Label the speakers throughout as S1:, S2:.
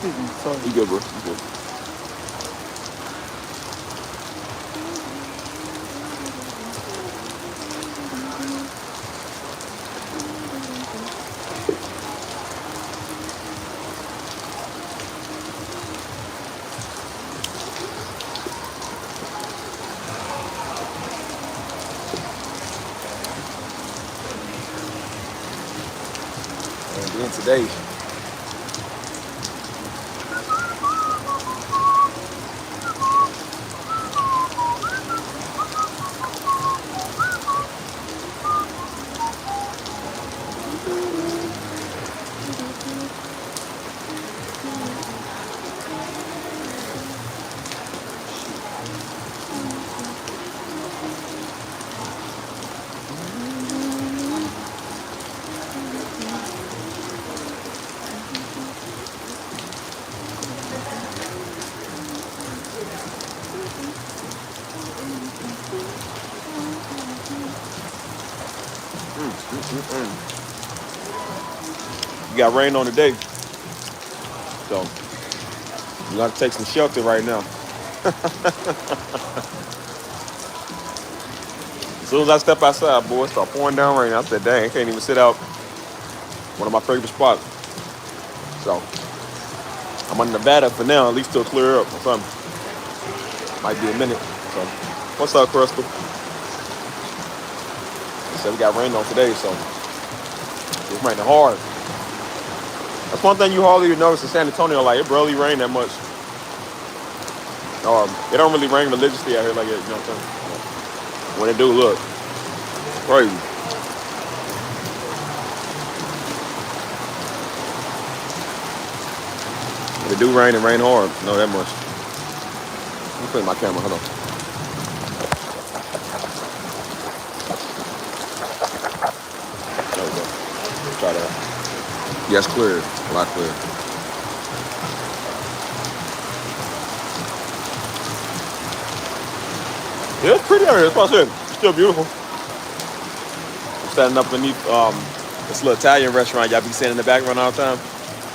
S1: Sorry.
S2: You good, bro? You good? And then today, you got rain on today, so you got to take some shelter right now. As soon as I step outside, boy, it start pouring down rain. I said, dang, I can't even sit out. One of my favorite spots. So I'm on Nevada for now, at least till clear up or something. Might be a minute. So what's up, Crystal? He said we got rain on today, so it's raining hard. That's one thing you hardly even notice in San Antonio. Like, it barely rain that much. It don't really rain religiously out here like that, you know what I'm saying? When it do, look, crazy. When it do rain, it rain hard. No, that much. Let me put in my camera. Hold on. There we go. Let's try that. Yes, clear. A lot clear. Yeah, it's pretty out here. That's what I said. It's still beautiful. I'm standing up beneath this little Italian restaurant y'all be seeing in the background all the time.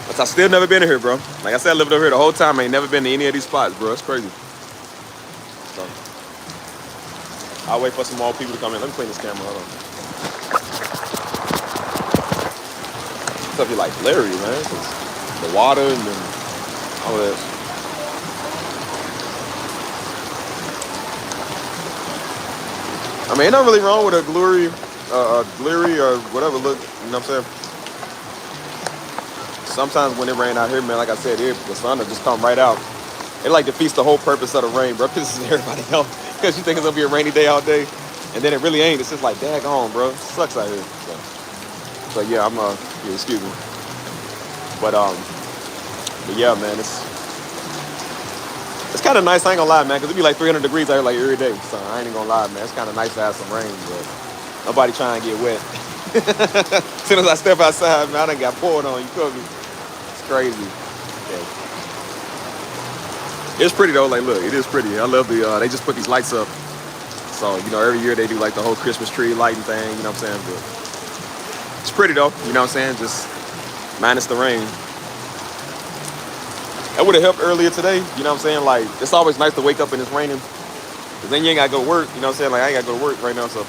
S2: But I still never been here, bro. Like I said, I lived over here the whole time. I ain't never been to any of these spots, bro. It's crazy. So I'll wait for some more people to come in. Let me clean this camera. Hold on. Stuff you like blurry, man. 'Cause the water and then all that. I mean, ain't nothing really wrong with a glary or whatever look. You know what I'm saying? Sometimes when it rain out here, man, like I said, the sun will just come right out. It like defeats the whole purpose of the rain, bro. Pisses everybody off because you think it's gonna be a rainy day all day, and then it really ain't. It's just like, daggone, bro. It sucks out here. So yeah, yeah, excuse me. But yeah, man, it's kind of nice. I ain't gonna lie, man, because it be like 300 degrees out here like every day. So I ain't gonna lie, man. It's kind of nice to have some rain, but nobody trying to get wet. As soon as I step outside, man, I done got poured on. You feel me? It's crazy. Yeah. It's pretty though. Like, look, it is pretty. I love they just put these lights up. So, every year they do like the whole Christmas tree lighting thing, you know what I'm saying? But it's pretty though, you know what I'm saying? Just minus the rain. That would have helped earlier today, you know what I'm saying? Like, it's always nice to wake up and it's raining. Cause then you ain't gotta go to work, you know what I'm saying? Like, I ain't gotta go to work right now, so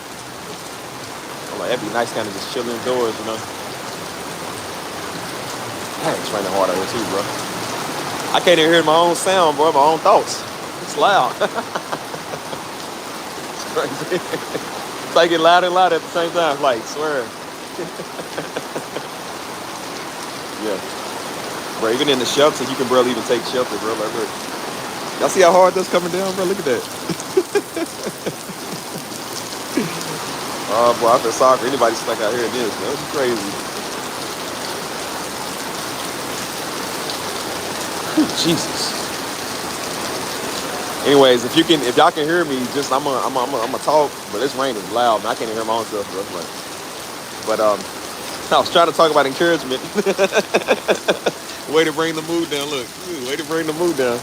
S2: I'm like, that'd be nice kind of just chilling indoors, you know? Dang, it's raining hard out here too, bro. I can't even hear my own sound, bro, my own thoughts. It's loud. It's crazy. It's like getting louder and louder at the same time, like, swear. Yeah. Bro, even in the shelter, you can barely even take shelter, bro. Like, look. Y'all see how hard that's coming down, bro? Look at that. Oh, boy, I feel sorry for anybody stuck out here in this, man. It's crazy. Jesus. Anyways, if y'all can hear me, just I'm gonna talk, but it's raining loud, and I can't even hear my own stuff, bro. But I was trying to talk about encouragement. Way to bring the mood down. Look, way to bring the mood down.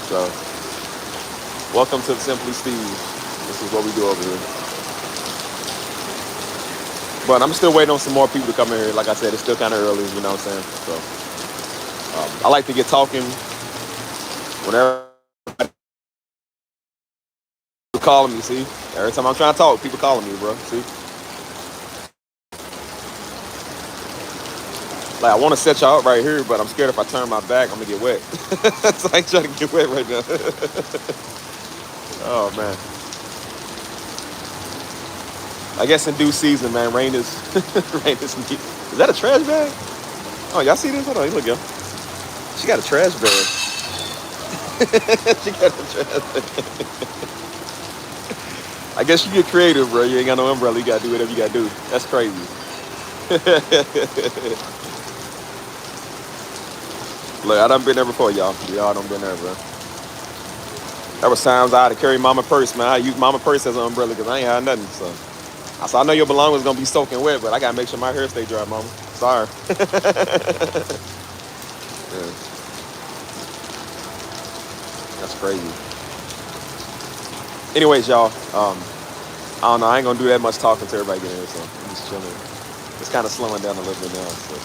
S2: So, welcome to Simply Steve. This is what we do over here. But I'm still waiting on some more people to come in here. Like I said, it's still kind of early, you know what I'm saying? So, I like to get talking whenever people calling me. See, every time I'm trying to talk, people calling me, bro. See, like I want to set y'all up right here, but I'm scared if I turn my back, I'm gonna get wet. So I ain't trying to get wet right now. Oh man. I guess in due season, man. Rain is rain is neat. Is that a trash bag? Oh, y'all see this? Hold on, look, yo. She got a trash bag. She got a trash bag. I guess you get creative, bro. You ain't got no umbrella. You gotta do whatever you gotta do. That's crazy. Look, I done been there before, y'all. Y'all done been there, bro. There was times I had to carry mama purse, man. I use mama purse as an umbrella because I ain't had nothing. So I said, I know your belongings gonna be soaking wet, but I gotta make sure my hair stay dry, mama. Sorry. Yeah, that's crazy. Anyways, y'all, I don't know. I ain't gonna do that much talking to everybody get in here, so I'm just chilling. It's kind of slowing down a little bit now. So.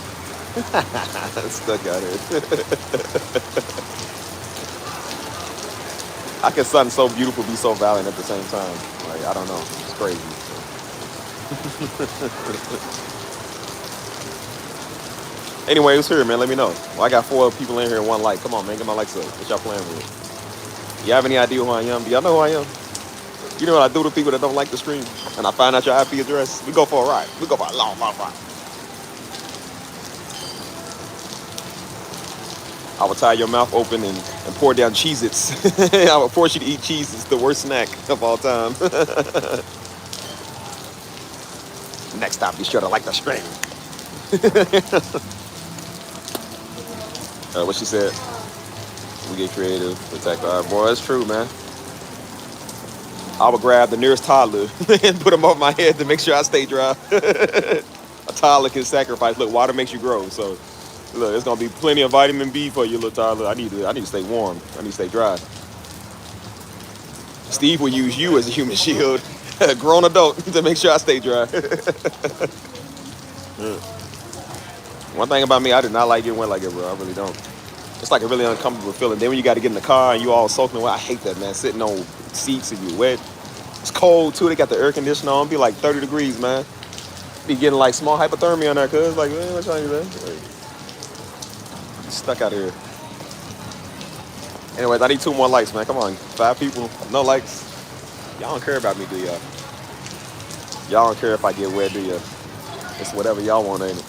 S2: Stuck out here. I can something so beautiful be so violent at the same time. Like I don't know. It's crazy. Anyway, who's here, man? Let me know. Well, I got 4 people in here and 1 like. Come on, man. Get my likes up. What y'all playing with? You have any idea who I am? Do y'all know who I am? You know what I do to people that don't like the stream? And I find out your IP address. We go for a ride. We go for a long, long ride. I will tie your mouth open and pour down Cheez-Its. I will force you to eat cheese. It's the worst snack of all time. Next time, be sure to like the stream. What she said. We get creative, protect our boy. It's true, man. I would grab the nearest toddler and put him over my head to make sure I stay dry. A toddler can sacrifice. Look, water makes you grow. So, look, there's gonna be plenty of vitamin B for you, little toddler. I need to stay warm. I need to stay dry. Steve will use you as a human shield, a grown adult, to make sure I stay dry. One thing about me, I do not like getting wet like it, bro. I really don't. It's like a really uncomfortable feeling. Then when you got to get in the car and you all soaking wet, I hate that, man. Sitting on seats and you wet. It's cold too. They got the air conditioner on. Be like 30 degrees, man. Be getting like small hypothermia on there, cuz like, man, what y'all do, man? Like, stuck out here. Anyways, I need 2 more likes, man. Come on, 5 people, no likes. Y'all don't care about me, do y'all? Y'all don't care if I get wet, do y'all? It's whatever y'all want, ain't it?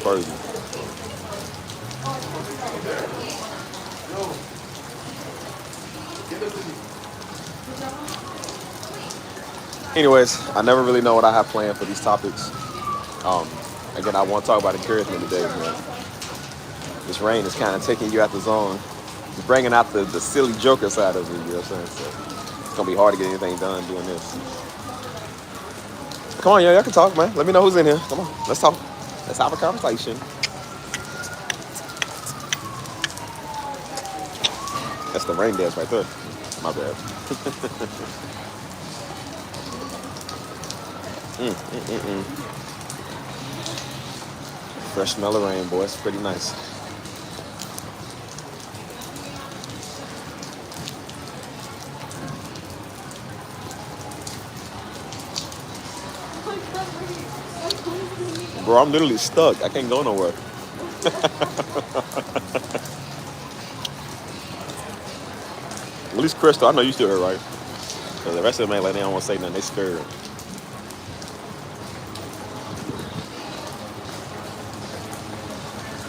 S2: Crazy. Anyways, I never really know what I have planned for these topics. Again, I want to talk about encouragement today, man. This rain is kind of taking you out the zone. It's bringing out the silly joker side of it, you know what I'm saying? So it's going to be hard to get anything done doing this. Come on, y'all can talk, man. Let me know who's in here. Come on, let's talk. Let's have a conversation. That's the rain dance right there. My bad. Fresh smell of rain, boy. It's pretty nice. Bro, I'm literally stuck. I can't go nowhere. At least Crystal, I know you still here, right? Because the rest of them ain't like they don't want to say nothing. They scared.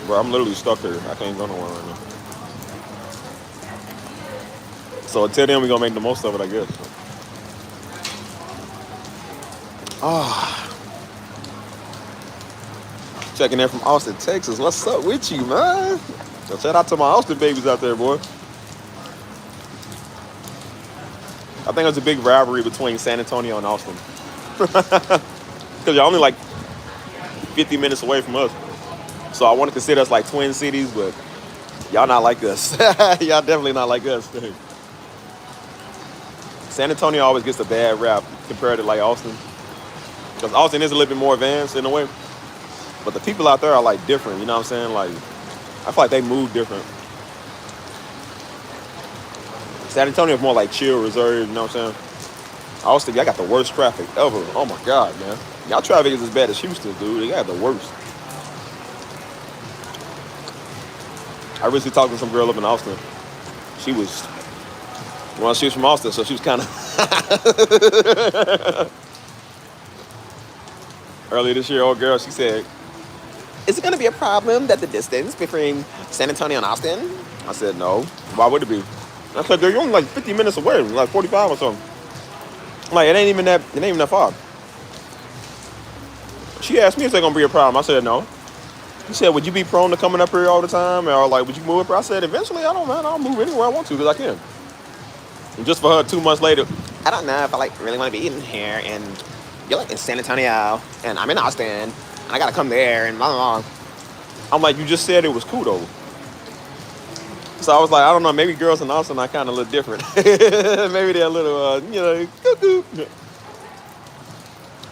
S2: Bro, I'm literally stuck here. I can't go nowhere right now. So until then, we're going to make the most of it, I guess. Checking in from Austin, Texas. What's up with you, man? So shout out to my Austin babies out there, boy. I think there's a big rivalry between San Antonio and Austin. Because y'all only like 50 minutes away from us. So I want to consider us like twin cities, but y'all not like us. Y'all definitely not like us. San Antonio always gets a bad rap compared to like Austin. Because Austin is a little bit more advanced in a way. But the people out there are like different. You know what I'm saying? Like I feel like they move different. San Antonio is more like chill, reserved. You know what I'm saying? Austin, y'all got the worst traffic ever. Oh my god, man. Y'all traffic is as bad as Houston, dude. They got the worst. I recently talked to some girl up in Austin. She was, well, she was from Austin, so she was kind of earlier this year. Old girl, she said, "Is it going to be a problem that the distance between San Antonio and Austin?" I said, "No. Why would it be?" I said, "You're only like 50 minutes away, like 45 or something. Like it ain't even that far." She asked me if it's gonna be a problem. I said no. She said, "Would you be prone to coming up here all the time, or like would you move up here?" I said, "Eventually, I don't mind. I'll move anywhere I want to because I can." And just for her, 2 months later, "I don't know if I like really want to be in here, and you're like in San Antonio, and I'm in Austin, and I gotta come there, and blah blah blah." I'm like, "You just said it was cool though." So I was like, I don't know, maybe girls in Austin are kind of a little different. Maybe they're a little, cuckoo.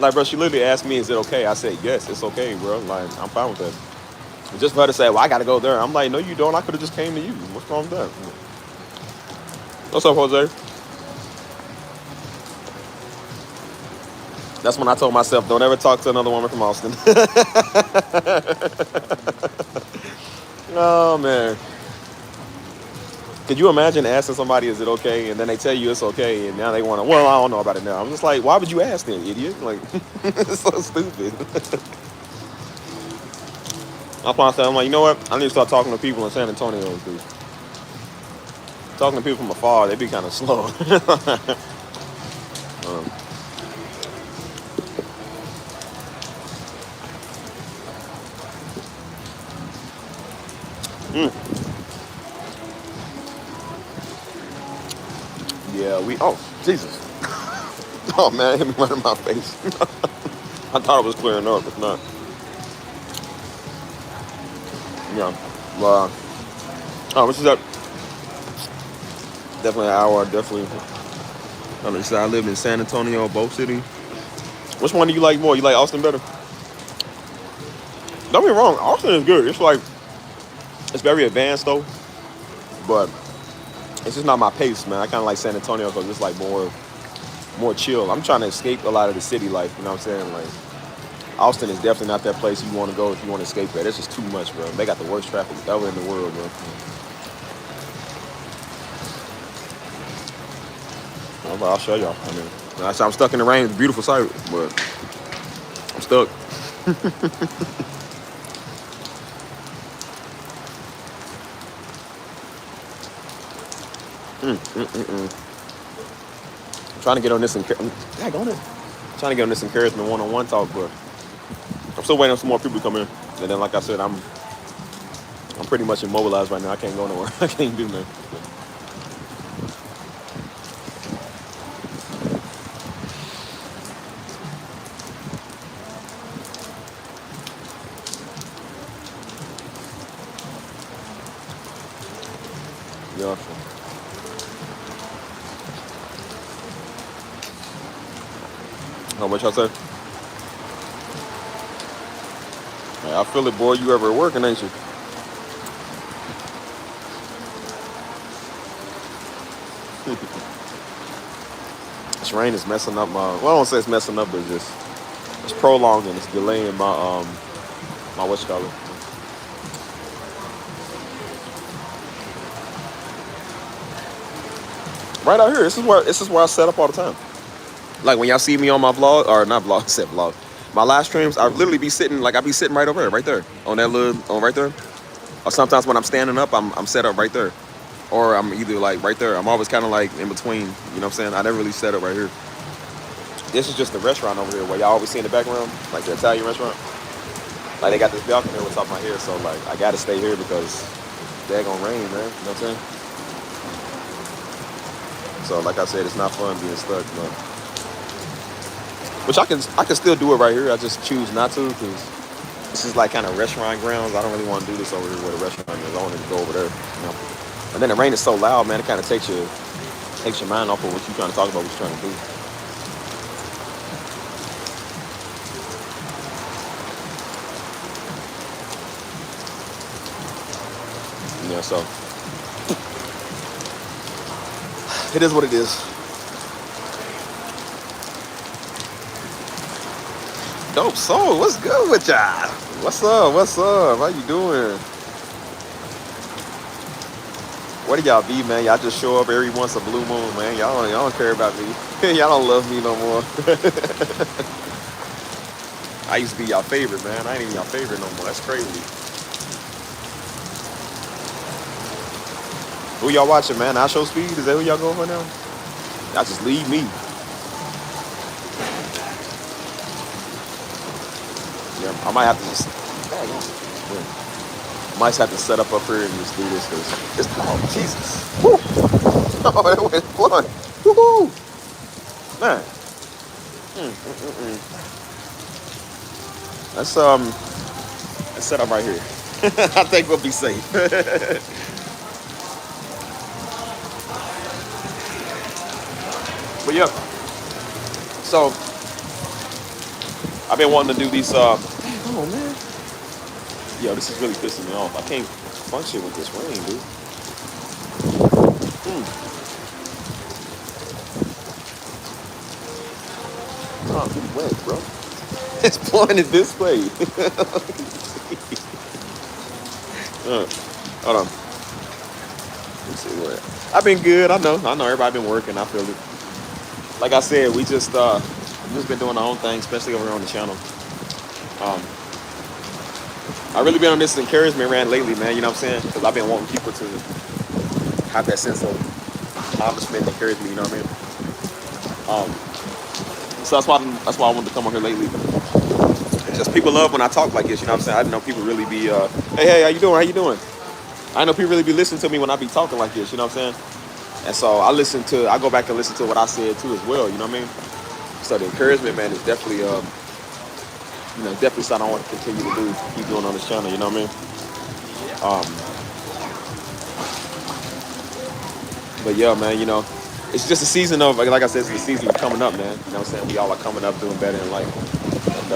S2: Like, bro, she literally asked me, "Is it okay?" I said, "Yes, it's okay, bro. Like, I'm fine with that." And just for her to say, "Well, I got to go there." I'm like, "No, you don't. I could have just came to you. What's wrong with that?" What's up, Jose? That's when I told myself, don't ever talk to another woman from Austin. Oh, man. Could you imagine asking somebody, "Is it okay?" And then they tell you it's okay, and now they want to, "Well, I don't know about it now." I'm just like, why would you ask then, idiot? Like, it's so stupid. That's why I said, I'm like, you know what? I need to start talking to people in San Antonio because talking to people from afar, they be kind of slow. um, mm, yeah, oh, Jesus. Oh, man, it hit me right in my face. I thought it was clearing up, but not. Yeah. Well, oh, which is up? Definitely an hour. Definitely. I live in San Antonio, Bo City. Which one do you like more? You like Austin better? Don't get me wrong, Austin is good. It's like, it's very advanced though, but it's just not my pace, man. I kind of like San Antonio because it's like more chill. I'm trying to escape a lot of the city life, you know what I'm saying? Like, Austin is definitely not that place you want to go if you want to escape that. It's just too much, bro. They got the worst traffic ever in the world, bro. I'll show y'all. I mean, I'm stuck in the rain. It's a beautiful sight, but I'm stuck. I'm trying to get on this trying to get on this encouragement one-on-one talk, but I'm still waiting on some more people to come in. And then, like I said, I'm pretty much immobilized right now. I can't go nowhere. I can't do nothing. Yeah. How much y'all say? Hey, I feel it, boy. You ever working, ain't you? This rain is messing up my. Well, I don't say it's messing up, but it's prolonging. It's delaying my what's it called? Right out here. This is where I set up all the time. Like when y'all see me on my vlog, or not vlog, I said vlog. My live streams, I literally be sitting, like I be sitting right over there, right there. On that little, on right there. Or sometimes when I'm standing up, I'm set up right there. Or I'm either like right there. I'm always kind of like in between, you know what I'm saying? I never really set up right here. This is just the restaurant over here where y'all always see in the background, like the Italian restaurant. Like they got this balcony there what's up my hair, so like I gotta stay here because they're gonna rain, man. You know what I'm saying? So like I said, it's not fun being stuck, but which I can still do it right here. I just choose not to because this is like kind of restaurant grounds. I don't really want to do this over here where the restaurant is. I want to go over there, you know. And then the rain is so loud, man. It kind of takes your mind off of what you're trying to talk about, what you're trying to do. Yeah, so it is what it is. Dope soul, what's good with y'all? What's up? What's up? How you doing? What do y'all be, man? Y'all just show up every once a blue moon, man. Y'all don't care about me. Y'all don't love me no more. I used to be y'all favorite, man. I ain't even y'all favorite no more. That's crazy. Who y'all watching, man? I Show Speed? Is that who y'all going for now? Y'all just leave me. Yeah, I might have to just. Dang, I might have to set up here and just do this because it's oh Jesus. Woo! Oh, that went flying. Woohoo! Man. Let's set up right here. I think we'll be safe. But yeah, so I've been wanting to do these. Oh man, yo, this is really pissing me off. I can't function with this rain, dude. Mm. Oh, get wet, bro. It's pointed this way. Hold on. Let's see what. I've been good. I know. Everybody been working. I feel it. Like I said, we just been doing our own thing, especially over on the channel. Um, I really been on this encouragement rant lately, man. You know what I'm saying? Because I've been wanting people to have that sense of accomplishment and encouragement. You know what I mean? So that's why I wanted to come on here lately. Just people love when I talk like this. You know what I'm saying? I didn't know people really be, hey, how you doing? How you doing? I know people really be listening to me when I be talking like this. You know what I'm saying? And so I go back and listen to what I said too as well. You know what I mean? So the encouragement, man, is definitely, definitely something I want to continue to do, keep doing on this channel. You know what I mean? But yeah, man, it's just a season of, like I said, it's the season of coming up, man. You know what I'm saying? We all are coming up, doing better in life. And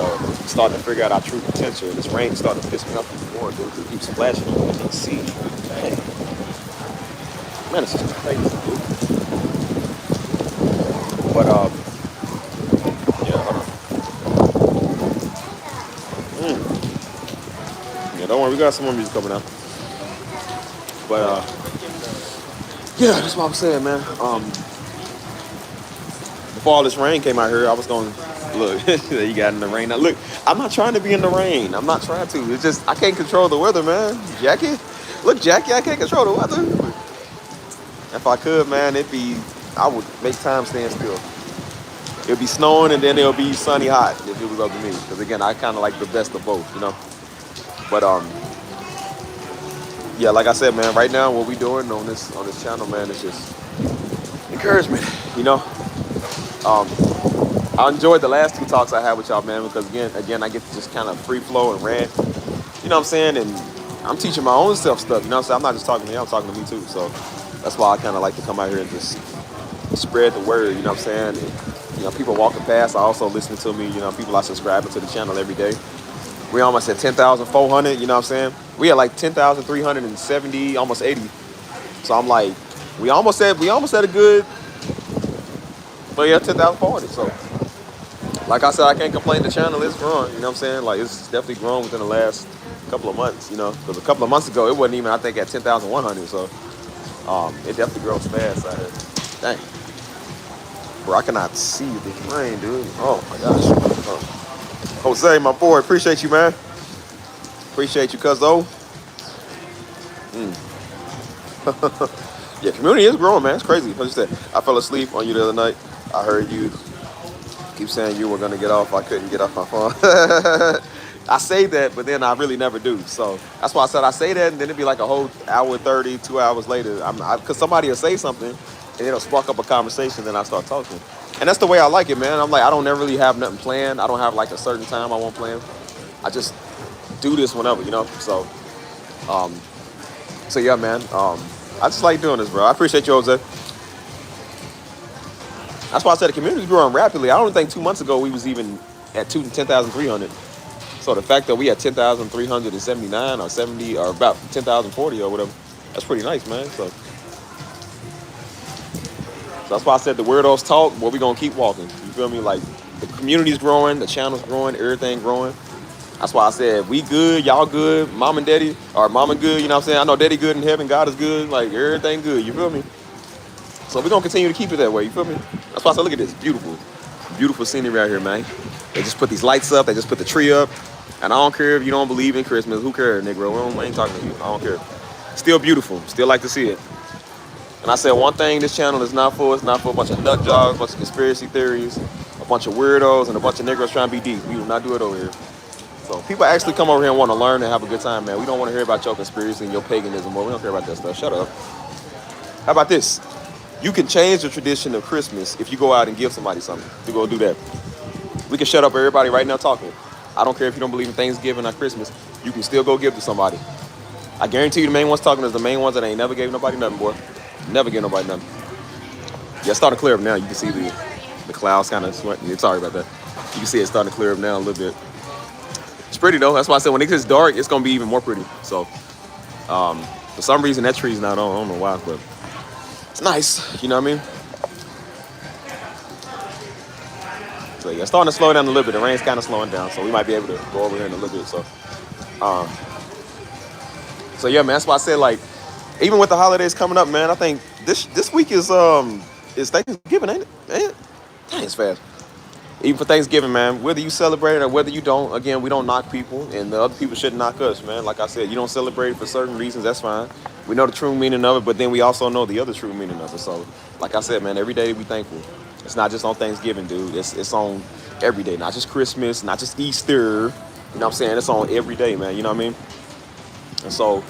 S2: starting to figure out our true potential. And this rain starting to piss me off even more, dude. It keeps splashing on me. I can't see. Dang. Man, it's just crazy, dude. But, yeah, hold on. Yeah, don't worry. We got some more music coming out. But, yeah, that's what I was saying, man. Before all this rain came out here, I was going, look, you got in the rain. Now, look, I'm not trying to be in the rain. I'm not trying to. It's just, I can't control the weather, man. Jackie? Look, Jackie, I can't control the weather. If I could, man, I would make time stand still. It'd be snowing and then it'll be sunny hot if it was up to me. Because, again, I kind of like the best of both, you know? But, yeah, like I said, man, right now, what we doing on this channel, man, is just encouragement, you know? I enjoyed the last two talks I had with y'all, man, because again, I get to just kind of free flow and rant. You know what I'm saying? And I'm teaching my own self stuff. You know what I'm saying? I'm not just talking to you, I'm talking to me too. So that's why I kind of like to come out here and just spread the word. You know what I'm saying? And, people walking past, I also listen to me. People are subscribing to the channel every day. We almost at 10,400. You know what I'm saying? We at like 10,370, almost 80. So I'm like, we almost had a good. But yeah, 10,400. So, like I said, I can't complain. The channel is growing. You know what I'm saying? Like, it's definitely grown within the last couple of months. Because a couple of months ago, it wasn't even, I think, at 10,100. So, it definitely grows fast out here. Dang. Bro, I cannot see this rain, dude. Oh my gosh. Jose, my boy, appreciate you, man. Appreciate you, cuzzo. Yeah, community is growing, man. It's crazy. Like you said, I fell asleep on you the other night. I heard you keep saying you were gonna get off. I couldn't get off my phone. I say that, but then I really never do. So that's why I said I say that, and then it'd be like a whole hour 30, 2 hours later. Because somebody will say something, and it'll spark up a conversation. Then I start talking, and that's the way I like it, man. I'm like, I don't never really have nothing planned. I don't have like a certain time I want planned. I just do this whenever, So yeah, man. I just like doing this, bro. I appreciate you, Jose. That's why I said the community's growing rapidly. I don't think 2 months ago we was even at 10,300. So the fact that we at 10,379 or 70 or about 10,040 or whatever, That's pretty nice, man. So that's why I said the weirdos talk, but we gonna keep walking. You feel me? Like the community's growing, the channel's growing, everything growing. That's why I said we good, y'all good, mom and daddy, or mama good, you know what I'm saying? I know daddy good in heaven, God is good, like everything good, you feel me? So we're gonna continue to keep it that way, you feel me? That's why I said look at this, beautiful, beautiful scenery out here, man. They just put these lights up, they just put the tree up. And I don't care if you don't believe in Christmas, who cares, Negro? I ain't talking to you, I don't care. Still beautiful, still like to see it. And I said one thing this channel is not for, it's not for a bunch of nut jobs, a bunch of conspiracy theories, a bunch of weirdos, and a bunch of Negroes trying to be deep. We will not do it over here. So people actually come over here and want to learn and have a good time, man. We don't want to hear about your conspiracy and your paganism, or we don't care about that stuff. Shut up. How about this? You can change the tradition of Christmas if you go out and give somebody something. To go do that. We can shut up everybody right now talking. I don't care if you don't believe in Thanksgiving or Christmas. You can still go give to somebody. I guarantee you the main ones talking is the main ones that ain't never gave nobody nothing, boy. Never give nobody nothing. Yeah, it's starting to clear up now. You can see the clouds kind of sweating. Sorry about that. You can see it starting to clear up now a little bit. It's pretty though. That's why I said when it gets dark, it's gonna be even more pretty. So, for some reason that tree's not on. I don't know why, but it's nice. You know what I mean? So yeah, it's starting to slow down a little bit. The rain's kind of slowing down, so we might be able to go over here in a little bit. So yeah, man. That's why I said like, even with the holidays coming up, man, I think this week is Thanksgiving, ain't it? Dang, it's fast. Even for Thanksgiving, man, whether you celebrate it or whether you don't, again, we don't knock people, and the other people shouldn't knock us, man. Like I said, you don't celebrate it for certain reasons, that's fine. We know the true meaning of it, but then we also know the other true meaning of it. So, like I said, man, every day we thankful. It's not just on Thanksgiving, dude. It's on every day, not just Christmas, not just Easter. You know what I'm saying? It's on every day, man. You know what I mean? And so,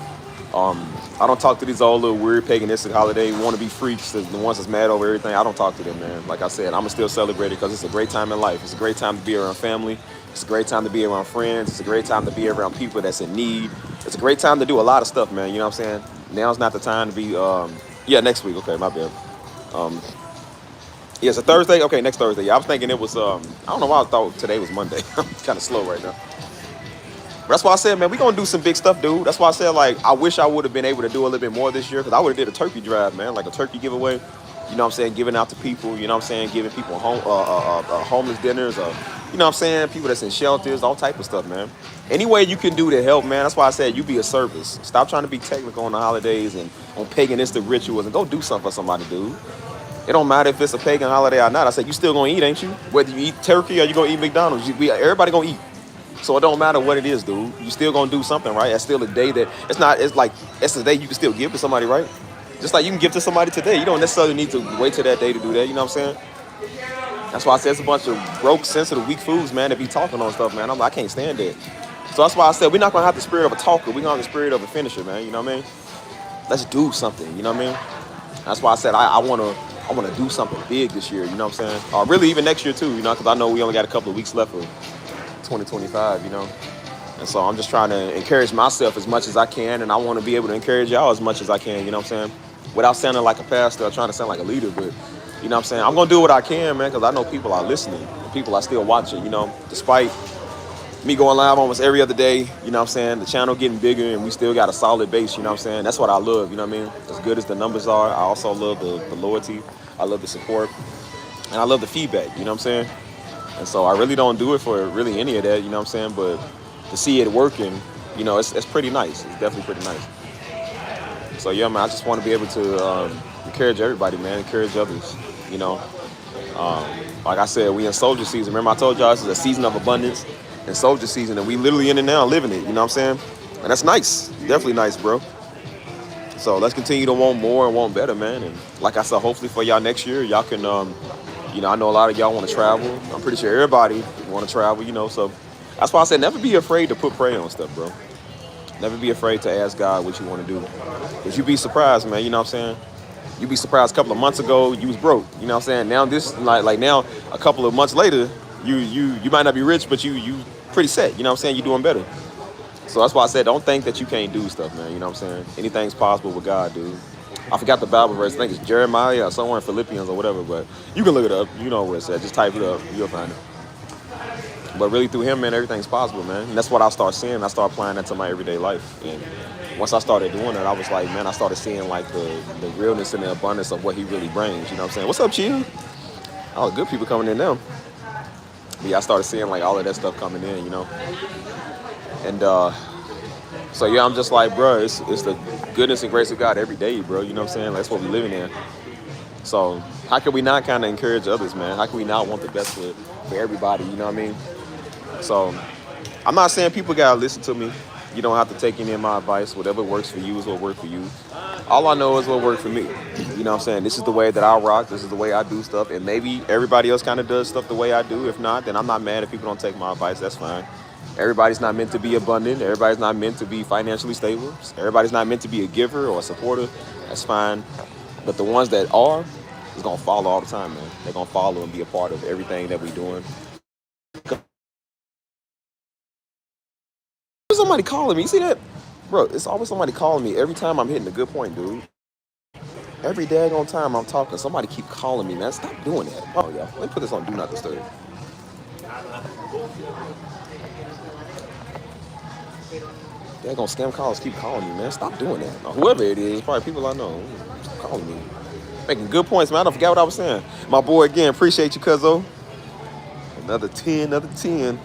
S2: I don't talk to these old little weird paganistic holiday want to be freaks, the ones that's mad over everything. I don't talk to them, man. Like I said, I'm gonna still celebrate it because it's a great time in life. It's a great time to be around family. It's a great time to be around friends. It's a great time to be around people that's in need. It's a great time to do a lot of stuff, man. You know what I'm saying? Now's not the time to be. Next week. Okay, my bad. Yeah, it's a Thursday. Okay, next Thursday. Yeah, I was thinking it was. I don't know why I thought today was Monday. I'm kind of slow right now. That's why I said, man, we gonna do some big stuff, dude. That's why I said, like, I wish I would have been able to do a little bit more this year, because I would have did a turkey drive, man, like a turkey giveaway. You know what I'm saying? Giving out to people, you know what I'm saying? Giving people homeless dinners, you know what I'm saying? People that's in shelters, all type of stuff, man. Any way you can do to help, man, that's why I said you be a service. Stop trying to be technical on the holidays and on paganistic rituals and go do something for somebody, dude. It don't matter if it's a pagan holiday or not. I said, you still gonna eat, ain't you? Whether you eat turkey or you gonna eat McDonald's, everybody gonna eat. So it don't matter what it is, dude. You still gonna do something, right? That's still a day that it's a day you can still give to somebody, right? Just like you can give to somebody today. You don't necessarily need to wait till that day to do that, you know what I'm saying? That's why I said it's a bunch of broke, sensitive, weak fools, man, that be talking on stuff, man. I can't stand that. So that's why I said we're not gonna have the spirit of a talker, we're gonna have the spirit of a finisher, man, you know what I mean? Let's do something, you know what I mean? That's why I said I wanna do something big this year, you know what I'm saying? Or really even next year too, you know, because I know we only got a couple of weeks left of 2025, you know. And so I'm just trying to encourage myself as much as I can, and I want to be able to encourage y'all as much as I can, you know what I'm saying? Without sounding like a pastor or trying to sound like a leader, but you know what I'm saying? I'm going to do what I can, man, because I know people are listening. People are still watching, you know, despite me going live almost every other day, you know what I'm saying? The channel getting bigger and we still got a solid base, you know what I'm saying? That's what I love, you know what I mean? As good as the numbers are, I also love the loyalty. I love the support. And I love the feedback, you know what I'm saying? And so I really don't do it for really any of that, you know what I'm saying? But to see it working, you know, it's pretty nice. It's definitely pretty nice. So yeah, man, I just want to be able to encourage everybody, man, encourage others, you know. Like I said, we in soldier season. Remember I told y'all this is a season of abundance and soldier season, and we literally in it now, living it, you know what I'm saying? And that's nice, definitely nice, bro. So let's continue to want more and want better, man. And like I said, hopefully for y'all next year, y'all can, you know, I know a lot of y'all want to travel. I'm pretty sure everybody want to travel, you know. So that's why I said never be afraid to put prayer on stuff, bro. Never be afraid to ask God what you want to do. Because you be surprised, man, you know what I'm saying? You be surprised a couple of months ago, you was broke, you know what I'm saying? Now this, like now, a couple of months later, you might not be rich, but you pretty set, you know what I'm saying? You doing better. So that's why I said don't think that you can't do stuff, man, you know what I'm saying? Anything's possible with God, dude. I forgot the Bible verse. I think it's Jeremiah or somewhere in Philippians or whatever, but you can look it up. You know where it's at. Just type it up. You'll find it. But really through him, man, everything's possible, man. And that's what I start seeing. I start applying that to my everyday life. And once I started doing it, I was like, man, I started seeing like the realness and the abundance of what he really brings. You know what I'm saying? What's up, Chill? Oh, good people coming in now. But yeah, I started seeing like all of that stuff coming in, you know. And so yeah, I'm just like, bro, it's the goodness and grace of God every day, bro. You know what I'm saying? That's what we're living in. So how can we not kind of encourage others, man? How can we not want the best for everybody? You know what I mean? So I'm not saying people gotta listen to me. You don't have to take any of my advice. Whatever works for you is what works for you. All I know is what worked for me. You know what I'm saying? This is the way that I rock. This is the way I do stuff. And maybe everybody else kind of does stuff the way I do. If not, then I'm not mad if people don't take my advice. That's fine. Everybody's not meant to be abundant. Everybody's not meant to be financially stable. Everybody's not meant to be a giver or a supporter. That's fine. But the ones that are, is gonna follow all the time, man. They're gonna follow and be a part of everything that we're doing. There's somebody calling me. You see that? Bro, it's always somebody calling me every time I'm hitting a good point, dude. Every daggone time I'm talking, somebody keep calling me, man. Stop doing that. Oh, yeah. Let me put this on Do Not Disturb. Daggone scam calls keep calling me, man. Stop doing that. Now, whoever it is, probably people I know. Stop calling me. Making good points, man. I forgot what I was saying. My boy, again, appreciate you, cuzzo. Another 10, another 10.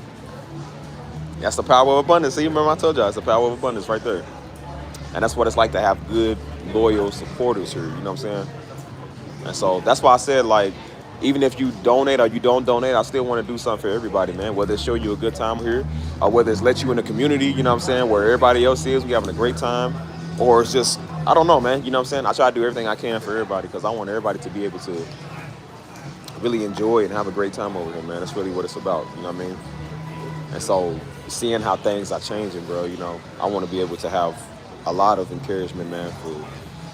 S2: That's the power of abundance. See, remember I told y'all, it's the power of abundance right there. And that's what it's like to have good, loyal supporters here. You know what I'm saying? And so that's why I said, like, even if you donate or you don't donate, I still want to do something for everybody, man. Whether it's show you a good time here or whether it's let you in the community, you know what I'm saying, where everybody else is, we having a great time. Or it's just, I don't know, man. You know what I'm saying? I try to do everything I can for everybody because I want everybody to be able to really enjoy and have a great time over here, man. That's really what it's about. You know what I mean? And so seeing how things are changing, bro, you know, I want to be able to have a lot of encouragement, man,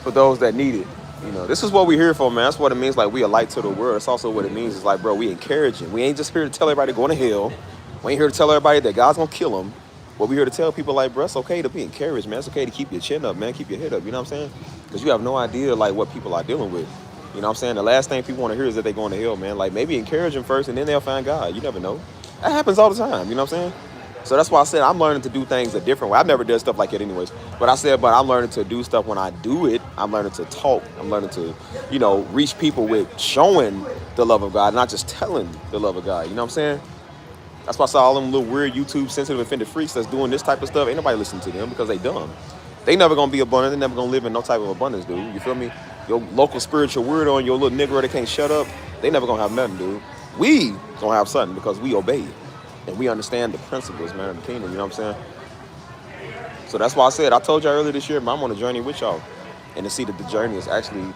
S2: for those that need it. You know, this is what we're here for, man. That's what it means, like, we a light to the world. It's also what it means is, like, bro, we encouraging. We ain't just here to tell everybody going to hell. We ain't here to tell everybody that God's going to kill them. But we're here to tell people, like, bro, it's okay to be encouraged, man. It's okay to keep your chin up, man. Keep your head up, you know what I'm saying? Because you have no idea, like, what people are dealing with. You know what I'm saying? The last thing people want to hear is that they're going to hell, man. Like, maybe encourage them first, and then they'll find God. You never know. That happens all the time, you know what I'm saying? So that's why I said I'm learning to do things a different way. I've never done stuff like it anyways. But I said, but I'm learning to do stuff when I do it. I'm learning to talk. I'm learning to, you know, reach people with showing the love of God, not just telling the love of God. You know what I'm saying? That's why I saw all them little weird YouTube sensitive offended freaks that's doing this type of stuff. Ain't nobody listening to them because they dumb. They never gonna be abundant. They never gonna live in no type of abundance, dude. You feel me? Your local spiritual weirdo and your little nigga that can't shut up, they never gonna have nothing, dude. We gonna have something because we obey. And we understand the principles, man, of the kingdom, you know what I'm saying? So that's why I said, I told y'all earlier this year, man, I'm on a journey with y'all. And to see that the journey is actually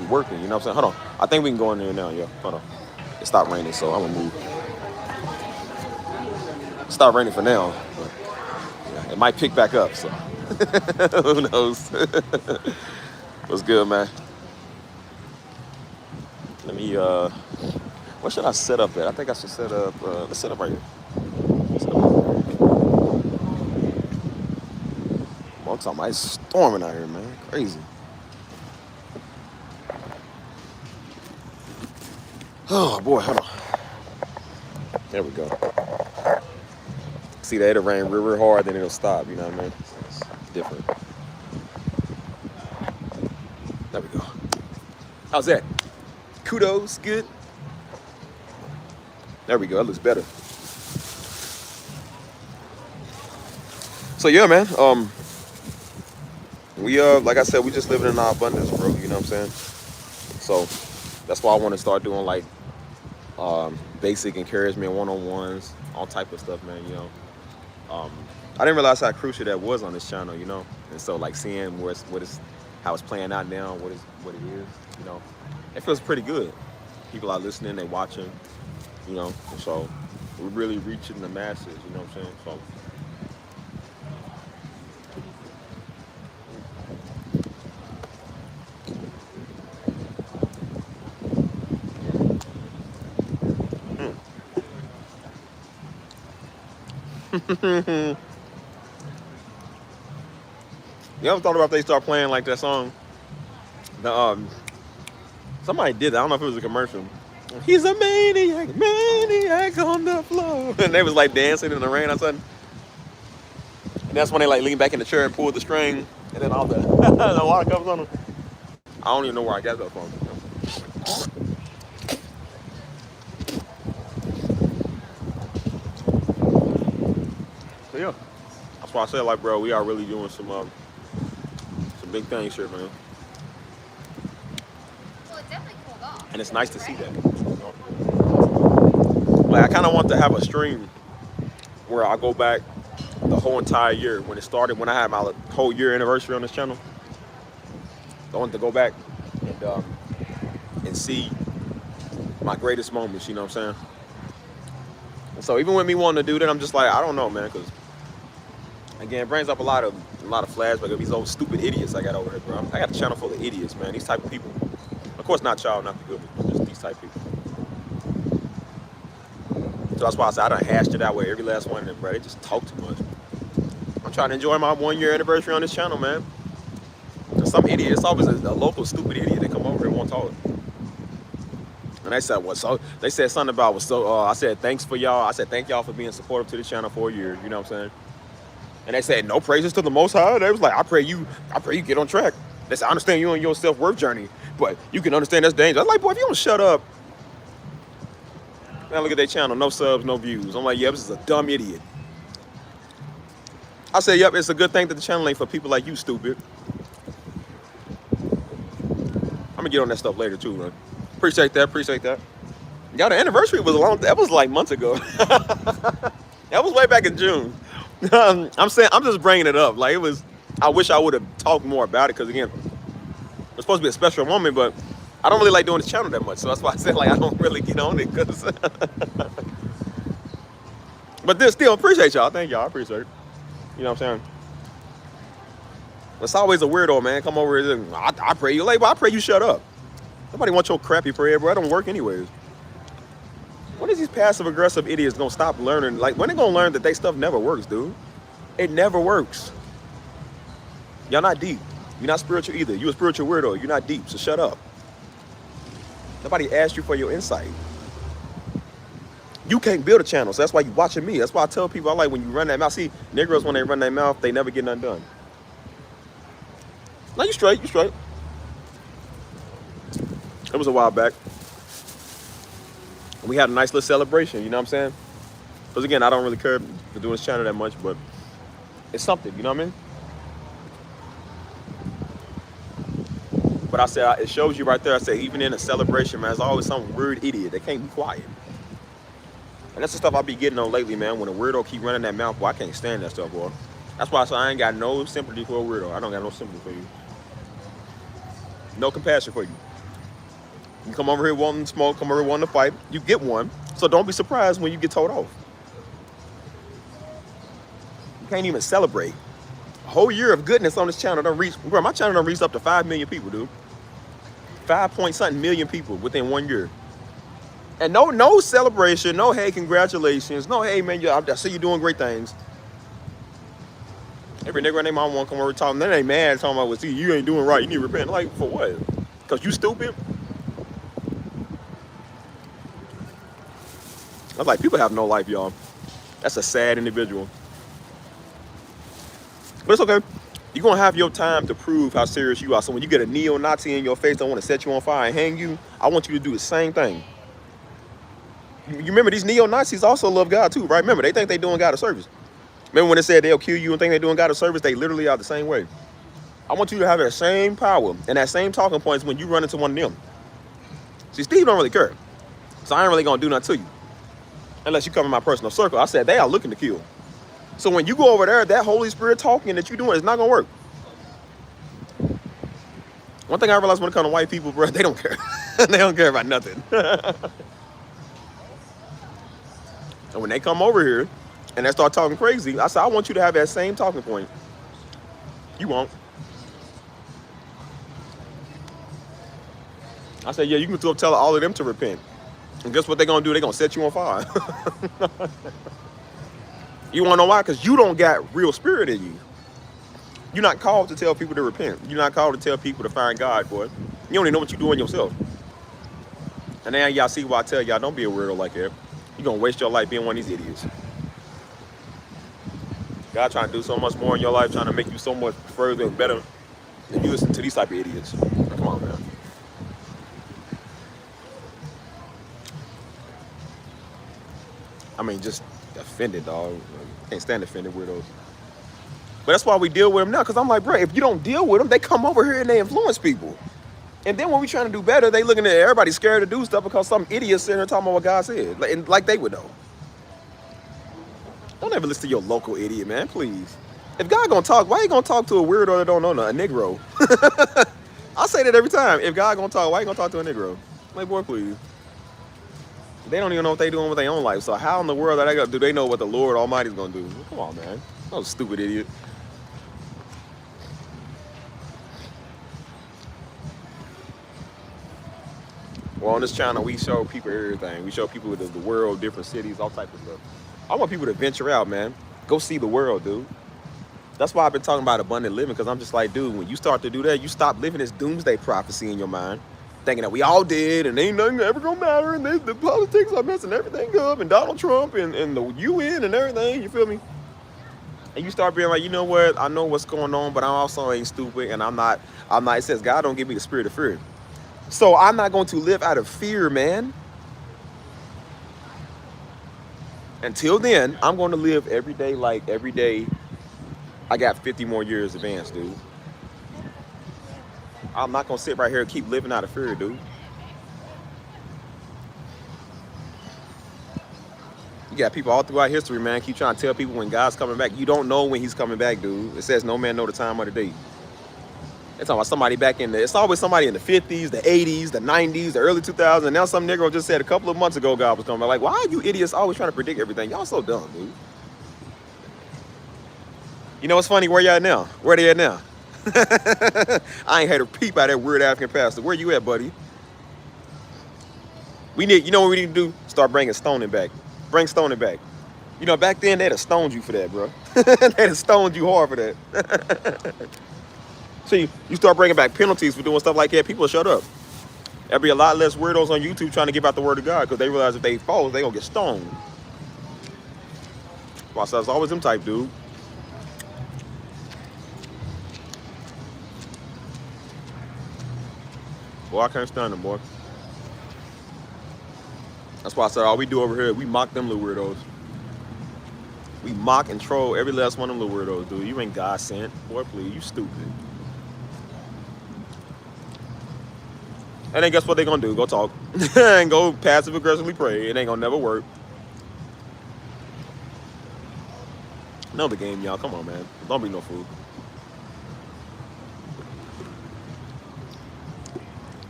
S2: working, you know what I'm saying? Hold on. I think we can go in there now, yo. Hold on. It stopped raining, so I'm gonna move. It stopped raining for now, but yeah, it might pick back up, so who knows? What's good, man? Let me, what should I set up at? I think I should set up, let's set up right here. I'm talking about it's storming out here, man. Crazy. Oh, boy, hold on. There we go. See that? It'll rain real hard, then it'll stop, you know what I mean? It's different. There we go. How's that? Kudos, good? There we go, that looks better. So yeah, man, we like I said, we just living in our abundance, bro, you know what I'm saying? So that's why I want to start doing like basic encouragement, one-on-ones, all type of stuff, man, you know. I didn't realize how crucial that was on this channel, you know. And so like seeing how it's playing out now, what it is, you know, it feels pretty good. People are listening, they watching, you know, so we're really reaching the masses, you know what I'm saying? So you ever thought about if they start playing like that song? The somebody did that. I don't know if it was a commercial. He's a maniac, maniac on the floor. And they was like dancing in the rain or something. And that's when they like lean back in the chair and pull the string, and then all the, the water comes on them. I don't even know where I got that from. So yeah, that's why I said like, bro, we are really doing some big things here, man.
S1: Well, it definitely cooled off.
S2: And it's nice to see
S1: Right?
S2: that. Like I kind of want to have a stream where I go back the whole entire year when it started, when I had my whole year anniversary on this channel. I want to go back and see my greatest moments. You know what I'm saying? And so even with me wanting to do that, I'm just like, I don't know, man, because again, it brings up a lot of flashbacks of these old stupid idiots I got over here, bro. I got a channel full of idiots, man. These type of people. Of course, not y'all, not the good ones, but just these type of people. So that's why I said I done hashed it out with every last one of them, bro. They just talk too much. I'm trying to enjoy my 1 year anniversary on this channel, man. Some idiot, it's always a local stupid idiot that come over and won't talk. And they said, what? So they said something about was so. I said thanks for y'all. I said thank y'all for being supportive to the channel for a year. You know what I'm saying? And they said no praises to the Most High. They was like, I pray you get on track. They said I understand you on your self-worth journey, but you can understand that's dangerous. I was like, boy, if you don't shut up. Now look at their channel, no subs, no views. I'm like, yeah, this is a dumb idiot. I said, yep, it's a good thing that the channel ain't for people like you, stupid. I'm gonna get on that stuff later too, man. Appreciate that, appreciate that. Y'all, the anniversary was that was like months ago. That was way back in June. I'm just bringing it up. Like it was, I wish I would have talked more about it because again, it's supposed to be a special moment, but I don't really like doing this channel that much. So that's why I said like I don't really get on it because. But this still appreciate y'all. Thank y'all. I appreciate it. You know what I'm saying? It's always a weirdo, man. Come over here. I pray you label. I pray you shut up. Nobody wants your crappy prayer, bro. It don't work anyways. When is these passive aggressive idiots gonna stop learning? Like when they gonna learn that they stuff never works, dude? It never works. Y'all not deep. You're not spiritual either. You a spiritual weirdo. You're not deep. So shut up. Nobody asked you for your insight. You can't build a channel, so that's why you watching me. That's why I tell people I like when you run that mouth. See, Negroes when they run their mouth, they never get nothing done. No, you straight, you straight. It was a while back. We had a nice little celebration, you know what I'm saying? Because again, I don't really care for doing this channel that much, but it's something, you know what I mean? But I said, it shows you right there, I said, even in a celebration, man, there's always some weird idiot that can't be quiet. And that's the stuff I be getting on lately, man. When a weirdo keep running that mouth, boy, I can't stand that stuff, boy. That's why I said I ain't got no sympathy for a weirdo. I don't got no sympathy for you. No compassion for you. You come over here wanting to smoke, come over here wanting to fight, you get one. So don't be surprised when you get told off. You can't even celebrate. A whole year of goodness on this channel bro, my channel done reached up to 5 million people, dude. 5 point something million people within 1 year. And no celebration, no hey, congratulations, no hey man, I see you doing great things. Every nigga and their mom want to come over talking, they ain't mad talking about, well, see, you ain't doing right, you need to repent. Like, for what? Because you stupid? I was like, people have no life, y'all. That's a sad individual. But it's okay. You're going to have your time to prove how serious you are. So when you get a neo-Nazi in your face that want to set you on fire and hang you, I want you to do the same thing. You remember, these neo-Nazis also love God too, right? Remember, they think they're doing God a service. Remember when they said they'll kill you and think they're doing God a service? They literally are the same way. I want you to have that same power and that same talking points when you run into one of them. See, Steve don't really care. So I ain't really going to do nothing to you. Unless you come in my personal circle. I said, they are looking to kill. So when you go over there, that Holy Spirit talking that you're doing is not going to work. One thing I realized when it comes to white people, bro, they don't care. They don't care about nothing. And when they come over here and they start talking crazy, I said, I want you to have that same talking point. You won't. I said, yeah, you can tell all of them to repent. And guess what they're going to do? They're going to set you on fire. You want to know why? Because you don't got real spirit in you. You're not called to tell people to repent. You're not called to tell people to find God, boy. You don't even know what you're doing yourself. And now y'all see why I tell y'all don't be a weirdo like that. You're gonna waste your life being one of these idiots. God trying to do so much more in your life, trying to make you so much further and better, and you listen to these type of idiots. Come on, man. I mean, just offended, dog. Can't stand offended weirdos. But that's why we deal with them now. Cause I'm like, bro, if you don't deal with them, they come over here and they influence people. And then when we trying to do better, they looking at everybody scared to do stuff because some idiot sitting there talking about what God said, like they would know. Don't ever listen to your local idiot, man. Please. If God gonna talk, why you gonna talk to a weirdo that don't know nothing, a Negro? I say that every time. If God gonna talk, why you gonna talk to a Negro? Like, boy, please. They don't even know what they doing with their own life. So how in the world do they know what the Lord Almighty is gonna do? Come on, man. No stupid idiot. Well, on this channel, we show people everything. We show people the world, different cities, all types of stuff. I want people to venture out, man. Go see the world, dude. That's why I've been talking about abundant living, because I'm just like, dude, when you start to do that, you stop living this doomsday prophecy in your mind, thinking that we all did and ain't nothing ever gonna matter, and the politics are messing everything up, and Donald Trump and the UN and everything, you feel me? And you start being like, you know what, I know what's going on, but I also ain't stupid, and I'm not, it says God don't give me the spirit of fear. So I'm not going to live out of fear, man. Until then, I'm going to live every day like every day I got 50 more years advanced, dude. I'm not going to sit right here and keep living out of fear, dude. You got people all throughout history, man, keep trying to tell people when God's coming back. You don't know when he's coming back, dude. It says no man know the time or the date. They're talking about somebody back in it's always somebody in the 50s, the 80s, the 90s, the early 2000s. And now some nigga just said a couple of months ago God was coming back. Like, why are you idiots always trying to predict everything? Y'all so dumb, dude. You know what's funny? Where you at now? Where they at now? I ain't had a peep out that weird African pastor. Where you at, buddy? You know what we need to do? Start bringing stoning back. Bring stoning back. You know, back then they'd have stoned you for that, bro. They'd have stoned you hard for that. See, you start bringing back penalties for doing stuff like that, people will shut up. There'll be a lot less weirdos on YouTube trying to give out the word of God because they realize if they fall, they gonna get stoned. Well, so it's always them type, dude. Boy, I can't stand them, boy. That's why I said all we do over here, we mock them little weirdos. We mock and troll every last one of them little weirdos, dude. You ain't God sent. Boy, please, you stupid. And then guess what they gonna do? Go talk. And go passive aggressively pray. It ain't gonna never work. Another game, y'all. Come on, man. Don't be no fool.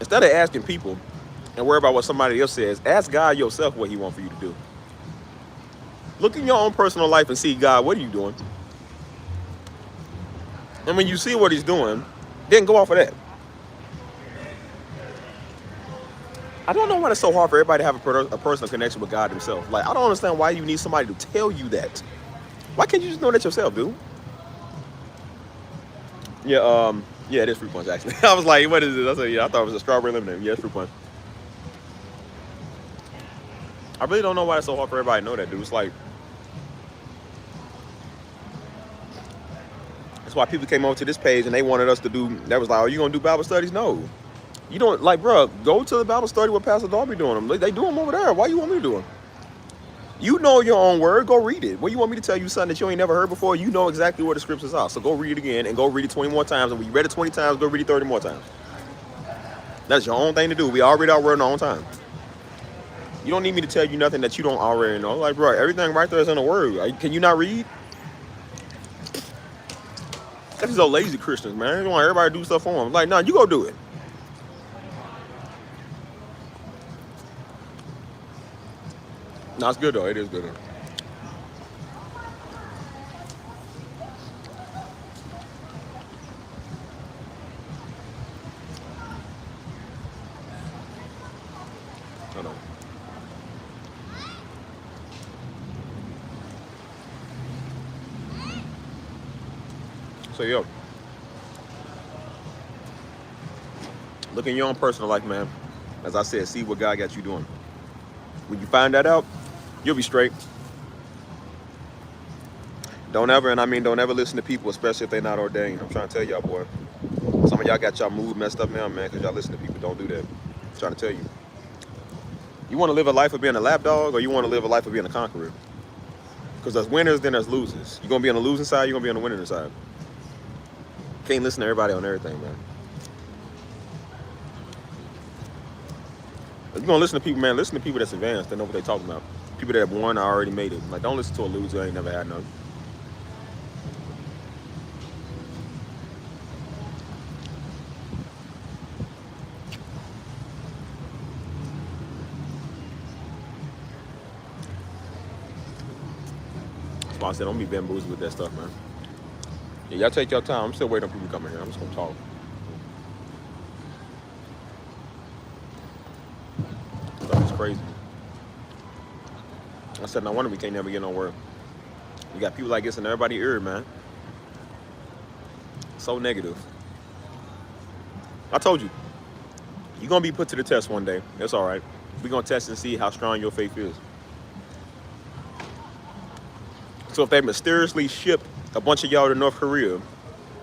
S2: Instead of asking people and worry about what somebody else says, ask God yourself what he wants for you to do. Look in your own personal life and see, God, what are you doing? And when you see what he's doing, then go off of that. I don't know why it's so hard for everybody to have a personal connection with God himself. Like, I don't understand why you need somebody to tell you that. Why can't you just know that yourself, dude? Yeah, yeah, it is fruit punch, actually. I was like, what is it? I said, yeah, I thought it was a strawberry lemonade. Yeah, it's fruit punch. I really don't know why it's so hard for everybody to know that, dude. It's like, that's why people came over to this page and they wanted us to do, that was like, are you going to do Bible studies? No. You don't, like, bro, go to the Bible study with Pastor Darby doing them. They do them over there. Why you want me to do them? You know your own word. Go read it. What you want me to tell you something that you ain't never heard before? You know exactly what the scriptures are. So go read it again and go read it 20 more times. And when you read it 20 times, go read it 30 more times. That's your own thing to do. We all read our word in our own time. You don't need me to tell you nothing that you don't already know. Like, bro, everything right there is in the word. Can you not read? That's so lazy Christians, man. They want everybody to do stuff for them. Like, nah, you go do it. No, it's good though. It is good. Hold on. So yo, look in your own personal life, man. As I said, see what God got you doing. When you find that out, you'll be straight. Don't ever, and I mean don't ever listen to people, especially if they're not ordained. I'm trying to tell y'all, boy. Some of y'all got y'all mood messed up now, man, because y'all listen to people. Don't do that. I'm trying to tell you. You want to live a life of being a lapdog, or you want to live a life of being a conqueror? Because there's winners, then there's losers. You're going to be on the losing side, you're going to be on the winning side. Can't listen to everybody on everything, man. If you're going to listen to people, man, listen to people that's advanced, that know what they're talking about. People that have won or already made it. Like, don't listen to a loser who ain't never had none. That's why I said don't be bamboozled with that stuff, man. Yeah, y'all take your time. I'm still waiting on people coming here. I'm just going to talk. Stuff is crazy. I said, no wonder we can't never get nowhere. You got people like this in everybody's ear, man. So negative. I told you, you're going to be put to the test one day. That's all right. We're going to test and see how strong your faith is. So if they mysteriously ship a bunch of y'all to North Korea,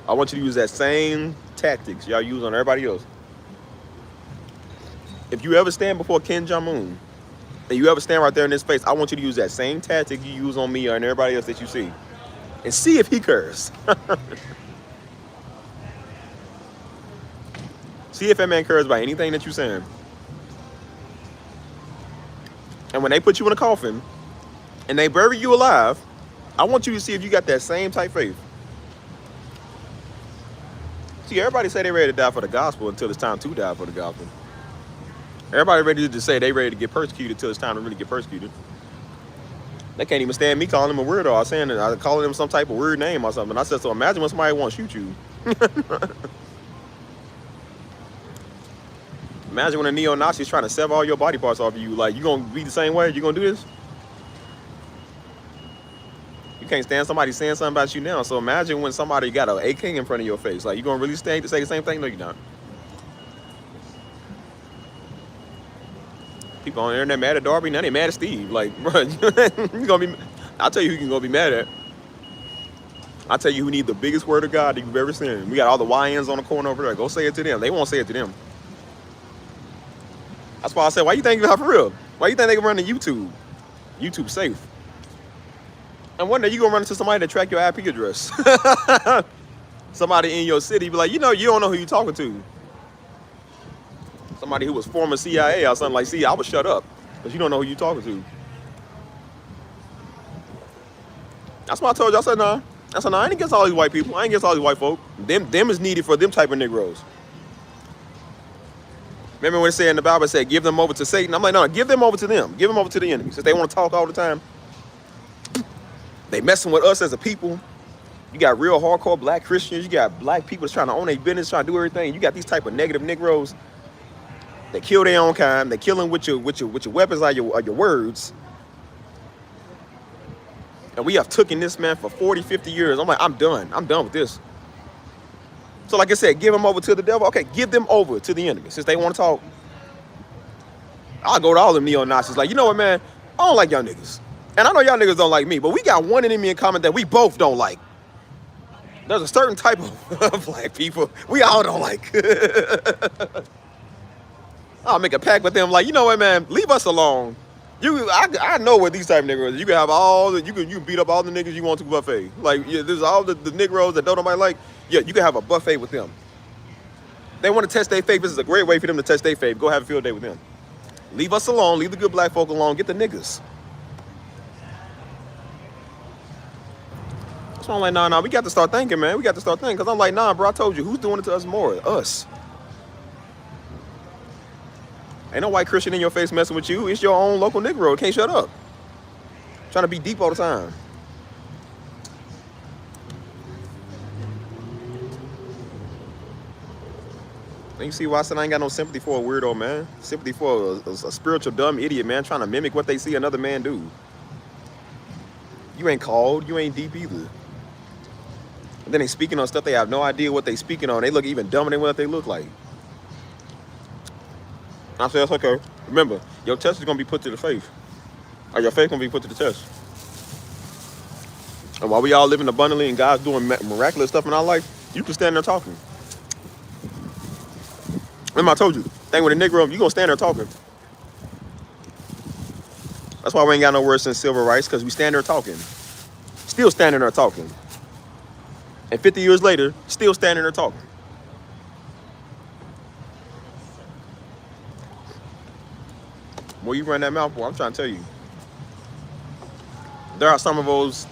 S2: I want you to use that same tactics y'all use on everybody else. If you ever stand before Kim Jong-un, and you ever stand right there in his face, I want you to use that same tactic you use on me or on everybody else that you see. And see if he cares. See if that man cares about anything that you're saying. And when they put you in a coffin, and they bury you alive, I want you to see if you got that same type faith. See, everybody say they're ready to die for the gospel until it's time to die for the gospel. Everybody ready to say they ready to get persecuted until it's time to really get persecuted. They can't even stand me calling them a weirdo. I calling them some type of weird name or something. I said, so imagine when somebody wants to shoot you. Imagine when a neo-Nazi's trying to sever all your body parts off of you. Like, you gonna be the same way? You gonna do this? You can't stand somebody saying something about you now. So imagine when somebody got an AK in front of your face. Like, you gonna really stay to say the same thing? No, you're not. People on the internet mad at Darby, now they mad at Steve. Like, bro, you gonna be. I'll tell you who you can go be mad at. I'll tell you who need the biggest word of God that you've ever seen. We got all the YNs on the corner over there. Go say it to them. They won't say it to them. That's why I said, why you think for real? Why you think they can run to YouTube? YouTube safe. And one day you gonna run into somebody that track your IP address. Somebody in your city be like, you don't know who you talking to. Somebody who was former CIA or something like, see, I would shut up. Because you don't know who you talking to. That's why I told you, I said, nah. I said, nah, I ain't against all these white people. I ain't against all these white folk. Them is needed for them type of Negroes. Remember when it said in the Bible, it said, give them over to Satan? I'm like, no, give them over to them. Give them over to the enemy. Since they want to talk all the time. They messing with us as a people. You got real hardcore black Christians. You got black people that's trying to own their business, trying to do everything. You got these type of negative Negroes. They kill their own kind. They kill them with your weapons or your words. And we have taken this man for 40, 50 years. I'm like, I'm done. I'm done with this. So like I said, give them over to the devil. Okay, give them over to the enemy. Since they want to talk, I'll go to all them neo-Nazis. Like, you know what, man? I don't like y'all niggas. And I know y'all niggas don't like me, but we got one enemy in common that we both don't like. There's a certain type of black people we all don't like. I'll make a pact with them. Like, you know what, man? Leave us alone. I know what these type of niggas. You can have all the, you can beat up all the niggas you want to buffet. Like, yeah, there's all the Negroes that don't nobody like. Yeah, you can have a buffet with them. They want to test their faith. This is a great way for them to test their faith. Go have a field day with them. Leave us alone. Leave the good black folk alone. Get the niggas. So I'm like, nah, we got to start thinking, man. We got to start thinking. Because I'm like, nah, bro, I told you. Who's doing it to us more? Us. Ain't no white Christian in your face messing with you. It's your own local Negro. Can't shut up. Trying to be deep all the time. And you see why I said I ain't got no sympathy for a weirdo, man. Sympathy for a spiritual dumb idiot, man, trying to mimic what they see another man do. You ain't called. You ain't deep either. And then they speaking on stuff they have no idea what they speaking on. They look even dumber than what they look like. I said, that's okay. Remember, your test is going to be put to the faith. Or your faith going to be put to the test. And while we all living abundantly and God's doing miraculous stuff in our life, you can stand there talking. Remember I told you, thing with a Negro, you going to stand there talking. That's why we ain't got no worse than civil rights, because we stand there talking. Still standing there talking. And 50 years later, still standing there talking. Well, you run that mouth, boy, I'm trying to tell you. There are some of those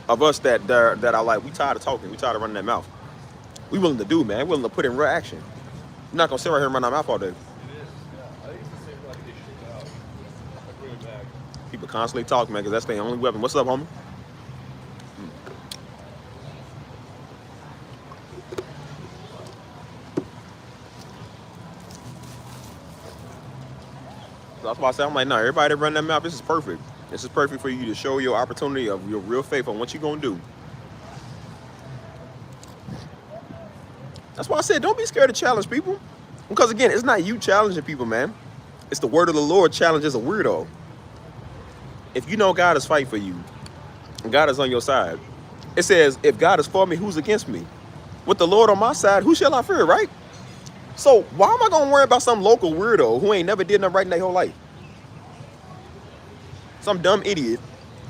S2: of us that are like, we tired of talking, we tired of running that mouth. We willing to do, man. Willing to put in real action. We're not gonna sit right here and run our mouth all day.
S1: It is, yeah. I think it's the same like issue out. I bring it back.
S2: People constantly talk, man, because that's their only weapon. What's up, homie? So that's why I say, I'm like, no, everybody that run that mouth, this is perfect. This is perfect for you to show your opportunity of your real faith on what you're gonna do. That's why I said, don't be scared to challenge people. Because again, it's not you challenging people, man. It's the word of the Lord challenges a weirdo. If you know God is fighting for you, and God is on your side, it says, if God is for me, who's against me? With the Lord on my side, who shall I fear, right? So why am I gonna worry about some local weirdo who ain't never did nothing right in their whole life? Some dumb idiot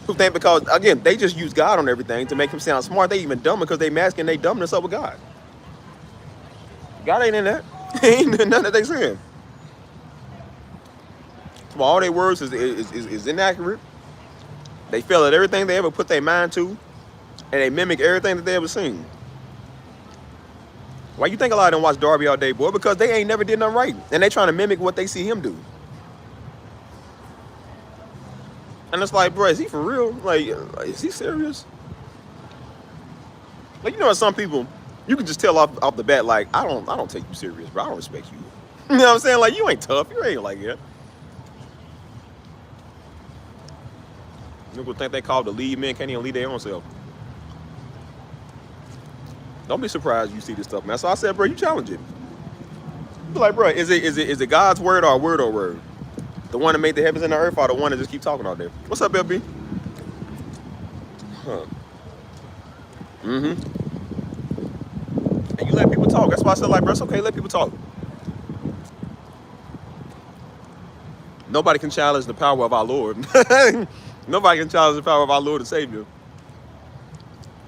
S2: who think because, again, they just use God on everything to make him sound smart. They even dumber because they masking their dumbness up with God. God ain't in that. Ain't nothing that they saying. So all their words is inaccurate. They fail at everything they ever put their mind to, and they mimic everything that they ever seen. Why you think a lot of them watch Darby all day, boy? Because they ain't never did nothing right, and they trying to mimic what they see him do. And it's like, bro, is he for real? Like, is he serious? Like, you know, some people, you can just tell off the bat, like, I don't take you serious, bro. I don't respect you. You know what I'm saying? Like, you ain't tough. You ain't like that. People think they called the lead men, can't even lead their own self. Don't be surprised you see this stuff, man. So I said, bro, you challenge it. Be like, bro, is it God's word or a word or word? The one that made the heavens and the earth or the one that just keep talking out there? What's up, LB? Huh. And you let people talk. That's why I said, like, bro, it's okay, let people talk. Nobody can challenge the power of our Lord. Nobody can challenge the power of our Lord and Savior.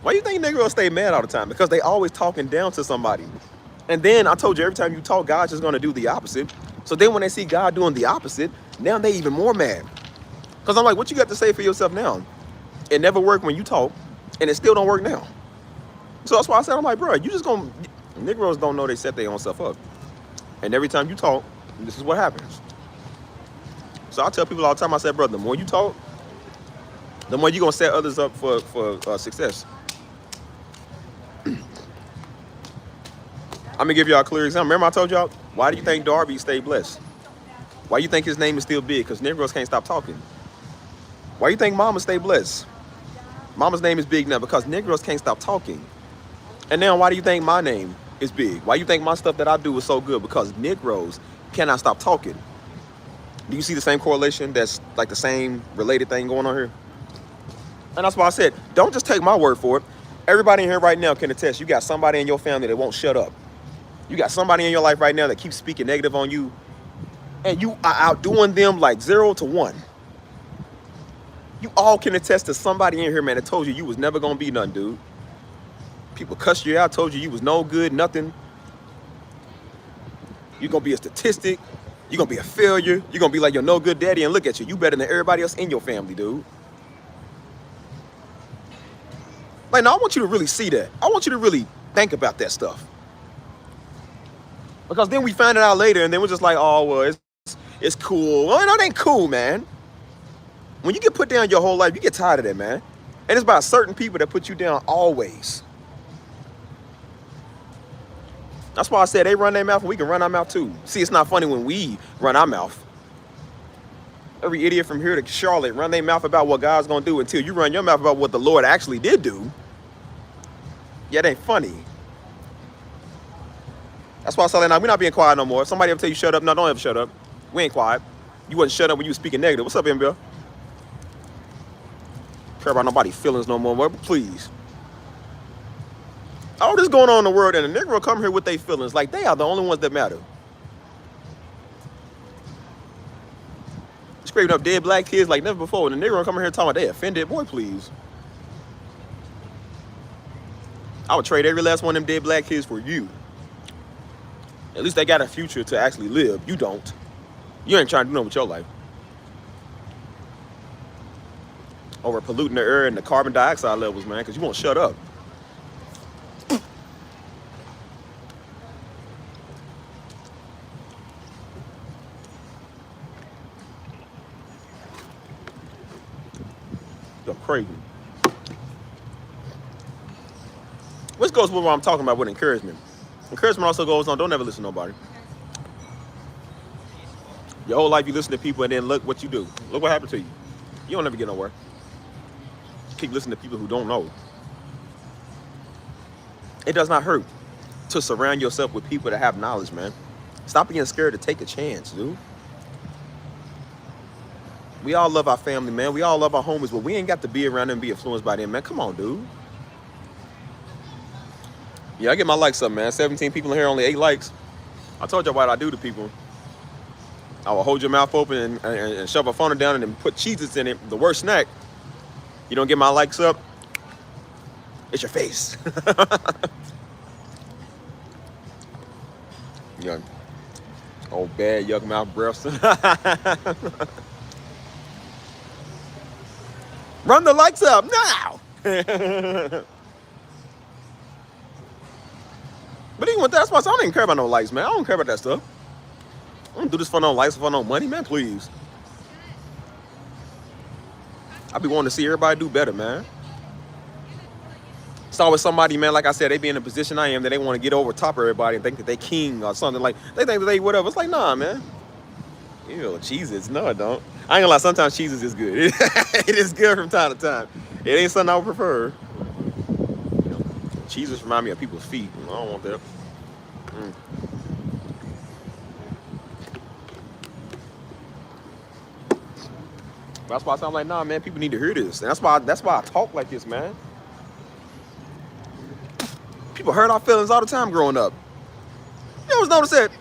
S2: Why do you think niggas stay mad all the time? Because they always talking down to somebody. And then I told you, every time you talk, God's just going to do the opposite. So then when they see God doing the opposite, now they even more mad. Because I'm like, what you got to say for yourself now? It never worked when you talk, and it still don't work now. So that's why I said, I'm like, bro, you just going to... Negroes don't know they set their own stuff up. And every time you talk, this is what happens. So I tell people all the time, I said, bro, the more you talk, the more you're going to set others up for success. I'm going to give y'all a clear example. Remember I told y'all, why do you think Darby stayed blessed? Why do you think his name is still big? Because Negroes can't stop talking. Why do you think Mama stayed blessed? Mama's name is big now because Negroes can't stop talking. And now why do you think my name is big? Why do you think my stuff that I do is so good? Because Negroes cannot stop talking. Do you see the same correlation? That's like the same related thing going on here? And that's why I said, don't just take my word for it. Everybody in here right now can attest. You got somebody in your family that won't shut up. You got somebody in your life right now that keeps speaking negative on you, and you are outdoing them like 0 to 1. You all can attest to somebody in here, man, that told you was never gonna be nothing, dude. People cussed you out, told you was no good, nothing. You're gonna be a statistic. You're gonna be a failure. You're gonna be like your no good daddy, and look at you. You better than everybody else in your family, dude. Like, no, I want you to really see that. I want you to really think about that stuff. Because then we find it out later, and then we're just like, oh, well, it's cool. Well, no, it ain't cool, man. When you get put down your whole life, you get tired of that, man. And it's about certain people that put you down always. That's why I said they run their mouth, and we can run our mouth too. See, it's not funny when we run our mouth. Every idiot from here to Charlotte run their mouth about what God's going to do until you run your mouth about what the Lord actually did do. Yeah, it ain't funny. That's why I said, now we're not being quiet no more. If somebody ever tell you shut up, no, don't ever shut up. We ain't quiet. You wasn't shut up when you was speaking negative. What's up, MBL? Care about nobody's feelings no more, but please. All this going on in the world, and the Negro come here with their feelings like they are the only ones that matter. Scraping up dead black kids like never before, and the Negro come here talking about they offended. Boy, please. I would trade every last one of them dead black kids for you. At least they got a future to actually live. You don't. You ain't trying to do nothing with your life. Over polluting the air and the carbon dioxide levels, man, because you won't shut up. You're crazy. Which goes with what I'm talking about with encouragement. Encouragement also goes on, don't ever listen to nobody. Your whole life you listen to people and then look what you do. Look what happened to you. You don't ever get nowhere. Keep listening to people who don't know. It does not hurt to surround yourself with people that have knowledge, man. Stop being scared to take a chance, dude. We all love our family, man. We all love our homies, but we ain't got to be around them and be influenced by them, man. Come on, dude. Yeah, I get my likes up, man. 17 people in here, only 8 likes. I told you what I do to people. I will hold your mouth open and shove a funnel down and then put Cheez-Its in it. The worst snack. You don't get my likes up, it's your face. Yeah. Old bad yuck mouth breath. Run the likes up now. But even with that, that's why I don't even care about no likes, man. I don't care about that stuff. I don't do this for no likes or for no money, man, please. I be wanting to see everybody do better, man. It's always somebody, man, like I said, they be in the position I am that they want to get over top of everybody and think that they king or something. Like, they think that they whatever. It's like, nah, man. Ew, Cheez-Its. No, it don't. I ain't gonna lie, sometimes Cheez-Its is good. It is good from time to time. It ain't something I would prefer. You know, Cheez-Its remind me of people's feet. I don't want that. That's why I'm like, nah, man, people need to hear this. And that's why I talk like this, man. People hurt our feelings all the time growing up. You always notice that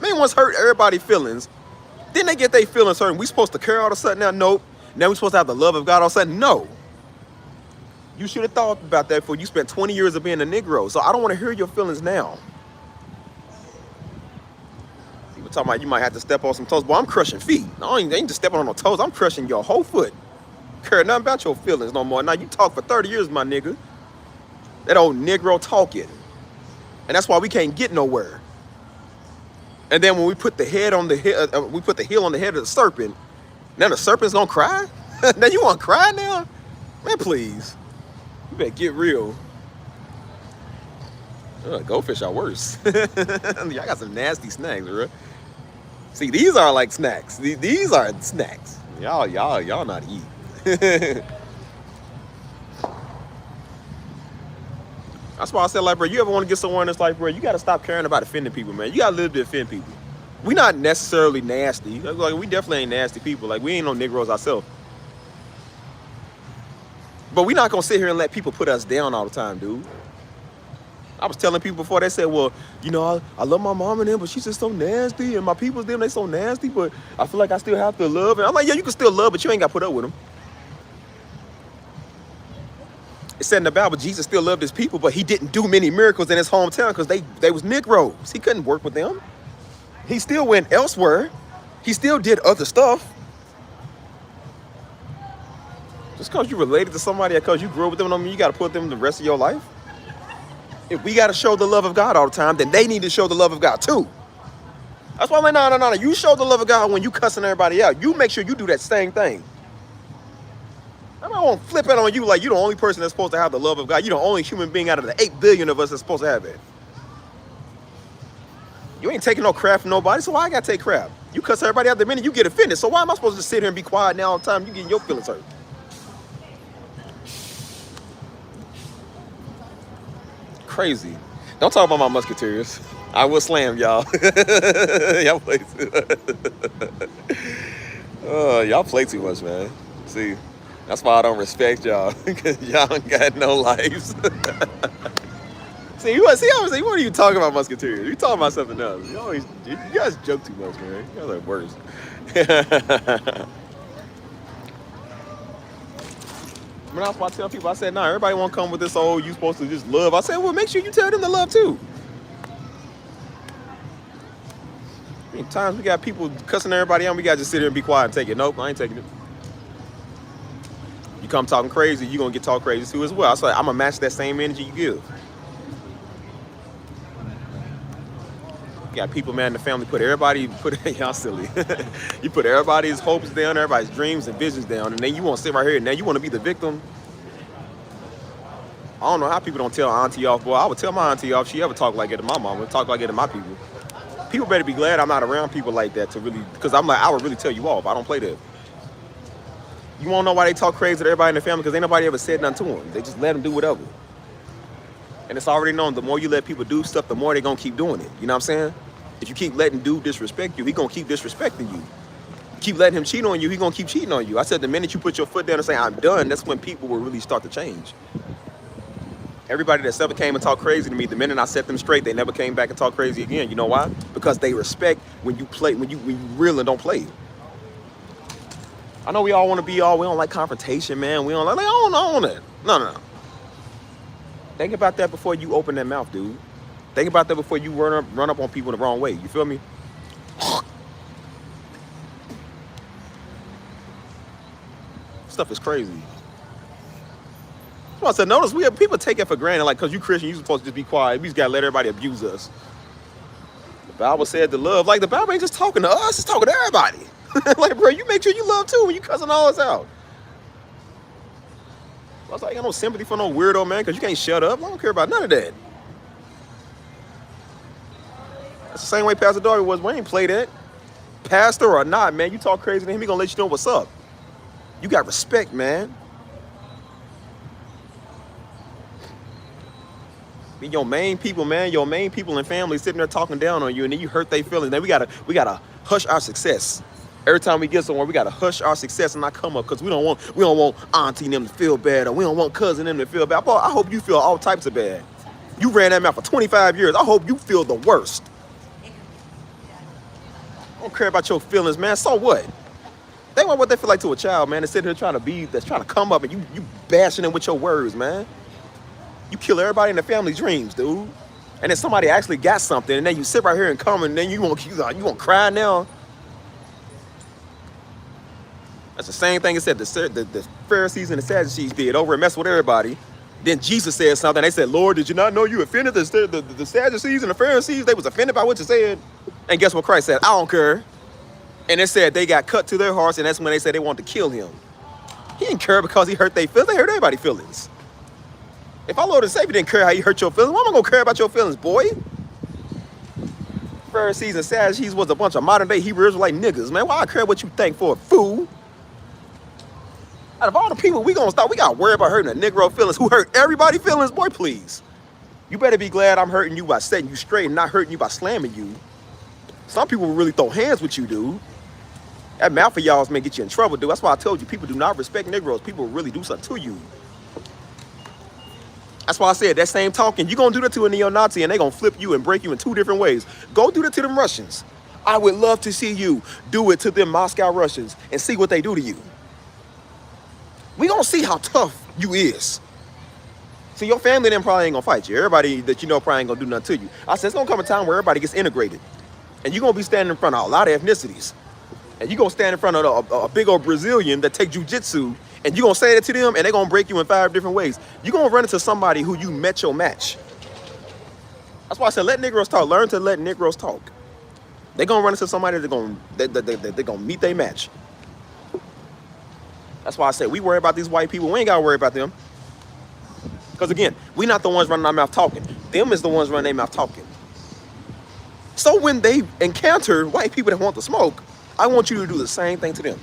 S2: man once hurt everybody's feelings. Then they get their feelings hurt. And we supposed to care all of a sudden now? Nope. Now we supposed to have the love of God all of a sudden? No. You should have thought about that before you spent 20 years of being a Negro. So I don't want to hear your feelings now. People talking about you might have to step on some toes. Boy, I'm crushing feet. I ain't just stepping on no toes. I'm crushing your whole foot. Care nothing about your feelings no more. Now you talk for 30 years, my nigga. That old Negro talking. And that's why we can't get nowhere. And then when we put the head on the head, we put the heel on the head of the serpent. Now the serpent's gonna cry? Now you wanna cry now? Man, please. You better get real. Goldfish are worse. Y'all got some nasty snacks, bro. See, these are like snacks. These are snacks. Y'all not eat. That's why I said, like, bro, you ever want to get somewhere in this life, bro, you got to stop caring about offending people, man. You got to live to offend people. We not necessarily nasty. Like, we definitely ain't nasty people. Like, we ain't no Negroes ourselves. But we not going to sit here and let people put us down all the time, dude. I was telling people before, they said, well, you know, I love my mom and them, but she's just so nasty. And my people's them, they so nasty, but I feel like I still have to love. And I'm like, yeah, you can still love, but you ain't got to put up with them. It said in the Bible, Jesus still loved his people, but he didn't do many miracles in his hometown because they was Negroes. He couldn't work with them. He still went elsewhere. He still did other stuff. Just because you related to somebody, because you grew up with them, don't mean you got to put them the rest of your life. If we got to show the love of God all the time, then they need to show the love of God too. That's why I'm like, no. You show the love of God when you cussing everybody out. You make sure you do that same thing. I won't flip it on you like you're the only person that's supposed to have the love of God. You're the only human being out of the 8 billion of us that's supposed to have it. You ain't taking no crap from nobody, so why I gotta take crap? You cuss everybody out the minute you get offended, so why am I supposed to sit here and be quiet now all the time you getting your feelings hurt? Crazy. Don't talk about my Musketeers. I will slam y'all. Y'all play too. Y'all play too much, man. See, that's why I don't respect y'all. Because y'all ain't got no lives. What are you talking about, Musketeers? You talking about something else. You guys joke too much, man. You guys are worse. I mean, that's why I tell people, I said, nah, everybody won't come with this old, you supposed to just love. I said, well, make sure you tell them to love too. I mean, times we got people cussing everybody out, we got to just sit here and be quiet and take it. Nope, I ain't taking it. You come talking crazy, you're going to get talked crazy too as well. I said, I'm going to match that same energy you give. You got people, man, in the family, y'all silly. You put everybody's hopes down, everybody's dreams and visions down, and then you want to sit right here and now you want to be the victim. I don't know how people don't tell auntie off, boy. I would tell my auntie off if she ever talk like it to my mama, talk like it to my people. People better be glad I'm not around people like that to really, because I'm like, I would really tell you off. I don't play that. You won't know why they talk crazy to everybody in the family because ain't nobody ever said nothing to them. They just let them do whatever. And it's already known, the more you let people do stuff, the more they're going to keep doing it. You know what I'm saying? If you keep letting dude disrespect you, he going to keep disrespecting you. Keep letting him cheat on you, he going to keep cheating on you. I said the minute you put your foot down and say, I'm done, that's when people will really start to change. Everybody that ever came and talked crazy to me, the minute I set them straight, they never came back and talked crazy again. You know why? Because they respect when you play, when you real and don't play. I know we all want to be we don't like confrontation, man. We don't like, I don't want that. No. Think about that before you open that mouth, dude. Think about that before you run up on people the wrong way. You feel me? Stuff is crazy. I said, notice people take it for granted, like, because you Christian, you supposed to just be quiet. We just got to let everybody abuse us. The Bible said to love. Like, the Bible ain't just talking to us, it's talking to everybody. Like, bro, you make sure you love too when you cussing all us out. I was like, I got no sympathy for no weirdo, man, because you can't shut up. I don't care about none of that. That's the same way Pastor Darby was. We ain't play that. Pastor or not, man, you talk crazy to him, he gonna let you know what's up. You got respect, man. Your main people, man, your main people and family sitting there talking down on you, and then you hurt their feelings. Then we gotta hush our success. Every time we get somewhere, we gotta hush our success and not come up because we don't want auntie and them to feel bad, or we don't want cousin them to feel bad. Boy, I hope you feel all types of bad. You ran that mouth for 25 years. I hope you feel the worst. I don't care about your feelings, man. So what? Think about what they feel like to a child, man. That's sitting here trying to come up, and you bashing them with your words, man. You kill everybody in the family dreams, dude. And then somebody actually got something, and then you sit right here and come, and then you won't cry now. That's the same thing it said the Pharisees and the Sadducees did over and mess with everybody. Then Jesus said something. They said, Lord, did you not know you offended the Sadducees and the Pharisees? They was offended by what you said. And guess what Christ said? I don't care. And it said they got cut to their hearts, and that's when they said they wanted to kill him. He didn't care because he hurt their feelings. They hurt everybody's feelings. If our Lord and Savior didn't care how you hurt your feelings, why am I going to care about your feelings, boy? Pharisees and Sadducees was a bunch of modern-day Hebrew Israelite niggas, man. Why I care what you think for, a fool? Out of all the people we got to worry about hurting the Negro feelings who hurt everybody's feelings, boy, please. You better be glad I'm hurting you by setting you straight and not hurting you by slamming you. Some people will really throw hands with you, dude. That mouth of y'all's may get you in trouble, dude. That's why I told you, people do not respect Negroes. People will really do something to you. That's why I said that same talking, you're going to do that to a neo-Nazi and they're going to flip you and break you in two different ways. Go do that to them Russians. I would love to see you do it to them Moscow Russians and see what they do to you. We going to see how tough you is. See, your family then probably ain't going to fight you. Everybody that you know probably ain't going to do nothing to you. I said it's going to come a time where everybody gets integrated. And you're going to be standing in front of a lot of ethnicities. And you're going to stand in front of a big old Brazilian that take jujitsu. And you're going to say that to them, and they're going to break you in 5 different ways. You're going to run into somebody who you met your match. That's why I said let Negroes talk. Learn to let Negroes talk. They're going to run into somebody they're going to meet their match. That's why I said we worry about these white people. We ain't got to worry about them. Because, again, we not the ones running our mouth talking. Them is the ones running their mouth talking. So when they encounter white people that want to smoke, I want you to do the same thing to them.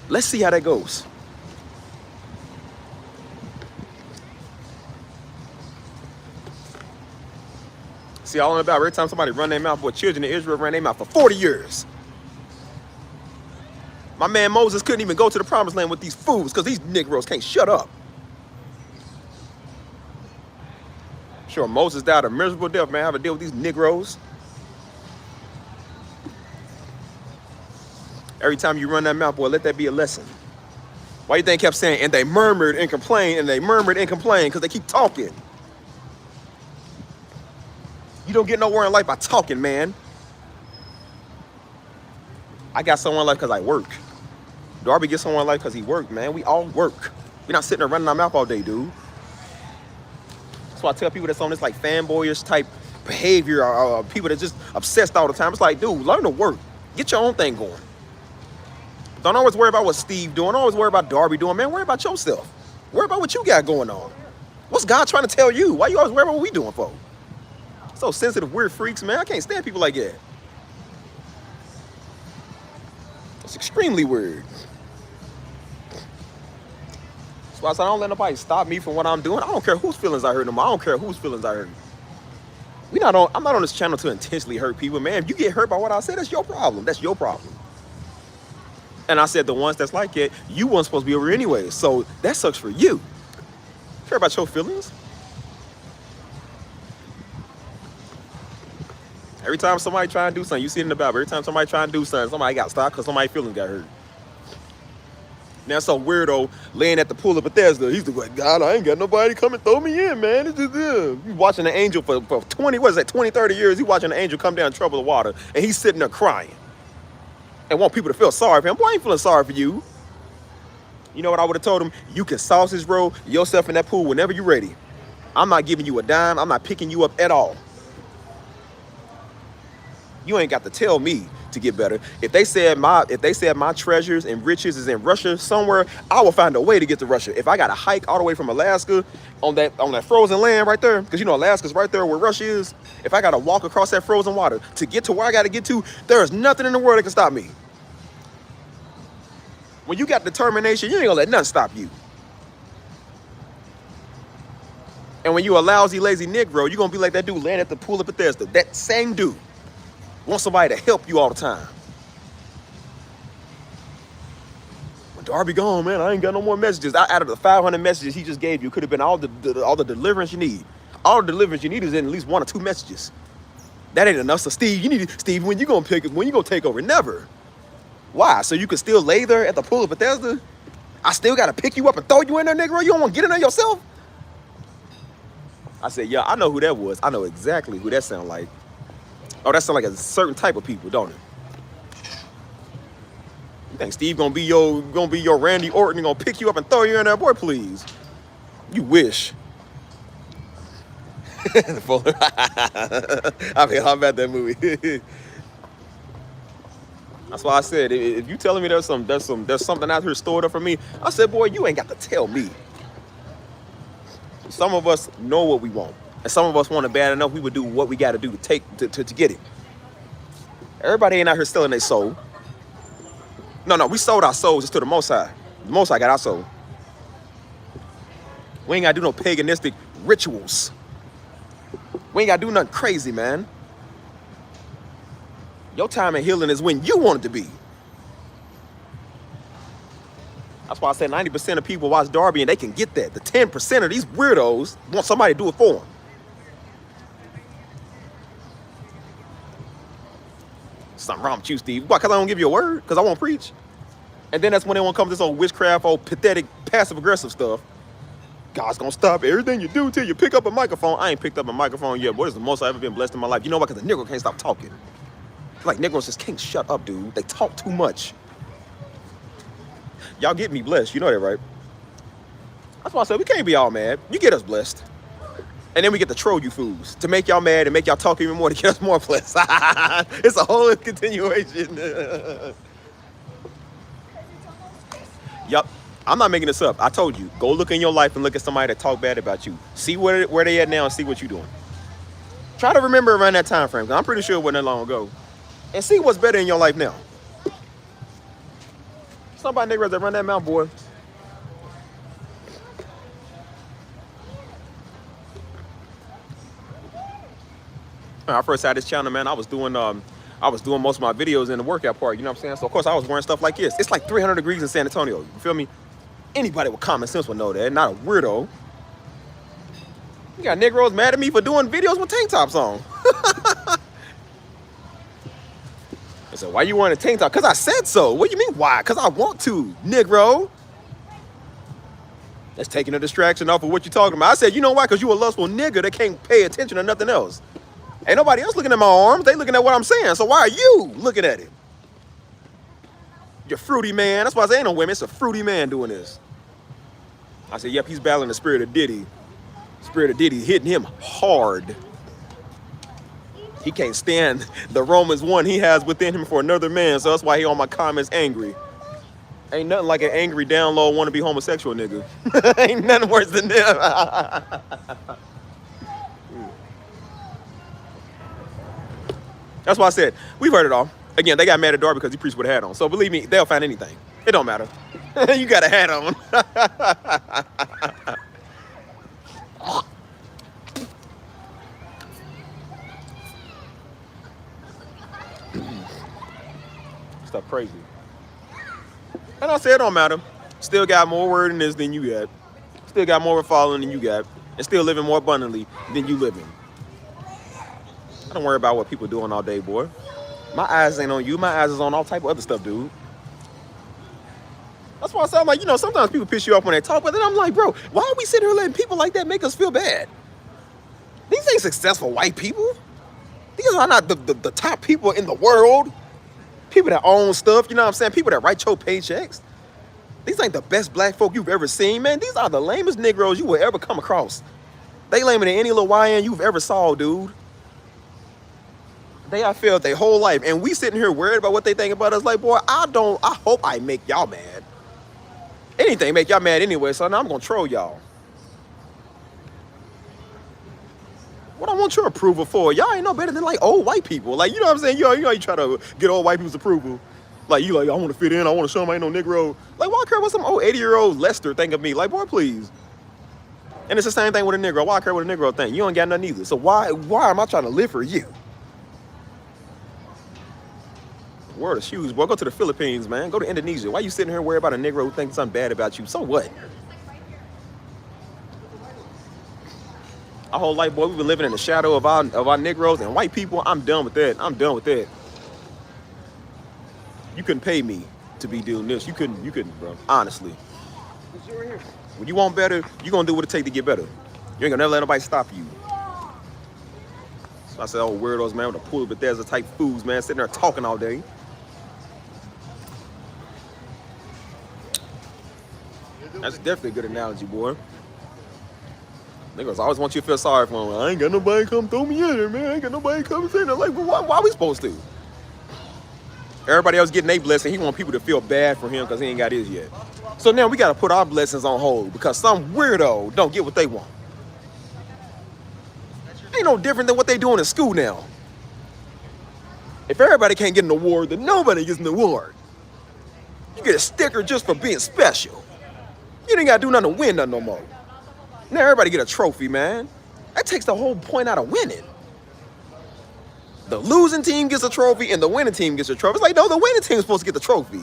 S2: Let's see how that goes. See, all about every time somebody run their mouth, boy, children of Israel ran their mouth for 40 years. My man Moses couldn't even go to the promised land with these fools because these Negroes can't shut up. Sure, Moses died a miserable death, man. Have to deal with these Negroes. Every time you run that mouth, boy, let that be a lesson. Why you think kept saying, and they murmured and complained, and they murmured and complained, because they keep talking. You don't get nowhere in life by talking, man. I got someone in life because I work. Darby gets someone in life because he work, man. We all work. We're not sitting there running our mouth all day, dude. That's why I tell people that's on this like fanboyish type behavior, or people that just obsessed all the time. It's like, dude, learn to work. Get your own thing going. Don't always worry about what Steve doing. Don't always worry about Darby doing, man. Worry about yourself. Worry about what you got going on. What's God trying to tell you? Why you always worry about what we doing for? So sensitive, weird freaks, man. I can't stand people like that. It's extremely weird. That's why I said I don't let nobody stop me from what I'm doing. I don't care whose feelings I hurt them. I don't care whose feelings I hurt. I'm not on this channel to intentionally hurt people, man. If you get hurt by what I said, that's your problem. That's your problem. And I said the ones that's like it, you weren't supposed to be over anyway. So that sucks for you. Care about your feelings? Every time somebody try and do something, you see it in the Bible. Every time somebody try and do something, somebody got stopped because somebody's feelings got hurt. Now some weirdo laying at the pool of Bethesda. He's like, God, I ain't got nobody come and throw me in, man. It's just, He's watching an angel for 20, what is that, 20, 30 years. He's watching an angel come down and trouble the water. And he's sitting there crying. And want people to feel sorry for him. Boy, I ain't feeling sorry for you. You know what I would have told him? You can sausage roll yourself in that pool whenever you're ready. I'm not giving you a dime. I'm not picking you up at all. You ain't got to tell me to get better. If they said my treasures and riches is in Russia somewhere, I will find a way to get to Russia. If I got to hike all the way from Alaska on that frozen land right there, because you know Alaska's right there where Russia is. If I got to walk across that frozen water to get to where I got to get to, there is nothing in the world that can stop me. When you got determination, you ain't gonna let nothing stop you. And when you a lousy, lazy Negro, you're gonna be like that dude laying at the pool of Bethesda. That same dude wants somebody to help you all the time. When Darby gone, man, I ain't got no more messages. Out of the 500 messages he just gave you, could have been all the deliverance you need. All the deliverance you need is in at least 1 or 2 messages. That ain't enough. So Steve, when you gonna take over? Never. Why? So you can still lay there at the pool of Bethesda? I still gotta pick you up and throw you in there, Negro? You don't wanna get in there yourself? I said, yeah, I know who that was. I know exactly who that sound like. Oh, that sound like a certain type of people, don't it? You think Steve gonna be your Randy Orton and gonna pick you up and throw you in there? Boy, please. You wish. I mean, how about that movie? That's why I said, if you telling me there's something out here stored up for me, I said, boy, you ain't got to tell me. Some of us know what we want, and some of us want it bad enough we would do what we got to do to get it. Everybody ain't out here selling their soul. No, we sold our souls just to the Most High. The Most High got our soul. We ain't got to do no paganistic rituals. We ain't got to do nothing crazy, man. Your time in healing is when you want it to be. That's why I said 90% of people watch Darby and they can get that. The 10% of these weirdos want somebody to do it for them. Something wrong with you, Steve. Why? Because I don't give you a word? Because I won't preach? And then that's when they want to come to this old witchcraft, old pathetic, passive-aggressive stuff. God's going to stop everything you do till you pick up a microphone. I ain't picked up a microphone yet, boy. This is the most I've ever been blessed in my life. You know why? Because the nigga can't stop talking. Like, Negroes just can't shut up, dude. They talk too much. Y'all get me blessed. You know that, right? That's why I said we can't be all mad. You get us blessed. And then we get to troll you fools to make y'all mad and make y'all talk even more to get us more blessed. It's a whole continuation. Yup. I'm not making this up. I told you. Go look in your life and look at somebody that talk bad about you. See where they at now and see what you're doing. Try to remember around that time frame. 'Cause I'm pretty sure it wasn't that long ago. And see what's better in your life now. Somebody niggas that run that mouth, boy. When I first had this channel, man, I was doing most of my videos in the workout part, you know what I'm saying? So of course I was wearing stuff like this. It's like 300 degrees in San Antonio, you feel me? Anybody with common sense would know that, not a weirdo. You got Negroes mad at me for doing videos with tank tops on. I said, why you wearing a tank top? Because I said so. What do you mean why? Because I want to, Negro. That's taking a distraction off of what you're talking about. I said, you know why? Because you a lustful nigga that can't pay attention to nothing else. Ain't nobody else looking at my arms. They looking at what I'm saying. So why are you looking at it? You're fruity man. That's why I say ain't no women. It's a fruity man doing this. I said, yep, he's battling the spirit of Diddy. Spirit of Diddy hitting him hard. He can't stand the Romans 1 he has within him for another man. So that's why he on my comments angry. Ain't nothing like an angry down low wanna be homosexual nigga. Ain't nothing worse than that. That's why I said, we've heard it all. Again, they got mad at Dar because he preached with a hat on. So believe me, they'll find anything. It don't matter. You got a hat on. Stuff crazy. And I said it don't matter. Still got more word in this than you got. Still got more following than you got. And still living more abundantly than you living. I don't worry about what people doing all day, boy. My eyes ain't on you. My eyes is on all type of other stuff, dude. That's why I say, I'm like, you know, sometimes people piss you off when they talk, but then I'm like, bro, why are we sitting here letting people like that make us feel bad? These ain't successful white people. These are not the top people in the world. People that own stuff, you know what I'm saying? People that write your paychecks. These ain't the best black folk you've ever seen, man. These are the lamest Negroes you will ever come across. They lamer than any little YN you've ever saw, dude. They have failed their whole life. And we sitting here worried about what they think about us. Like, boy, I hope I make y'all mad. Anything make y'all mad anyway, so now I'm gonna troll y'all. What I want your approval for? Y'all ain't no better than like old white people. Like, you know what I'm saying? You try to get old white people's approval. Like, you like, I want to fit in. I want to show them I ain't no Negro. Like, why I care what some old 80-year-old Lester think of me? Like, boy, please. And it's the same thing with a Negro. Why I care what a Negro think? You ain't got nothing either. So why am I trying to live for you? World of shoes, boy. Go to the Philippines, man. Go to Indonesia. Why you sitting here worried about a Negro who thinks something bad about you? So what? Our whole life, boy, we've been living in the shadow of our Negroes and white people. I'm done with that. I'm done with that. You couldn't pay me to be doing this. You couldn't, bro. Honestly. When you want better, you gonna do what it takes to get better. You ain't gonna never let nobody stop you. So I said, oh, weirdos, man, with the pool of Bethesda type fools, man, sitting there talking all day. That's definitely a good analogy, boy. Niggas always want you to feel sorry for them. I ain't got nobody come throw me in there, man. I ain't got nobody come say that. Like, why are we supposed to? Everybody else getting their blessing. He want people to feel bad for him because he ain't got his yet. So now we got to put our blessings on hold because some weirdo don't get what they want. Ain't no different than what they doing in school now. If everybody can't get an award, then nobody gets an award. You get a sticker just for being special. You ain't got to do nothing to win nothing no more. Now everybody get a trophy, man. That takes the whole point out of winning. The losing team gets a trophy and the winning team gets a trophy. It's like, no, the winning team is supposed to get the trophy.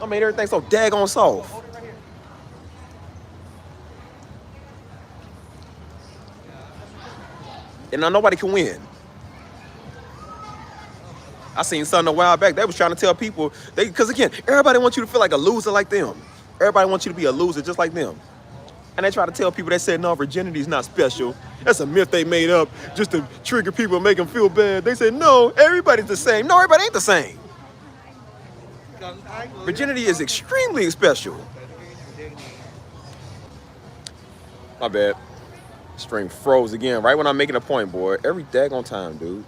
S2: I made everything so daggone soft. And now nobody can win. I seen something a while back. They was trying to tell people, because again, everybody wants you to feel like a loser like them. Everybody wants you to be a loser just like them. And they try to tell people that said, no, virginity is not special. That's a myth they made up just to trigger people and make them feel bad. They said, no, everybody's the same. No, everybody ain't the same. Virginity is extremely special. My bad. Stream froze again right when I'm making a point, boy. Every daggone time, dude.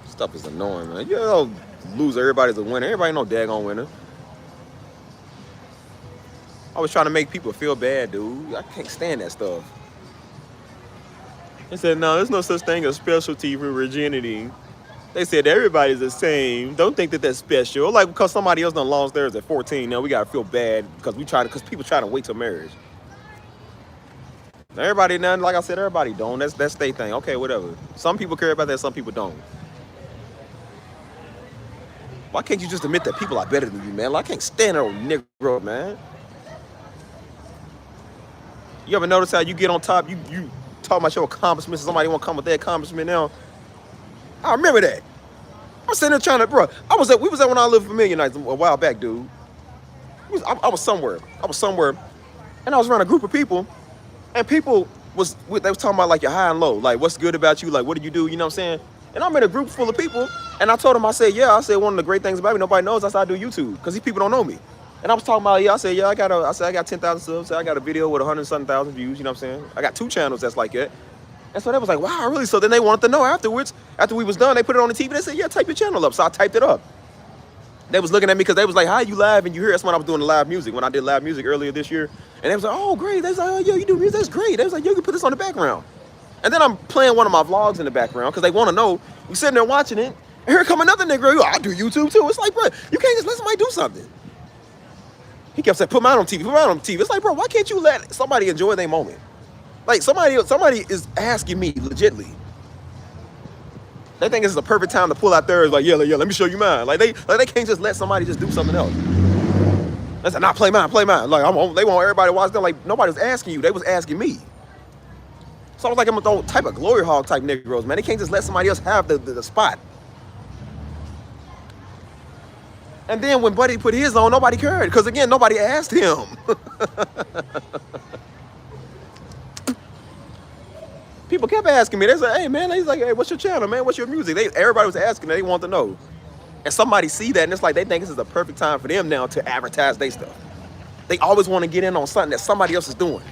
S2: Stuff is annoying, man. You know, loser, everybody's a winner. Everybody no daggone winner. I was trying to make people feel bad, dude. I can't stand that stuff. They said, no, there's no such thing as specialty for virginity. They said everybody's the same. Don't think that that's special. Like because somebody else done lost theirs at 14. Now we gotta feel bad because people try to wait till marriage. Everybody now, like I said, everybody don't. That's their thing. Okay, whatever. Some people care about that. Some people don't. Why can't you just admit that people are better than you, man? Like, I can't stand that old Negro, man. You ever notice how you get on top? You talk about your accomplishments. And somebody want to come with their accomplishment now. I remember that. I'm sitting there trying to, bro. We was at when I lived Familiar Nights a while back, dude. I was somewhere, and I was around a group of people, and they was talking about like your high and low, like what's good about you, like what do you do, you know what I'm saying? And I'm in a group full of people, and I told them, I said one of the great things about me, nobody knows, I said I do YouTube, because these people don't know me. And I was talking about, I got 10,000 subs, I got a video with 100-something thousand views, you know what I'm saying? I got 2 channels that's like that. And so they was like, wow, really? So then they wanted to know afterwards, after we was done, they put it on the TV, they said, yeah, type your channel up. So I typed it up. They was looking at me because they was like, how you live and you hear? That's when I was doing the live music, when I did live music earlier this year. And they was like, oh, great. They was like, oh, yo, you do music? That's great. They was like, yo, you can put this on the background. And then I'm playing one of my vlogs in the background because they want to know. We sitting there watching it, and here come another nigga, yo, I do YouTube too. It's like, bro, you can't just let somebody do something. He kept saying, put mine on TV. It's like, bro, why can't you let somebody enjoy their moment? Like, somebody is asking me, legitly. They think this is a perfect time to pull out theirs, like, yeah, let me show you mine. Like they can't just let somebody just do something else. They said, nah, play mine. Like, they want everybody to watch them. Like, nobody was asking you, they was asking me. So I was like, I'm a type of glory hog type Negroes, man. They can't just let somebody else have the spot. And then when Buddy put his on, nobody cared, because again, nobody asked him. People kept asking me. They said, hey, man, he's like, hey, what's your channel, man? What's your music? Everybody was asking. They want to know. And somebody see that, and it's like they think this is the perfect time for them now to advertise their stuff. They always want to get in on something that somebody else is doing.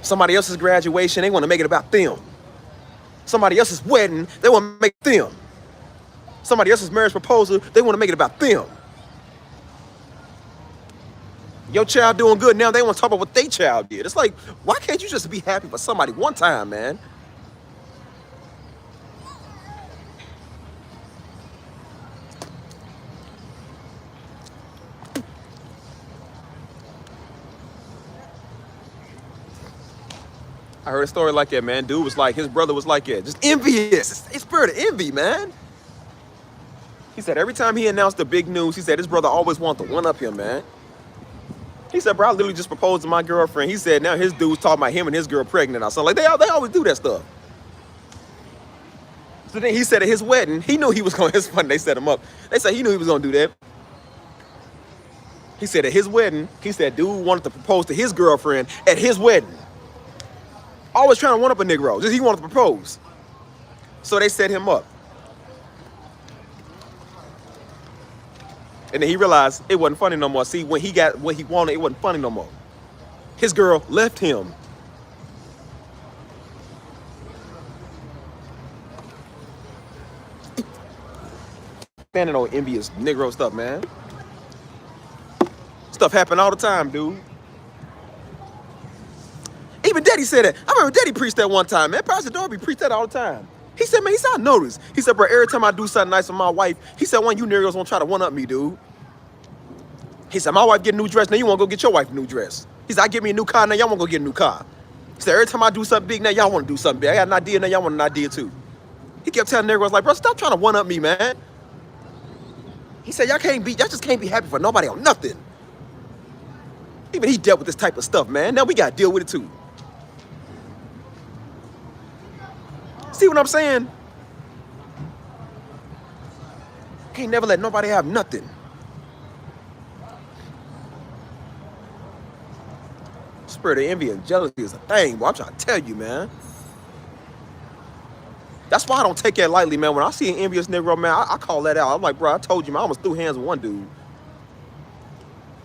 S2: Somebody else's graduation, they want to make it about them. Somebody else's wedding, they want to make it them. Somebody else's marriage proposal, they want to make it about them. Your child doing good, now they want to talk about what their child did. It's like, why can't you just be happy for somebody one time, man? I heard a story like that, man. Dude was like, his brother was like that. Just envious. It's spirit of envy, man. He said every time he announced the big news, he said his brother always wanted to one-up him, man. He said, bro, I literally just proposed to my girlfriend. He said, now his dude's talking about him and his girl pregnant or something. Like, they always do that stuff. So then he said at his wedding, he knew he was going to, it's funny, they set him up. They said he knew he was going to do that. He said at his wedding, he said dude wanted to propose to his girlfriend at his wedding. Always trying to one up a Negro, just he wanted to propose. So they set him up. And then he realized it wasn't funny no more. See, when he got what he wanted, it wasn't funny no more. His girl left him. Standing on envious Negro stuff, man. Stuff happen all the time, dude. Even Daddy said that. I remember Daddy preached that one time, man. Pastor Darby preached that all the time. He said, man, I noticed. He said, bro, every time I do something nice with my wife, he said, one of you Negroes gonna try to one-up me, dude. He said, my wife get a new dress, now you wanna go get your wife a new dress. He said, I get me a new car, now y'all wanna go get a new car. He said, every time I do something big, now y'all wanna do something big. I got an idea, now y'all want an idea too. He kept telling Negroes, like, bro, stop trying to one-up me, man. He said, y'all just can't be happy for nobody on nothing. Even he dealt with this type of stuff, man. Now we gotta deal with it too. See what I'm saying? Can't never let nobody have nothing. Spirit of envy and jealousy is a thing, boy. I'm trying to tell you, man. That's why I don't take that lightly, man. When I see an envious Negro, man, I call that out. I'm like, bro, I told you, man, I almost threw hands with one dude.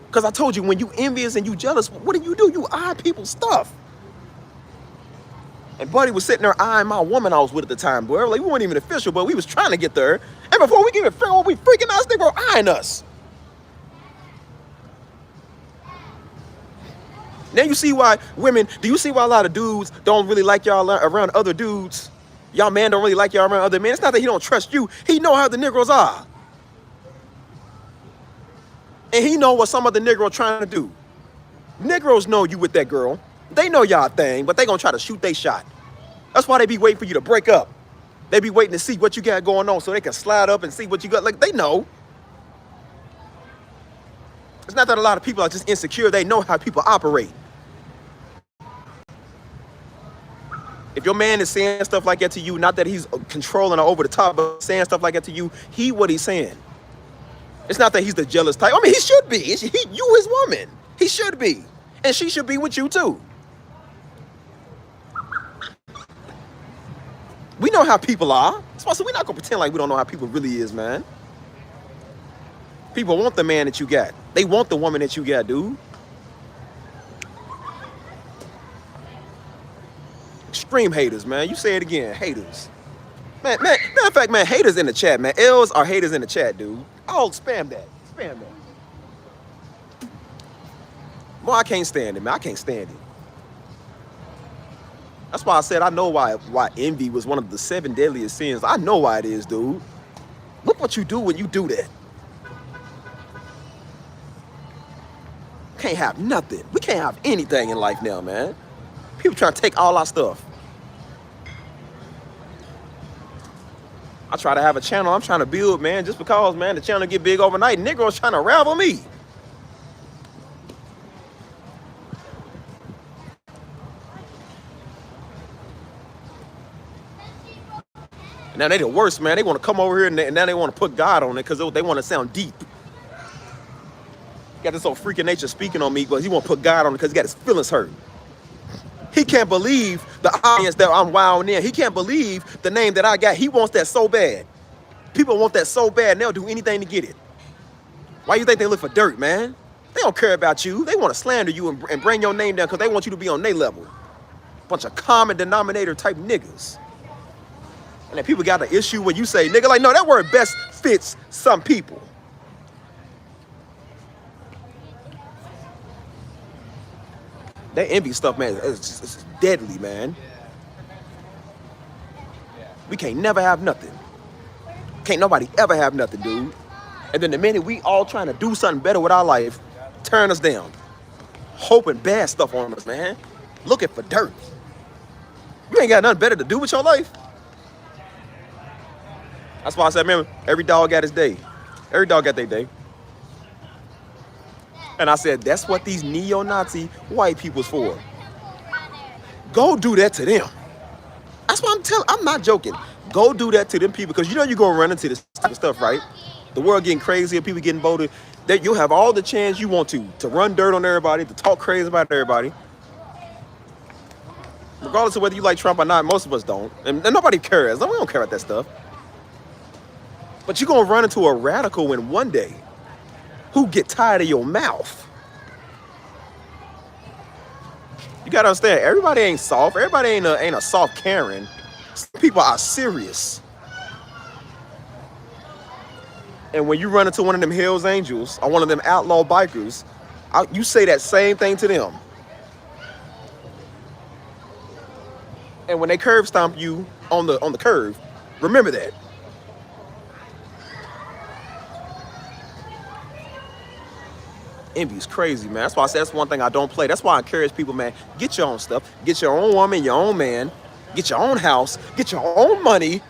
S2: Because I told you, when you envious and you jealous, what do? You eye people's stuff. And Buddy was sitting there eyeing my woman I was with at the time, boy. Like, we weren't even official, but we was trying to get there. And before we could even figure out what we freaking out, they were eyeing us. Now you see why women, do you see why a lot of dudes don't really like y'all around other dudes? Y'all man don't really like y'all around other men. It's not that he don't trust you. He know how the Negroes are. And he know what some of the Negro trying to do. Negroes know you with that girl. They know y'all thing, but they gonna try to shoot they shot. That's why they be waiting for you to break up. They be waiting to see what you got going on so they can slide up and see what you got. Like, they know. It's not that a lot of people are just insecure. They know how people operate. If your man is saying stuff like that to you, not that he's controlling or over the top, but saying stuff like that to you, he what he's saying. It's not that he's the jealous type. I mean, he should be. You his woman. He should be. And she should be with you too. We know how people are. So we're not going to pretend like we don't know how people really is, man. People want the man that you got. They want the woman that you got, dude. Extreme haters, man. You say it again. Haters. Man, matter of fact, man, haters in the chat, man. L's are haters in the chat, dude. Oh, spam that. Spam that. Boy, I can't stand it, man. I can't stand it. That's why I said I know why envy was one of the 7 deadliest sins. I know why it is, dude. Look what you do when you do that. Can't have nothing. We can't have anything in life now, man. People trying to take all our stuff. I try to have a channel I'm trying to build, man, just because, man, the channel get big overnight. Negroes trying to ravel me. Now they the worst, man. They want to come over here and now they want to put God on it because they want to sound deep. Got this old freaking nature speaking on me because he want to put God on it because he got his feelings hurt. He can't believe the audience that I'm wowing in. He can't believe the name that I got. He wants that so bad. People want that so bad, and they'll do anything to get it. Why you think they look for dirt, man? They don't care about you. They want to slander you and bring your name down because they want you to be on their level. Bunch of common denominator type niggas. And then people got the issue when you say nigga, like, no, that word best fits some people. That envy stuff, man, it's deadly, man. We can't never have nothing. Can't nobody ever have nothing, dude. And then the minute we all trying to do something better with our life, turn us down. Hoping bad stuff on us, man. Looking for dirt. You ain't got nothing better to do with your life. That's why I said, remember, every dog got his day. Every dog got their day. And I said, that's what these neo-Nazi white people's for. Go do that to them. That's what I'm telling. I'm not joking. Go do that to them people because you know you're going to run into this type of stuff, right? The world getting crazier, people getting bolder. That you'll have all the chance you want to run dirt on everybody, to talk crazy about everybody. Regardless of whether you like Trump or not, most of us don't. And nobody cares. We don't care about that stuff. But you're going to run into a radical in one day who get tired of your mouth. You got to understand, everybody ain't soft. Everybody ain't a soft Karen. Some people are serious. And when you run into one of them Hells Angels or one of them outlaw bikers, you say that same thing to them. And when they curb stomp you on the curve, remember that. Envy is crazy, man. That's why I said that's one thing I don't play. That's why I encourage people, man, get your own stuff. Get your own woman, your own man. Get your own house. Get your own money.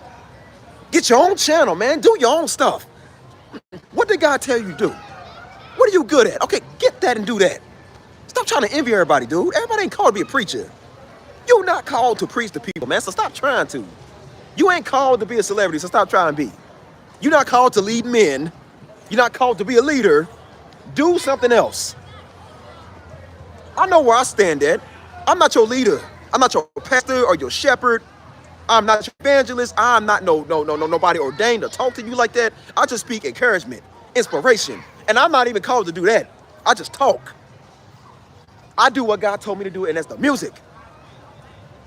S2: Get your own channel, man. Do your own stuff. What did God tell you to do? What are you good at? Okay, get that and do that. Stop trying to envy everybody, dude. Everybody ain't called to be a preacher. You're not called to preach to people, man, so stop trying to. You ain't called to be a celebrity, so stop trying to be. You're not called to lead men. You're not called to be a leader. Do something else. I know where I stand at. I'm not your leader. I'm not your pastor or your shepherd. I'm not your evangelist. I'm not nobody ordained to talk to you like that. I just speak encouragement, inspiration. And I'm not even called to do that. I just talk. I do what God told me to do, and that's the music.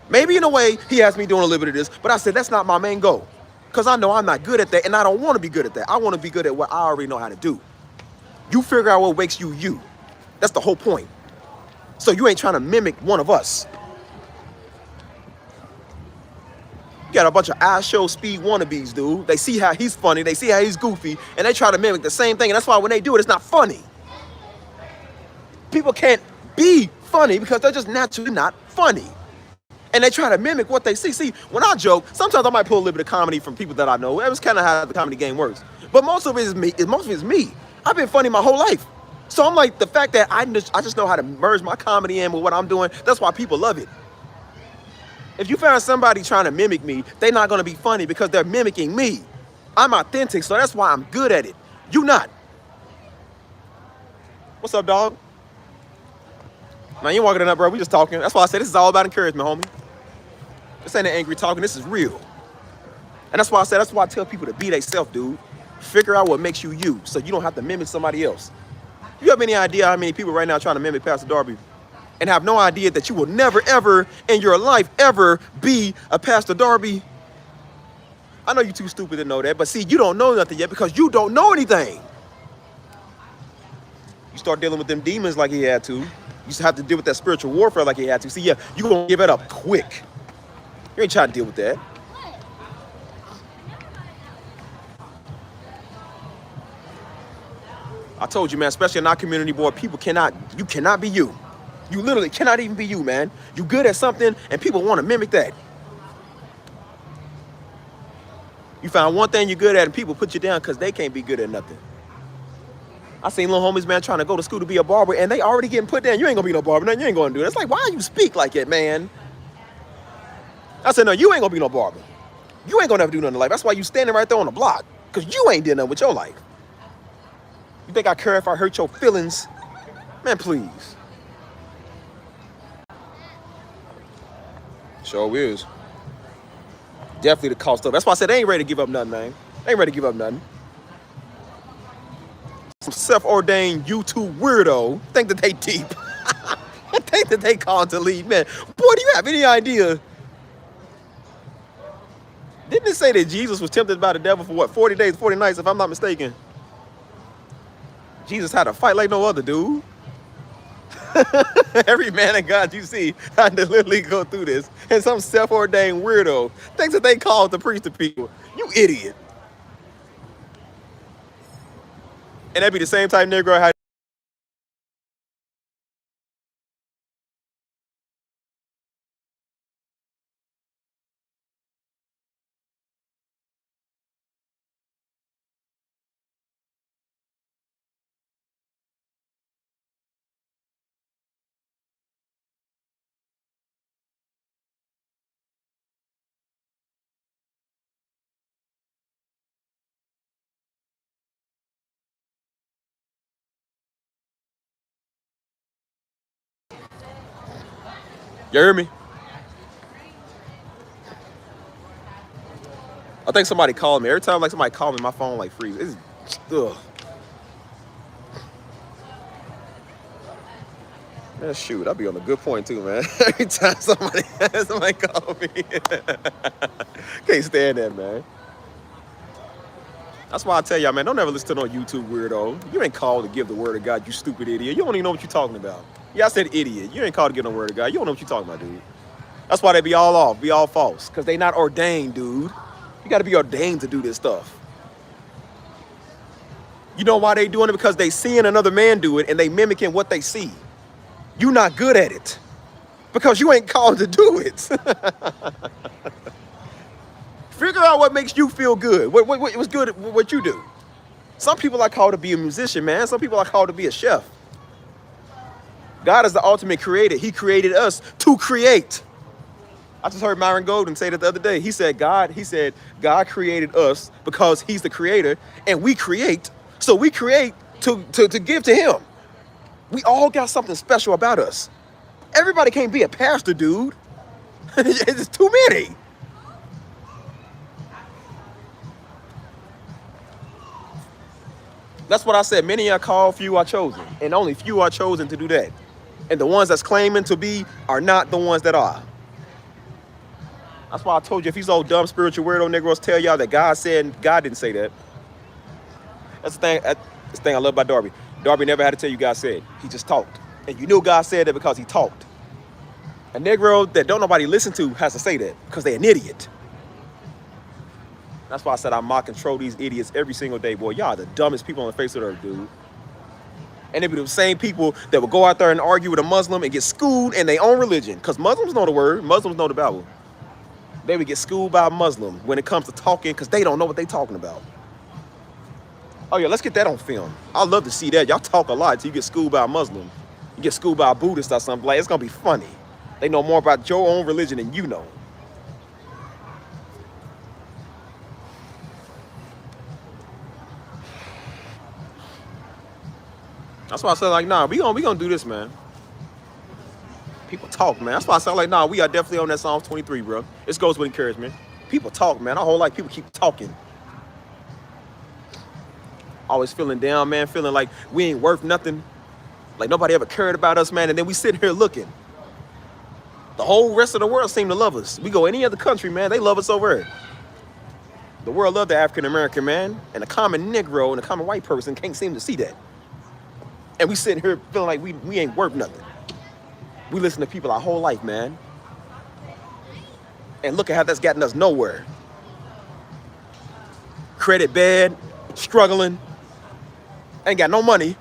S2: Maybe in a way, he has me doing a little bit of this, but I said that's not my main goal. Because I know I'm not good at that, and I don't want to be good at that. I want to be good at what I already know how to do. You figure out what makes you you. That's the whole point. So you ain't trying to mimic one of us. You got a bunch of I show speed wannabes, dude. They see how he's funny, they see how he's goofy, and they try to mimic the same thing. And that's why when they do it, it's not funny. People can't be funny because they're just naturally not funny. And they try to mimic what they see. See, when I joke, sometimes I might pull a little bit of comedy from people that I know. That was kind of how the comedy game works. But most of it is me. Most of it is me. I've been funny my whole life. So I'm like, the fact that I just know how to merge my comedy in with what I'm doing, that's why people love it. If you find somebody trying to mimic me, they're not going to be funny because they're mimicking me. I'm authentic, so that's why I'm good at it. You not. What's up, dog? Man, you walking it up, bro. We just talking. That's why I said this is all about encouragement, homie. This ain't an angry talking. This is real. And that's why I tell people to be themselves, dude. Figure out what makes you you so you don't have to mimic somebody else. You have any idea how many people right now trying to mimic Pastor Darby and have no idea that you will never, ever in your life ever be a Pastor Darby? I know you're too stupid to know that, but see, you don't know nothing yet because you don't know anything. You start dealing with them demons like he had to. You used to have to deal with that spiritual warfare like he had to. See, yeah, you're going to give it up quick. You ain't trying to deal with that. I told you, man, especially in our community, boy, you cannot be you. You literally cannot even be you, man. You good at something and people want to mimic that. You find one thing you're good at and people put you down because they can't be good at nothing. I seen little homies, man, trying to go to school to be a barber and they already getting put down. You ain't gonna be no barber, no, you ain't gonna do it. It's like, why you speak like that, man? I said, no, you ain't gonna be no barber. You ain't gonna ever do nothing in life. That's why you standing right there on the block, because you ain't did nothing with your life. You think I care if I hurt your feelings? Man, please. Sure is. Definitely the cost of it. That's why I said they ain't ready to give up nothing, man. They ain't ready to give up nothing. Some self-ordained YouTube weirdo think that they deep. I think that they called to lead, man. Boy, do you have any idea? Didn't it say that Jesus was tempted by the devil for what, 40 days, 40 nights, if I'm not mistaken? Jesus had to fight like no other, dude. Every man of God you see had to literally go through this. And some self-ordained weirdo thinks that they called to preach to people. You idiot. And that'd be the same type Negro had. You hear me? I think somebody called me. Every time like somebody called me, my phone like freezes. Ugh. Man, shoot, I'll be on a good point too, man. Every time somebody call me. Can't stand that, man. That's why I tell y'all, man, don't ever listen to no YouTube weirdo. You ain't called to give the word of God, you stupid idiot. You don't even know what you're talking about. Yeah, I said idiot. You ain't called to give no word of God. You don't know what you're talking about, dude. That's why they be all off, be all false. Because they not ordained, dude. You got to be ordained to do this stuff. You know why they doing it? Because they seeing another man do it and they mimicking what they see. You not good at it. Because you ain't called to do it. Figure out what makes you feel good. What's good at what you do. Some people are called to be a musician, man. Some people are called to be a chef. God is the ultimate creator. He created us to create. I just heard Myron Golden say that the other day. He said God created us because he's the creator and we create. So we create to give to him. We all got something special about us. Everybody can't be a pastor, dude. It's too many. That's what I said. Many are called, few are chosen. And only few are chosen to do that. And the ones that's claiming to be are not the ones that are. That's why I told you, if these old dumb spiritual weirdo Negroes tell y'all that God said, God didn't say that. That's the thing I love about Darby. Darby never had to tell you God said. He just talked. And you knew God said that because he talked. A Negro that don't nobody listen to has to say that because they're an idiot. That's why I said I mock and troll these idiots every single day, boy. Y'all are the dumbest people on the face of the earth, dude. And they be the same people that will go out there and argue with a Muslim and get schooled in their own religion. Because Muslims know the word. Muslims know the Bible. They would get schooled by a Muslim when it comes to talking because they don't know what they talking about. Oh, yeah, let's get that on film. I'd love to see that. Y'all talk a lot until you get schooled by a Muslim. You get schooled by a Buddhist or something. Like, it's going to be funny. They know more about your own religion than you know. That's why I said, like, nah, we gonna do this, man. People talk, man. That's why I said, like, nah, we are definitely on that Psalms 23, bro. This goes with encouragement. People talk, man. Our whole life, people keep talking. Always feeling down, man. Feeling like we ain't worth nothing. Like nobody ever cared about us, man. And then we sit here looking. The whole rest of the world seem to love us. We go any other country, man. They love us over here. The world love the African American, man. And the common Negro and the common white person can't seem to see that. And we sitting here feeling like we ain't worth nothing. We listen to people our whole life, man. And look at how that's gotten us nowhere. Credit bad, struggling, ain't got no money.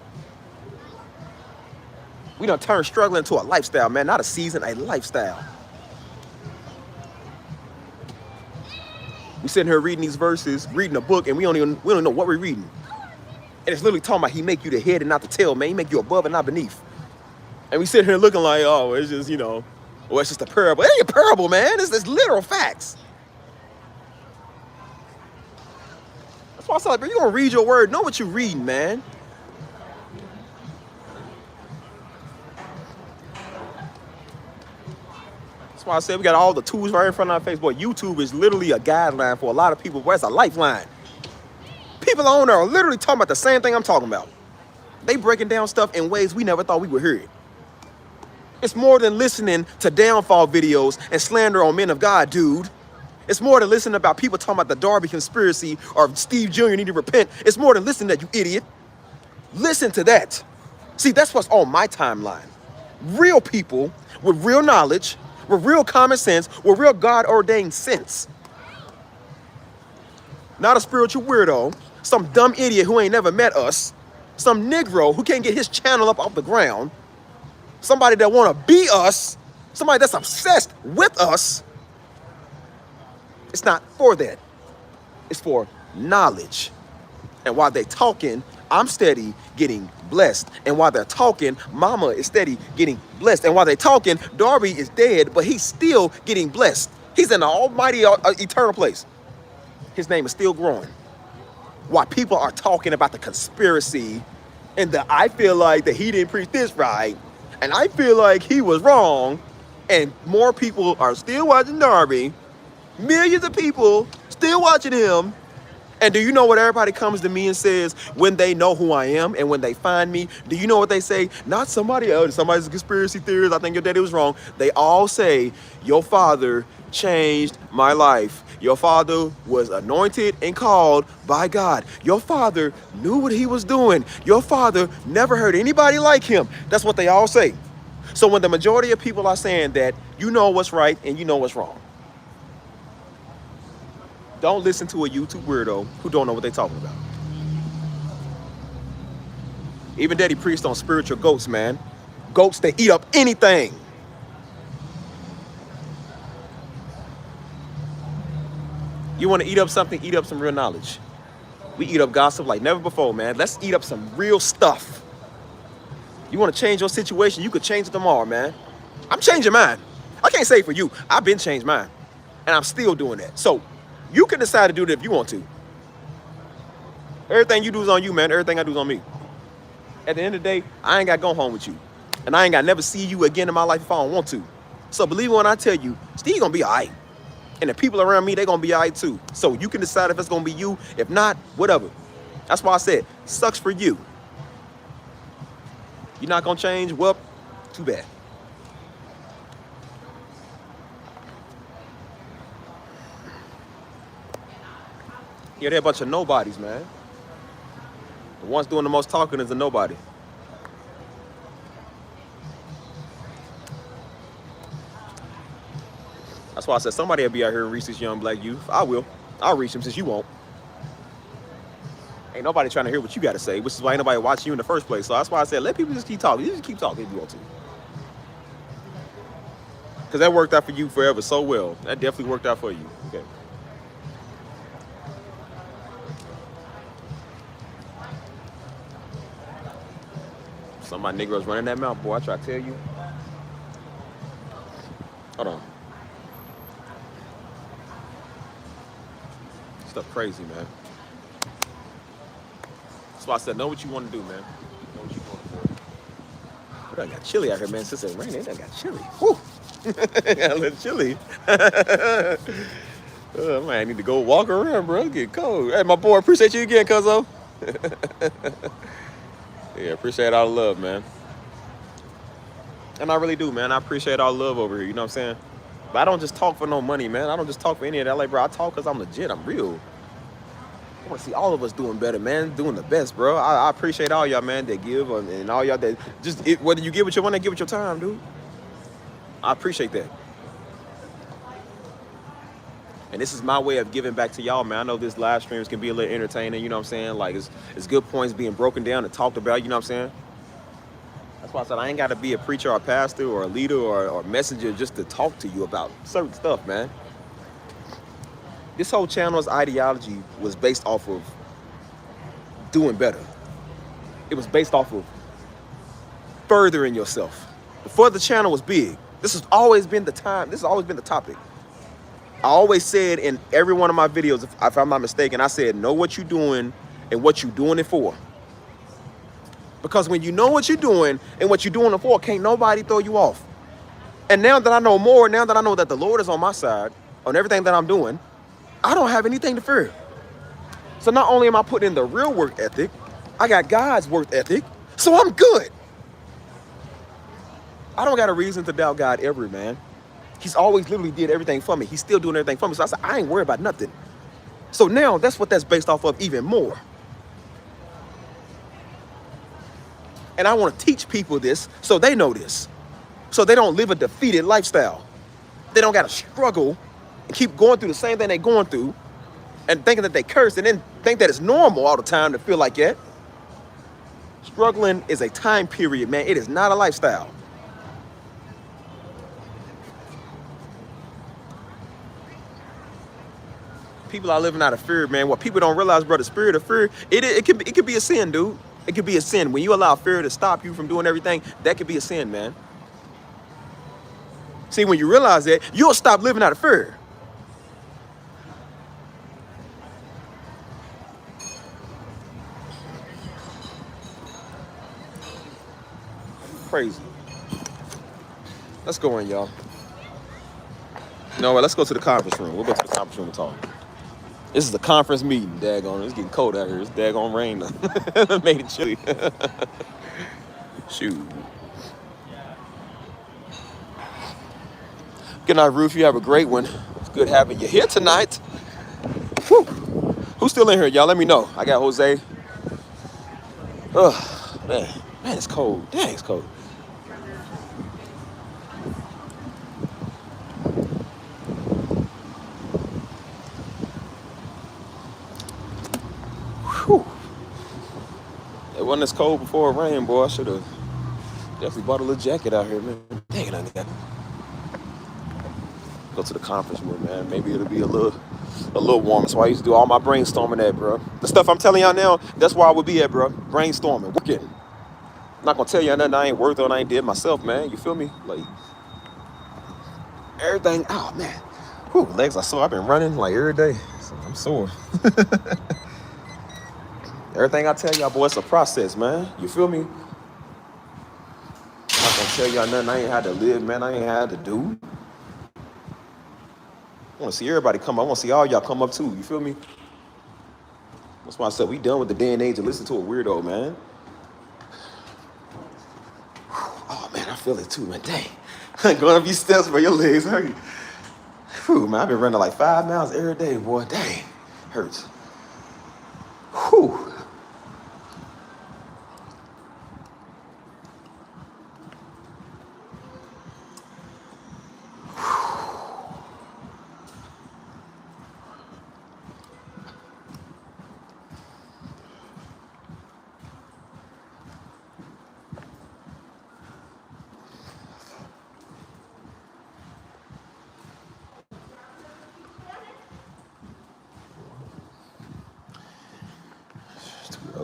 S2: We done turned struggling into a lifestyle, man. Not a season, a lifestyle. We sitting here reading these verses, reading a book, and we don't know what we're reading. And it's literally talking about he make you the head and not the tail, man. He make you above and not beneath. And we sit here looking like, oh, it's just, well, it's just a parable. It ain't a parable, man. It's literal facts. That's why I said, bro, you gonna read your word, know what you're reading, man. That's why I said we got all the tools right in front of our face. Boy, YouTube is literally a guideline for a lot of people. Boy, it's a lifeline. People on there are literally talking about the same thing I'm talking about. They breaking down stuff in ways we never thought we would hear it. It's more than listening to downfall videos and slander on men of God, dude. It's more than listening about people talking about the Darby conspiracy or Steve Jr. need to repent. It's more than listening to that, you idiot. Listen to that. See, that's what's on my timeline. Real people with real knowledge, with real common sense, with real God-ordained sense. Not a spiritual weirdo, some dumb idiot who ain't never met us, some Negro who can't get his channel up off the ground, somebody that want to be us, somebody that's obsessed with us. It's not for that. It's for knowledge. And while they're talking, I'm steady getting blessed. And while they're talking, Mama is steady getting blessed. And while they're talking, Darby is dead, but he's still getting blessed. He's in the almighty eternal place. His name is still growing. While people are talking about the conspiracy and the I feel like that he didn't preach this right, and I feel like he was wrong, and more people are still watching Darby, millions of people still watching him. And do you know what everybody comes to me and says when they know who I am and when they find me? Do you know what they say? Not somebody else, somebody's a conspiracy theorist, I think your daddy was wrong. They all say, your father changed my life. Your father was anointed and called by God. Your father knew what he was doing. Your father never heard anybody like him. That's what they all say. So when the majority of people are saying that, you know what's right and you know what's wrong. Don't listen to a YouTube weirdo who don't know what they're talking about. Even Daddy preached on spiritual goats, man. Goats that eat up anything. You want to eat up something, eat up some real knowledge. We eat up gossip like never before, man. Let's eat up some real stuff. You want to change your situation, you could change it tomorrow, man. I'm changing mine. I can't say for you. I've been changed mine. And I'm still doing that. So you can decide to do it if you want to. Everything you do is on you, man. Everything I do is on me. At the end of the day, I ain't got to go home with you. And I ain't got to never see you again in my life if I don't want to. So believe me when I tell you, Steve gonna be all right. And the people around me, they gonna be all right too. So you can decide if it's gonna be you. If not, whatever. That's why I said, sucks for you. You're not gonna change? Well, too bad. Yeah, they're a bunch of nobodies, man. The ones doing the most talking is a nobody. That's why I said somebody will be out here and reach this young black youth. I will. I'll reach them since you won't. Ain't nobody trying to hear what you got to say, which is why ain't nobody watching you in the first place. So that's why I said let people just keep talking. You just keep talking if you want to. Because that worked out for you forever so well. That definitely worked out for you. Okay. Some of my Negroes running that mouth, boy. I try to tell you. Hold on. Stuff crazy, man. That's why I said, know what you want to do, man. Know what you want to do. But I got chilly out here, man. Since it's raining, I got chilly. Whew. Got a little chilly. I might need to go walk around, bro. It's getting cold. Hey, my boy, appreciate you again, cuzzo. Yeah, appreciate all the love, man. And I really do, man. I appreciate all the love over here, you know what I'm saying? But I don't just talk for no money, man. I don't just talk for any of that. Like, bro, I talk because I'm legit. I'm real. I want to see all of us doing better, man. Doing the best, bro. I appreciate all y'all, man, that give and all y'all that just, whether you give with your money or give with your time, dude. I appreciate that. And this is my way of giving back to y'all, man. I know this live streams can be a little entertaining, you know what I'm saying? Like, it's good points being broken down and talked about, you know what I'm saying? That's why I said I ain't got to be a preacher or a pastor or a leader or messenger just to talk to you about certain stuff, man. This whole channel's ideology was based off of doing better. It was based off of furthering yourself. Before the channel was big, this has always been the topic. I always said in every one of my videos, if I'm not mistaken, I said, know what you're doing and what you're doing it for. Because when you know what you're doing and what you're doing it for, can't nobody throw you off. And now that I know more, now that I know that the Lord is on my side, on everything that I'm doing, I don't have anything to fear. So not only am I putting in the real work ethic, I got God's work ethic, so I'm good. I don't got a reason to doubt God ever, man. He's always literally did everything for me. He's still doing everything for me. So I said, I ain't worried about nothing. So now that's what that's based off of even more. And I want to teach people this so they know this. So they don't live a defeated lifestyle. They don't got to struggle and keep going through the same thing they're going through and thinking that they cursed and then think that it's normal all the time to feel like that. Struggling is a time period, man. It is not a lifestyle. People are living out of fear, man. What people don't realize, bro, the spirit of fear, it could be a sin, dude. It could be a sin. When you allow fear to stop you from doing everything, that could be a sin, man. See, when you realize that, you'll stop living out of fear. Crazy. Let's go in, y'all. You know what? Let's go to the conference room. We'll go to the conference room and talk. This is a conference meeting, daggone. It's getting cold out here. It's daggone rain. Made it chilly. Shoot. Good night, Ruth. You have a great one. It's good having you here tonight. Whew. Who's still in here, y'all? Let me know. I got Jose. Ugh, man. Man, it's cold. Dang, it's cold. Whew. It wasn't as cold before it rained, boy. I should have definitely bought a little jacket out here, man. Dang it, I got go to the conference room, man. Maybe it'll be a little warmer. That's why I used to do all my brainstorming at, bro. The stuff I'm telling y'all now, that's where I would be at, bro. Brainstorming, working. I'm not gonna tell y'all nothing I ain't worth on, I ain't did myself, man. You feel me? Like everything. Oh man, whew, legs are sore. I've been running like every day, so I'm sore. Everything I tell y'all, boy, it's a process, man. You feel me? I'm not gonna tell y'all nothing I ain't had to live, man. I ain't had to do. I want to see everybody come up. I want to see all y'all come up too. You feel me? That's why I said we done with the day and age and listen to a weirdo, man. Oh man, I feel it too, man. Dang. Going up these steps for your legs hurt. Whew, man, I've been running like 5 miles every day, boy. Dang. Hurts. Whew.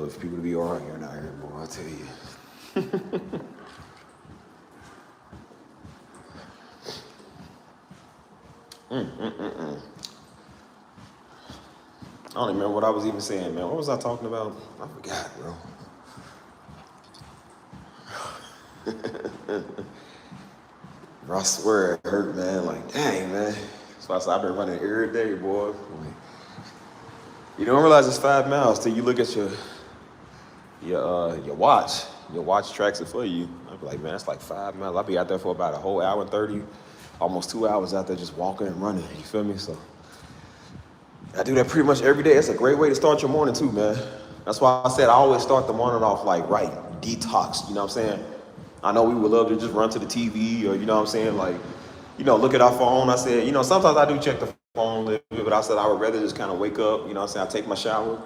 S2: if people to be arguing out here, boy, I tell you. I don't even remember what I was even saying, man. What was I talking about? I forgot, bro. Bro, I swear it hurt, man. Like, dang, man. That's why I said I've been running every day, boy. Like, you don't realize it's 5 miles till you look at your watch. Your watch tracks it for you. I'd be like, man, that's like 5 miles. I'll be out there for about a whole hour and 30, almost 2 hours out there just walking and running. You feel me? So I do that pretty much every day. It's a great way to start your morning too, man. That's why I said I always start the morning off like right, detox. You know what I'm saying? I know we would love to just run to the TV or, you know what I'm saying, like, you know, look at our phone. I said, you know, sometimes I do check the phone a little bit, but I said I would rather just kind of wake up, you know what I'm saying, I take my shower.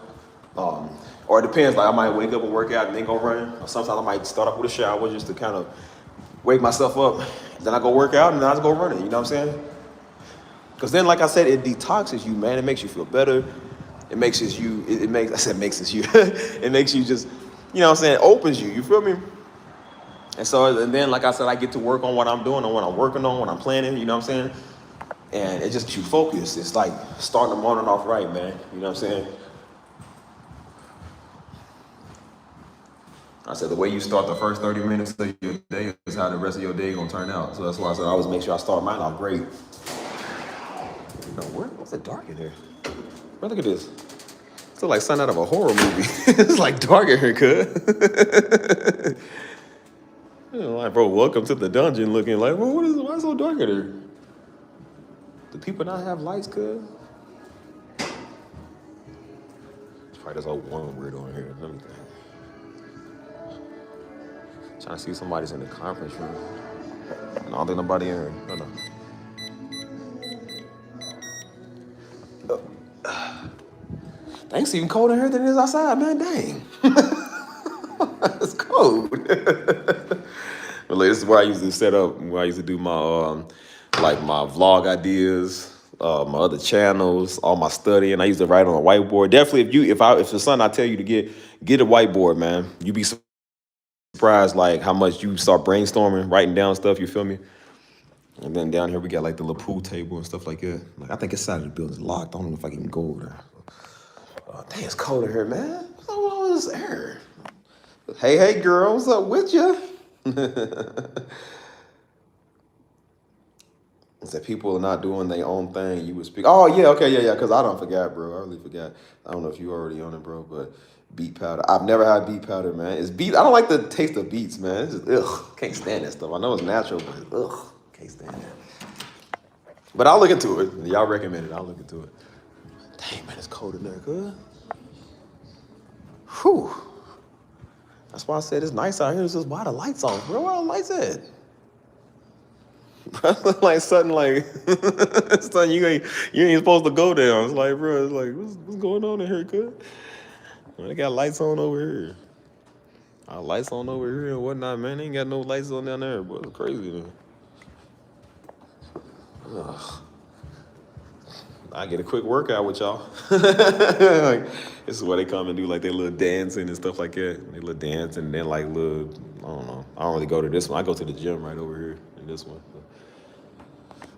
S2: Or it depends, like I might wake up and work out and then go running. Or sometimes I might start off with a shower just to kind of wake myself up. Then I go work out and then I just go running, you know what I'm saying? Because then, like I said, it detoxes you, man. It makes you feel better. It makes you, it makes, I said makes you, it makes you just, you know what I'm saying, opens you feel me? And so, and then, like I said, I get to work on what I'm doing, on what I'm working on, what I'm planning, you know what I'm saying? And it just gets you focused. It's like starting the morning off right, man. You know what I'm saying? I said the way you start the first 30 minutes of your day is how the rest of your day gonna turn out. So that's why I said I always make sure I start mine off great. You know, what's it dark in here? Bro, look at this. It's like something out of a horror movie. It's like dark in here, cuz. You know, like, bro, welcome to the dungeon looking like, well, why is it so dark in here? Do people not have lights, cuz? It's probably this old one weirdo in here. Let me think. Trying to see if somebody's in the conference room. No, I don't think nobody in here. No. Dang, it's even colder in here than it is outside, man. Dang. It's cold. But like, this is where I usually set up, where I used to do my like my vlog ideas, my other channels, all my studying. I used to write on a whiteboard. Definitely, if it's something I tell you to get a whiteboard, man. You be surprised like how much you start brainstorming, writing down stuff. You feel me? And then down here we got like the little pool table and stuff like that. Like I think inside of the building's locked. I don't know if I can even go over there. Dang, it's cold in here, man. What's all this air? Hey, girl, what's up with you? It's that people are not doing their own thing. You would speak. Oh, yeah, okay, yeah, because I don't forget, bro. I really forgot. I don't know if you already on it, bro, but beet powder. I've never had beet powder, man. It's beet. I don't like the taste of beets, man. It's just, ugh, can't stand that stuff. I know it's natural, but ugh, can't stand it. But I'll look into it. Y'all recommend it. I'll look into it. Dang, man, it's cold in there, good. Whew. That's why I said it's nice out here. It's just why the lights on, bro. Where are the lights at? Bro, it's like something like something you ain't supposed to go down. It's like, bro, it's like what's going on in here, cuz? They got lights on over here. Lights on over here and whatnot, man. They ain't got no lights on down there, bro. It's crazy, man. Ugh. I get a quick workout with y'all. Like, this is where they come and do like their little dancing and stuff like that. They little dancing and then like little, I don't know. I don't really go to this one. I go to the gym right over here in this one.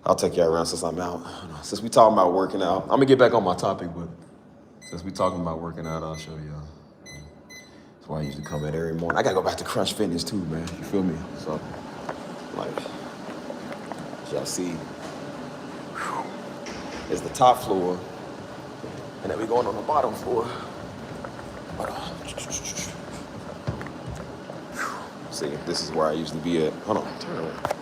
S2: I'll take y'all around since I'm out. Since we talking about working out, I'm gonna get back on my topic, but since we talking about working out, I'll show y'all. That's why I usually come in every morning. I gotta go back to Crunch Fitness too, man. You feel me? So, like, y'all see. Is the top floor, and then we're going on the bottom floor. See, this is where I usually be at. Hold on, turn around.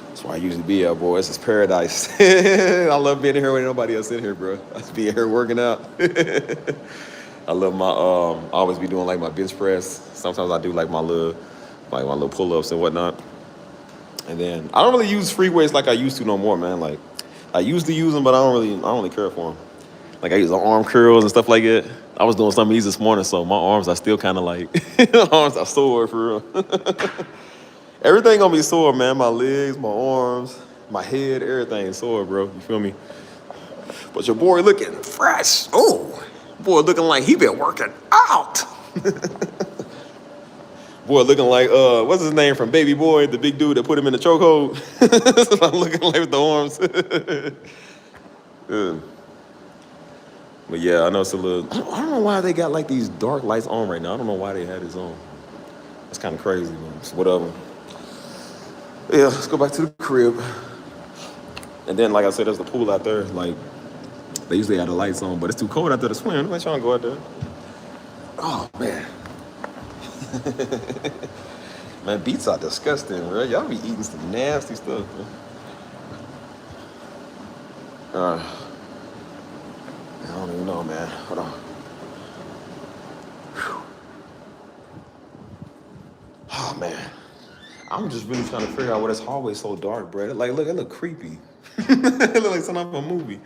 S2: That's where I usually be at, boy. This is paradise. I love being here when nobody else in here, bro. I just be here working out. I love my, I always be doing like my bench press. Sometimes I do like my little pull-ups and whatnot. And then I don't really use free weights like I used to no more, man. Like, I used to use them, but I don't really care for them. Like I use the arm curls and stuff like that. I was doing some of these this morning, so my arms are still kind of like, arms are sore for real. Everything gonna be sore, man. My legs, my arms, my head, everything is sore, bro. You feel me? But your boy looking fresh. Oh, boy looking like he been working out. Boy, looking like what's his name from Baby Boy, the big dude that put him in the chokehold. I'm looking like with the arms. Yeah. But yeah, I know it's a little. I don't know why they got like these dark lights on right now. I don't know why they had this on. It's kind of crazy, man. It's whatever. Yeah, let's go back to the crib. And then, like I said, there's the pool out there. Like they usually have the lights on, but it's too cold out there to swim. I'm not trying to go out there. Oh man, man, beets are disgusting, bro. Y'all be eating some nasty stuff, man. I don't even know, man. Hold on. Oh man, I'm just really trying to figure out why this hallway so dark, bro. Like, look, it look creepy. It look like something off a movie.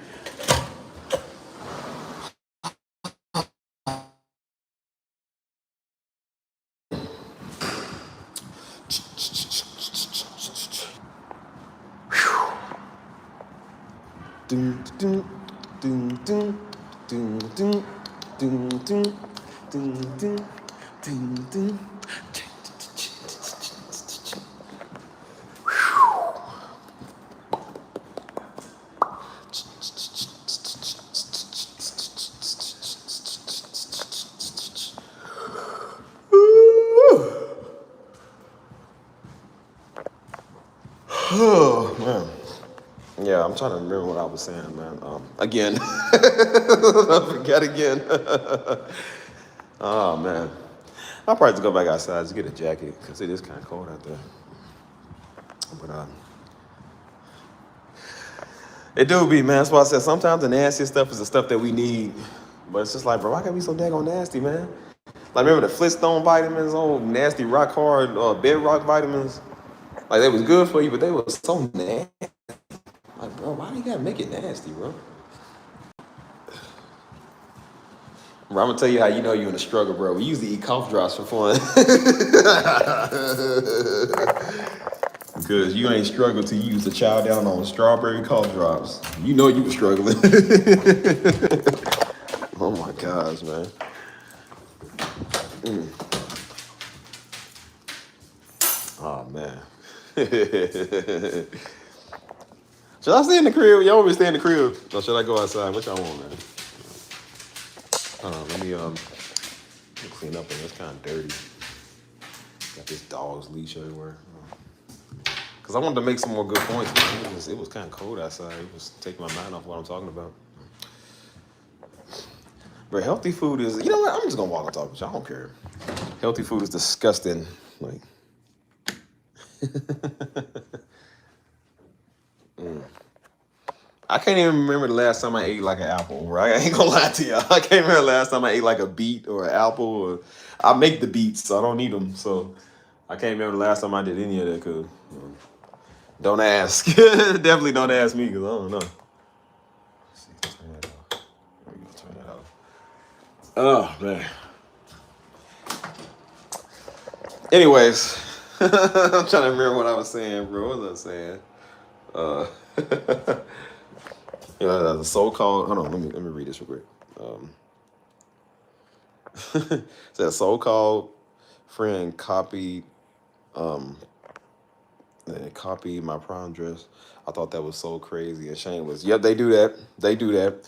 S2: Dun, dun, dun, dun, dun, dun, dun, dun, dun, dun, dun, dun. Oh man. Yeah, I'm trying to remember what I was saying, man. Again, I forget again. Oh man, I'll probably have to go back outside to get a jacket because it is kind of cold out there. But it do be, man. That's why I said sometimes the nastiest stuff is the stuff that we need. But it's just like, bro, why gotta be so daggone nasty, man? Like remember the Flintstone vitamins, old nasty rock hard bedrock vitamins. Like they was good for you, but they was so nasty. Like, bro, why you gotta make it nasty, bro? Bro, I'm gonna tell you how you know you're in a struggle, bro. We used to eat cough drops for fun. Because you ain't struggled till you used to chow down on strawberry cough drops. You know you were struggling. Oh my gosh, man. Oh man. Should I stay in the crib? Y'all want me to stay in the crib? Or should I go outside? What y'all want, man? Let me clean up and it's kind of dirty. Got this dog's leash everywhere. Because I wanted to make some more good points, man. It was kind of cold outside. It was taking my mind off what I'm talking about. But healthy food is, you know what? I'm just going to walk and talk with you. I don't care. Healthy food is disgusting. Like, I can't even remember the last time I ate like an apple, right? I ain't gonna lie to y'all. I can't remember the last time I ate like a beet or an apple. Or I make the beets, so I don't need them. So I can't remember the last time I did any of that. Cause don't ask. Definitely don't ask me, cause I don't know. Let's see, turn that off. There we go. Turn that off. Oh man. Anyways, I'm trying to remember what I was saying, bro. What was I saying? You know, the so-called. Hold on, let me read this real quick. Said so-called friend copied my prom dress. I thought that was so crazy and shameless. Yep, they do that. They do that.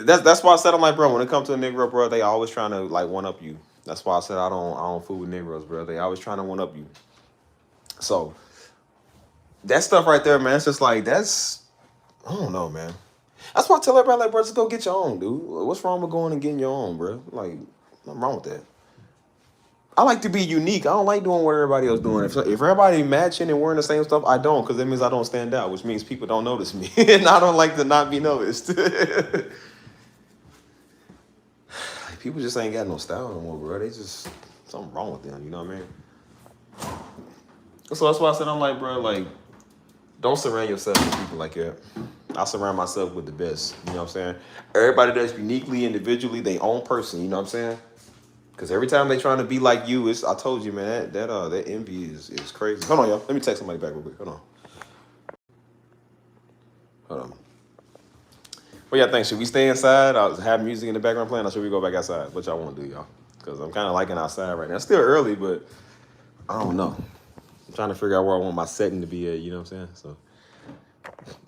S2: That's why I said I'm like, bro. When it comes to a Negro, bro, they always trying to like one up you. That's why I said I don't fool with Negroes, bro. They always trying to one up you. So that stuff right there, man. It's just like that's I don't know, man. That's why I tell everybody, like, bro, just go get your own, dude. What's wrong with going and getting your own, bro? Like, nothing wrong with that. I like to be unique. I don't like doing what everybody else doing. If everybody matching and wearing the same stuff, I don't, because that means I don't stand out, which means people don't notice me. And I don't like to not be noticed. People just ain't got no style no more, bro. They just, something wrong with them, you know what I mean? So that's why I said, I'm like, bro, like, don't surround yourself with people like that. I surround myself with the best, you know what I'm saying? Everybody that's uniquely, individually, their own person, you know what I'm saying? Because every time they trying to be like you, I told you, man, that envy is crazy. Hold on, y'all. Let me text somebody back real quick. Hold on. What y'all think? Should we stay inside? I'll have music in the background playing, or should we go back outside? What y'all want to do, y'all? because I'm kind of liking outside right now. It's still early, but I don't know. I'm trying to figure out where I want my setting to be at. You know what I'm saying? So,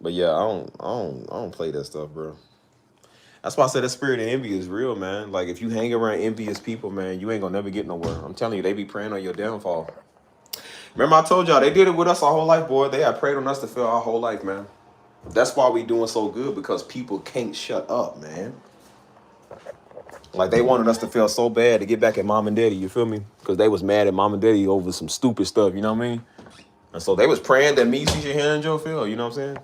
S2: but yeah, I don't play that stuff, bro. That's why I said that spirit of envy is real, man. Like if you hang around envious people, man, you ain't gonna never get nowhere. I'm telling you, they be praying on your downfall. Remember I told y'all they did it with us our whole life, boy. They had prayed on us to fail our whole life, man. That's why we doing so good, because people can't shut up, man. Like they wanted us to feel so bad to get back at mom and daddy, you feel me? Because they was mad at mom and daddy over some stupid stuff, you know what I mean? And so they was praying that me, CJ, Hannah, and Joe fail, you know what I'm saying?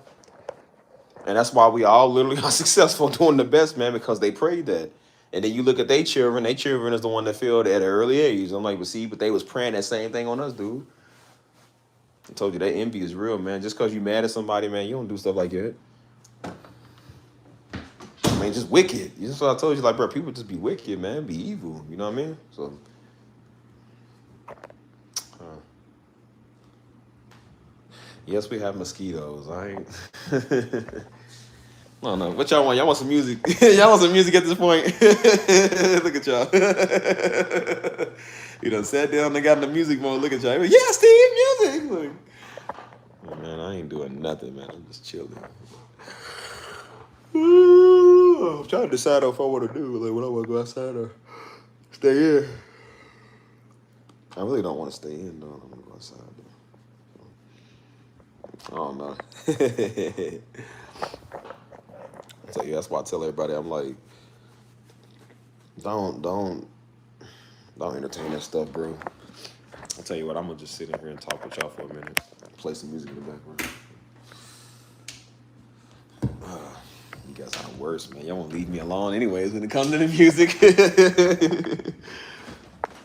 S2: And that's why we all literally are successful doing the best, man, because they prayed that. And then you look at their children is the one that failed at an early age. I'm like, but see, but they was praying that same thing on us, dude. I told you that envy is real, man. Just because you mad at somebody, man, you don't do stuff like that. I mean, just wicked. That's what I told you, like, bro, people just be wicked, man, be evil. You know what I mean? So, yes, we have mosquitoes. I ain't. I don't know. What y'all want? Y'all want some music? Y'all want some music at this point? Look at y'all. You done sat down and got in the music mode. Look at y'all. Like, yeah, Steve, music. Like, oh, man, I ain't doing nothing, man. I'm just chilling. I'm trying to decide if I want to do, like, when I want to go outside or stay in. I really don't want to stay in, though. I want to go outside, though. I don't know. So yeah, that's why I tell everybody, I'm like, don't entertain that stuff, bro. I'll tell you what, I'm gonna just sit in here and talk with y'all for a minute. Play some music in the background. You guys are the worst, man. Y'all won't leave me alone anyways when it comes to the music.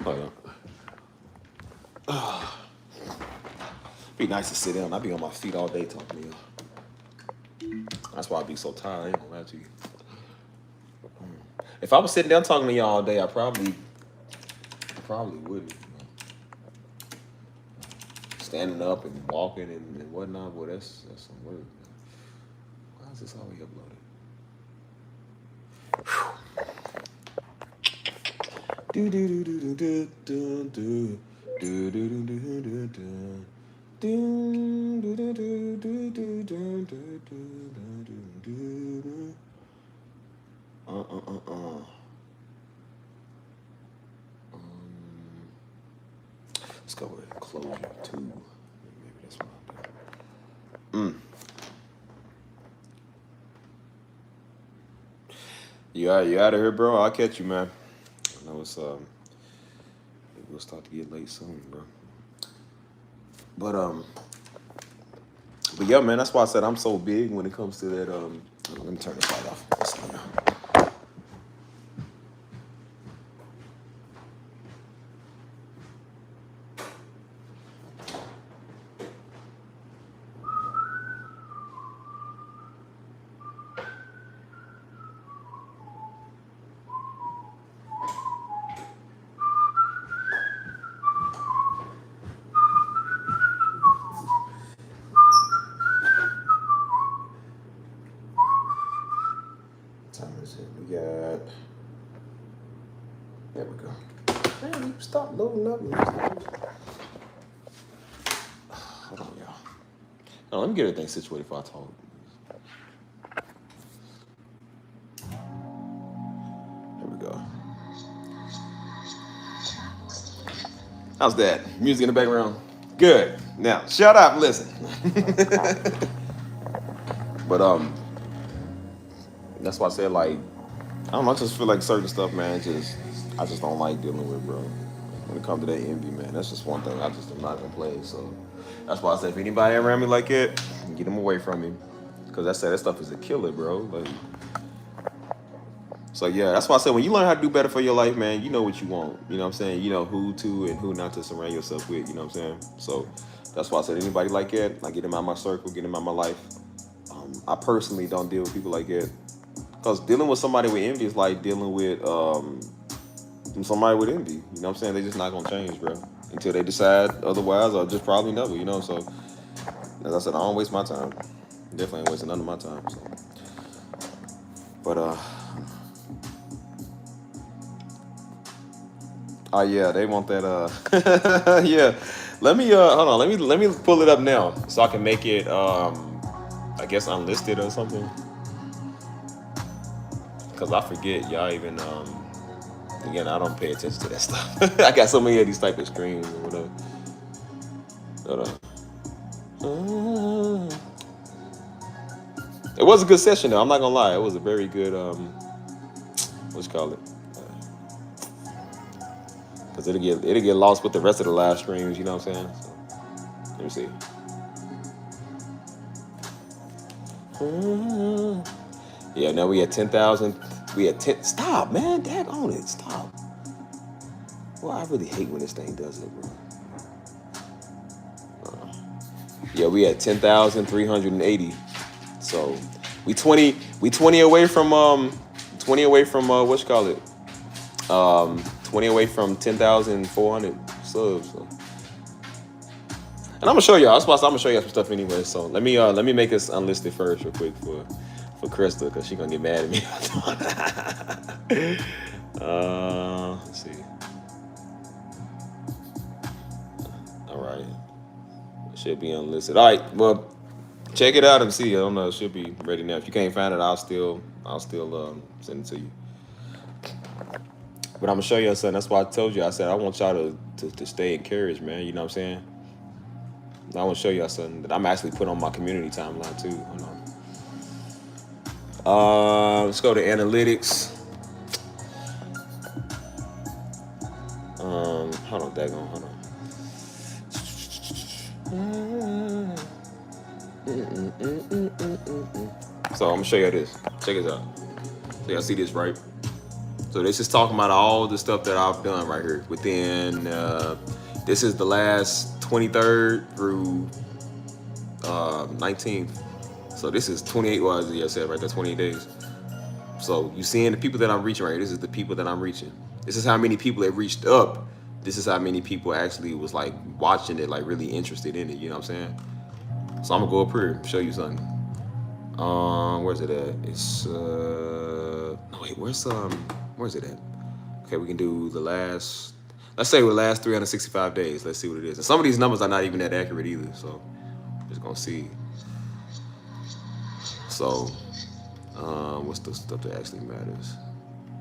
S2: Hold on. Be nice to sit down. I be on my feet all day talking to y'all. That's why I be so tired. I ain't gonna lie to you. If I was sitting down talking to y'all all day, I probably wouldn't. You know. Standing up and walking and whatnot, boy, that's some work. Why is this always uploaded? Do do do do do do do do do do do do do. Let's go with closure 2. Maybe that's what I'll do. You out of here, bro? I'll catch you, man. I know it's we'll start to get late soon, bro. But yeah, man, that's why I said I'm so big when it comes to that. Let me turn this light off. We got. There we go. Man, stop loading up. Hold on, y'all. No, let me get everything situated before I talk. There we go. How's that? Music in the background? Good. Now, shut up and listen. But that's why I said, like, I don't know, I just feel like certain stuff, man, I just don't like dealing with, bro. When it comes to that envy, man, that's just one thing I just am not gonna play. So that's why I said, if anybody around me like it, get them away from me, because that stuff is a killer, bro. Like, so yeah, that's why I said, when you learn how to do better for your life, man, you know what you want. You know what I'm saying? You know who to and who not to surround yourself with. You know what I'm saying? So that's why I said, anybody like that, I get them out of my circle, get them out of my life. I personally don't deal with people like that. Because dealing with somebody with envy is like dealing with somebody with envy. You know what I'm saying? They're just not going to change, bro. Until they decide otherwise, or just probably never, you know? So, as I said, I don't waste my time. Definitely ain't wasting none of my time. So. But, Oh yeah, they want that. Yeah. Let me hold on. Let me pull it up now so I can make it I guess unlisted or something. Cause I forget y'all even again I don't pay attention to that stuff. I got so many of these type of screens or whatever. Hold on. It was a good session though. I'm not gonna lie. It was a very good what's call it. Cause it'll get lost with the rest of the live streams. You know what I'm saying? So, let me see. Yeah, now we at 10,000. We at 10. Stop, man. Dad on it. Stop. Well, I really hate when this thing does it, bro. Yeah, we at 10,380. So we 20 away from 20 away from what you call it? 20 away from 10,400 subs. So. And I'm gonna show y'all. I'm gonna show y'all some stuff anyway. So let me make this unlisted first, real quick for Krista, cause she gonna get mad at me. Let's see. All right, it should be unlisted. All right, well, check it out and see. I don't know. It should be ready now. If you can't find it, I'll still send it to you. But I'm gonna show you something. That's why I told you. I said I want y'all to stay encouraged, man. You know what I'm saying? I want to show y'all something that I'm actually putting on my community timeline too. Hold on. Let's go to analytics. Hold on, daggone, hold on. So I'm gonna show you this. Check this out. So y'all see this, right? So this is talking about all the stuff that I've done right here within. This is the last 23rd through 19th. So this is 28. Well, as I said right there, 28 days. So you seeing the people that I'm reaching right here. This is the people that I'm reaching. This is how many people have reached up. This is how many people actually was like watching it, like really interested in it. You know what I'm saying? So I'm gonna go up here and show you something. Where's it at? It's no wait, where's it at? Okay, we can do the last. Let's say the last 365 days. Let's see what it is. And some of these numbers are not even that accurate either. So I'm just gonna see. So what's the stuff that actually matters?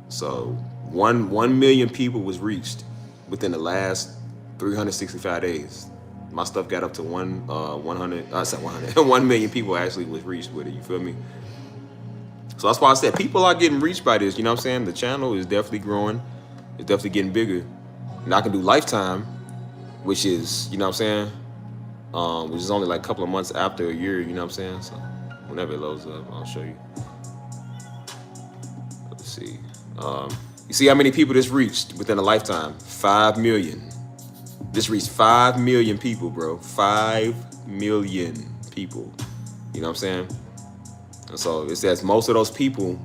S2: So 1 million people was reached within the last 365 days. My stuff got up to 1 million people actually was reached with it. You feel me? So that's why I said people are getting reached by this. You know what I'm saying? The channel is definitely growing. It's definitely getting bigger. And I can do lifetime, which is, you know what I'm saying? Which is only like a couple of months after a year, you know what I'm saying? So whenever it loads up, I'll show you. Let's see. You see how many people this reached within a lifetime? 5 million. This reached 5 million people, bro. 5 million people. You know what I'm saying? And so it says most people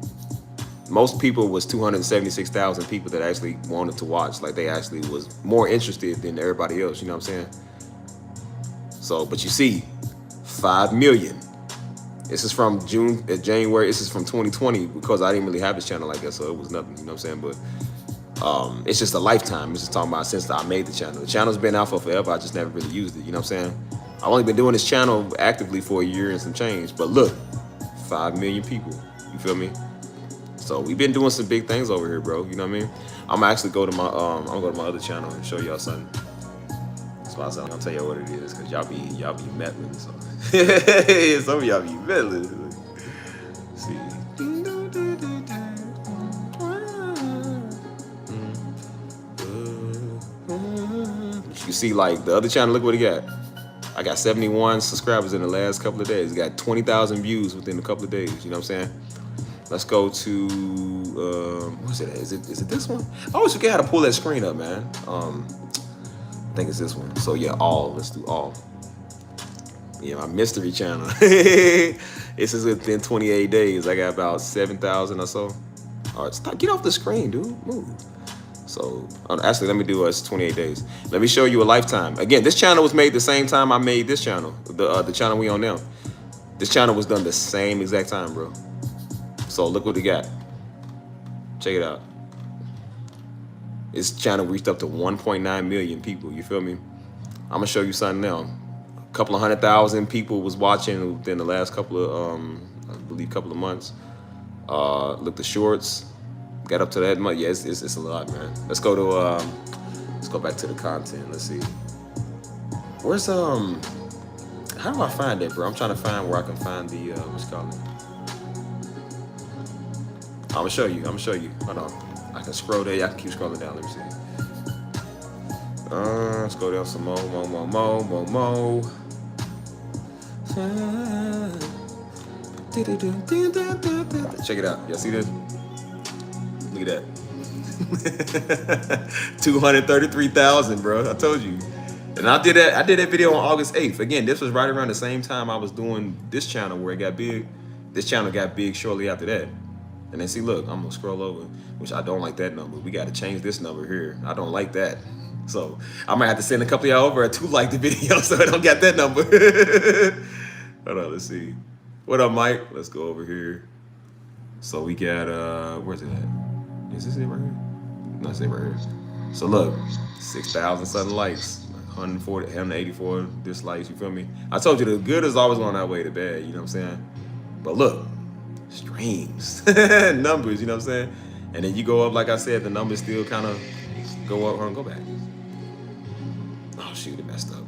S2: was 276,000 people that actually wanted to watch. Like they actually was more interested than everybody else. You know what I'm saying? So, but you see, 5 million. This is from January. This is from 2020 because I didn't really have this channel like that, so it was nothing. You know what I'm saying? But it's just a lifetime. It's just talking about since I made the channel. The channel's been out for forever. I just never really used it. You know what I'm saying? I've only been doing this channel actively for a year and some change. But look, 5 million people. You feel me? So we've been doing some big things over here, bro. You know what I mean? I'm gonna actually go to my I'm gonna go to my other channel and show y'all something. That's why I said I'm gonna tell y'all what it is, cause y'all be meddling. So some of y'all be meddling. Let's see. You see, like the other channel, look what it got. I got 71 subscribers in the last couple of days. Got 20,000 views within a couple of days. You know what I'm saying? Let's go to what's it? Is it this one? I always forget how to pull that screen up, man. I think it's this one. So yeah, all. Let's do all. Yeah, my mystery channel. This is within 28 days. I got about 7,000 or so. All right, stop. Get off the screen, dude. Move. So actually, let me do it's 28 days. Let me show you a lifetime. Again, this channel was made the same time I made this channel. The channel we on now. This channel was done the same exact time, bro. So look what we got. Check it out. His channel reached up to 1.9 million people. You feel me? I'm gonna show you something now. A couple of 100,000 people was watching within the last couple of I believe couple of months. Look, the shorts got up to that much. Yeah, it's a lot, man. Let's go to let's go back to the content. Let's see. Where's how do I find it, bro? I'm trying to find where I can find the what's it called. I'm gonna show you. Hold on. I can scroll there. I can keep scrolling down. Let me see. Let's go down some more. Check it out. Y'all see this? Look at that. 233,000, bro. I told you. And I did that video on August 8th. Again, this was right around the same time I was doing this channel where it got big. This channel got big shortly after that. And then see, look, I'm gonna scroll over, which I don't like that number. We gotta change this number here. I don't like that. So I might have to send a couple of y'all over to like the video so I don't get that number. Hold on, let's see. What up, Mike? Let's go over here. So we got where's it at? Is this it right here? No, it's it right here. So look, 6,000 something likes, 140, 184 dislikes. You feel me? I told you the good is always going outweigh the bad. You know what I'm saying? But look, streams, numbers. You know what I'm saying? And then you go up, like I said, the numbers still kind of go up and go back. Oh shoot, it messed up.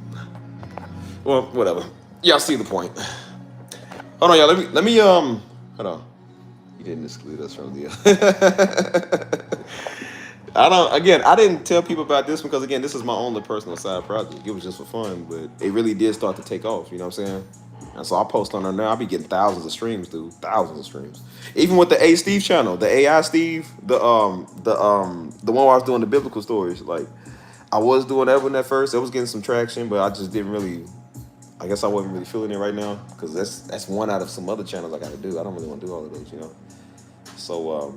S2: Well, whatever. Y'all see the point. Hold on, y'all. Let me hold on. You didn't exclude us from the I didn't tell people about this because again, this is my only personal side project. It was just for fun, but it really did start to take off, you know what I'm saying? And so I post on there now. I be getting thousands of streams, dude. Thousands of streams. Even with the A Steve channel, the AI Steve, the one where I was doing the biblical stories. Like I was doing that one at first. It was getting some traction, but I just didn't really, I guess I wasn't really feeling it right now because that's one out of some other channels I got to do. I don't really want to do all of those, you know. So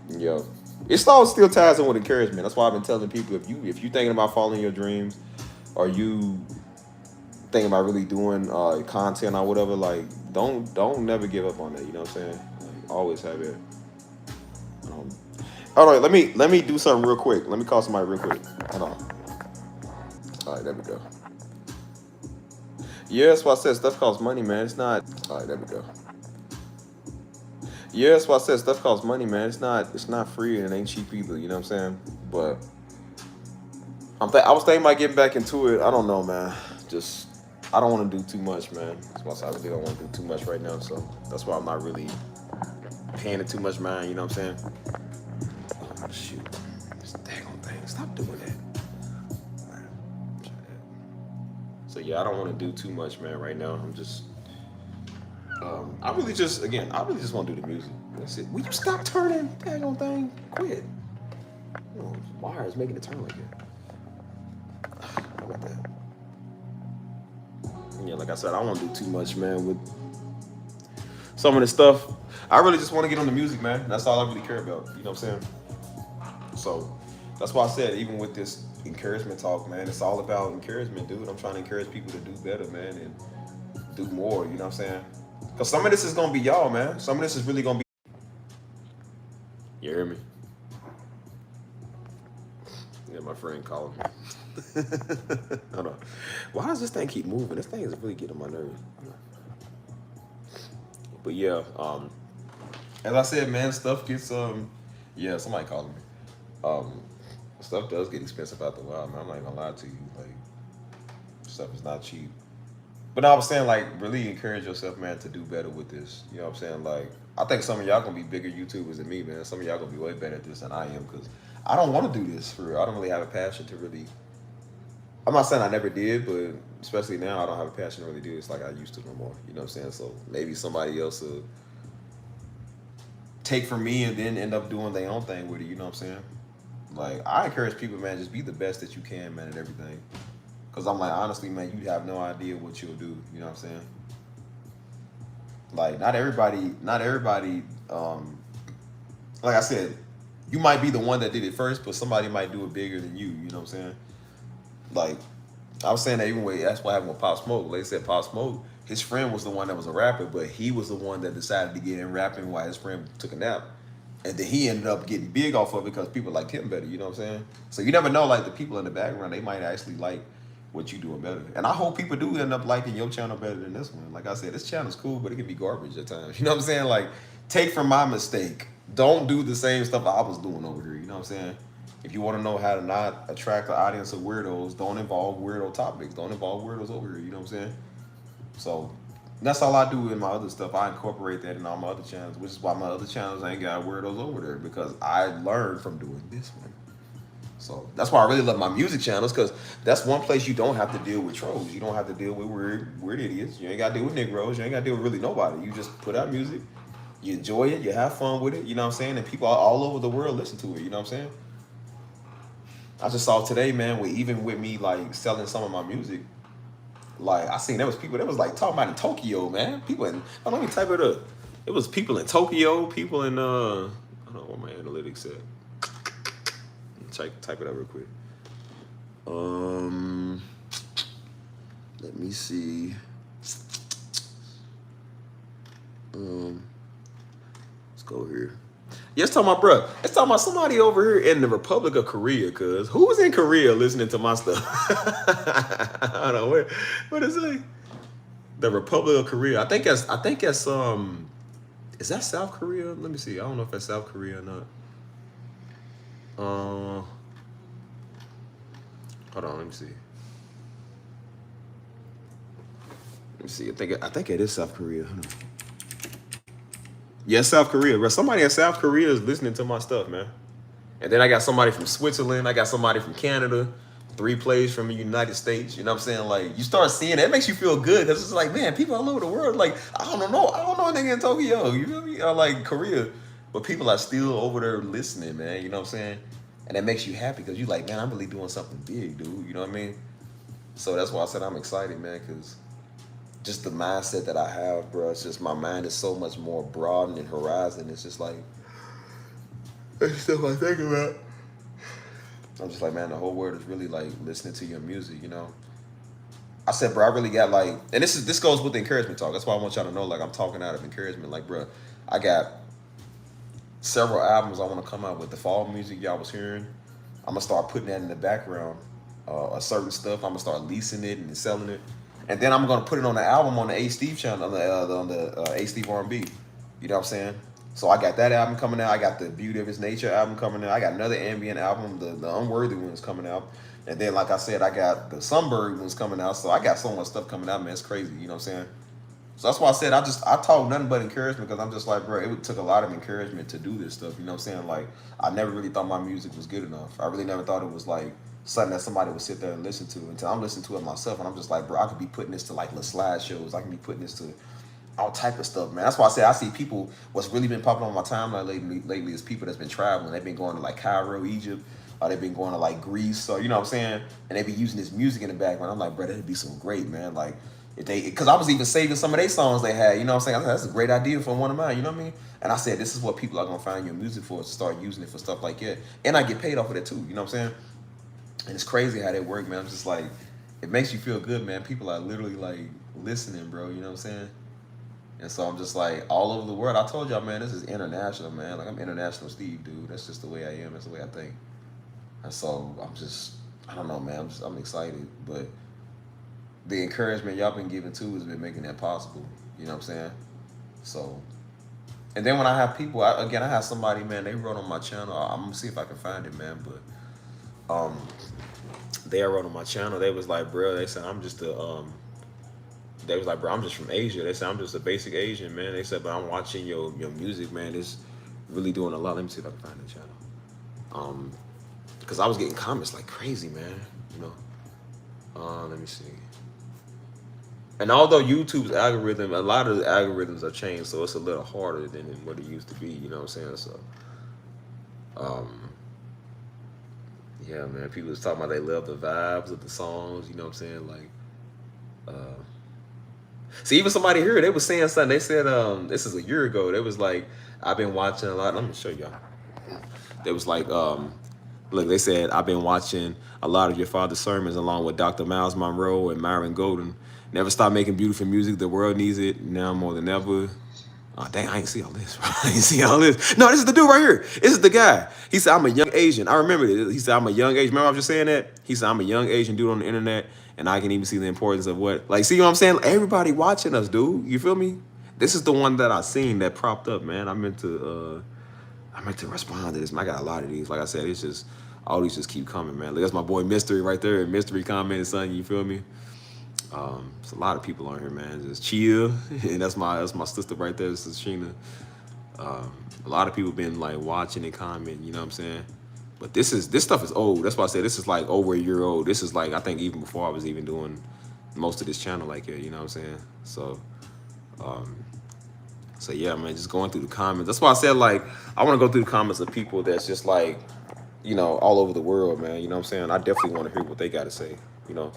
S2: yeah, it all still ties in with encouragement. That's why I've been telling people if you thinking about following your dreams, or you thinking about really doing content or whatever, like don't never give up on that. You know what I'm saying? Like, always have it. All right, let me do something real quick. Let me call somebody real quick. Hold on. All right, there we go. Yeah, that's why I said stuff costs money, man. It's not. All right, there we go. Yeah, that's why I said stuff costs money, man. It's not free and it ain't cheap either. You know what I'm saying? But I was thinking about getting back into it. I don't know, man. Just I don't want to do too much, man. That's why I really don't want to do too much right now. So that's why I'm not really paying it too much mind. You know what I'm saying? Oh shoot! This daggone thing. Stop doing that. So yeah, I don't want to do too much, man. Right now, I'm just. I really just want to do the music. That's it. Will you stop turning? Daggone thing. Quit. Oh, wires making it turn like that. How about that? Yeah, like I said, I don't want to do too much, man, with some of the stuff. I really just want to get on the music, man. That's all I really care about. You know what I'm saying? So that's why I said, even with this encouragement talk, man, it's all about encouragement, dude. I'm trying to encourage people to do better, man, and do more. You know what I'm saying? Because some of this is going to be y'all, man. Some of this is really going to be... You hear me? Yeah, my friend calling me. Hold on. Why does this thing keep moving? This thing is really getting on my nerves. But yeah, as I said, man, stuff gets yeah, somebody calling me. Stuff does get expensive after a while, man. I'm not gonna lie to you. Like, stuff is not cheap. But I was saying, like, really encourage yourself, man, to do better with this. You know what I'm saying? Like, I think some of y'all gonna be bigger YouTubers than me, man. Some of y'all gonna be way better at this than I am, because I don't want to do this for real. I don't really have a passion to really. I'm not saying I never did, but especially now, I don't have a passion to really do this like I used to no more. You know what I'm saying? So maybe somebody else will take from me and then end up doing their own thing with it. You know what I'm saying? Like, I encourage people, man, just be the best that you can, man, at everything. Because I'm like, honestly, man, you have no idea what you'll do. You know what I'm saying? Like, not everybody, like I said, you might be the one that did it first, but somebody might do it bigger than you. You know what I'm saying? Like, I was saying that even way, that's what happened with Pop Smoke. Like I said, Pop Smoke, his friend was the one that was a rapper, but he was the one that decided to get in rapping while his friend took a nap. And then he ended up getting big off of it because people liked him better, you know what I'm saying? So you never know, like the people in the background, they might actually like what you doing better. And I hope people do end up liking your channel better than this one. Like I said, this channel's cool, but it can be garbage at times. You know what I'm saying? Like, take from my mistake. Don't do the same stuff I was doing over here, you know what I'm saying? If you want to know how to not attract an audience of weirdos, don't involve weirdo topics. Don't involve weirdos over here, you know what I'm saying? So that's all I do in my other stuff. I incorporate that in all my other channels, which is why my other channels ain't got weirdos over there, because I learned from doing this one. So that's why I really love my music channels, because that's one place you don't have to deal with trolls. You don't have to deal with weird idiots. You ain't got to deal with Negroes. You ain't got to deal with really nobody. You just put out music, you enjoy it, you have fun with it, you know what I'm saying? And people all over the world listen to it, you know what I'm saying? I just saw today, man, even with me like selling some of my music, like I seen there was people that was like talking about in Tokyo, man. People in, oh, let me type it up. It was people in Tokyo, people in I don't know what my analytics said. Type it up real quick. Let me see. Let's go here. Yeah, let's talk about, bro. Let's talk about somebody over here in the Republic of Korea, cuz who was in Korea listening to my stuff? I don't know what is it? The Republic of Korea. I think that's is that South Korea? Let me see. I don't know if that's South Korea or not. Hold on, let me see. Let me see. I think it is South Korea. Yeah, South Korea, bro. Somebody in South Korea is listening to my stuff, man. And then I got somebody from Switzerland. I got somebody from Canada. 3 plays from the United States. You know what I'm saying? Like, you start seeing it. It makes you feel good, because it's like, man, people all over the world. Like, I don't know a nigga in Tokyo. You feel me? Or like Korea. But people are still over there listening, man. You know what I'm saying? And that makes you happy, because you're like, man, I'm really doing something big, dude. You know what I mean? So that's why I said I'm excited, man, because just the mindset that I have, bro, it's just my mind is so much more broad and horizon. It's just like, that's stuff I think about. I'm just like, man, the whole world is really like listening to your music, you know? I said, bro, I really got like, and this goes with the encouragement talk. That's why I want y'all to know, like, I'm talking out of encouragement. Like, bro, I got several albums I want to come out with. The fall music y'all was hearing, I'm gonna start putting that in the background. Certain stuff, I'm gonna start leasing it and selling it, and then I'm gonna put it on the album on the A Steve channel, on the A Steve R&B. You know what I'm saying? So I got that album coming out. I got the Beauty of His Nature album coming out. I got another ambient album, the Unworthy ones coming out, and then like I said, I got the Sunbird ones coming out. So I got so much stuff coming out, man. It's crazy. You know what I'm saying? So that's why I said I talk nothing but encouragement, because I'm just like, bro, it took a lot of encouragement to do this stuff. You know what I'm saying? Like, I never really thought my music was good enough. I really never thought it was like something that somebody would sit there and listen to, until I'm listening to it myself, and I'm just like, bro, I could be putting this to like the slideshows. I can be putting this to all type of stuff, man. That's why I say I see people, what's really been popping on my timeline lately is people that's been traveling. They've been going to like Cairo, Egypt, or they've been going to like Greece, or you know what I'm saying? And they be using this music in the background. I'm like, bro, that'd be so great, man. Like, because I was even saving some of their songs they had, you know what I'm saying? I said, that's a great idea for one of mine, you know what I mean? And I said, this is what people are gonna find your music for, to start using it for stuff like that. And I get paid off of that too, you know what I'm saying? And it's crazy how that work, man. I'm just like, it makes you feel good, man. People are literally like listening, bro, you know what I'm saying? And so I'm just like, all over the world. I told y'all, man, this is international, man. Like, I'm international Steve, dude. That's just the way I am. That's the way I think. And so I'm just, I don't know, man. I'm excited. But the encouragement y'all been giving too has been making that possible. You know what I'm saying? So, and then when I have people, I have somebody, man, they wrote on my channel. I'm gonna see if I can find it, man. But they wrote on my channel. They was like, bro, they said, I'm just a they was like, bro, I'm just from Asia. They said, I'm just a basic Asian, man. They said, but I'm watching your music, man. It's really doing a lot. Let me see if I can find the channel. Because I was getting comments like crazy, man. You know. Let me see. And although YouTube's algorithm, a lot of the algorithms are changed, so it's a little harder than what it used to be. You know what I'm saying? So, yeah, man. People was talking about they love the vibes of the songs. You know what I'm saying? Like, see, even somebody here, they was saying something. They said, this is a year ago. They was like, I've been watching a lot. Let me show y'all. They was like, look, they said, I've been watching a lot of your father's sermons along with Dr. Miles Monroe and Myron Golden. Never stop making beautiful music. The world needs it now more than ever. Oh, dang, I ain't see all this, bro. I ain't see all this. No, this is the dude right here. This is the guy. He said, I'm a young Asian. I remember this. He said, I'm a young Asian. Remember I was just saying that? He said, I'm a young Asian dude on the internet, and I can even see the importance of what, like, see what I'm saying? Everybody watching us, dude. You feel me? This is the one that I seen that propped up, man. I meant to respond to this, man. I got a lot of these. Like I said, it's just, all these just keep coming, man. Like, that's my boy Mystery right there. Mystery commented something, you feel me? There's a lot of people on here, man. Just chill, and that's my sister right there. This is Sheena. A lot of people been like watching and commenting, you know what I'm saying? But this stuff is old. That's why I said this is like over a year old. This is like, I think even before I was even doing most of this channel like it, you know what I'm saying? So yeah, man, just going through the comments. That's why I said, like, I want to go through the comments of people that's just like, you know, all over the world, man. You know what I'm saying? I definitely want to hear what they got to say, you know?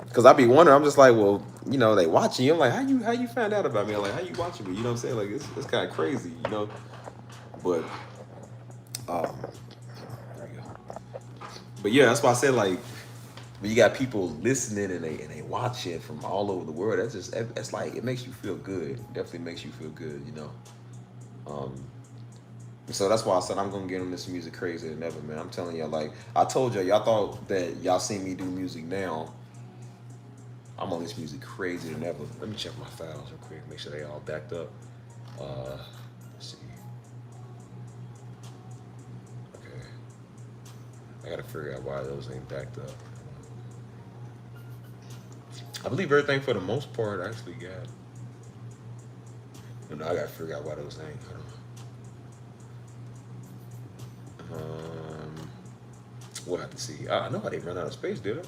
S2: Because I be wondering, I'm just like, well, you know, they watching you. I'm like, how you find out about me? I'm like, how you watching me? You know what I'm saying? Like, it's kind of crazy, you know? But, there you go. But yeah, that's why I said, like, when you got people listening and they watching from all over the world, that's like, it makes you feel good. It definitely makes you feel good, you know? So that's why I said I'm gonna get on this music crazy than ever, man. I'm telling y'all, like, I told y'all thought that y'all seen me do music now. I'm on this music crazy than ever. Let me check my files real quick, make sure they all backed up. Let's see. Okay. I gotta figure out why those ain't backed up. I believe everything for the most part actually got. You know, I gotta figure out why those ain't. Hold on. We'll have to see. I know how they run out of space, did I?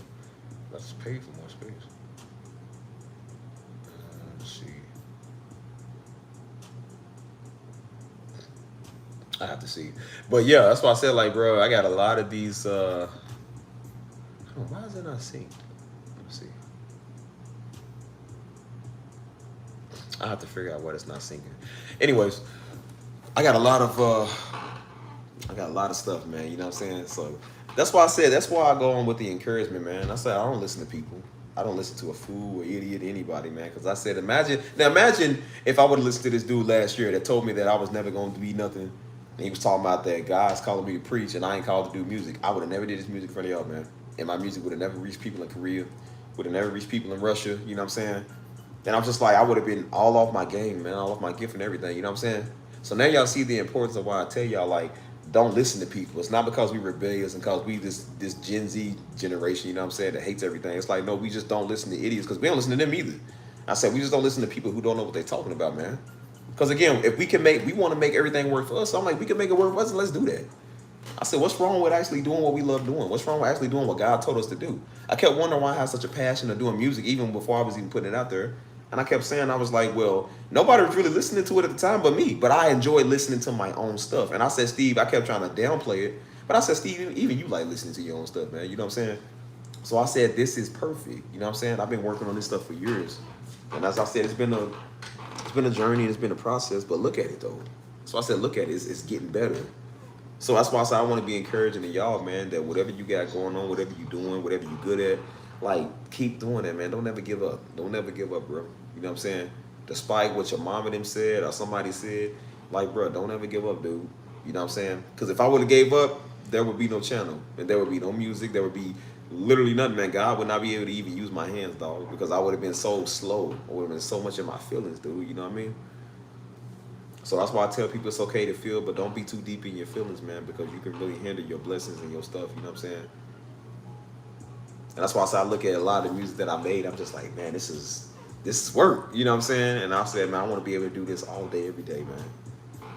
S2: Let's pay for more space. Let's see. I have to see. But yeah, that's why I said, like, bro, I got a lot of these. Why is it not synced? Let me see. I have to figure out why it's not syncing. Anyways, I got a lot of stuff, man. You know what I'm saying? So that's why I said, that's why I go on with the encouragement, man. I said I don't listen to people. I don't listen to a fool or idiot, anybody, man. Because I said, imagine if I would have listened to this dude last year that told me that I was never going to be nothing. And he was talking about that God's calling me to preach and I ain't called to do music. I would have never did this music in front of y'all, man. And my music would have never reached people in Korea, would have never reached people in Russia. You know what I'm saying? And I'm just like, I would have been all off my game, man, all off my gift and everything. You know what I'm saying? So now y'all see the importance of why I tell y'all, like, don't listen to people. It's not because we rebellious and because we this Gen Z generation, you know what I'm saying, that hates everything. It's like, no, we just don't listen to idiots because we don't listen to them either. I said, we just don't listen to people who don't know what they're talking about, man. Because again, if we want to make everything work for us, so I'm like, we can make it work for us and let's do that. I said, what's wrong with actually doing what we love doing? What's wrong with actually doing what God told us to do? I kept wondering why I had such a passion of doing music even before I was even putting it out there. And I kept saying, I was like, well, nobody was really listening to it at the time but me. But I enjoyed listening to my own stuff. And I said, Steve, I kept trying to downplay it. But I said, Steve, even you like listening to your own stuff, man. You know what I'm saying? So I said, this is perfect. You know what I'm saying? I've been working on this stuff for years. And as I said, it's been a journey, it's been a process. But look at it, though. So I said, look at it. It's getting better. So that's why I said I want to be encouraging to y'all, man, that whatever you got going on, whatever you're doing, whatever you're good at, like, keep doing it, man. Don't ever give up. Don't ever give up, bro. You know what I'm saying? Despite what your mom and them said or somebody said, like, bro, don't ever give up, dude. You know what I'm saying? Because if I would have gave up, there would be no channel. And there would be no music. There would be literally nothing, man. God would not be able to even use my hands, dog, because I would have been so slow. I would have been so much in my feelings, dude. You know what I mean? So that's why I tell people it's okay to feel, but don't be too deep in your feelings, man, because you can really hinder your blessings and your stuff. You know what I'm saying? And that's why I say I look at a lot of the music that I made. I'm just like, man, this is work. You know what I'm saying? And I said, man, I want to be able to do this all day, every day, man.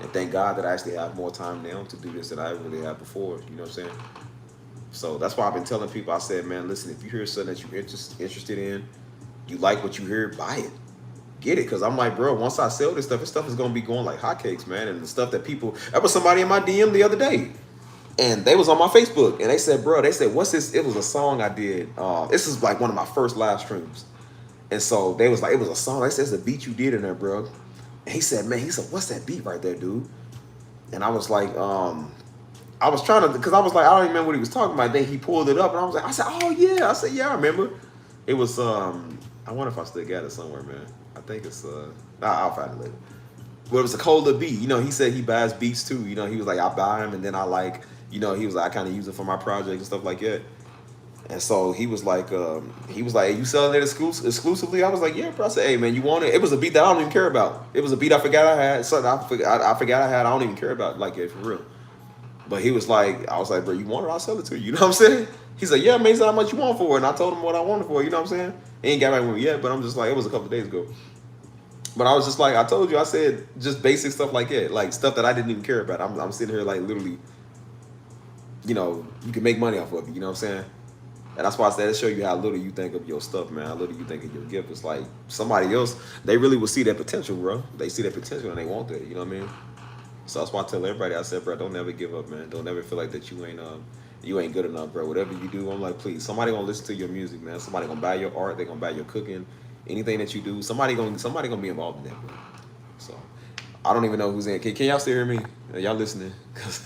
S2: And thank God that I actually have more time now to do this than I really had before. You know what I'm saying? So that's why I've been telling people, I said, man, listen, if you hear something that you're interested in, you like what you hear, buy it. Get it. Because I'm like, bro, once I sell this stuff is going to be going like hotcakes, man. And the stuff that people, that was somebody in my DM the other day. And they was on my Facebook. And they said, bro, what's this? It was a song I did. This is like one of my first live streams. And so they was like, it was a song. They said, it's a beat you did in there, bro. And he said, what's that beat right there, dude? And I was like, I was trying to, because I was like, I don't even remember what he was talking about. Then he pulled it up and I was like, oh yeah. I said, yeah, I remember. It was, I wonder if I still got it somewhere, man. I think it's I'll find it later. But it was a cold little beat. You know, he said he buys beats too. You know, he was like, I buy them and then I like, you know, he was like, I kind of use it for my project and stuff like that. And so he was like, hey, you selling it exclusively? I was like, yeah, bro. I said, hey, man, you want it? It was a beat that I don't even care about. It was a beat I forgot I had. Something I forgot I had. I don't even care about like it for real. But he was like, I was like, bro, you want it? I'll sell it to you. You know what I'm saying? He's like, yeah, man. He said, how much you want for it? And I told him what I wanted for it. You know what I'm saying? He ain't got back with me yet, but I'm just like, it was a couple days ago. But I was just like, I told you, I said just basic stuff like that, like stuff that I didn't even care about. I'm sitting here like literally, you know, you can make money off of it. You know what I'm saying? And that's why I said it show you how little you think of your stuff, man. How little you think of your gift. It's like somebody else, they really will see that potential, bro. They see that potential and they want that. You know what I mean? So that's why I tell everybody, I said, bro, don't never give up, man. Don't ever feel like that you ain't good enough, bro. Whatever you do, I'm like, please, somebody gonna listen to your music, man. Somebody gonna buy your art. They gonna buy your cooking, anything that you do. Somebody gonna be involved in that, bro. So I don't even know who's in. Can y'all still hear me? Are y'all listening? 'Cause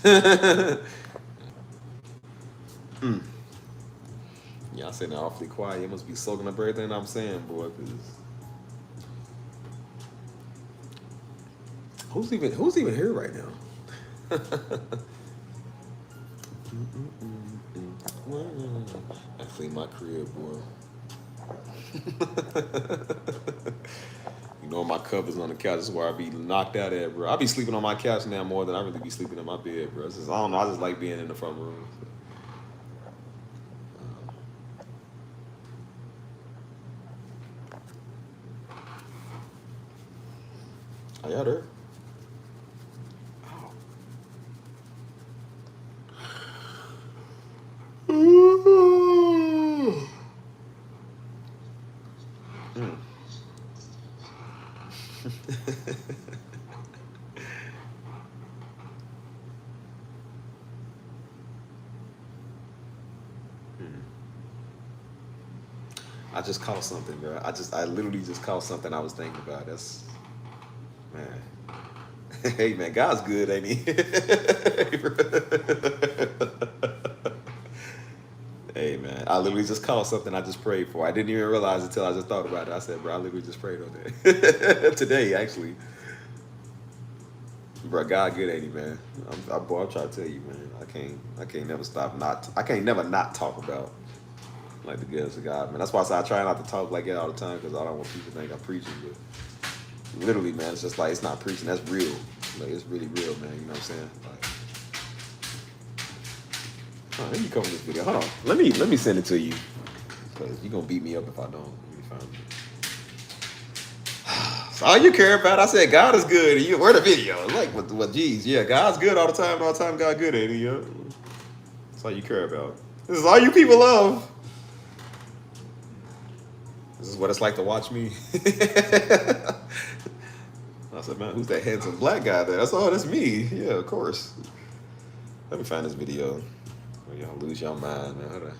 S2: y'all sitting there awfully quiet. You must be soaking up everything I'm saying, boy. Cause who's even here right now? I clean my crib, boy. You know my covers on the couch is where I be knocked out at, bro. I be sleeping on my couch now more than I really be sleeping in my bed, bro. I don't know. I just like being in the front room. Are y'all there? I just caught something, bro. I literally just caught something I was thinking about. That's, man. Hey, man, God's good, ain't he? Hey, man, I literally just caught something I just prayed for. I didn't even realize it until I just thought about it. I said, bro, I literally just prayed on that. Today, actually. Bro, God good, ain't he, man? Boy, I'm trying to tell you, man. I can't never stop I can't never not talk about like the goodness of God, man. That's why I say I try not to talk like that all the time because I don't want people to think I'm preaching. But literally, man, it's just like it's not preaching. That's real. Like it's really real, man. You know what I'm saying? Like, let me cover this video. Hold on. Let me send it to you because you're gonna beat me up if I don't. Let me find it. That's all you care about. I said God is good. And where the video? Like what? Geez, yeah, God's good all the time. All the time, God good, ain't he? Yeah? That's all you care about. This is all you people love. This is what it's like to watch me. I said, man, who's that handsome black guy there? That's me. Yeah, of course. Let me find this video. Y'all lose your mind, man.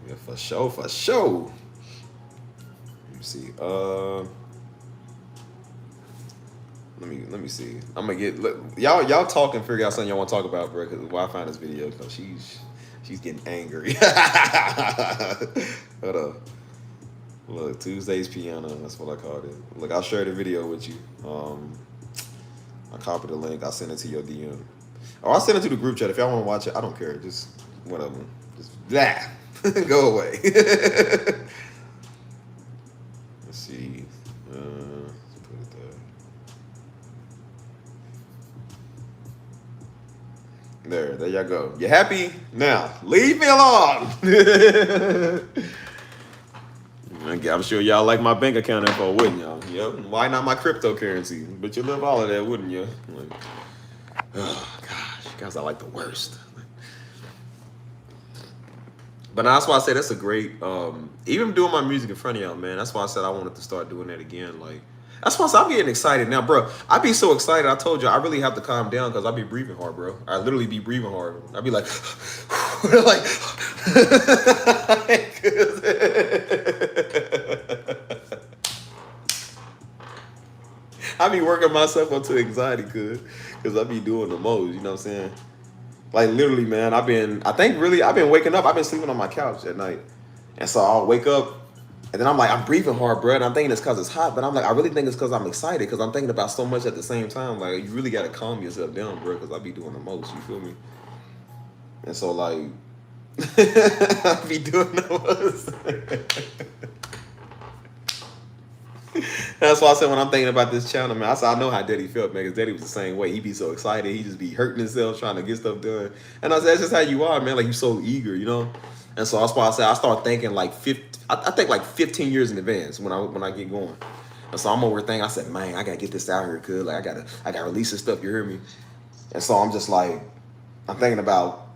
S2: Yeah, for sure, for sure. Let me see. Let me see. I'm gonna get y'all talk and figure out something y'all want to talk about, bro. Because why I find this video? Because she's getting angry. Hold up. Look, Tuesday's piano. That's what I called it. Look, I'll share the video with you. I copied the link. I'll send it to your DM. Or I'll send it to the group chat if y'all want to watch it. I don't care. Just whatever. Just blah. Go away. Let's see. Let's put it there. There y'all go. You happy? Now, leave me alone. I'm sure y'all like my bank account info, wouldn't y'all? Yep. Why not my cryptocurrency? But you love all of that, wouldn't you? Like, oh, gosh. You guys are like the worst. But that's why I say that's a great, even doing my music in front of y'all, man. That's why I said I wanted to start doing that again. Like, that's why I said I'm getting excited now, bro. I be so excited. I told you I really have to calm down because I be breathing hard, bro. I literally be breathing hard. I be like, like, I be working myself up to anxiety, because I be doing the most. You know what I'm saying? Like literally, man. I've been waking up. I've been sleeping on my couch at night, and so I'll wake up, and then I'm like, I'm breathing hard, bro. And I'm thinking it's because it's hot, but I'm like, I really think it's because I'm excited because I'm thinking about so much at the same time. Like you really gotta calm yourself down, bro, because I be doing the most. You feel me? And so like, I be doing the most. That's why I said when I'm thinking about this channel, man, I said I know how Daddy felt, man, because Daddy was the same way. He be so excited, he just be hurting himself trying to get stuff done. And I said that's just how you are, man. Like you so eager, you know. And so that's why I said I start thinking like 50. I think like 15 years in advance when I get going. And so I'm overthinking. I said, man, I gotta get this out here, cuz like I gotta release this stuff. You hear me? And so I'm just like I'm thinking about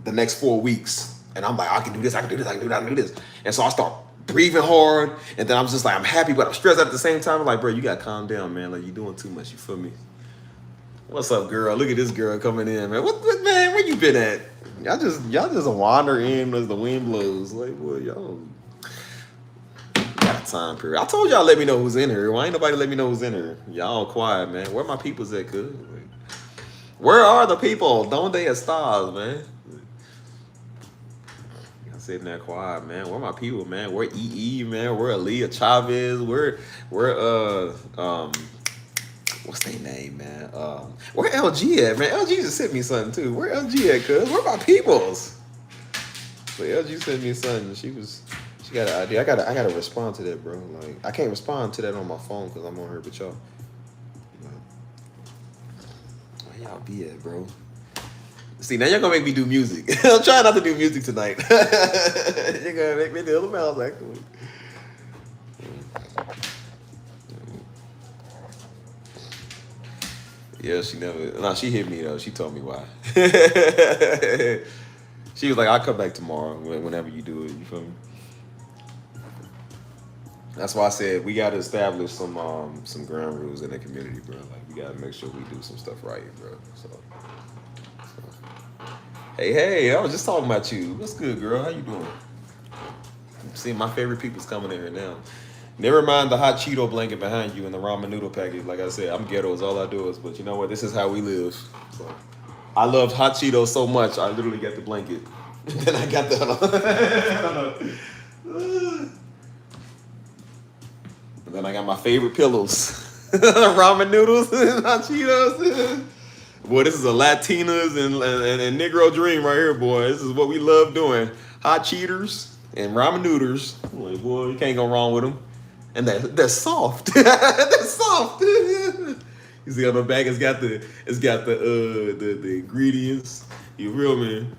S2: the next 4 weeks, and I'm like I can do this, I can do this, I can do that, I can do this. And so I start breathing hard, and then I'm just like I'm happy, but I'm stressed at the same time. I'm like, bro, you gotta calm down, man. Like you're doing too much. You feel me? What's up, girl? Look at this girl coming in, man. What man? Where you been at? Y'all just wander in as the wind blows. Like, boy, y'all got a time period. I told y'all let me know who's in here. Why ain't nobody let me know who's in here? Y'all quiet, man. Where my peoples at, cuz? Where are the people? Don't they stars, man? Sitting there quiet, man. Where my people, man? Where EE, man? Where Aaliyah Chavez? Where what's their name, man? Where LG at, man? LG just sent me something too. Where LG at, cuz? Where my peoples? So LG sent me something. She got an idea. I gotta respond to that, bro. Like I can't respond to that on my phone because I'm on here with y'all. Where y'all be at, bro? See, now you're gonna make me do music. I'm trying not to do music tonight. You're gonna make me do the mouse actually. Yeah, she never. No, she hit me though. She told me why. She was like, "I'll come back tomorrow whenever you do it." You feel me? That's why I said we gotta establish some ground rules in the community, bro. Like we gotta make sure we do some stuff right, bro. So. Hey, I was just talking about you. What's good, girl? How you doing? See, my favorite people's coming in here now. Never mind the hot Cheeto blanket behind you and the ramen noodle package. Like I said, I'm ghetto is all I do is, but you know what? This is how we live. So, I love hot Cheetos so much, I literally got the blanket. Then I got the... And then I got my favorite pillows. Ramen noodles and hot Cheetos. Boy, this is a Latinas and Negro dream right here, boy. This is what we love doing. Hot cheaters and ramen noodles. Like, boy, you can't go wrong with them. And they're soft. They're soft. You see on the back, it's got the ingredients. You real, man?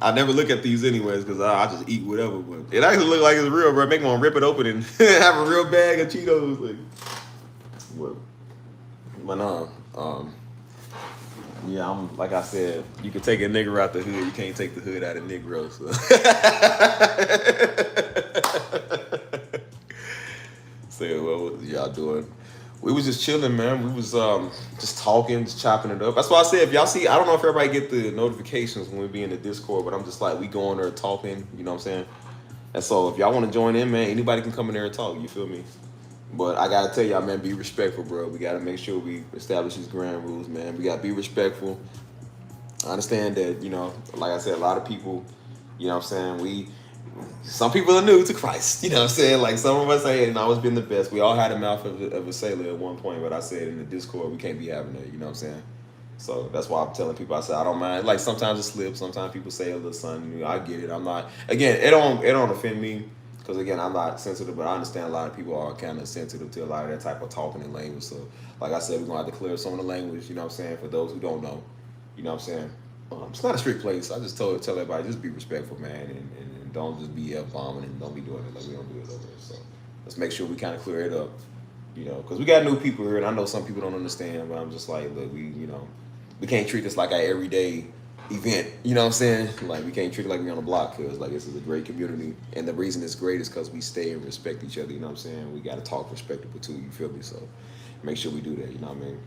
S2: I never look at these anyways because I just eat whatever. But it actually look like it's real, bro. Make me want to rip it open and have a real bag of Cheetos. Like, what? But no. Yeah, I'm like I said, you can take a nigger out the hood, you can't take the hood out of Negro. So, so what was y'all doing? We was just chilling, man. We was just talking, just chopping it up. That's why I said if y'all see, I don't know if everybody get the notifications when we be in the Discord, but I'm just like we go in there talking, you know what I'm saying? And so if y'all want to join in, man, anybody can come in there and talk, you feel me? But I gotta tell y'all, man, be respectful, bro. We gotta make sure we establish these grand rules, man. We gotta be respectful. I understand that, you know, like I said, a lot of people, you know what I'm saying, some people are new to Christ, you know what I'm saying? Like some of us ain't always been the best. We all had a mouth of a sailor at one point, but I said in the Discord, we can't be having that, you know what I'm saying? So that's why I'm telling people, I said, I don't mind. Like sometimes it slips, sometimes people say a little something, you know, I get it. I'm not, again, it don't offend me. Because again, I'm not sensitive, but I understand a lot of people are kind of sensitive to a lot of that type of talking and language. So, like I said, we're going to have to clear some of the language, you know what I'm saying, for those who don't know. You know what I'm saying? It's not a strict place. I just tell everybody, just be respectful, man, and don't just be F-bombing and don't be doing it like we don't do it over there. So, let's make sure we kind of clear it up, you know, because we got new people here, and I know some people don't understand, but I'm just like, look, we can't treat this like our everyday event, you know what I'm saying? Like we can't treat it like we on the block because like this is a great community, and the reason it's great is because we stay and respect each other. You know what I'm saying? We got to talk respectable too. You feel me? So make sure we do that. You know what I mean?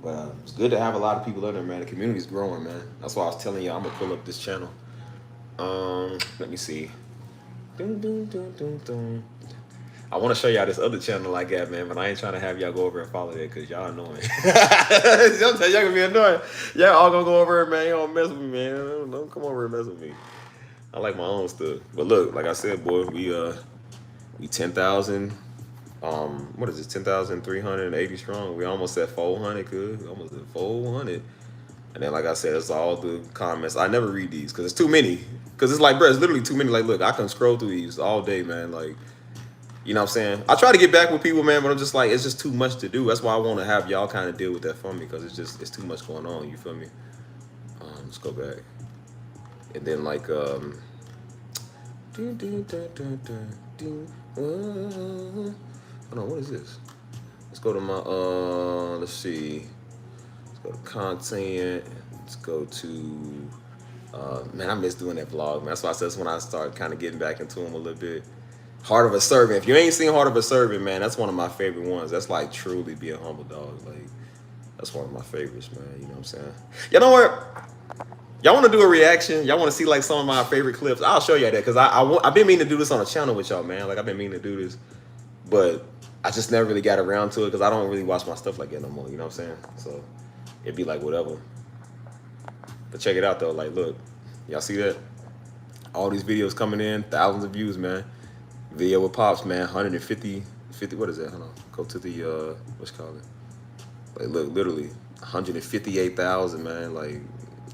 S2: But it's good to have a lot of people in there, man. The community's growing, man. That's why I was telling you I'm gonna pull up this channel. Let me see. I want to show y'all this other channel I got, man, but I ain't trying to have y'all go over and follow that because y'all annoying. Sometimes y'all gonna be annoying. Y'all all gonna go over here, man. Y'all don't mess with me, man. Don't come over and mess with me. I like my own stuff. But look, like I said, boy, we 10,000. What is it? 10,380 strong. We almost at 400, cuz. Almost at 400. And then, like I said, it's all the comments. I never read these because it's too many. Because it's like, bro, it's literally too many. Like, look, I can scroll through these all day, man. Like, you know what I'm saying? I try to get back with people, man, but I'm just like, it's just too much to do. That's why I want to have y'all kind of deal with that for me because it's too much going on. You feel me? Let's go back. And then, like, hold on, what is this? Let's go to my, let's see. Let's go to content. Let's go to, man, I miss doing that vlog, man. That's why I said that's when I start kind of getting back into them a little bit. Heart of a Servant. If you ain't seen Heart of a Servant, man, that's one of my favorite ones. That's like truly being humble, dog. Like, that's one of my favorites, man. You know what I'm saying? You know what? Y'all want to do a reaction? Y'all want to see like some of my favorite clips? I'll show y'all that because I've been meaning to do this on a channel with y'all, man. Like, I've been meaning to do this, but I just never really got around to it because I don't really watch my stuff like that no more. You know what I'm saying? So it'd be like whatever. But check it out though. Like, look, y'all see that? All these videos coming in, thousands of views, man. Video with Pops, man, 150, what is that? Hold on, go to the, what's it called? Like, look, literally, 158,000, man, like,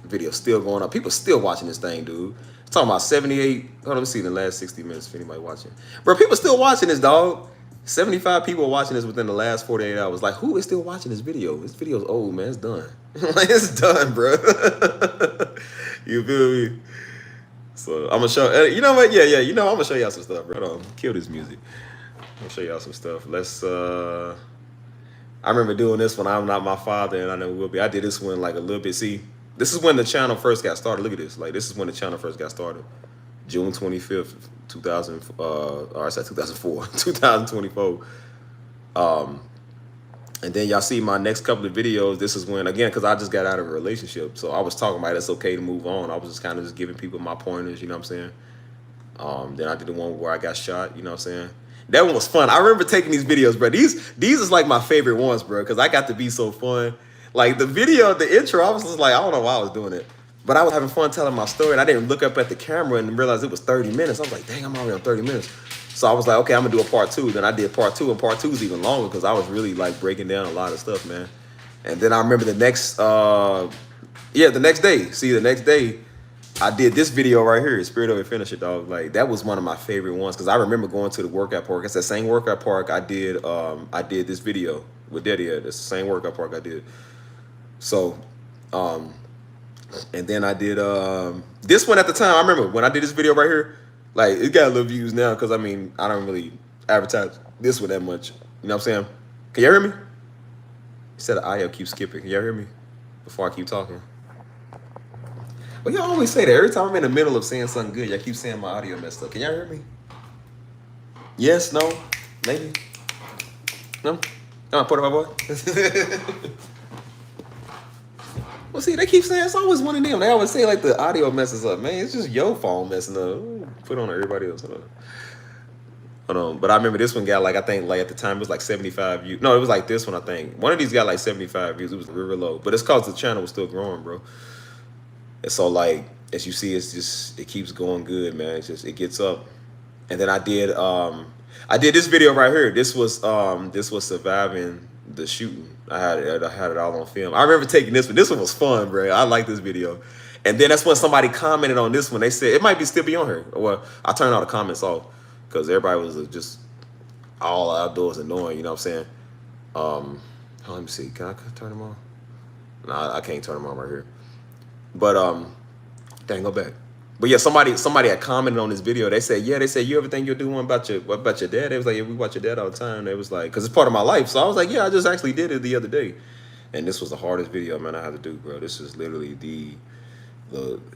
S2: video still going up. People still watching this thing, dude. I'm talking about 78, hold on, let me see the last 60 minutes if anybody watching. Bro, people still watching this, dog. 75 people watching this within the last 48 hours. Like, who is still watching this video? This video's old, man, it's done. Like, it's done, bro. You feel me? So I'm gonna show, you know what? Yeah, you know, I'm gonna show y'all some stuff, bro. Hold on, kill this music. I'm gonna show y'all some stuff. Let's, I remember doing this when I'm Not My Father and I Never Will Be. I did this one like a little bit. See, this is when the channel first got started. Look at this. Like, this is when the channel first got started. June 25th, 2004, 2024. And then y'all see my next couple of videos. This is when, again, because I just got out of a relationship. So I was talking about it's okay to move on. I was just kind of just giving people my pointers, you know what I'm saying? Then I did the one where I got shot, you know what I'm saying? That one was fun. I remember taking these videos, bro. These is like my favorite ones, bro, because I got to be so fun. Like the video, the intro, I was just like, I don't know why I was doing it. But I was having fun telling my story, and I didn't look up at the camera and realize it was 30 minutes. I was like, dang, I'm already on 30 minutes. So I was like, okay, I'm gonna do a part 2. Then I did part 2, and part 2 is even longer because I was really like breaking down a lot of stuff, man. And then I remember the next, the next day. See, the next day, I did this video right here, Spirit Over Finisher, dog. Like, that was one of my favorite ones because I remember going to the workout park. It's that same workout park I did this video with Daddy at. It's the same workout park I did. So, and then I did this one at the time. I remember when I did this video right here, like, it got a little views now because, I mean, I don't really advertise this one that much. You know what I'm saying? Can y'all hear me? You said the audio keeps skipping. Can y'all hear me before I keep talking? Well, y'all always say that. Every time I'm in the middle of saying something good, y'all keep saying my audio messed up. Can y'all hear me? Yes, no, maybe? No? Come on, put it, my boy. Well, see, they keep saying it's always one of them. They always say, like, the audio messes up. Man, it's just your phone messing up. Put on everybody else. Hold on. But I remember this one got, like, I think, like, at the time, it was, like, 75 views. No, it was, like, this one, I think. One of these got, like, 75 views. It was real low. But it's because the channel was still growing, bro. And so, like, as you see, it's just, it keeps going good, man. It's just, it gets up. And then I did this video right here. This was surviving the shooting. I had it all on film. I remember taking this one. This one was fun, bro. I like this video. And then that's when somebody commented on this one. They said it might still be on here. Well, I turned all the comments off because everybody was just all outdoors annoying. You know what I'm saying? Let me see. Can I turn them on? No, I can't turn them on right here. But dang, go back. But yeah, somebody had commented on this video. They said, you ever think you'll do one about your dad? They was like, yeah, we watch your dad all the time. They was like, because it's part of my life. So I was like, yeah, I just actually did it the other day. And this was the hardest video, man, I had to do, bro. This is literally this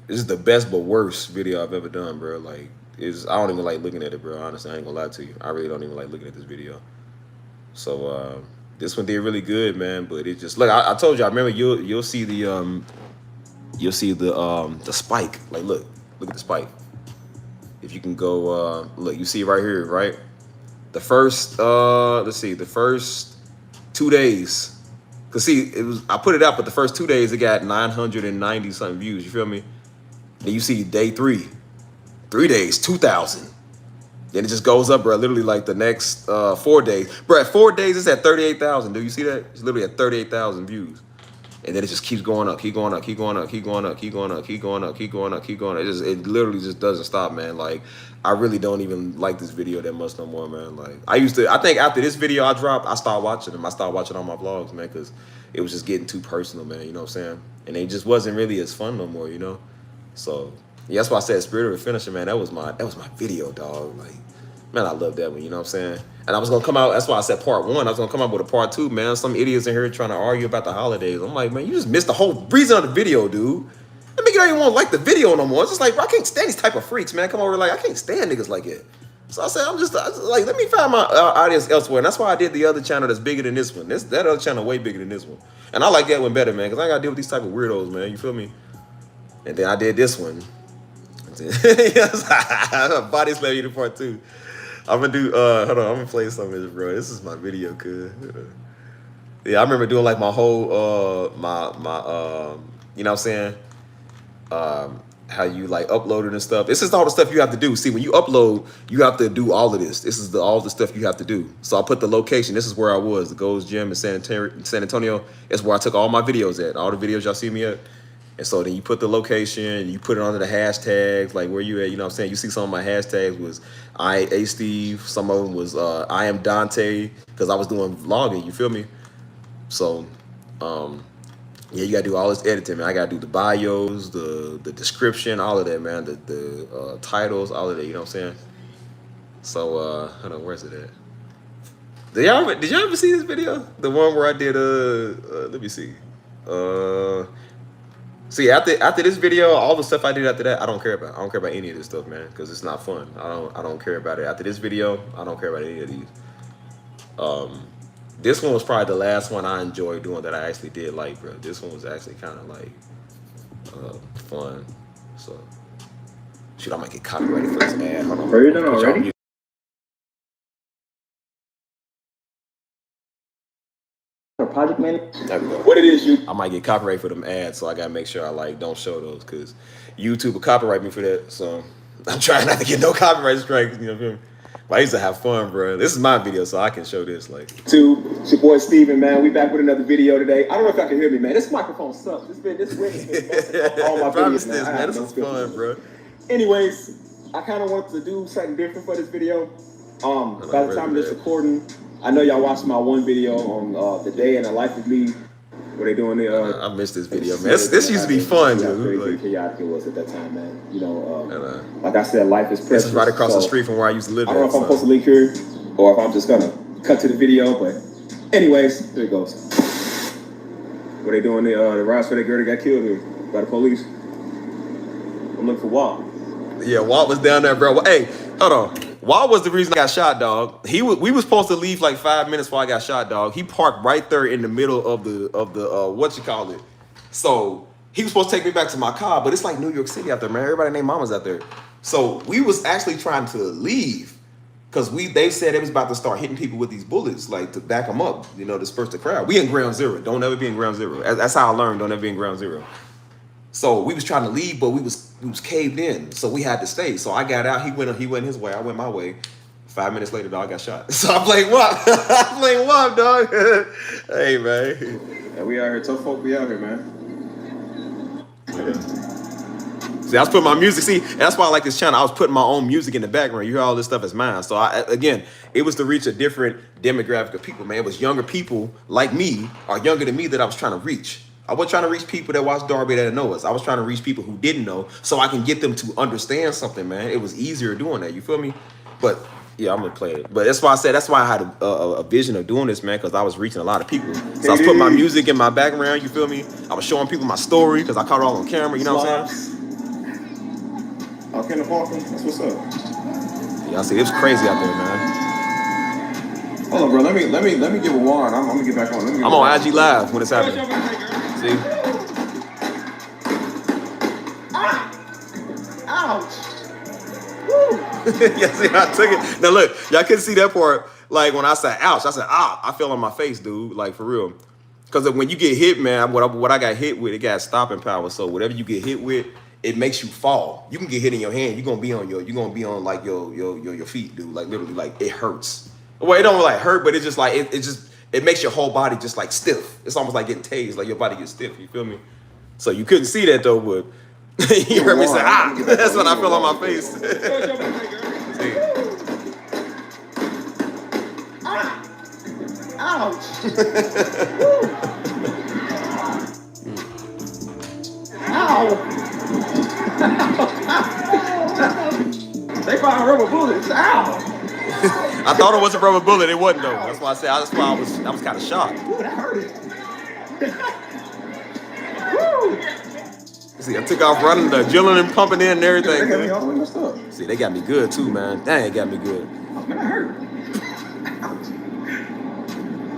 S2: is the best but worst video I've ever done, bro. Like, I don't even like looking at it, bro. Honestly, I ain't gonna lie to you. I really don't even like looking at this video. So this one did really good, man. But it just, look, I told you, I remember you'll see the spike. Like, look at the spike. If you can go, look, you see right here, right? The first, let's see, the first 2 days. Cause see, I put it out, but the first 2 days it got 990 something views. You feel me? Then you see day 3 days, 2,000. Then it just goes up, bro. Literally like the next 4 days, bro. At 4 days, it's at 38,000. Do you see that? It's literally at 38,000 views. And then it just keeps going up, keep going up, keep going up, keep going up, keep going up, keep going up, keep going up, keep going up. It literally just doesn't stop, man. Like, I really don't even like this video that much no more, man. Like, I think after this video I dropped, I started watching them. I started watching all my vlogs, man, because it was just getting too personal, man. You know what I'm saying? And it just wasn't really as fun no more, you know? So, yeah, that's why I said Spirit of a Finisher, man. That was my video, dog. Like, man, I love that one, you know what I'm saying? And I was gonna come out, that's why I said part 1. I was gonna come out with a part 2, man. Some idiots in here trying to argue about the holidays. I'm like, man, you just missed the whole reason of the video, dude. That make you don't even want to like the video no more. It's just like, bro, I can't stand these type of freaks, man. Come over, like, I can't stand niggas like it. So I said, I was like, let me find my audience elsewhere. And that's why I did the other channel that's bigger than this one. That other channel way bigger than this one. And I like that one better, man, because I ain't gotta deal with these type of weirdos, man. You feel me? And then I did this one. Body Slam You to part 2. I'm gonna do, hold on, I'm gonna play some of this, bro. This is my video, cuz. Yeah, I remember doing like my whole, you know what I'm saying? How you like upload it and stuff. This is all the stuff you have to do. See, when you upload, you have to do all of this. This is all the stuff you have to do. So I put the location. This is where I was, the Gold's Gym in San Antonio. That's where I took all my videos at, all the videos y'all see me at. And so then you put the location, you put it under the hashtags, like where you at, you know what I'm saying? You see some of my hashtags was Steve, some of them was I am Dante, because I was doing vlogging, you feel me? So, yeah, you gotta do all this editing, man. I gotta do the bios, the description, all of that, man, the titles, all of that, you know what I'm saying? So, hold on, where's it at? Did y'all ever see this video? The one where I did, let me see. See, after this video, all the stuff I did after that, I don't care about. I don't care about any of this stuff, man, because it's not fun. I don't care about it. After this video, I don't care about any of these. This one was probably the last one I enjoyed doing that I actually did like, bro. This one was actually kind of like fun. So, shoot, I might get copyrighted for this ad. Hold on.
S3: Are you done already? Project manager.
S2: There we go.
S3: What it is,
S2: I might get copyright for them ads, so I gotta make sure I like don't show those, because YouTube will copyright me for that. So I'm trying not to get no copyright strikes. You know what I mean? But I used to have fun, bro. This is my video, so I can show this. Like,
S3: it's your boy Steven, man. We back with another video today. I don't know if y'all can hear me, man. This microphone sucks. This witness been all my
S2: promise
S3: videos, man.
S2: man. This is fun, bro.
S3: Anyways, I kind of wanted to do something different for this video. By the time of this recording, I know y'all watched my one video on the day in the life of me, where they doing the.
S2: I missed this video, man. This used to be fun, dude.
S3: Crazy chaotic it was at that time, man. You know, like I said, life is precious.
S2: This is right across the street from where I used to live.
S3: I don't know if I'm supposed to link here or if I'm just gonna cut to the video, but anyways, here it goes. Where they doing the routes for that girl that got killed here by the police. I'm looking for Walt.
S2: Yeah, Walt was down there, bro. Hey, hold on. Walt was the reason I got shot, dog. We was supposed to leave like 5 minutes before I got shot, dog. He parked right there in the middle of the what you call it. So he was supposed to take me back to my car, but it's like New York City out there, man. Everybody named Mama's out there. So we was actually trying to leave because they said it was about to start hitting people with these bullets, like to back them up, you know, disperse the crowd. We in ground zero. Don't ever be in ground zero. That's how I learned. Don't ever be in ground zero. So we was trying to leave, but we was caved in, so we had to stay. So I got out. He went his way. I went my way. 5 minutes later, dog, I got shot. So I played WAP. I played WAP, dog. Hey, man.
S3: Yeah, we out here. Tough folk, we out here, man.
S2: Yeah. See, I was putting my music. See, that's why I like this channel. I was putting my own music in the background. You hear all this stuff as mine. So again, it was to reach a different demographic of people, man. It was younger people like me or younger than me that I was trying to reach. I wasn't trying to reach people that watch Darby that know us. I was trying to reach people who didn't know so I can get them to understand something, man. It was easier doing that. You feel me? But yeah, I'm going to play it. But that's why I said, that's why I had a vision of doing this, man, because I was reaching a lot of people. So I was putting my music in my background, you feel me? I was showing people my story because I caught it all on camera, you know what I'm saying?
S3: Okay, the Parker, that's what's up.
S2: Yeah, I see, it was crazy out there, man.
S3: Hold on, bro. Let me give a wand. I'm gonna get back on.
S2: I'm on IG Live when it's happening. See?
S3: Ah! Ouch! Woo!
S2: Yeah, see, I took it. Now look, y'all couldn't see that part. Like when I said ouch, I said I fell on my face, dude. Like for real. Because when you get hit, man, what I got hit with, it got stopping power. So whatever you get hit with, it makes you fall. You can get hit in your hand. You're gonna be on like your feet, dude. Like literally, like it hurts. Well, it don't like hurt, but it's just like it makes your whole body just like stiff. It's almost like getting tased, like your body gets stiff. You feel me? So you couldn't see that though, but you heard me say That's when I fell on my face. See.
S3: Ouch. Ow. They found rubber bullets. Ow.
S2: I thought it was a rubber bullet. It wasn't though. That's why I said. That's why I was kind of shocked.
S3: Ooh, that hurt.
S2: See, I took off running, the adrenaline pumping in and everything.
S3: They got me all the way messed up.
S2: See, they got me good too, man. Dang, it got me good.
S3: Oh, man, that hurt.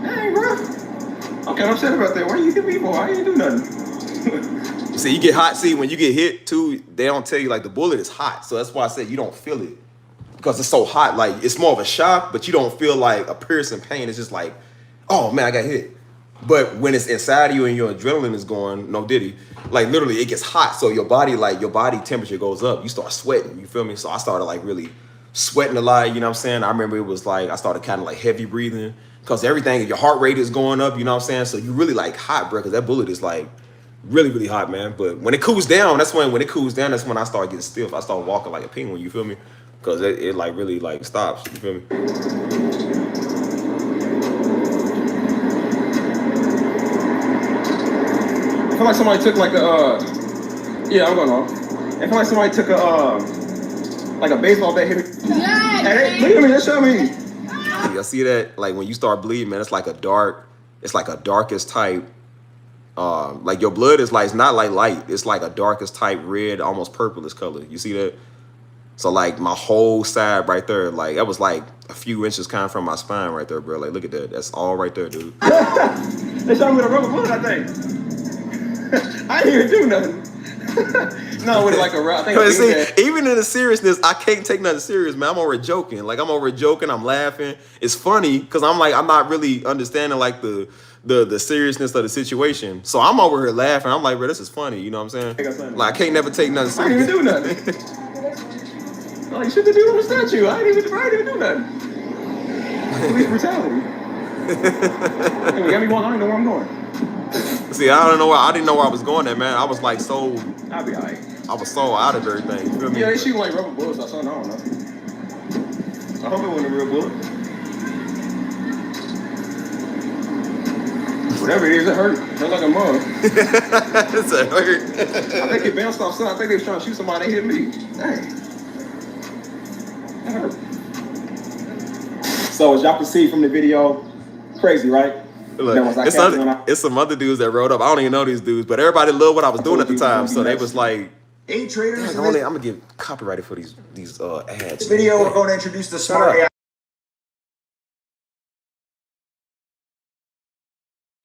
S3: Dang, bro. Okay, I'm upset about that. Why you hit me for? I ain't do nothing.
S2: See, you get hot. See, when you get hit too, they don't tell you like the bullet is hot. So that's why I said you don't feel it because it's so hot. Like it's more of a shock, but you don't feel like a piercing pain. It's just like, oh man, I got hit. But when it's inside of you and your adrenaline is going, no diddy, like literally it gets hot. So your body temperature goes up. You start sweating. You feel me? So I started like really sweating a lot. You know what I'm saying? I remember it was like I started kind of like heavy breathing because everything, your heart rate is going up. You know what I'm saying? So you really like hot, bro, because that bullet is like really, really hot, man. But when it cools down, that's when I start getting stiff. I start walking like a penguin. You feel me? Because it like really like stops. You feel me?
S3: I feel like somebody took like a, yeah, I'm going on. I feel like somebody took a, like a baseball bat hit me.
S4: Yeah,
S3: Hey, look at me, just show me.
S2: Y'all see that? Like when you start bleeding, man, it's like a darkest type. Like your blood is like, it's not like light. It's like a darkest type red, almost purplish color. You see that? So like my whole side right there, like that was like a few inches kind of from my spine right there, bro. Like look at that. That's all right there, dude.
S3: They shot me with a rubber bullet, I think. I didn't even do nothing. No, with like a I think.
S2: See, even in the seriousness, I can't take nothing serious, man. I'm over joking. Like I'm over joking. I'm laughing. It's funny because I'm not really understanding like the seriousness of the situation. So I'm over here laughing. I'm like, bro, this is funny. You know what I'm saying? Like I can't never take nothing
S3: I didn't
S2: serious.
S3: even do nothing. Like shoot the dude on the statue. I didn't even do nothing. Police brutality. Hey, we got me going. I don't know where I'm going.
S2: See, I didn't know where I was going at, man. I was like so.
S3: I'll be alright.
S2: I was so out of everything. You feel me?
S3: Yeah, they shoot like rubber bullets or something. I don't know. I hope it wasn't a real bullet. Whatever it is, it hurt. Hurt like a mug.
S2: It's a hurt.
S3: I think it bounced off something. I think they was trying to shoot somebody. They hit me. Dang. That hurt. So as y'all can see from the video, crazy, right?
S2: Look, it's some other dudes that rode up. I don't even know these dudes, but everybody loved what I was doing at the time. So they was like,
S5: Day traders.
S2: I'm gonna get copyrighted for these ads.
S5: This video, we're going to introduce the smart AI.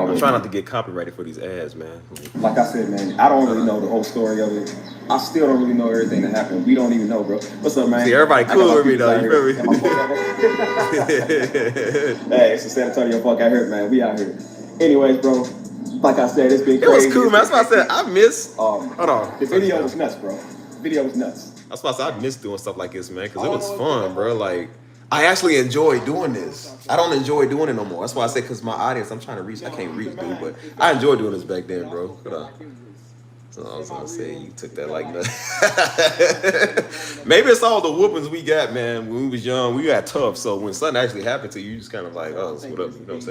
S2: I'm trying not to get copyrighted for these ads, man.
S3: Like I said, man, I don't really know the whole story of it. I still don't really know everything that happened. We don't even know, bro. What's up, man?
S2: See, everybody cool with me though. You feel me?
S3: Hey, it's the San Antonio fuck out here, man. We out here. Anyways, bro, like I said, it's been crazy.
S2: It was cool, man. That's why I said I miss. Hold on.
S3: The video was nuts, bro. The video was nuts.
S2: That's why I said I miss doing stuff like this, man, because it was fun, bro. Like, I actually enjoy doing this. I don't enjoy doing it no more. That's why I say, because my audience, I'm trying to reach. I can't reach, dude, but I enjoyed doing this back then, bro. Hold on. So I was gonna say you took that like that. Maybe it's all the whoopings we got, man. When we was young, we got tough. So when something actually happened to you, you just kind of like, oh, what up? You know what I'm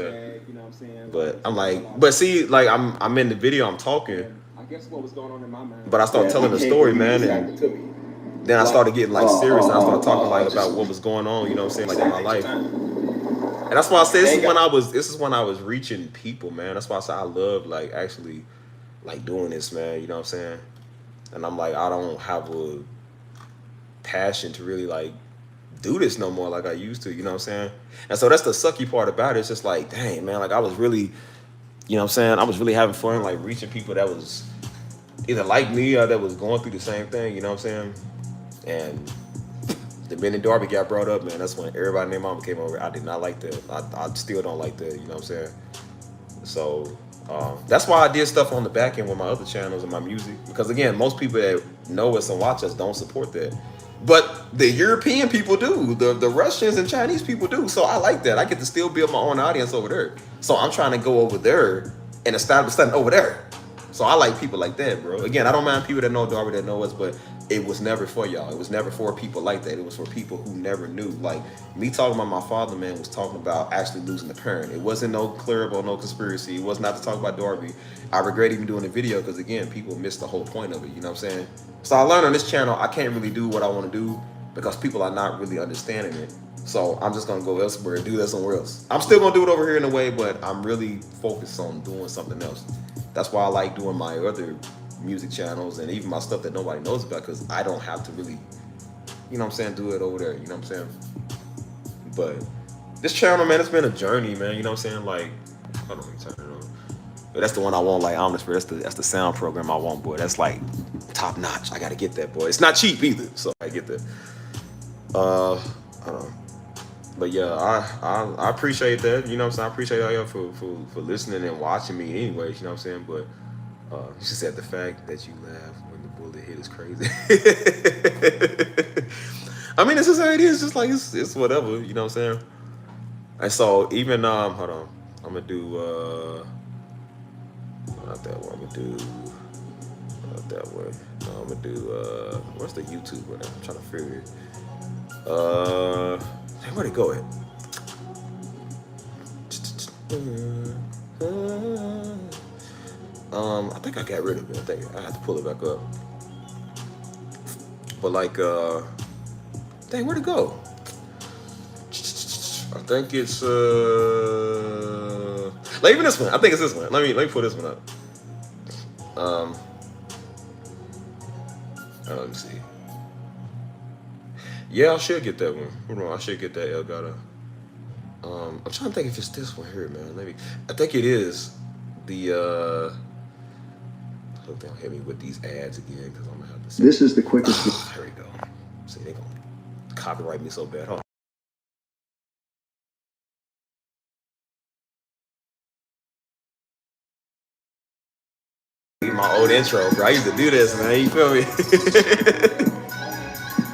S2: saying? But I'm like, but see, like I'm in the video, I'm talking.
S3: I guess what was going on in my mind.
S2: But I started telling the story, man, and then I started getting like serious, and I started talking like about what was going on. You know what I'm saying, like in my life. And that's why I say this is when I was reaching people, man. That's why I say I love like actually like doing this, man. You know what I'm saying? And I'm like, I don't have a passion to really like do this no more like I used to. You know what I'm saying? And so that's the sucky part about it. It's just like, dang, man, like I was really, you know what I'm saying? I was really having fun like reaching people that was either like me or that was going through the same thing. You know what I'm saying? And The minute Darby got brought up, man, that's when everybody and their mama came over. I did not like that. I still don't like that. You know what I'm saying? So that's why I did stuff on the back end with my other channels and my music. Because again, most people that know us and watch us don't support that. But the European people do. The Russians and Chinese people do. So I like that. I get to still build my own audience over there. So I'm trying to go over there and establish something over there. So I like people like that, bro. Again, I don't mind people that know Darby, that know us, but it was never for y'all. It was never for people like that. It was for people who never knew. Like, me talking about my father, man, was talking about actually losing a parent. It wasn't no clearable, no conspiracy. It was not to talk about Darby. I regret even doing the video because, again, people missed the whole point of it. You know what I'm saying? So I learned on this channel, I can't really do what I want to do because people are not really understanding it. So I'm just going to go elsewhere and do that somewhere else. I'm still going to do it over here in a way, but I'm really focused on doing something else. That's why I like doing my other music channels and even my stuff that nobody knows about, because I don't have to really, you know what I'm saying, do it over there, you know what I'm saying? But this channel, man, it's been a journey, man, you know what I'm saying? Like, hold on, let me turn it on. But that's the one I want, like, Omnisphere. That's the sound program I want, boy. That's like top notch. I gotta get that, boy. It's not cheap either, so I get that. Hold on. But yeah, I appreciate that. You know what I'm saying? I appreciate all y'all for listening and watching me anyways, you know what I'm saying? But she said the fact that you laugh when the bullet hit is crazy. I mean, it's just how it is. Just like it's whatever, you know what I'm saying? And so even hold on, I'm gonna do not that one. I'm gonna do not that way. No, I'm gonna do where's the YouTube one? I'm trying to figure it. Where'd it go at? I think I got rid of it. I think I had to pull it back up. But like, dang, where'd it go? I think it's like even this one. I think it's this one. Let me pull this one up. Let me see. Yeah, I should get that one. Hold on, I should get that Elgato. I'm trying to think if it's this one here, man. I think it is the hope they don't hit me with these ads again, because I'm gonna have to say
S4: This is the quickest.
S2: Here we go. See, they gonna copyright me so bad. Hold on. My old intro, bro. I used to do this, man. You feel me?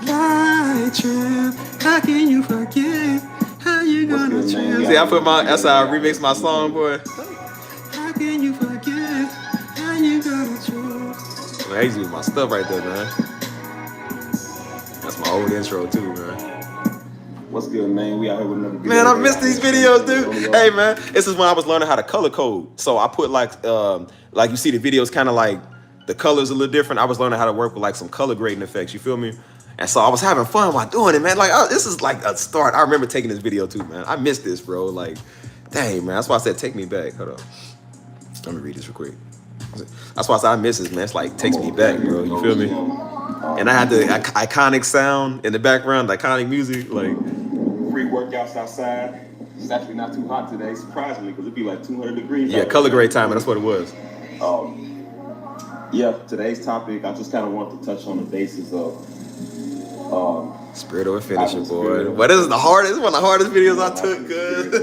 S2: Night trip, how can you forget? How you gonna trip? See, that's how I remix my song, boy. How can you forget? How you gonna trip? Man, I used to do my stuff right there, man. That's my old intro too, man.
S3: What's good, man? We out here with another video.
S2: Man, I missed these videos, dude. Hey, man, this is when I was learning how to color code. So I put like you see the videos kind of like the colors a little different. I was learning how to work with like some color grading effects. You feel me? And so I was having fun while doing it, man. Like, oh, this is like a start. I remember taking this video too, man. I missed this, bro. Like, dang, man. That's why I said take me back. Hold on. Let me read this real quick. That's why I said I miss this, man. It's like takes me back, bro. You feel me? And I had the iconic sound in the background, the iconic music, like.
S3: Free workouts outside. It's actually not too hot today, surprisingly, because it'd be like 200 degrees.
S2: Yeah, color grade timing. That's what it was.
S3: Yeah, today's topic, I just kind of want to touch on the basis of
S2: Spirit over finisher, boy. But this is the hardest. This is one of the hardest videos I took, cuz.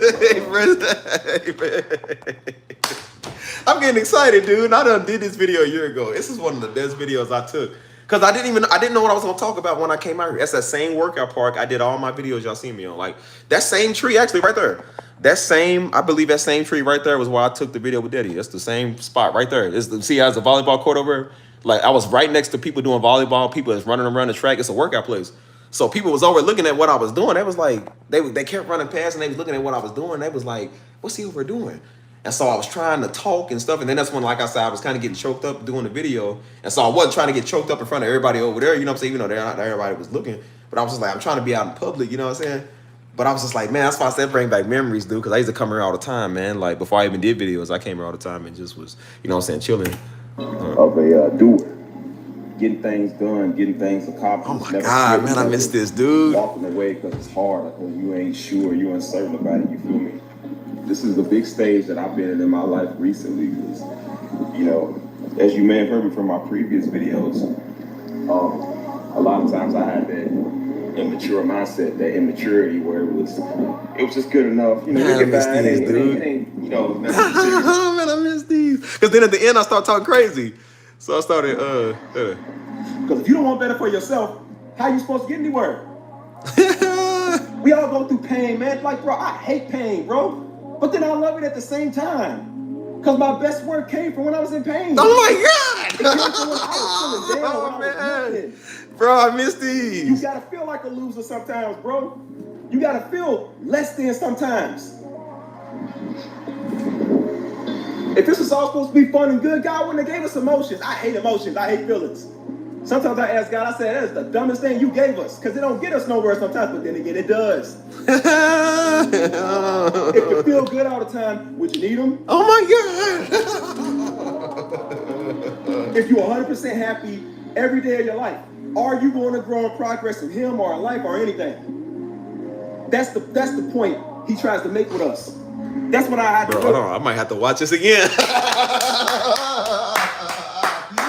S2: I'm getting excited, dude. I done did this video a year ago. This is one of the best videos I took. Cause I didn't know what I was gonna talk about when I came out here. That's that same workout park I did all my videos y'all see me on. Like that same tree actually right there. I believe that same tree right there was where I took the video with Daddy. That's the same spot right there. See how there's a volleyball court over there? Like I was right next to people doing volleyball, people that's running around the track. It's a workout place. So people was over looking at what I was doing. They was like, they kept running past and they was looking at what I was doing. They was like, what's he over doing? And so I was trying to talk and stuff. And then that's when, like I said, I was kind of getting choked up doing the video. And so I wasn't trying to get choked up in front of everybody over there. You know what I'm saying? Even though everybody was looking. But I was just like, I'm trying to be out in public. You know what I'm saying? But I was just like, man, that's why I said bring back memories, dude. Because I used to come here all the time, man. Like before I even did videos, I came here all the time and just was, you know what I'm saying, chilling.
S3: Of a doer. Getting things done, getting things accomplished.
S2: Oh my God, man, I miss this, dude.
S3: Walking away because it's hard, because you ain't sure, you uncertain about it, you feel me? This is the big stage that I've been in my life recently, because, you know, as you may have heard me from my previous videos, a lot of times I had that immature mindset, that immaturity where it was just good enough. You know,
S2: Man, I
S3: get
S2: miss
S3: by,
S2: these, dude.
S3: it ain't, you know, nothing serious.
S2: Man, I miss these. Because then at the end, I start talking crazy. So I started,
S3: Because if you don't want better for yourself, how you supposed to get anywhere? We all go through pain, man. Like, bro, I hate pain, bro. But then I love it at the same time. Because my best work came from when I was in pain.
S2: Oh my God!
S3: It came from when I was feeling down,
S2: Oh,
S3: when I was
S2: man.
S3: looking.
S2: Bro, I miss these.
S3: You gotta feel like a loser sometimes, bro. You gotta feel less than sometimes. If this was all supposed to be fun and good, God wouldn't have gave us emotions. I hate emotions. I hate feelings. Sometimes I ask God, I say, that is the dumbest thing you gave us. Because it don't get us nowhere sometimes, but then again, it does. If you feel good all the time, would you need them?
S2: Oh my God.
S3: If you're 100% happy every day of your life, are you going to grow and progress in Him or in life or anything? That's the point He tries to make with us. That's what I had to do.
S2: Hold on, I might have to watch this again.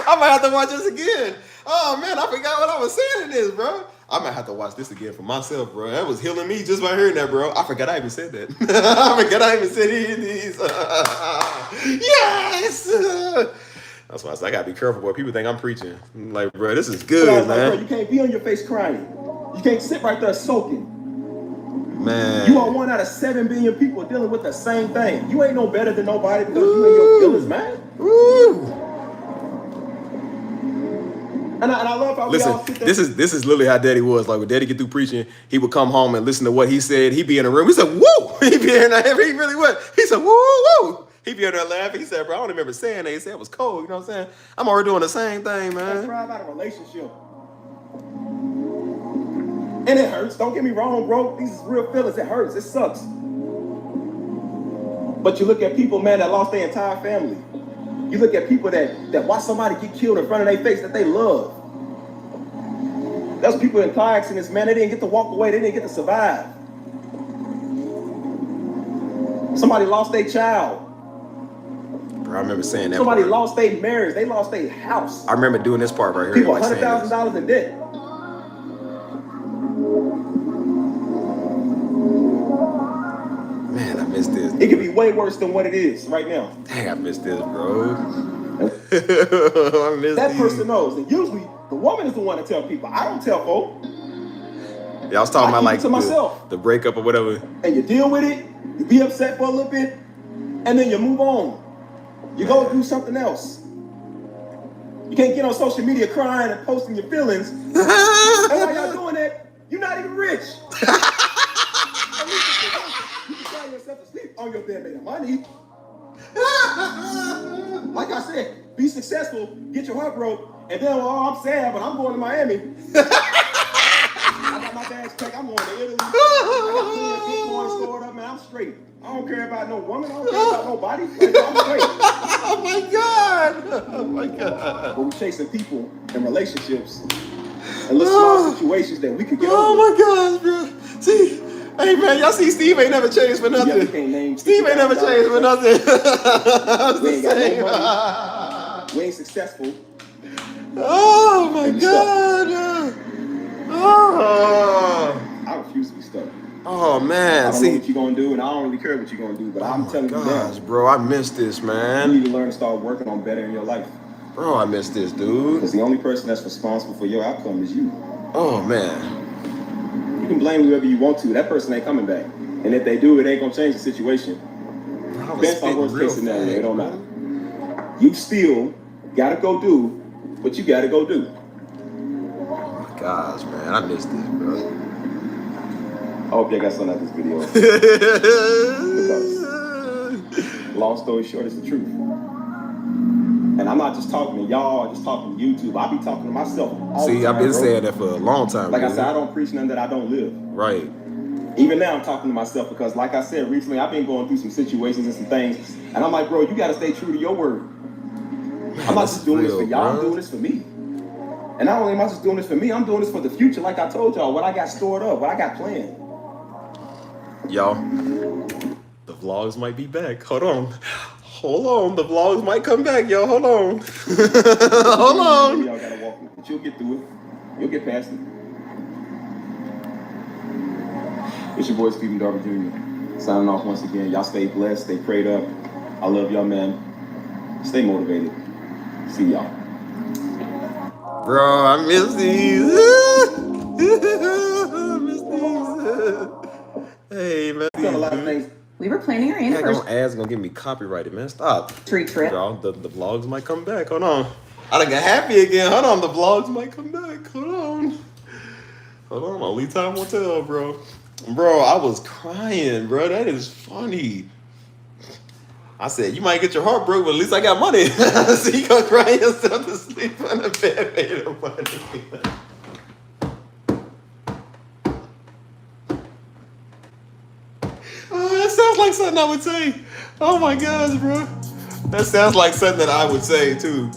S2: I might have to watch this again. Oh man, I forgot what I was saying in this, bro. I might have to watch this again for myself, bro. That was healing me just by hearing that, bro. I forgot I even said that. I forgot I even said any of these. Yes! That's why I said I gotta be careful, boy. People think I'm preaching. I'm like, bro, this is good,
S3: Like,
S2: man.
S3: bro, you can't be on your face crying. You can't sit right there soaking.
S2: Man.
S3: You are 1 out of 7 billion people dealing with the same thing. You ain't no better than nobody because you ain't your feelings, man.
S2: Woo.
S3: And I love how we
S2: Listen,
S3: all sit there.
S2: this is literally how Daddy was. Like when Daddy get through preaching, he would come home and listen to what he said. He'd be in the room. He said, "Woo!" He'd be in there. He really would. He said, "Woo, woo!" He'd be in there laughing. He said, "Bro, I don't remember saying that." He said it was cold. You know what I'm saying? I'm already doing the same thing,
S3: I
S2: man.
S3: thrive out of a relationship. And it hurts. Don't get me wrong, bro. These is real feelings. It hurts. It sucks. But you look at people, man, that lost their entire family. You look at people that watch somebody get killed in front of their face that they love. Those people in car accidents, man, they didn't get to walk away. They didn't get to survive. Somebody lost their child.
S2: Bro, I remember saying that.
S3: Somebody
S2: part.
S3: lost their marriage. They lost their house.
S2: I remember doing this part right here.
S3: People
S2: like saying this.
S3: $100,000 in debt.
S2: Man, I missed this.
S3: It could be way worse than what it is right now.
S2: Dang, I missed this, bro. I missed
S3: That
S2: these.
S3: person knows. And usually, the woman is the one to tell people. I don't tell folk.
S2: Yeah, I was talking
S3: I
S2: about
S3: keep it
S2: like
S3: to myself.
S2: the breakup or whatever.
S3: And you deal with it. You be upset for a little bit. And then you move on. You go do something else. You can't get on social media crying and posting your feelings. And while y'all doing that, you're not even rich. At least you can cry yourself to sleep on your bed made of money. Like I said, be successful, get your heart broke, and then, oh, I'm sad, but I'm going to Miami. I got my bags packed, I'm going to Italy. I got Bitcoin stored up, man, I'm straight. I don't care about no woman, I don't care about nobody. Like, I'm straight.
S2: Oh my God! Oh my God!
S3: But we're chasing people and relationships and little small situations that we could get
S2: Oh
S3: over.
S2: my gosh, bro. See, hey man, y'all see Steve ain't never changed for
S3: Yeah, we
S2: nothing.
S3: can't name
S2: Steve ain't never changed for nothing.
S3: We ain't got no money. We ain't successful.
S2: Oh my
S3: And we
S2: God. Oh.
S3: I refuse to be stuck.
S2: Oh
S3: I
S2: man,
S3: don't know
S2: see.
S3: what you're gonna do, and I don't really care what you're gonna do, but I'm telling you
S2: Gosh,
S3: now,
S2: bro, I missed this,
S3: you
S2: man.
S3: need to learn to start working on better in your life.
S2: Bro, I missed this, dude.
S3: Because the only person that's responsible for your outcome is you.
S2: Oh man.
S3: You can blame whoever you want to. That person ain't coming back. And if they do, it ain't gonna change the situation.
S2: I was
S3: Best or
S2: spitting
S3: worst
S2: real
S3: case scenario,
S2: fast,
S3: it don't
S2: bro.
S3: matter. You still gotta go do what you gotta go do.
S2: Oh my gosh, man, I missed this, bro.
S3: I hope y'all got something out of this video. Long story short, it's the truth. And I'm not just talking to y'all, just talking to YouTube. I be talking to myself all the
S2: See,
S3: time,
S2: I've been
S3: bro.
S2: saying that for a long time.
S3: Like I
S2: dude.
S3: said, I don't preach nothing that I don't live.
S2: Right.
S3: Even now, I'm talking to myself because, like I said recently, I've been going through some situations and some things, and I'm like, bro, you got to stay true to your word. I'm not just doing this for y'all, I'm doing this for me. And not only am I just doing this for me, I'm doing this for the future. Like I told y'all, what I got stored up, what I got planned.
S2: Y'all, the vlogs might be back. Hold on. Hold on. The vlogs might come back, y'all. Hold on. Hold on.
S3: Y'all gotta walk it, but you'll get through it. You'll get past it. It's your boy Stephen Darby Jr. Signing off once again. Y'all stay blessed, stay prayed up. I love y'all, man. Stay motivated. See y'all.
S2: Bro, I miss these. I miss these. Hey, man.
S3: Done a lot of things.
S4: We were planning our
S2: Heck,
S4: anniversary
S2: my ads gonna get me copyrighted, man. Stop.
S4: trip.
S2: Bro, the vlogs might come back. Hold on. I done got happy again. Hold on. The vlogs might come back. Hold on. Hold on. Only time will tell, bro. Bro, I was crying, bro. That is funny. I said, you might get your heart broke, but at least I got money. So you gonna cry yourself to sleep on the bed, made of money. Oh, that sounds like something I would say. Oh my gosh, bro. That sounds like something that I would say too.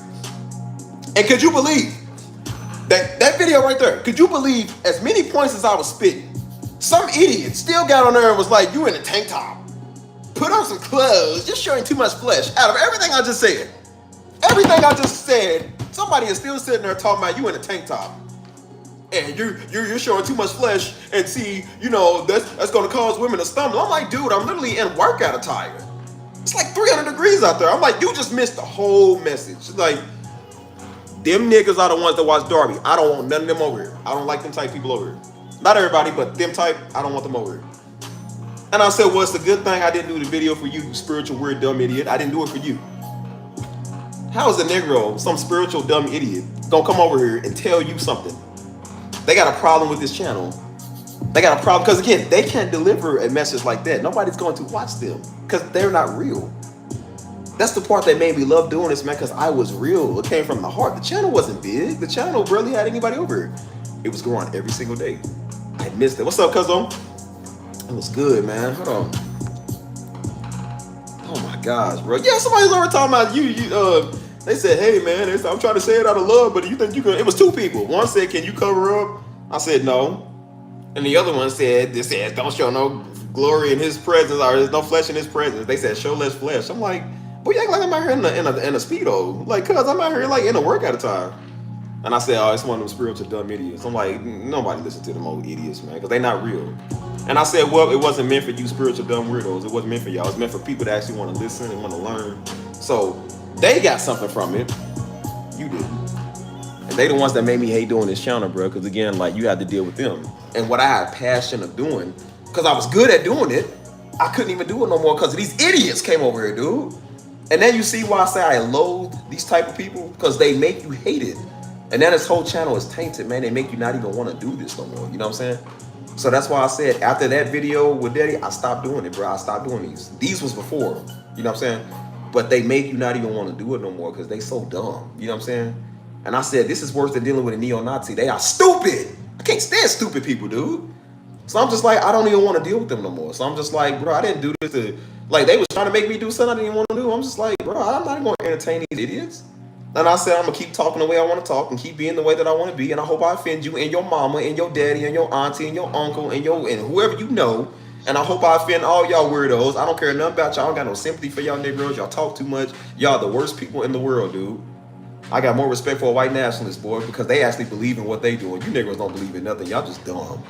S2: And could you believe that video right there? Could you believe as many points as I was spitting, some idiot still got on there and was like, you in a tank top. Put on some clothes, just showing too much flesh. Out of everything I just said, somebody is still sitting there talking about you in a tank top. And you're showing too much flesh, and see, you know, that's gonna cause women to stumble. I'm like, dude, I'm literally in workout attire. It's like 300 degrees out there. I'm like, you just missed the whole message. Like, them niggas are the ones that watch Darby. I don't want none of them over here. I don't like them type people over here. Not everybody, but them type, I don't want them over here. And I said, well, it's a good thing I didn't do the video for you, you spiritual weird dumb idiot. I didn't do it for you. How is a Negro, some spiritual dumb idiot, gonna come over here and tell you something? They got a problem with this channel. They got a problem because, again, they can't deliver a message like that. Nobody's going to watch them because they're not real. That's the part that made me love doing this, man, because I was real. It came from the heart. The channel wasn't big. The channel barely had anybody over here. It was growing every single day. I missed it. What's up, cuzzo? It was good, man. Hold on. Oh my gosh, bro. Yeah, somebody's over talking about you. They said, hey man, I'm trying to say it out of love, but you think you can? It was two people. One said, can you cover up? I said, no. And the other one said, don't show no glory in his presence, or there's no flesh in his presence. They said, show less flesh. I'm like, boy, you act like I'm out here in a Speedo. Like, cuz I'm out here like in a workout time. And I said, oh, it's one of them spiritual dumb idiots. I'm like, nobody listen to them old idiots, man, because they not real. And I said, well, it wasn't meant for you spiritual dumb weirdos. It wasn't meant for y'all. It's meant for people that actually want to listen and want to learn. So they got something from it. You didn't. And they the ones that made me hate doing this channel, bro. Because again, like, you had to deal with them. And what I had passion of doing, because I was good at doing it, I couldn't even do it no more because these idiots came over here, dude. And then you see why I say I loathe these type of people, because they make you hate it. And then this whole channel is tainted, man. They make you not even want to do this no more. You know what I'm saying? So that's why I said after that video with Daddy, I stopped doing it, bro. I stopped doing these. These was before, you know what I'm saying? But they make you not even want to do it no more because they so dumb. You know what I'm saying? And I said, this is worse than dealing with a neo-Nazi. They are stupid. I can't stand stupid people, dude. So I'm just like, I don't even want to deal with them no more. So I'm just like, bro, I didn't do this to, like, they was trying to make me do something I didn't even want to do. I'm just like, bro, I'm not going to entertain these idiots. And I said, I'm going to keep talking the way I want to talk and keep being the way that I want to be. And I hope I offend you and your mama and your daddy and your auntie and your uncle and whoever you know. And I hope I offend all y'all weirdos. I don't care nothing about y'all. I don't got no sympathy for y'all Negroes. Y'all talk too much. Y'all the worst people in the world, dude. I got more respect for a white nationalist, boy, because they actually believe in what they doing. You Negroes don't believe in nothing. Y'all just dumb.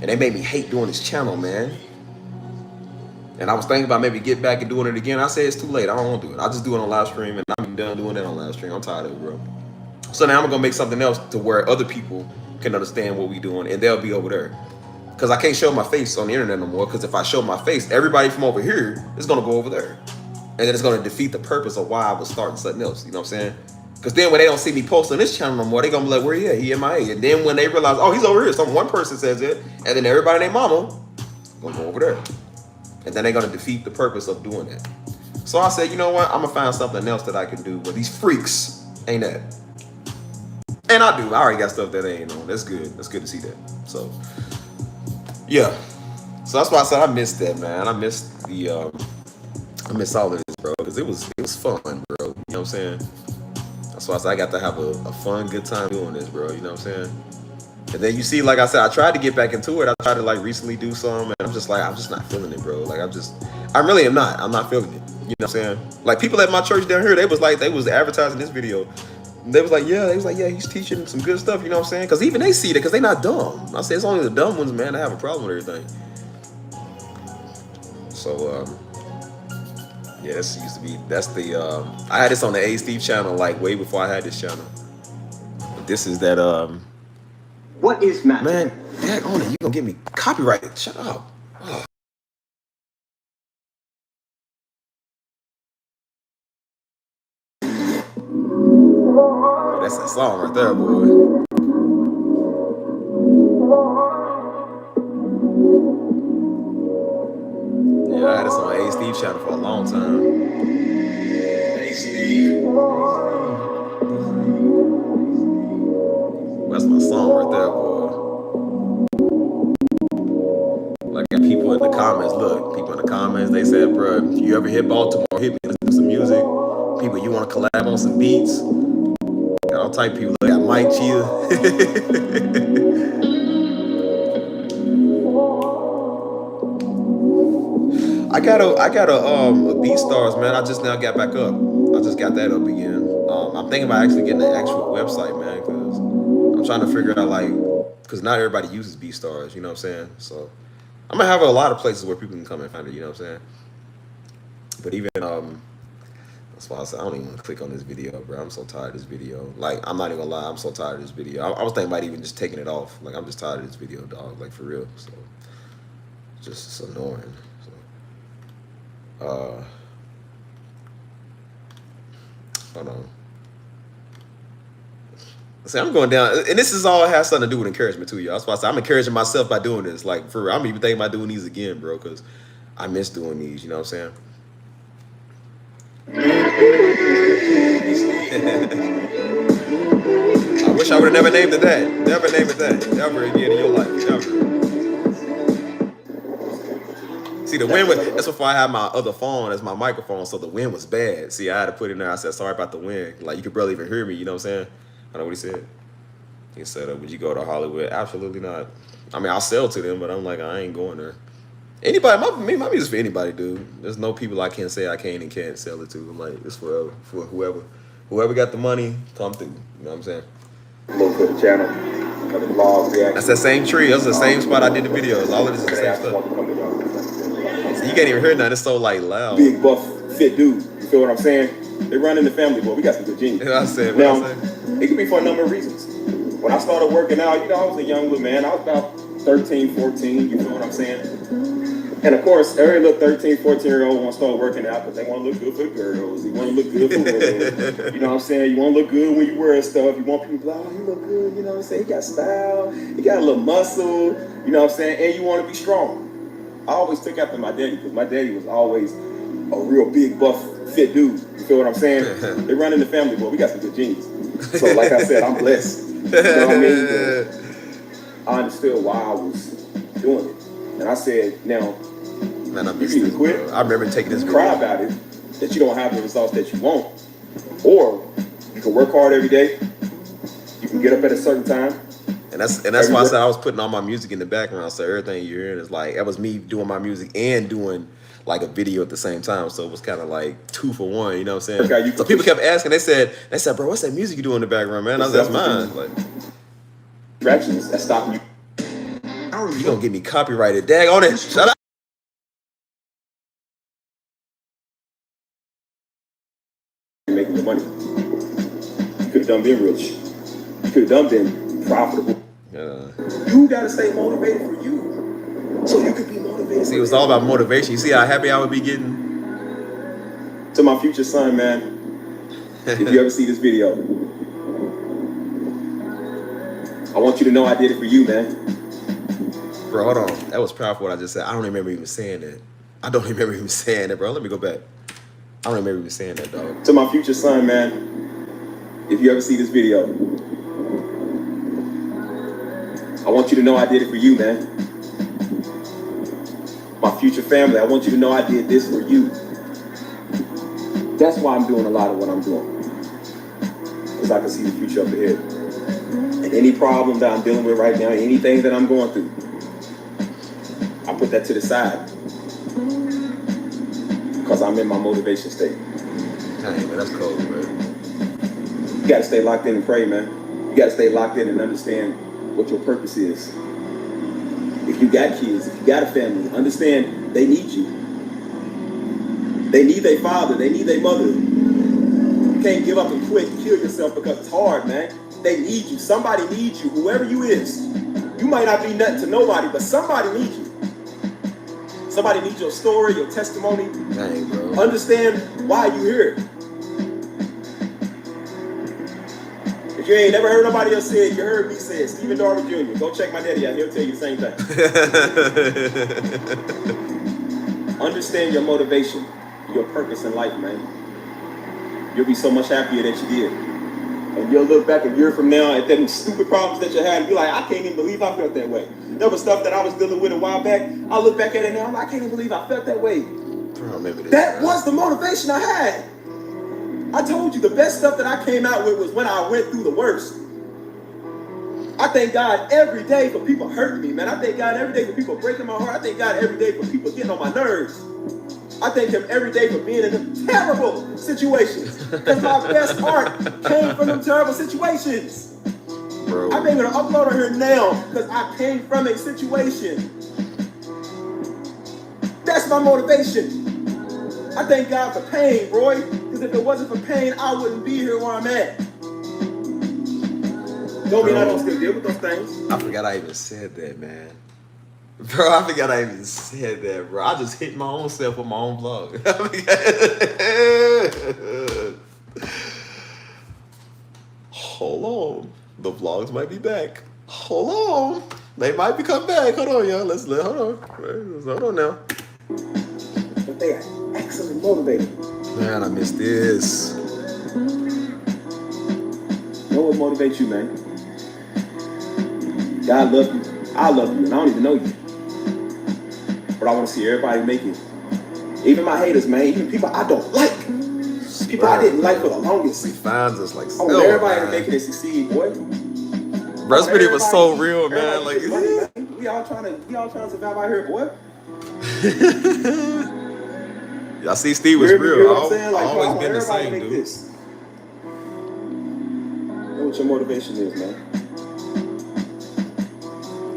S2: And they made me hate doing this channel, man. And I was thinking about maybe get back and doing it again. I said it's too late. I don't want to do it. I'll just do it on live stream, and I'm done doing that on live stream. I'm tired of it, bro. So now I'm gonna make something else to where other people can understand what we doing, and they'll be over there. Because I can't show my face on the internet no more. Because if I show my face, everybody from over here is gonna go over there, and then it's gonna defeat the purpose of why I was starting something else. You know what I'm saying? Because then when they don't see me post on this channel no more, they gonna be like, where he at? He MIA. And then when they realize, oh, he's over here, one person says it, and then everybody and their mama gonna go over there. And then they're gonna defeat the purpose of doing it. So I said, you know what? I'm gonna find something else that I can do. But these freaks ain't that. And I do. I already got stuff that they ain't on. That's good. That's good to see that. So yeah. So that's why I said I missed that, man. I missed the I missed all of this, bro. Because it was fun, bro. You know what I'm saying? That's why I said I got to have a fun, good time doing this, bro. You know what I'm saying? And then you see, like I said, I tried to get back into it. I tried to like recently do some, and I'm just not feeling it, bro. Like I really am not. I'm not feeling it. You know what I'm saying? Like people at my church down here, they was advertising this video. They was like, yeah, he's teaching some good stuff. You know what I'm saying? Because even they see that, because they not dumb. I say it's only the dumb ones, man, that have a problem with everything. So yeah, this used to be. That's the. I had this on the A Steve channel like way before I had this channel. But this is that.
S5: What is magic?
S2: Man, dad on it. You gonna get me copyrighted? Shut up. Oh. That's that song right there, boy. Yeah, I had this on A Steve channel for a long time.
S3: Hey, Steve.
S2: That's my song right there, boy. Like, got people in the comments. Look, people in the comments. They said, "Bro, if you ever hit Baltimore, hit me. Let's do some music. People, you want to collab on some beats? Got all type of people. Look, got Mike Chia." I got a BeatStars, man. I just now got back up. I just got that up again. I'm thinking about actually getting an actual website, man, because I'm trying to figure out like, because not everybody uses BeatStars. You know what I'm saying? So I'm gonna have a lot of places where people can come and find it. You know what I'm saying? But even that's why I said I don't even want to click on this video, bro. I'm so tired of this video. Like, I'm not even gonna lie, I'm so tired of this video. I was thinking about even just taking it off. Like, I'm just tired of this video, dog. Like, for real. So just it's annoying. So, hold on. See, I'm going down, and this is all has something to do with encouragement too, y'all. That's why I say I'm encouraging myself by doing this. Like, for real, I'm even thinking about doing these again, bro, because I miss doing these. You know what I'm saying? I wish I would have never named it that. Never name it that. Ever again in your life. Ever. See, the wind was, that's before I had my other phone as my microphone, so the wind was bad. See, I had to put it in there. I said, sorry about the wind. Like, you could barely even hear me, you know what I'm saying? I know what he said. He said, would you go to Hollywood? Absolutely not. I mean, I'll sell to them, but I'm like, I ain't going there. Anybody, my music's for anybody, dude. There's no people I can't say I can and can't sell it to. I'm like, it's for whoever got the money, come through. You know what I'm saying?
S3: Look for the channel, the vlogs, reactions.
S2: That's that same tree. That's the same spot I did the videos. All of this is the same stuff. So you can't even hear nothing. It's so like loud.
S3: Big buff fit dude. You feel what I'm saying? They run in the family, boy. We got some good genes.
S2: You know what I said?
S3: Now, it could be for a number of reasons. When I started working out, you know, I was a young little man. I was about 13, 14. You feel what I'm saying? And of course, every little 13, 14-year-old want to start working out because they want to look good for the girls. You want to look good for women. You know what I'm saying? You want to look good when you wear stuff. You want people to be like, oh, you look good. You know what I'm saying? You got style. You got a little muscle. You know what I'm saying? And you want to be strong. I always took after my daddy because my daddy was always a real big, buff, fit dude. You feel what I'm saying? They run in the family, boy. We got some good genes. So like I said, I'm blessed. You know what I mean? But I understood why I was doing it. And I said, now,
S2: man, I
S3: you
S2: missed
S3: can
S2: it.
S3: either quit,
S2: I remember taking this
S3: cry
S2: video.
S3: about it, that you don't have the results that you want, or you can work hard every day. You can get up at a certain time.
S2: And that's why I said I was putting all my music in the background, so everything you're hearing is like, that was me doing my music and doing like a video at the same time. So it was kind of like 2 for 1, you know what I'm saying?
S3: Okay,
S2: so people kept asking, they said, bro, what's that music you do in the background, man? I was like, that's mine. Like,
S3: Distractions that stop you.
S2: You gonna get me copyrighted. Dag on it. Shut up.
S3: Making the money. You could have done been rich. You could have done been profitable. You gotta stay motivated for you, so you could be motivated.
S2: See, it was all about motivation. You see how happy I would be getting?
S3: To my future son, man, if you ever see this video, I want you to know I did it for you, man.
S2: Bro, hold on. That was powerful what I just said. I don't remember even saying that. I don't remember even saying that, bro. Let me go back. I don't remember even saying that, dog.
S3: To my future son, man, if you ever see this video, I want you to know I did it for you, man. My future family, I want you to know I did this for you. That's why I'm doing a lot of what I'm doing. Because I can see the future up ahead. And any problem that I'm dealing with right now, anything that I'm going through, I put that to the side. Because I'm in my motivation state.
S2: Dang, man, that's cold, man.
S3: You got to stay locked in and pray, man. You got to stay locked in and understand what your purpose is. If you got kids, if you got a family, understand they need you. They need their father. They need their mother. You can't give up and quit and kill yourself because it's hard, man. They need you. Somebody needs you, whoever you is. You might not be nothing to nobody, but somebody needs you. Somebody needs your story, your testimony.
S2: Dang, bro.
S3: Understand why you here. If you ain't never heard nobody else say it, you heard me say it. Stephen Darby Jr. Go check my daddy out. He'll tell you the same thing. Understand your motivation, your purpose in life, man. You'll be so much happier that you did. And you'll look back a year from now at them stupid problems that you had and be like, I can't even believe I felt that way. There was stuff that I was dealing with a while back. I look back at it now, I can't even believe I felt that way.
S2: Bro, maybe
S3: That was the motivation I had. I told you the best stuff that I came out with was when I went through the worst. I thank God every day for people hurting me, man. I thank God every day for people breaking my heart. I thank God every day for people getting on my nerves. I thank him every day for being in them terrible situations. Because my best art came from them terrible situations.
S2: Bro.
S3: I'm able to upload on here now because I came from a situation. That's my motivation. I thank God for pain, Roy. Because if it wasn't for pain, I wouldn't be here where I'm at. Don't mean I don't still deal with those things.
S2: I forgot I even said that, man. Bro, I forgot I even said that, bro. I just hit my own self with my own vlog. Hold on. The vlogs might be back. Hold on. They might be coming back. Hold on, y'all. Hold on now.
S3: But they are excellent motivated.
S2: Man, I missed this.
S3: Know what motivates you, man? God loves you. I love you, and I don't even know you. But I want to see everybody make it. Even my haters, man. Even people I don't like. People I didn't like for the longest.
S2: He finds us like
S3: I want everybody to make it and succeed, boy.
S2: Breast video was so real, man. Like,
S3: money, man. We all trying to survive out here, boy.
S2: Y'all see, Steve was
S3: You hear
S2: real.
S3: what I'm saying? Like,
S2: I
S3: I
S2: always
S3: want
S2: been the
S3: everybody
S2: same,
S3: to make
S2: dude.
S3: this. Know what your motivation is, man.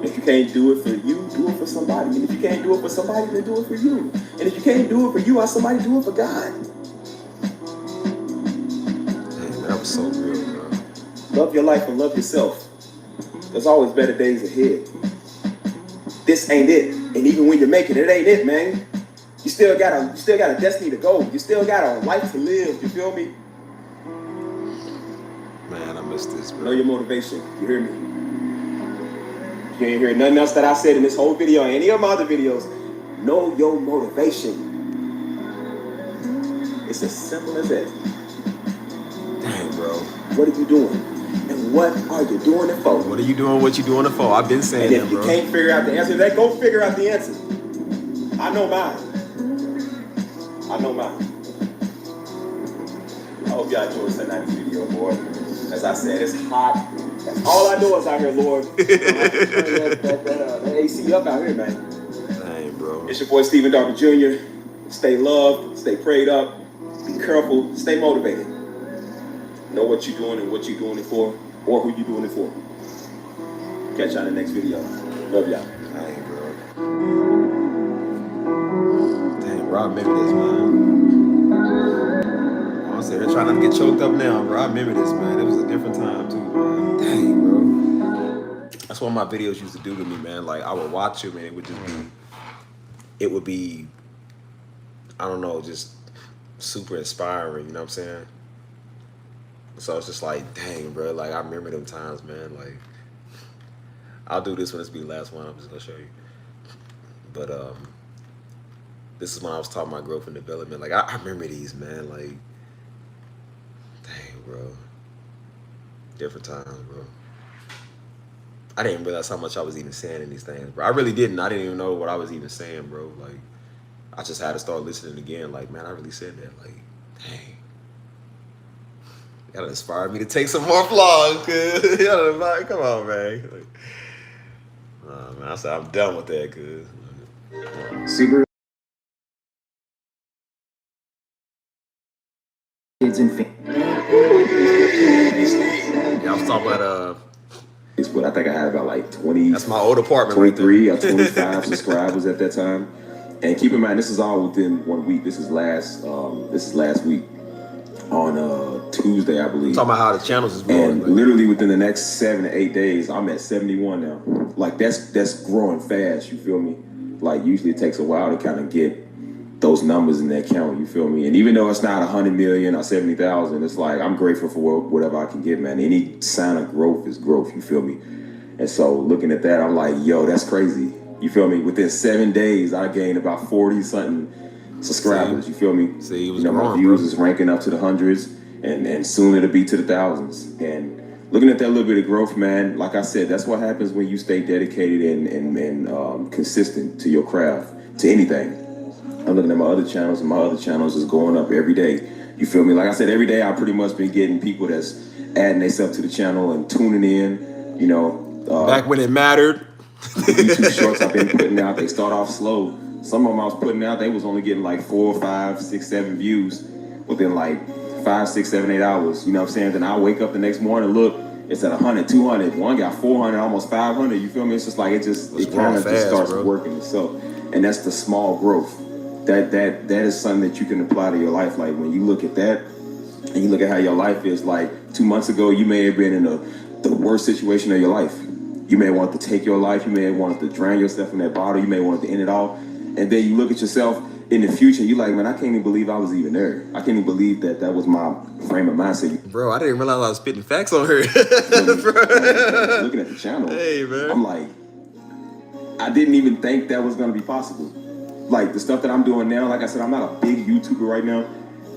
S3: If you can't do it for you, do it for somebody. And if you can't do it for somebody, then do it for you. And if you can't do it for you, ask somebody to do it for God.
S2: Dang, that was so real, bro.
S3: Love your life and love yourself. There's always better days ahead. This ain't it. And even when you make it, it ain't it, man. You still got a destiny to go. You still got a life to live. You feel me?
S2: Man, I missed this, bro.
S3: Know your motivation. You hear me? You ain't hear nothing else that I said in this whole video or any of my other videos. Know your motivation. It's as simple as that.
S2: Dang, bro.
S3: What are you doing? And what are you doing it for?
S2: What are you doing? What you doing it for? I've been saying
S3: And if
S2: that,
S3: you
S2: bro.
S3: can't figure out the answer to that, go figure out the answer. I know mine. I know mine. I hope y'all enjoyed tonight's video, boy. As I said, it's hot. That's all I know is out here, Lord. that AC up out here, man.
S2: Dang, bro.
S3: It's your boy Stephen Darby Jr. Stay loved, stay prayed up, be careful, stay motivated. Know what you're doing and what you're doing it for, or who you're doing it for. Catch y'all in the next video. Love y'all.
S2: Dang, bro. Dang, bro, I remember this, man. I'm sitting here trying not to get choked up now, bro. I remember this, man. It was a different time, too, man. Dang, bro. That's what my videos used to do to me, man. Like, I would watch them, and it would be, I don't know, just super inspiring, you know what I'm saying? So it's just like, dang, bro. Like, I remember them times, man. Like, I'll do this when this be the last one. I'm just gonna show you. But this is when I was talking about growth and development. Like, I remember these, man. Like, dang, bro. Different times, bro. I didn't realize how much I was even saying in these things, bro. I really didn't. I didn't even know what I was even saying, bro. Like, I just had to start listening again. Like, man, I really said that. Like, dang. Y'all inspired me to take some more vlogs, cuz. Y'all like, come on, man. Like, man, I said I'm done with that, cuz.
S5: Super kids and
S2: Yeah, I was talking about
S3: It's what I think I had about like 20.
S2: that's my old apartment right there.
S3: 23 or 25 subscribers at that time. And keep in mind, this is all within 1 week. This is last week on Tuesday, I believe.
S2: Talking about how the channels is growing.
S3: And literally within the next 7 to 8 days, I'm at 71 now. Like that's growing fast. You feel me? Like usually it takes a while to kind of get those numbers in that count. You feel me? And even though it's not 100 million or 70,000, it's like I'm grateful for whatever I can get, man. Any sign of growth is growth. You feel me? And so looking at that, I'm like, yo, that's crazy. You feel me? Within 7 days, I gained about 40 something subscribers. You feel me?
S2: See, it was
S3: my views is ranking up to the hundreds, and soon it'll be to the thousands. And looking at that little bit of growth, man, like I said, that's what happens when you stay dedicated and consistent to your craft, to anything. I'm looking at my other channels, and my other channels is going up every day. You feel me? Like I said, every day I've pretty much been getting people that's adding themselves to the channel and tuning in. You know,
S2: back when it mattered.
S3: The YouTube shorts I've been putting out, they start off slow. Some of them I was putting out, they was only getting like 4, 5, 6, 7 views within like 5, 6, 7, 8 hours. You know what I'm saying? Then I wake up the next morning, look, it's at 100, 200. One got 400, almost 500. You feel me? It's just like it kind of just starts working itself. And that's the small growth. That is something that you can apply to your life. Like when you look at that and you look at how your life is, like 2 months ago, you may have been in the worst situation of your life. You may want to take your life. You may want to drown yourself in that bottle. You may want to end it all. And then you look at yourself in the future, you're like, man, I can't even believe I was even there. I can't even believe that was my frame of mindset.
S2: Bro, I didn't realize I was spitting facts on her.
S3: Looking at the channel,
S2: hey, man.
S3: I'm like, I didn't even think that was going to be possible. Like the stuff that I'm doing now, like I said, I'm not a big YouTuber right now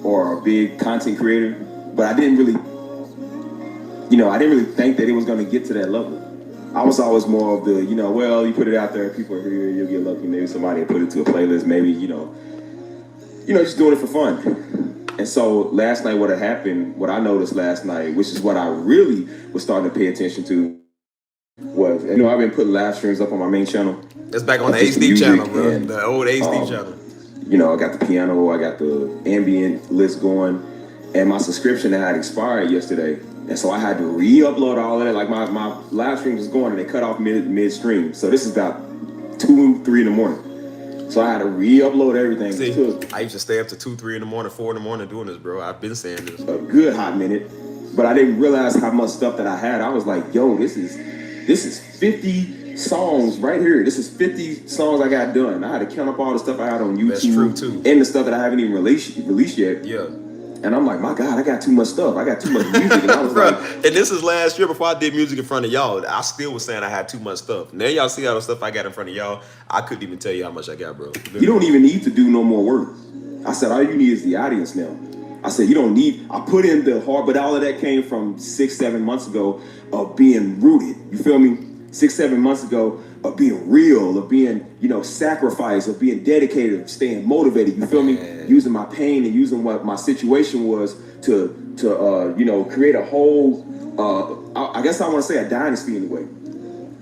S3: or a big content creator, but I didn't really think that it was going to get to that level. I was always more of the, well, you put it out there, people are here, you'll get lucky, maybe somebody will put it to a playlist, maybe, just doing it for fun. And so last night what I noticed last night, which is what I really was starting to pay attention to, was, I've been putting live streams up on my main channel.
S2: That's back on the HD channel, bro. The old HD channel.
S3: I got the piano, I got the ambient list going, and my subscription had expired yesterday. And so I had to re-upload all of that. Like my live stream was going and they cut off mid-stream. So this is about 2, 3 in the morning. So I had to re-upload everything.
S2: See, I used to stay up to 2, 3 in the morning, 4 in the morning doing this, bro. I've been saying this.
S3: A good hot minute. But I didn't realize how much stuff that I had. I was like, yo, this is 50 songs right here. This is 50 songs I got done. I had to count up all the stuff I had on YouTube.
S2: That's true, too.
S3: And the stuff that I haven't even released yet.
S2: Yeah.
S3: And I'm like, my God, I got too much stuff. I got too much music. And I was
S2: bro,
S3: like,
S2: and this is last year before I did music in front of y'all. I still was saying I had too much stuff. Now y'all see all the stuff I got in front of y'all. I couldn't even tell you how much I got, bro. Literally.
S3: You don't even need to do no more work. I said, all you need is the audience now. I said, you don't need, I put in the hard, but all of that came from 6, 7 months ago of being rooted. You feel me? 6, 7 months ago of being real, of being, sacrifice, of being dedicated, of staying motivated. You feel me? Using my pain and using what my situation was to create a whole, I guess I want to say a dynasty in a way.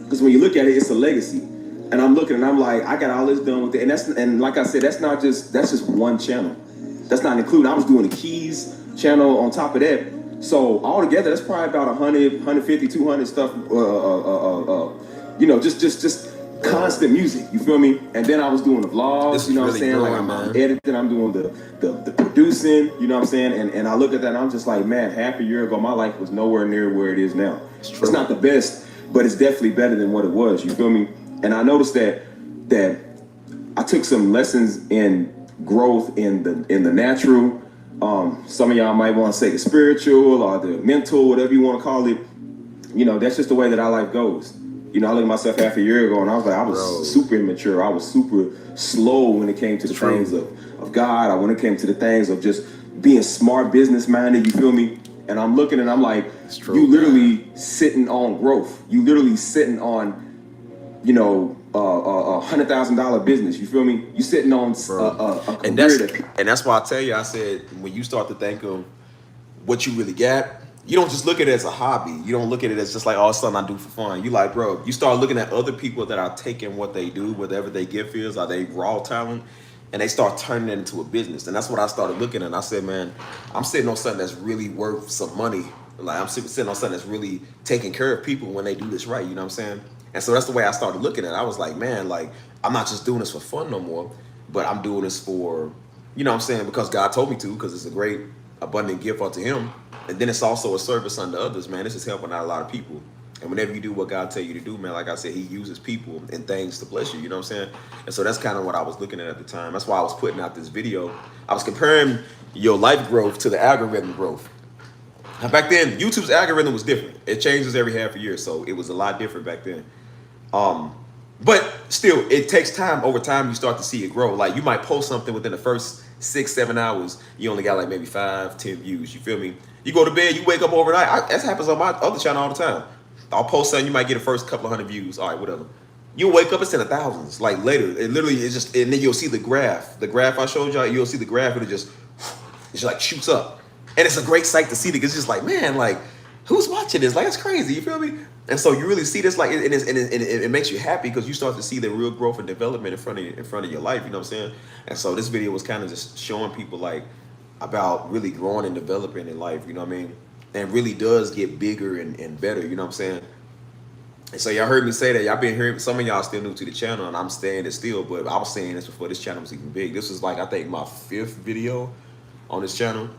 S3: Because when you look at it, it's a legacy. And I'm looking and I'm like, I got all this done with it. And like I said, that's just one channel. That's not including, I was doing the Keys channel on top of that. So altogether, that's probably about 100, 150, 200 stuff, just constant music, you feel me? And then I was doing the vlogs, what I'm saying? Like I'm editing, I'm doing the producing, you know what I'm saying? And I look at that and I'm just like, man, half a year ago, my life was nowhere near where it is now. It's not the best, but it's definitely better than what it was, you feel me? And I noticed that I took some lessons in growth in the natural. Some of y'all might want to say the spiritual or the mental, whatever you want to call it. That's just the way that our life goes. I looked at myself half a year ago and I was like, I was super immature. I was super slow when it came to the things of God, or when it came to the things of just being smart business minded, you feel me? And I'm looking and I'm like, you literally sitting on growth. You literally sitting on, a $100,000 business. You feel me? You sitting on a career.
S2: And that's why I tell you, I said, when you start to think of what you really got, you don't just look at it as a hobby. You don't look at it as just like, oh, it's something I do for fun. You like, bro, you start looking at other people that are taking what they do, whatever they gift is, are they raw talent, and they start turning it into a business. And that's what I started looking at. I said, man, I'm sitting on something that's really worth some money. Like I'm sitting on something that's really taking care of people when they do this right. You know what I'm saying? And so that's the way I started looking at it. I was like, man, like I'm not just doing this for fun no more. but I'm doing this for, you know what I'm saying, because God told me to, because it's a great abundant gift unto him. And then it's also a service unto others, man. This is helping out a lot of people. And whenever you do what God tell you to do, man, like I said, he uses people and things to bless you, you know what I'm saying? And so that's kind of what I was looking at the time. That's why I was putting out this video. I was comparing your life growth to the algorithm growth. Now, back then, YouTube's algorithm was different. It changes every half a year, so it was a lot different back then. But still, it takes time. Over time, you start to see it grow. Like, you might post something within the first 6-7 hours, you only got like maybe 5-10 views. You feel me? You go to bed, you wake up overnight. That happens on my other channel all the time. I'll post something, you might get the first couple of hundred views. All right, whatever. You wake up, it's in the thousands. Like later, it literally is just, and then you'll see the graph. The graph I showed y'all, you'll see the graph. It just like shoots up, and it's a great sight to see because it's just like, man, like who's watching this? Like it's crazy. You feel me? And so you really see this, like, it makes you happy because you start to see the real growth and development in front of your life. You know what I'm saying? And so this video was kind of just showing people like about really growing and developing in life. You know what I mean? And really does get bigger and better. You know what I'm saying? And so y'all heard me say that. Y'all been hearing, some of y'all still new to the channel, and I'm saying it still, but I was saying this before this channel was even big. This was like, I think my 5th video on this channel.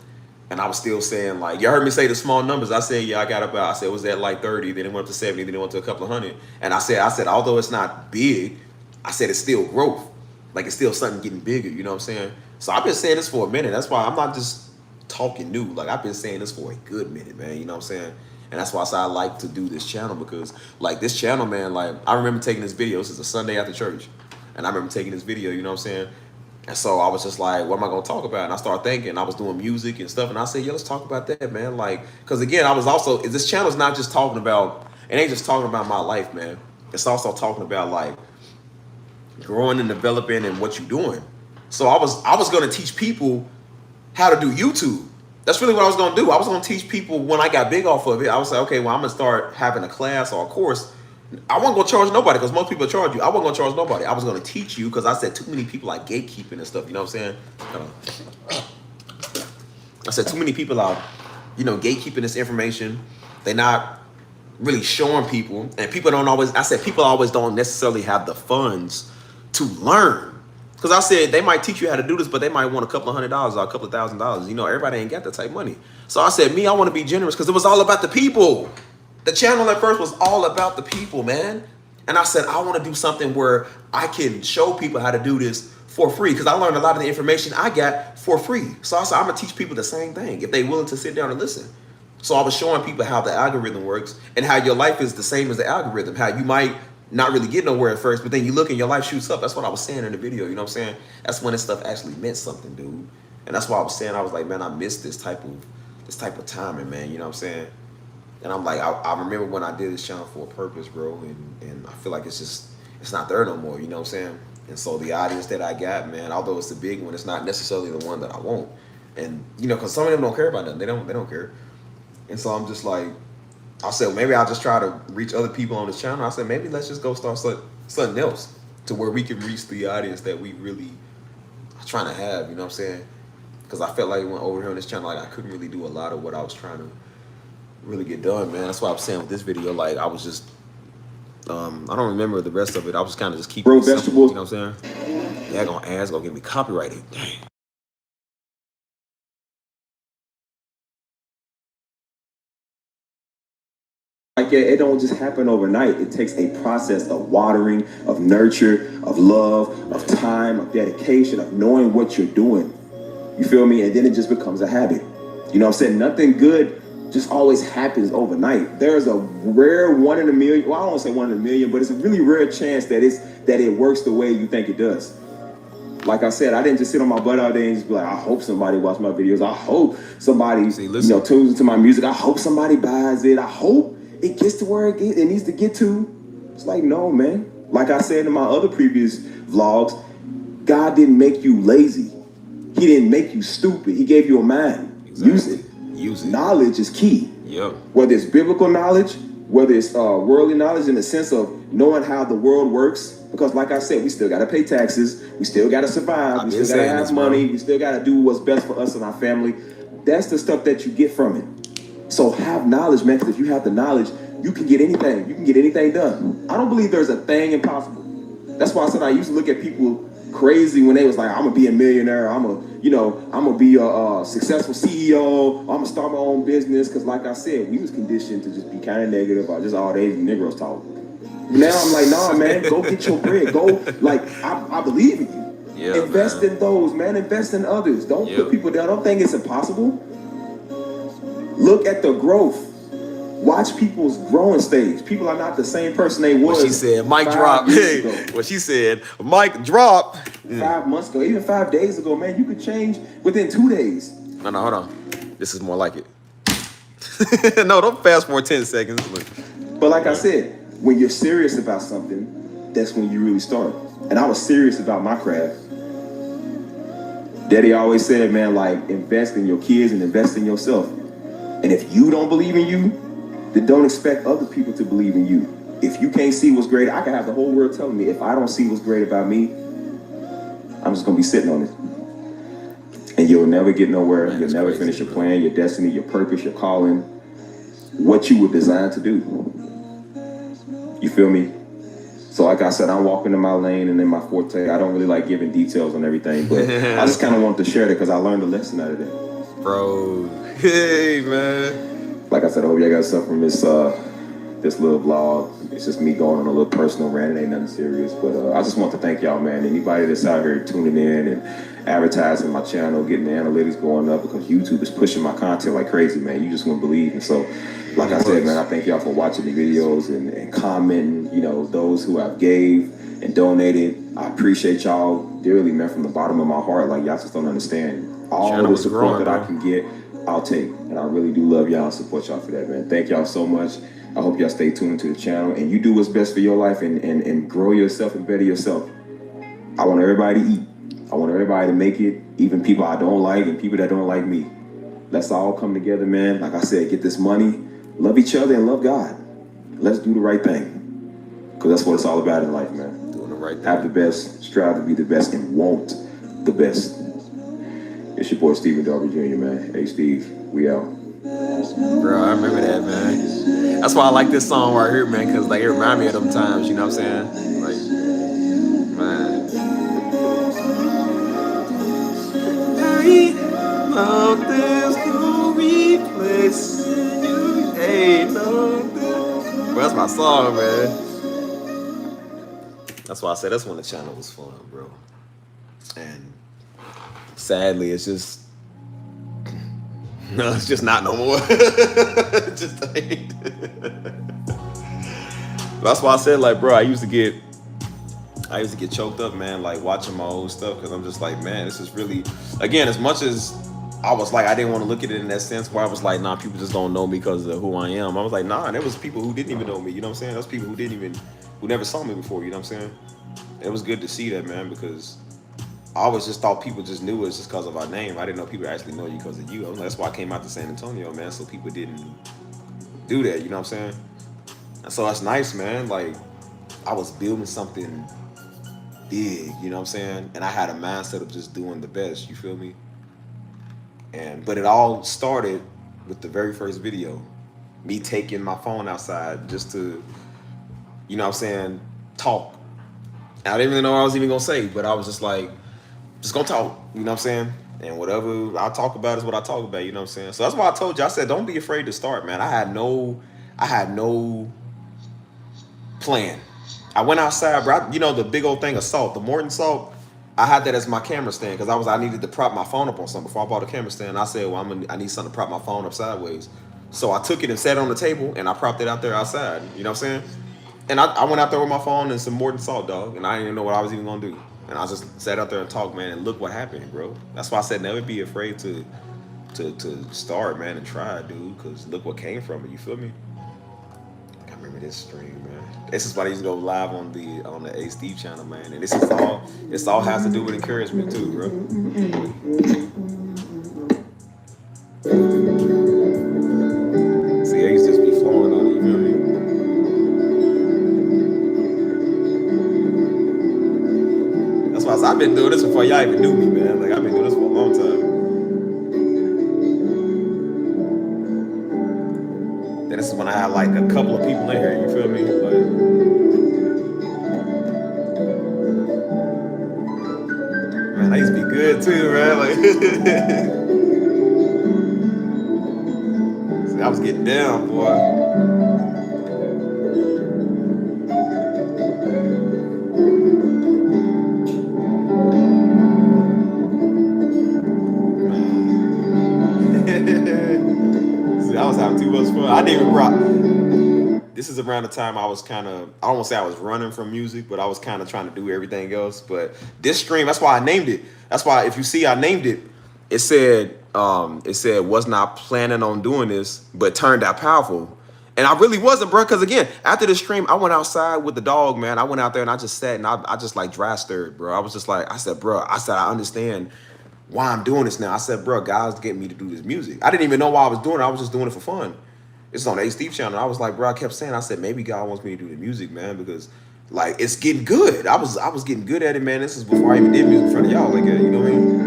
S2: And I was still saying, like, y'all heard me say the small numbers. I said, yeah, I said, it was at like 30, then it went up to 70, then it went to a couple of hundred. And I said, although it's not big, I said it's still growth. Like, it's still something getting bigger, you know what I'm saying? So I've been saying this for a minute. That's why I'm not just talking new. Like, I've been saying this for a good minute, man, you know what I'm saying? And that's why I said I like to do this channel, because, like, this channel, man, like, I remember taking this video. This is a Sunday after church. And I remember taking this video, you know what I'm saying? And so I was just like, what am I going to talk about? And I started thinking, I was doing music and stuff. And I said, yo, let's talk about that, man. Like, because again, I was also, this channel is not just talking about, it ain't just talking about my life, man. It's also talking about like growing and developing and what you're doing. So I was going to teach people how to do YouTube. That's really what I was going to do. I was going to teach people when I got big off of it. I was like, okay, well, I'm going to start having a class or a course. I wasn't going to charge nobody because most people charge you. I wasn't going to charge nobody. I was going to teach you because I said too many people like gatekeeping and stuff. You know what I'm saying? I said too many people are, you know, gatekeeping this information. They're not really showing people. And people don't always, I said people always don't necessarily have the funds to learn. Because I said they might teach you how to do this, but they might want a couple of $100 or a couple of $1,000. You know, everybody ain't got that type of money. So I said, me, I want to be generous because it was all about the people. The channel at first was all about the people, man. And I said, I want to do something where I can show people how to do this for free, because I learned a lot of the information I got for free. So I said, I'm going to teach people the same thing if they're willing to sit down and listen. So I was showing people how the algorithm works and how your life is the same as the algorithm, how you might not really get nowhere at first, but then you look and your life shoots up. That's what I was saying in the video, you know what I'm saying? That's when this stuff actually meant something, dude. And that's why I was saying, I was like, man, I missed this type of timing, man, you know what I'm saying? And I'm like, I remember when I did this channel for a purpose, bro, and I feel like it's not there no more, you know what I'm saying? And so the audience that I got, man, although it's a big one, it's not necessarily the one that I want. And, you know, because some of them don't care about nothing. They don't care. And so I'm just like, I said, maybe I'll just try to reach other people on this channel. I said, maybe let's just go start something else to where we can reach the audience that we really are trying to have, you know what I'm saying? Because I felt like when over here on this channel, like I couldn't really do a lot of what I was trying to really get done, man. That's why I'm saying with this video, like I was just, I don't remember the rest of it. I was kind of just keeping it simple,
S3: vegetables.
S2: you know what I'm saying? Yeah, gonna get me copyrighted. Dang.
S3: Like it don't just happen overnight. It takes a process of watering, of nurture, of love, of time, of dedication, of knowing what you're doing. You feel me? And then it just becomes a habit. You know what I'm saying? Nothing good just always happens overnight. There's a rare 1 in a million. Well, I don't want to say 1 in a million, but it's a really rare chance that it works the way you think it does. Like I said, I didn't just sit on my butt all day and just be like, I hope somebody watches my videos. I hope somebody, tunes into my music. I hope somebody buys it. I hope it gets to where it needs to get to. It's like, no, man. Like I said in my other previous vlogs, God didn't make you lazy. He didn't make you stupid. He gave you a mind. Exactly. Use it. Knowledge is key.
S2: Yep.
S3: Whether it's biblical knowledge, whether it's worldly knowledge in the sense of knowing how the world works. Because like I said, we still got to pay taxes. We still got to survive. We still got to have money. We still got to do what's best for us and our family. That's the stuff that you get from it. So have knowledge, man, because if you have the knowledge, you can get anything. You can get anything done. I don't believe there's a thing impossible. That's why I said I used to look at people crazy when they was like, I'm gonna be a millionaire, I'm gonna be a successful CEO, I'm gonna start my own business. Because like I said, we was conditioned to just be kind of negative or just all days Negroes talk. Now I'm like, nah, man, go get your bread. Go, like, I believe in you.
S2: Yeah,
S3: invest
S2: man.
S3: in those, man. Invest in others. Don't
S2: Yep.
S3: put people down. Don't think it's impossible. Look at the growth. Watch people's growing stage. People are not the same person they was.
S2: What she said, mic
S3: 5
S2: drop.
S3: years ago.
S2: What she said, mic drop.
S3: 5 months ago, even 5 days ago, man, you could change within 2 days.
S2: No, hold on. This is more like it. No, don't fast forward 10 seconds. Look.
S3: But like I said, when you're serious about something, that's when you really start. And I was serious about my craft. Daddy always said, man, like, invest in your kids and invest in yourself. And if you don't believe in you, then don't expect other people to believe in you. If you can't see what's great, I can have the whole world telling me, if I don't see what's great about me, I'm just gonna be sitting on it. And you'll never get nowhere.
S2: Man,
S3: you'll never
S2: crazy,
S3: finish your
S2: bro.
S3: plan, your destiny, your purpose, your calling, what you were designed to do. You feel me? So like I said, I'm walking in my lane and in my forte. I don't really like giving details on everything, but I just kind of wanted to share that because I learned a lesson out of that.
S2: Bro. Hey, man.
S3: Like I said, I hope y'all got something from this little vlog. It's just me going on a little personal rant. It ain't nothing serious, but I just want to thank y'all, man. Anybody that's out here tuning in and advertising my channel, getting the analytics going up, because YouTube is pushing my content like crazy, man. You just wouldn't believe. And so, like I said, man, I thank y'all for watching the videos and commenting. You know, those who have gave and donated, I appreciate y'all dearly, man, from the bottom of my heart. Like, y'all just don't understand. All
S2: Channel
S3: the
S2: was
S3: support
S2: growing,
S3: that I
S2: bro.
S3: can get, I'll take. And I really do love y'all and support y'all for that, man. Thank y'all so much. I hope y'all stay tuned to the channel and you do what's best for your life and grow yourself and better yourself. I want everybody to eat. I want everybody to make it, even people I don't like and people that don't like me. Let's all come together, man. Like I said, get this money, love each other, and love God. Let's do the right thing. Because that's what it's all about in life, man.
S2: Doing the right thing.
S3: Have the best, strive to be the best, and want the best. It's your boy Steven Darby Jr., man. Hey, Steve, we out.
S2: Bro, I remember that, man. That's why I like this song right here, man, because like it reminds me of them times, you know what I'm saying? Like, man. Ain't nothing's gonna replace you. Ain't nothing. Bro, that's my song, man. That's why I said that's when the channel was fun, bro. And sadly, it's just no, it's just not no more. It just ain't. That's why I said, like, bro, I used to get choked up, man, like watching my old stuff, because I'm just like, man, this is really, again, as much as I was like, I didn't want to look at it in that sense where I was like, nah, people just don't know me because of who I am. I was like, nah, there was people who didn't even know me, you know what I'm saying? There's people who never saw me before, you know what I'm saying? It was good to see that, man, because I always just thought people just knew us just because of our name. I didn't know people actually know you because of you. I was like, that's why I came out to San Antonio, man, so people didn't do that, you know what I'm saying? And so that's nice, man. Like, I was building something big, you know what I'm saying? And I had a mindset of just doing the best, you feel me? But it all started with the very first video. Me taking my phone outside just to, you know what I'm saying, talk. And I didn't really know what I was even gonna say, but I was just like, just gonna talk, you know what I'm saying? And whatever I talk about is what I talk about, you know what I'm saying? So that's why I told you, I said, don't be afraid to start, man. I had no plan. I went outside, bro. You know, the big old thing of salt, the Morton salt, I had that as my camera stand because I needed to prop my phone up on something before I bought a camera stand. I said, well, I need something to prop my phone up sideways. So I took it and set it on the table and I propped it out there outside, you know what I'm saying? And I went out there with my phone and some Morton salt, dog, and I didn't even know what I was even gonna do. And I just sat out there and talked, man, and look what happened, bro. That's why I said never be afraid to start, man, and try, dude, because look what came from it, you feel me? I remember this stream, man. This is why I used to go live on the A Steve channel, man. And this all has to do with encouragement too, bro. See, I used to just be flowing on it, you feel me? That's why I said, I've been doing this before y'all even knew me, man. Like, I've been doing this for a long time. Then this is when I had like a couple of people in here, you feel me? Like, used to be good too, man. Like, see, I was getting down, boy. See, I was having too much fun. I didn't even rock. This is around the time I was kind of, I don't want to say I was running from music, but I was kind of trying to do everything else. But this stream, that's why I named it. That's why if you see I named it, it said was not planning on doing this, but turned out powerful. And I really wasn't, bro, because again, after the stream, I went outside with the dog, man. I went out there and I just sat and I just like dry stirred, bro. I was just like, I said, I understand why I'm doing this now. I said, bro, guys getting me to do this music. I didn't even know why I was doing it. I was just doing it for fun. It's on the A Steve channel. I was like, bro, I kept saying, I said, maybe God wants me to do the music, man, because like it's getting good. I was getting good at it, man. This is before I even did music in front of y'all, like, you know what I mean?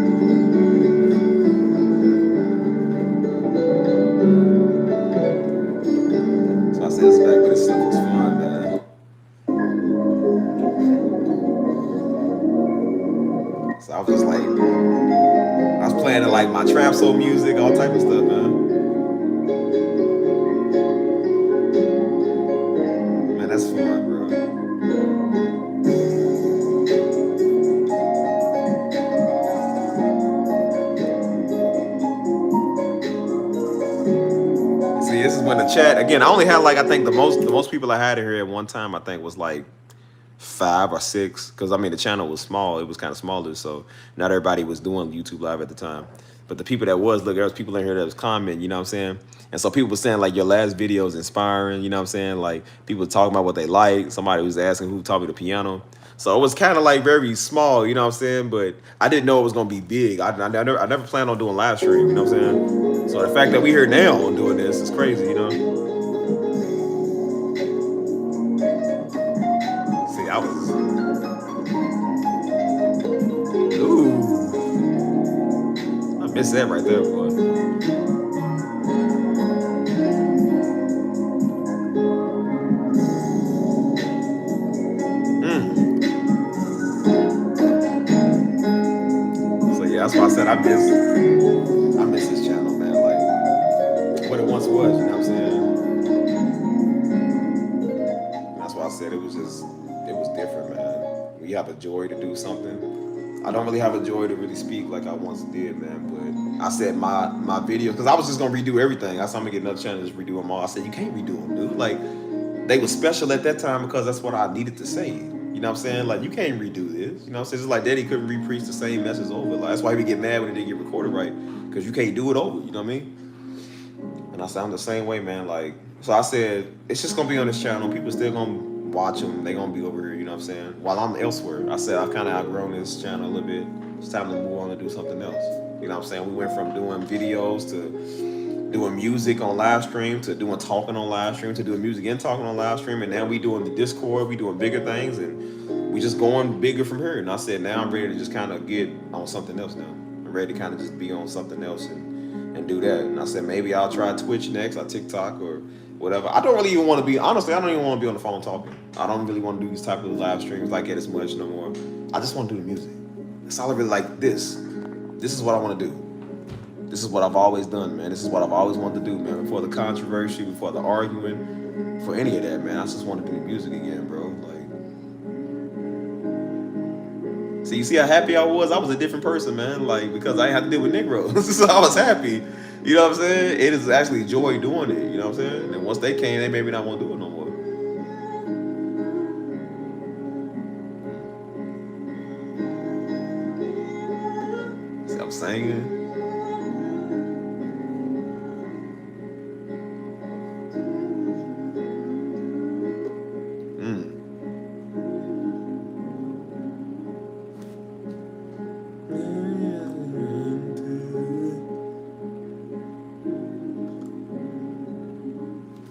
S2: So I said, it's back, but this stuff was fun, man. So I was just like, I was playing like my trap soul music, all type of stuff, man. That's fun, bro. See, this is when the chat again. I only had like I think the most people I had in here at one time I think was like 5 or 6 because I mean the channel was small. It was kind of smaller, so not everybody was doing YouTube Live at the time. But the people that was, look, there was people in here that was commenting, you know what I'm saying? And so people were saying, like, your last video is inspiring, you know what I'm saying? Like, people talking about what they like. Somebody was asking who taught me the piano. So it was kind of, like, very small, you know what I'm saying? But I didn't know it was going to be big. I never planned on doing live stream, you know what I'm saying? So the fact that we here now on doing this is crazy, you know? See, I was... Ooh. I missed that right there, boy. That's why I said I miss this channel, man. Like what it once was, you know what I'm saying? And that's why I said it was different, man. When you have a joy to do something. I don't really have a joy to really speak like I once did, man. But I said my videos, because I was just gonna redo everything. I said I'm gonna get another channel to just redo them all. I said you can't redo them, dude. Like they were special at that time because that's what I needed to say. You know what I'm saying? Like, you can't redo this. You know what I'm saying? It's like Daddy couldn't re-preach the same message over. Like, that's why we get mad when it didn't get recorded right. Because you can't do it over. You know what I mean? And I said, I'm the same way, man. Like, so I said, it's just going to be on this channel. People still going to watch them. They going to be over here. You know what I'm saying? While I'm elsewhere. I said, I've kind of outgrown this channel a little bit. It's time to move on and do something else. You know what I'm saying? We went from doing videos to doing music on live stream, to doing talking on live stream, to doing music and talking on live stream, and now we doing the Discord, we doing bigger things, and we just going bigger from here. And I said, now I'm ready to just kind of get on something else now. I'm ready to kind of just be on something else and do that. And I said, maybe I'll try Twitch next, or TikTok, or whatever. I don't really even want to be, honestly, I don't even want to be on the phone talking. I don't really want to do these type of live streams like that as much no more. I just want to do the music. That's all I really like. This is what I want to do. This is what I've always done, man. This is what I've always wanted to do, man. Before the controversy, before the arguing, for any of that, man. I just want to do music again, bro. Like, see, you see how happy I was? I was a different person, man. Like, because I didn't have to deal with Negroes. So I was happy. You know what I'm saying? It is actually joy doing it. You know what I'm saying? And once they came, they maybe not want to do it no more. See, I'm singing.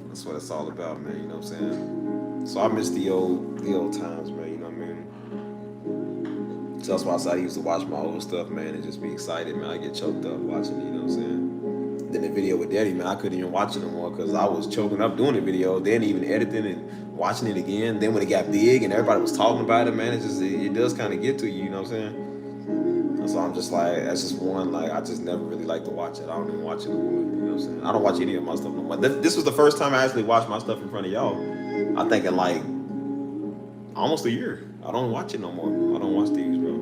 S2: That's what it's all about, man, you know what I'm saying? So I miss the old times, man, you know what I mean? So that's why I said I used to watch my old stuff, man, and just be excited, man. I get choked up watching it, you know what I'm saying? Then the video with Daddy, man, I couldn't even watch it no more because I was choking up doing the video, then even editing and watching it again. Then when it got big and everybody was talking about it, man, it does kind of get to you, you know what I'm saying? So I'm just like, that's just one, like, I just never really like to watch it. I don't even watch it anymore, you know what I'm saying? I don't watch any of my stuff no more. This was the first time I actually watched my stuff in front of y'all. I think in like almost a year. I don't watch it no more. I don't watch these, bro.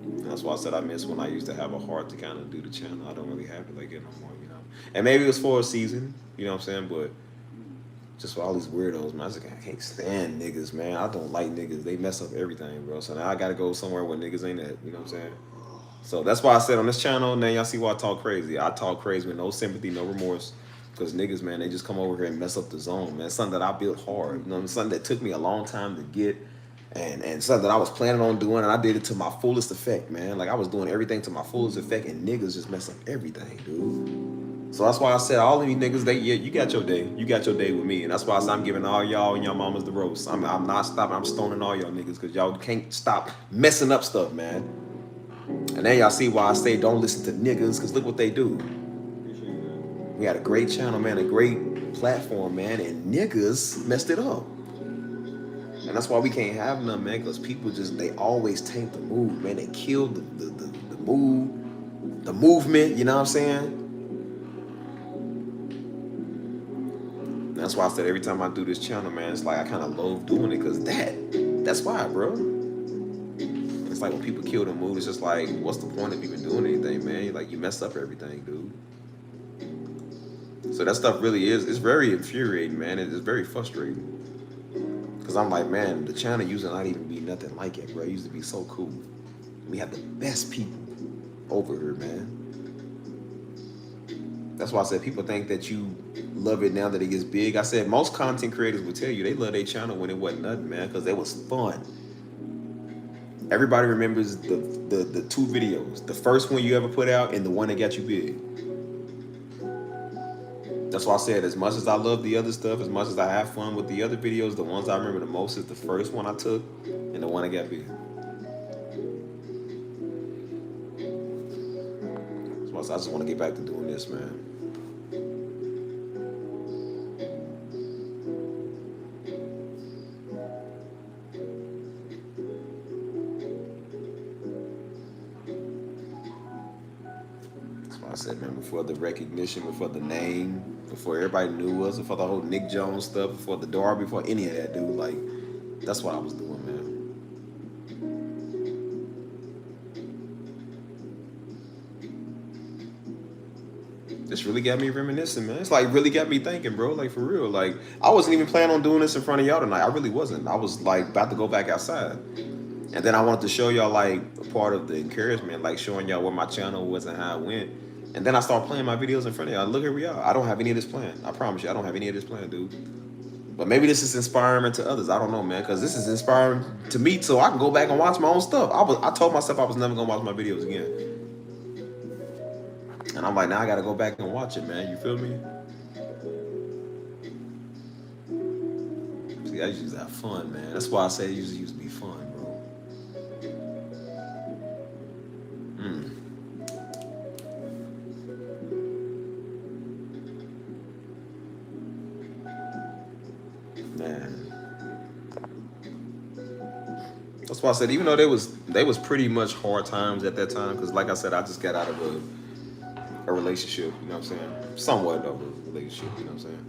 S2: And that's why I said I miss when I used to have a heart to kind of do the channel. I don't really have it like it no more, you know? And maybe it was for a season, you know what I'm saying? But just for all these weirdos, man. I was like, I can't stand niggas, man. I don't like niggas. They mess up everything, bro. So now I gotta go somewhere where niggas ain't at, you know what I'm saying? So that's why I said on this channel, now y'all see why I talk crazy. I talk crazy with no sympathy, no remorse. Because niggas, man, they just come over here and mess up the zone, man. Something that I built hard, you know, something that took me a long time to get, and something that I was planning on doing, and I did it to my fullest effect, man. Like, I was doing everything to my fullest effect, and niggas just mess up everything, dude. So that's why I said, all of you niggas, you got your day. You got your day with me. And that's why I said I'm giving all y'all and y'all mamas the roast. I'm not stopping. I'm stoning all y'all niggas because y'all can't stop messing up stuff, man. And then y'all see why I say don't listen to niggas, because look what they do. We had a great channel, man, a great platform, man, and niggas messed it up. And that's why we can't have none, man, because people just, they always taint the mood, man. They kill the mood, the movement, you know what I'm saying? And that's why I said every time I do this channel, man, it's like I kind of love doing it, because that's why, bro. It's like when people kill the mood, it's just like, what's the point of even doing anything, man? Like, you mess up everything, dude. So that stuff really is, it's very infuriating, man. It's very frustrating. Because I'm like, man, the channel used to not even be nothing like it, bro. It used to be so cool. We have the best people over here, man. That's why I said people think that you love it now that it gets big. I said most content creators will tell you they love their channel when it wasn't nothing, man, because it was fun. Everybody remembers the two videos. The first one you ever put out and the one that got you big. That's why I said, as much as I love the other stuff, as much as I have fun with the other videos, the ones I remember the most is the first one I took and the one that got big. That's why I just want to get back to doing this, man. That's why I said, man, before the recognition, before the name, before everybody knew us, before the whole Nick Jones stuff, before the Darby, before any of that, dude, like, that's what I was doing, man. This really got me reminiscing, man. It's like really got me thinking, bro, like for real. Like, I wasn't even planning on doing this in front of y'all tonight. I really wasn't. I was like about to go back outside. And then I wanted to show y'all like a part of the encouragement, like showing y'all where my channel was and how it went. And then I start playing my videos in front of y'all. Look, here we are. I don't have any of this planned. I promise you, I don't have any of this planned, dude. But maybe this is inspiring to others. I don't know, man, because this is inspiring to me so I can go back and watch my own stuff. I told myself I was never going to watch my videos again. And I'm like, now I got to go back and watch it, man. You feel me? See, I used to have fun, man. That's why I say it used to be fun, bro. Man. That's why I said, even though they was pretty much hard times at that time, because like I said, I just got out of a relationship, you know what I'm saying? Somewhat of a relationship, you know what I'm saying?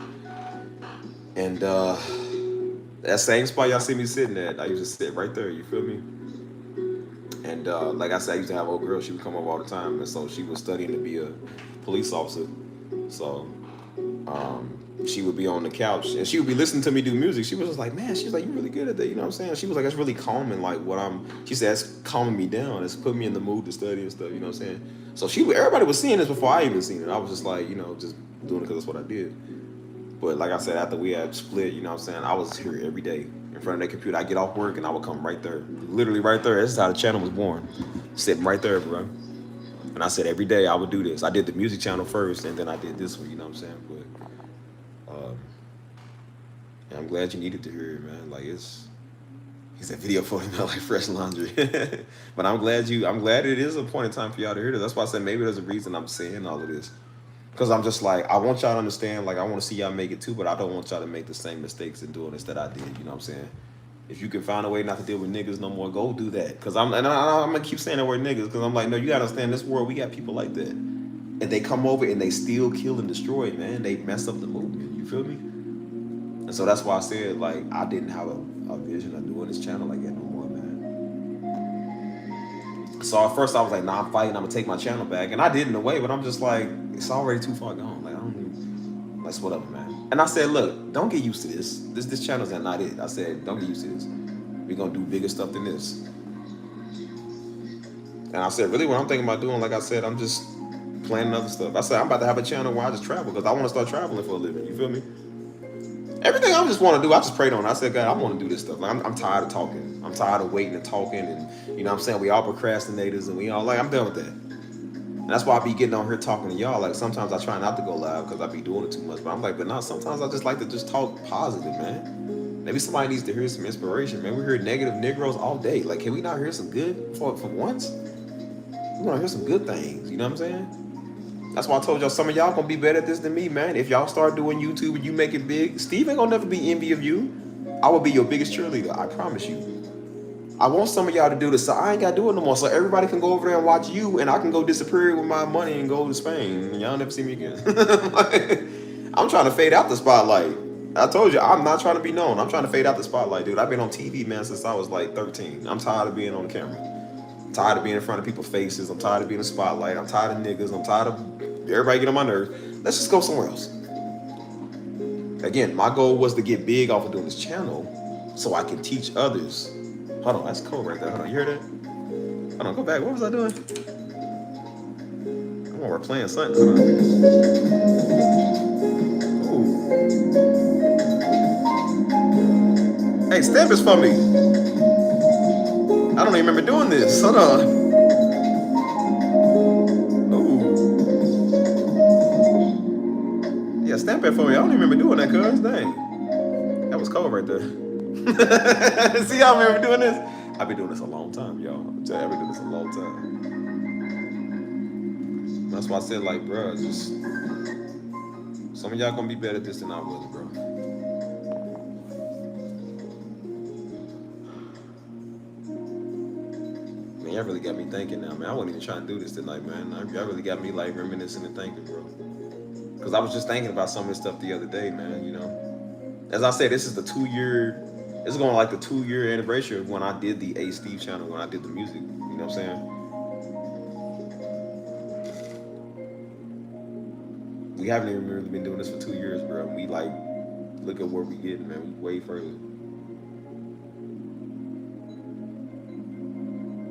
S2: And that same spot y'all see me sitting at, I used to sit right there, you feel me? And like I said, I used to have an old girl, she would come over all the time, and so she was studying to be a police officer. So she would be on the couch and she would be listening to me do music. She was just like, man, she's like, you're really good at that, you know what I'm saying? She was like, that's really calming, like she said, it's calming me down. It's putting me in the mood to study and stuff, you know what I'm saying? So everybody was seeing this before I even seen it. I was just like, you know, just doing it because that's what I did. But like I said, after we had split, you know what I'm saying, I was here every day in front of that computer. I get off work and I would come right there, literally right there. This is how the channel was born, sitting right there, bro. And I said every day I would do this. I did the music channel first and then I did this one, you know what I'm saying? But I'm glad you needed to hear it, man. Like it's a video for me, like fresh laundry. But I'm glad it is a point in time for y'all to hear this. That's why I said maybe there's a reason I'm saying all of this. Because I'm just like, I want y'all to understand, like I want to see y'all make it too, but I don't want y'all to make the same mistakes in doing this that I did, you know what I'm saying? If you can find a way not to deal with niggas no more, go do that. Cause I'm gonna keep saying that word niggas, because I'm like, no, you gotta understand, this world, we got people like that. And they come over and they still kill and destroy, man. They mess up the movement. You feel me? And so that's why I said, like, I didn't have a vision of doing this channel like that no more, man. So at first I was like, nah, I'm fighting, I'm gonna take my channel back. And I did in a way, but I'm just like, it's already too far gone. Like, I don't even, like, whatever, man. And I said, look, don't get used to this. This channel's not it. I said, don't get used to this. We're gonna do bigger stuff than this. And I said, really, what I'm thinking about doing, like I said, I'm just planning other stuff. I said, I'm about to have a channel where I just travel, because I want to start traveling for a living. You feel me? Everything I just want to do, I just prayed on it. I said, God, I want to do this stuff. Like, I'm tired of talking. I'm tired of waiting and talking. And, you know what I'm saying? We all procrastinators, and we all, like, I'm done with that. And that's why I be getting on here talking to y'all. Like, sometimes I try not to go live because I be doing it too much. But I'm like, but no, sometimes I just like to just talk positive, man. Maybe somebody needs to hear some inspiration, man. We hear negative Negroes all day. Like, can we not hear some good for once? We want to hear some good things. You know what I'm saying? That's why I told y'all, some of y'all gonna be better at this than me, man. If y'all start doing YouTube and you make it big, Steve ain't gonna never be envy of you. I will be your biggest cheerleader, I promise you. I want some of y'all to do this, so I ain't gotta do it no more. So everybody can go over there and watch you, and I can go disappear with my money and go to Spain, and y'all never see me again. Like, I'm trying to fade out the spotlight. I told you, I'm not trying to be known. I'm trying to fade out the spotlight, dude. I've been on TV, man, since I was like 13. I'm tired of being on the camera. I'm tired of being in front of people's faces. I'm tired of being in the spotlight. I'm tired of niggas. I'm tired of everybody getting on my nerves. Let's just go somewhere else. Again, my goal was to get big off of doing this channel so I can teach others. Hold on, that's cold right there. Hold on, you hear that? Hold on, go back. What was I doing? Come on, we're playing something. Hold on. Ooh. Hey, stamp is for me. I don't even remember doing this. Hold on. Ooh. Yeah, stamp it for me. I don't even remember doing that, cuz. Dang. That was cold right there. See, I remember doing this. I've been doing this a long time, y'all. I'm telling you, I've been doing this a long time. That's why I said, like, bro, just some of y'all gonna be better at this than I was, bro. Man, y'all really got me thinking now, man. I wasn't even trying to do this tonight, man. Y'all really got me, like, reminiscing and thinking, bro. Because I was just thinking about some of this stuff the other day, man, you know. As I said, this is the 2-year, it's going like the 2-year anniversary of when I did the A Steve channel, when I did the music, you know what I'm saying? We haven't even really been doing this for 2 years, bro. We like, look at where we getting, man. We way further.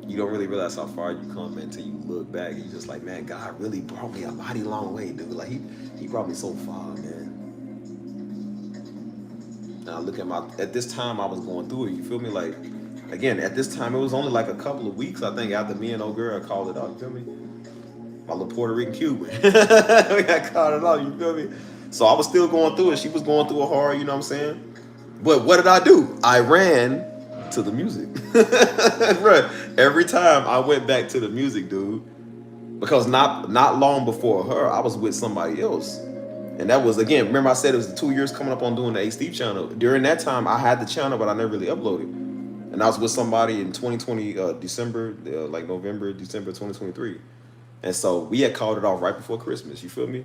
S2: You don't really realize how far you come, man, until you look back and you're just like, man, God really brought me a mighty long way, dude. Like, he brought me so far, man. And I look at this time I was going through it, you feel me? Like, again, at this time, it was only like a couple of weeks, I think, after me and old girl called it out, you feel me? My little Puerto Rican Cuban. We got called it out, you feel me? So I was still going through it. She was going through it hard, you know what I'm saying? But what did I do? I ran to the music. Bro, every time I went back to the music, dude, because not long before her, I was with somebody else. And that was, again, remember I said it was 2 years coming up on doing the A Steve channel. During that time, I had the channel, but I never really uploaded. And I was with somebody in 2020, December, like November, December 2023. And so we had called it off right before Christmas, you feel me?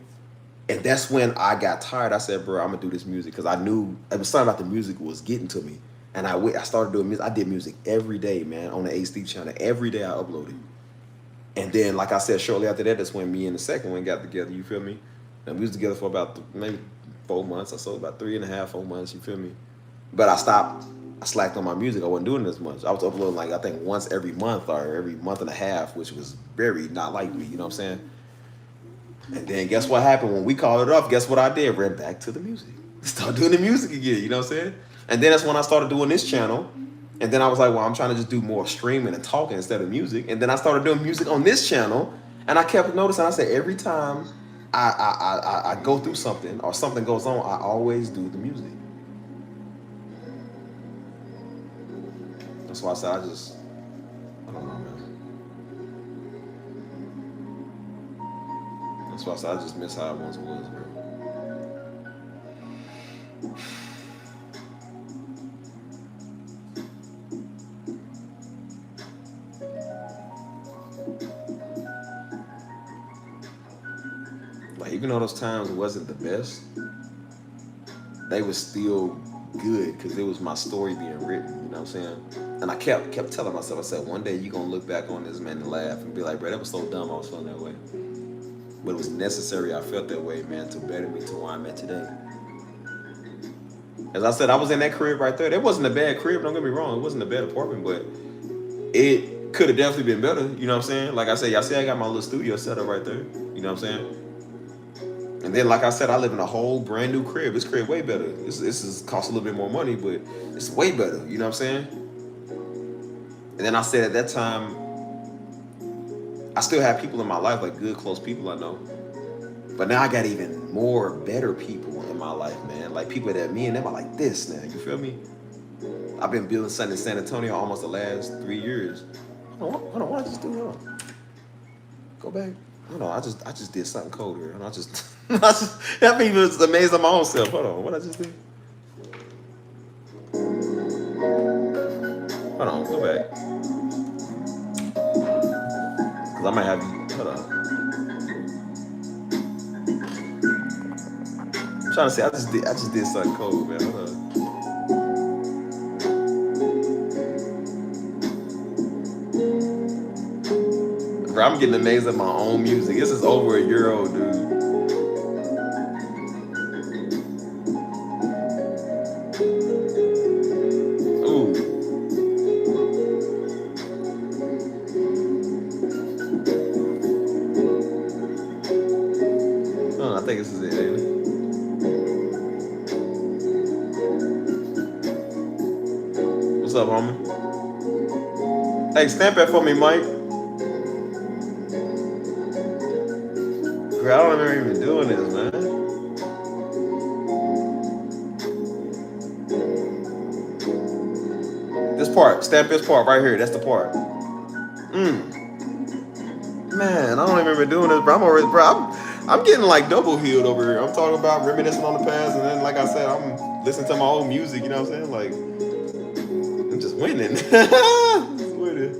S2: And that's when I got tired. I said, bro, I'm gonna do this music, because I knew it was something about the music was getting to me. And I started doing music. I did music every day, man, on the A Steve channel. Every day I uploaded. And then, like I said, shortly after that, that's when me and the second one got together, you feel me? And we was together for about maybe 4 months or so, about 3.5, 4 months, you feel me? But I slacked on my music. I wasn't doing it as much. I was uploading, like, I think once every month or every month and a half, which was very not like me, you know what I'm saying? And then guess what happened when we called it off? Guess what I did? Ran back to the music. Start doing the music again, you know what I'm saying? And then that's when I started doing this channel. And then I was like, well, I'm trying to just do more streaming and talking instead of music. And then I started doing music on this channel. And I kept noticing, I said, every time I go through something or something goes on, I always do the music. That's why I said I don't know, man. That's why I said I just miss how it once was, bro. even though those times wasn't the best, they was still good because it was my story being written. You know what I'm saying? And I kept telling myself, I said, one day you gonna look back on this, man, and laugh and be like, bro, that was so dumb. I was feeling that way, but it was necessary. I felt that way, man, to better me to where I'm at today. As I said, I was in that crib right there. It wasn't a bad crib, don't get me wrong. It wasn't a bad apartment, but it could have definitely been better. You know what I'm saying? Like I said, y'all see I got my little studio set up right there. You know what I'm saying? And then, like I said, I live in a whole brand new crib. This crib way better. This is cost a little bit more money, but it's way better. You know what I'm saying? And then I said at that time, I still have people in my life, like good, close people I know. But now I got even more better people in my life, man. Like people that me and them are like this now. You feel me? I've been building something in San Antonio almost the last 3 years. Hold on, what I just do? Hold on. Go back. Hold on, I just did something cold here. And I just that made me was amazed at my own self. Hold on, what I just did? Hold on, go back. Cause I might have you. Hold on. I'm trying to say I just did something cold, man. Hold on. Bro, I'm getting amazed at my own music. This is over a year old, dude. Ooh. I think this is it, ain't it? What's up, homie? Hey, stamp that for me, Mike. Girl, I don't remember even doing this, man. This part, stamp this part right here. That's the part. Man, I don't remember doing this, bro. I'm getting like double healed over here. I'm talking about reminiscing on the past, and then, like I said, I'm listening to my old music. You know what I'm saying? Like, I'm just winning. Just winning.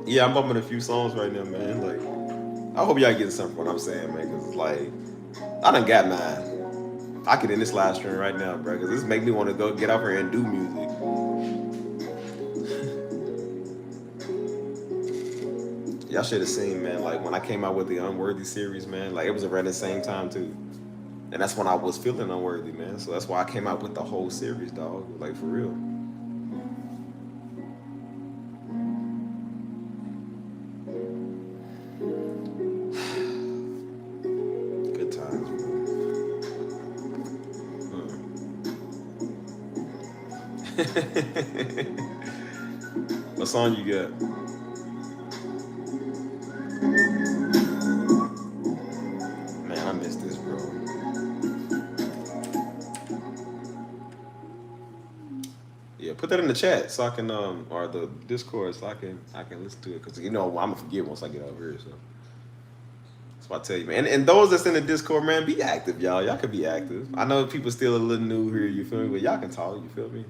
S2: Yeah, I'm bumping a few songs right now, man. Like, I hope y'all getting something from what I'm saying, man. Cause like, I done got mine. I could end this live stream right now, bro. Cause this make me want to go get out here and do music. Y'all should have seen, man. Like when I came out with the Unworthy series, man. Like it was around the same time too, and that's when I was feeling unworthy, man. So that's why I came out with the whole series, dog. Like for real. What song you got? Man, I missed this, bro. Yeah, put that in the chat so I can or the Discord so I can listen to it, because you know I'm gonna forget once I get over here. So that's what I tell you, man. And those that's in the Discord, man, be active, y'all. Y'all can be active. I know people still a little new here, you feel me? But y'all can talk, you feel me?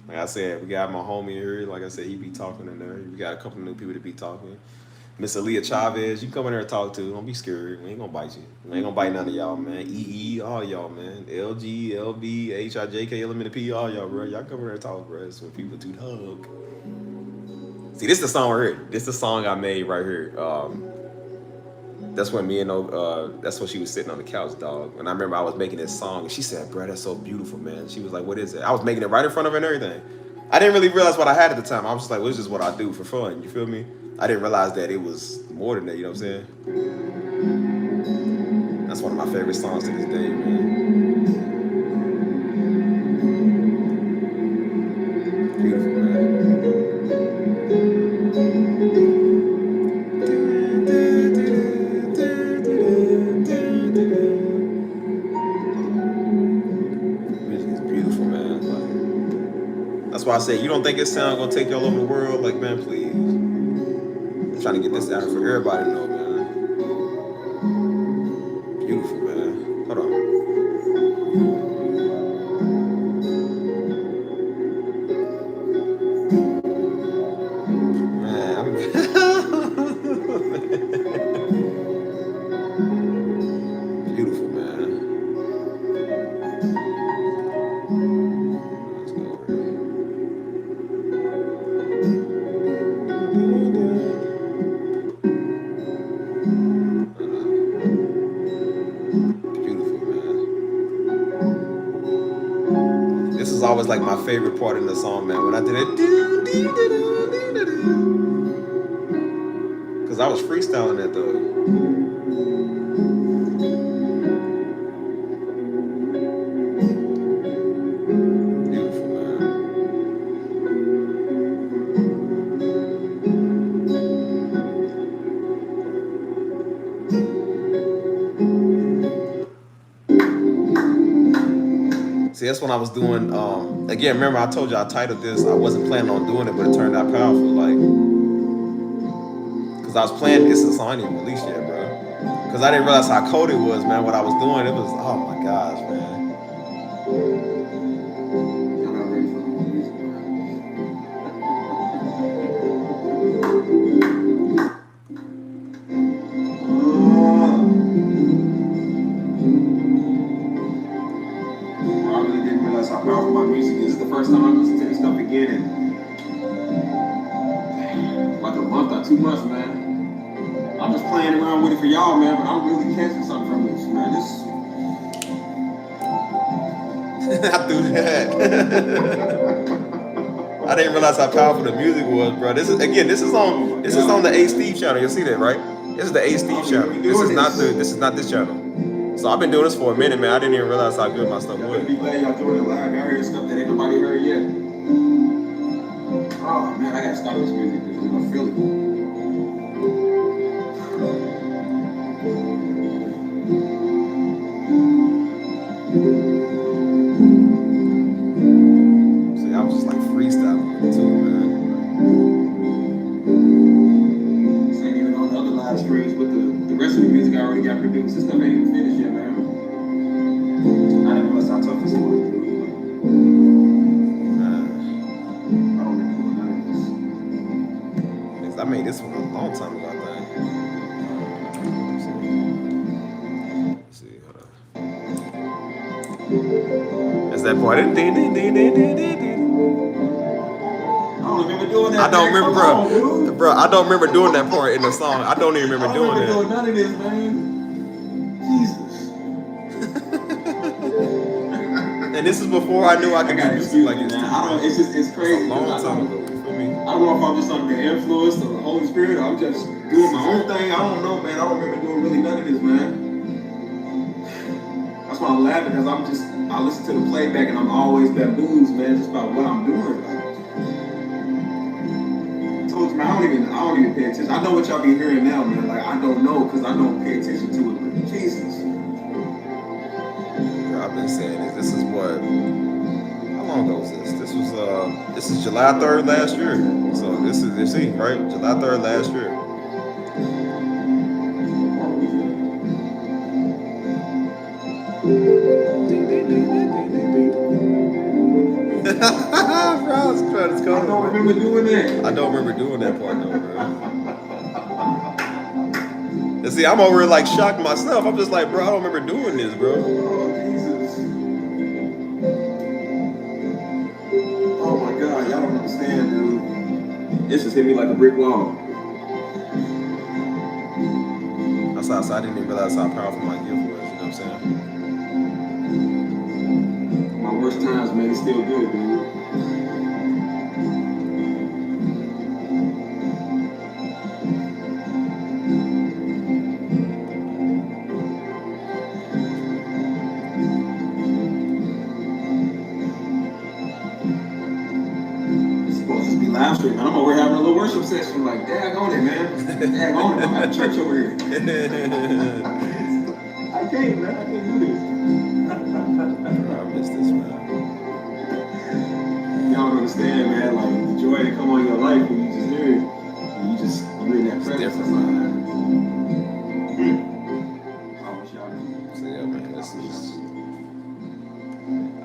S2: Like I said, we got my homie here. Like I said, he be talking in there. We got a couple of new people to be talking. Miss Aaliyah Chavez, you come in there and talk to. Don't be scared. We ain't gonna bite you. We ain't gonna bite none of y'all, man. EE, all y'all, man. LG, LB, HIJK, LMNP, all y'all, bro. Y'all come in there and talk, bro. It's when people to hug. See, this is the song right here. This is the song I made right here. That's when me and that's when she was sitting on the couch, dog. And I remember I was making this song, and she said, "Bro, that's so beautiful, man." She was like, "What is it?" I was making it right in front of her and everything. I didn't really realize what I had at the time. I was just like, "Well, it's just what I do for fun." You feel me? I didn't realize that it was more than that. You know what I'm saying? That's one of my favorite songs to this day, man. Beautiful, man. That's why I say, you don't think this sound gonna take you all over the world? Like, man, please. I'm trying to get this out for everybody to know, man. Beautiful, man. Hold on. Man, like my favorite part in the song, man. When I did it, because I was freestyling that though. Beautiful, man. See, that's when I was doing. Again, remember I told you I titled this. I wasn't planning on doing it, but it turned out powerful. Like, cause I was playing this song I didn't even release yet, bro. Cause I didn't realize how cold it was, man. What I was doing, it was, oh my gosh, man.
S3: I'm not ready for the music. I really didn't realize how powerful my music is. This is the first time I listened to this stuff again in like a month or 2 months, man. I'm just playing around with it for y'all, man, but I'm really catching something from this, man.
S2: I threw that. I didn't realize how powerful the music was, bro. This is on the A Steve channel. You'll see that, right? This is the A Steve channel. This is not this channel. So I've been doing this for a minute, man. I didn't even realize how good my stuff
S3: I'm
S2: was.
S3: be glad y'all joined it live. Y'all heard stuff that ain't nobody heard yet. Oh man, I gotta stop this music because I feel it.
S2: See, I was just like freestyling too, man.
S3: This ain't even on the other live streams, but the rest of the music I already got produced. This stuff ain't even finished yet, man. I didn't realize how tough this was. I don't think doing none of this.
S2: I made this one a long time ago, I think. Let's see, hold on. That's that part.
S3: I don't remember doing that.
S2: I don't
S3: man.
S2: remember,
S3: Come on, dude.
S2: bro. I don't remember doing that part in the song. I don't even remember
S3: I don't
S2: doing
S3: remember doing
S2: that.
S3: none of this, man. Jesus.
S2: And this is before I knew I could do music like this.
S3: I don't. It's just. It's
S2: It's
S3: crazy.
S2: a long
S3: 'cause
S2: time ago. You feel me?
S3: I don't know if I'm just under the influence of the Holy Spirit or I'm just doing my own thing. I don't know, man. I don't remember doing really none of this, man. That's why I'm laughing because I listen to the playback and I'm always bamboozled, man, just about what I'm doing. Like, I told you, man, I don't even pay attention. I know what y'all be hearing now, man. Like I don't know because I don't pay attention to it. But Jesus.
S2: Bro, I've been saying this. This is what? How long ago was this? This is July 3rd last year. So this is right? July 3rd last year. Bro, it's
S3: I don't remember doing that.
S2: I don't remember doing that part though, bro. And see, I'm over here like shocked myself. I'm just like, bro, I don't remember doing this, bro.
S3: Oh, Jesus. Oh, my God. Y'all don't understand, dude. This just hit me like a brick wall.
S2: That's how I didn't even realize how powerful my gift was. You know what I'm saying?
S3: My worst times, man, it's still good, dude. Live stream, man. I'm over here having a little worship session. Like, dag on it, man. Dag on it. I'm at church over here. I can't, man. I can't do this.
S2: Bro, I miss this, man.
S3: Y'all don't understand, man. Like, the joy that come on your life when you just hear it. And you're in that
S2: It's
S3: presence.
S2: different, man.
S3: I wish y'all knew.
S2: So yeah, man, this is.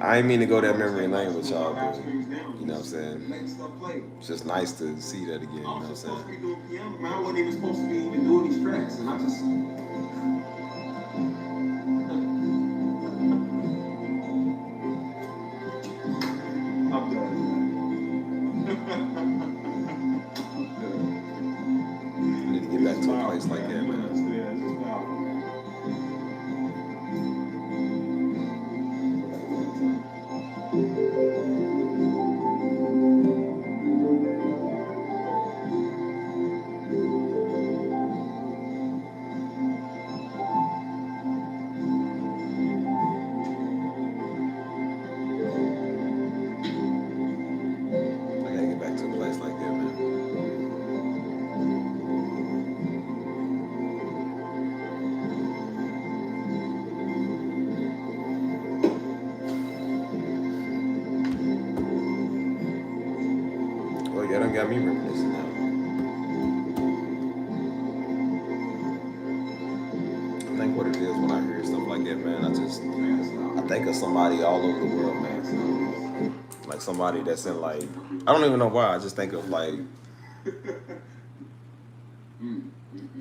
S2: I ain't mean to go that memory lane with y'all, but you know what I'm saying?
S3: Letting stuff play.
S2: It's just nice to see that again. You know
S3: I
S2: what I'm
S3: was supposed to
S2: saying?
S3: be doing piano, man. I wasn't even supposed to be even doing these tracks, and I just. I'm done.
S2: I need to get back to a place like that, man. got me reminiscing now. I think what it is when I hear stuff like that, man, I think of somebody all over the world, man. Like somebody that's in like, I don't even know why. I just think of like, I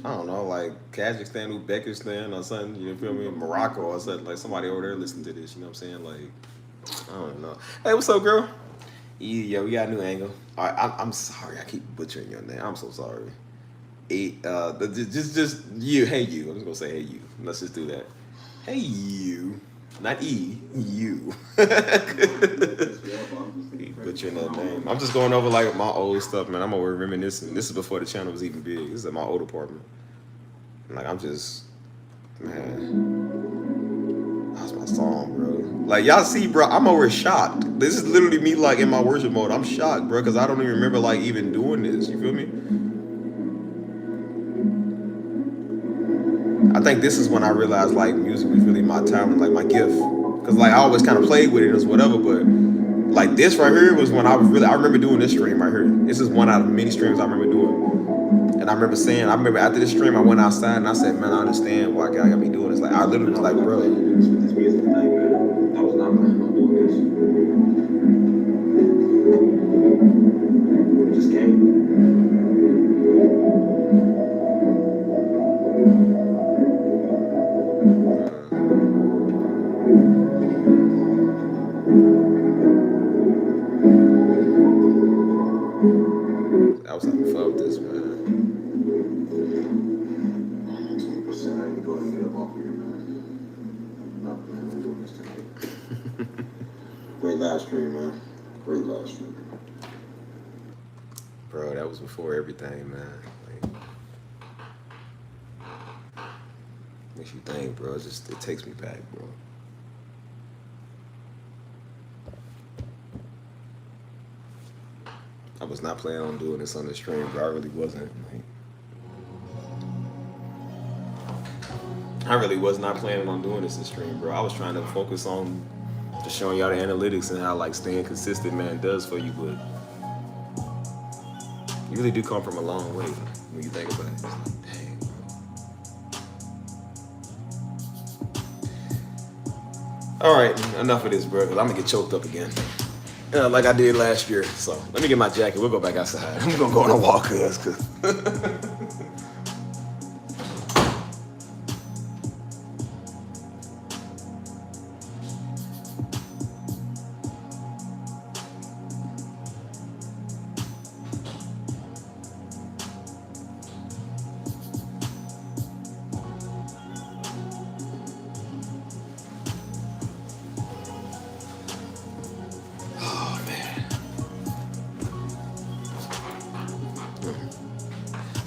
S2: don't know, like Kazakhstan, Uzbekistan, or something. You feel me? Morocco or something. Like somebody over there listening to this. You know what I'm saying? Like, I don't know. Hey, what's up, girl? Yeah, we got a new angle. All right, I'm sorry. I keep butchering your name. I'm so sorry. Just you. Hey, you. I'm just gonna say hey, you. Let's just do that. Hey, you. Not E. You. Keep butchering that name. I'm just going over like my old stuff, man. I'm over reminiscing. This is before the channel was even big. This is at my old apartment. Like I'm just, man. That's my song, bro. Like y'all see, bro. I'm over shocked. This is literally me, like in my worship mode. I'm shocked, bro, because I don't even remember like even doing this. You feel me? I think this is when I realized like music was really my talent, like my gift. Cause like I always kind of played with it as whatever, but like this right here was when I remember doing this stream right here. This is one out of many streams I remember doing. And I remember after this stream I went outside and I said, man, I understand why God got me doing this. Like I literally was like, bro, this music tonight, man. I was not planning on doing this. It just came. I was having fun with this, man. I need to go and get up off here, man. Not planning on doing this tonight. Great live stream, man. Great live stream. Bro, that was before everything, man. Like, makes you think, bro. It takes me back, bro. I was not planning on doing this on the stream, bro. I really wasn't. I really was not planning on doing this in stream, bro. I was trying to focus on just showing y'all the analytics and how like staying consistent, man, does for you, but you really do come from a long way when you think about it. It's like, dang, bro. All right, enough of this, bro, because I'm gonna get choked up again. Like I did last year. So let me get my jacket. We'll go back outside. I'm gonna go on a walk, cause.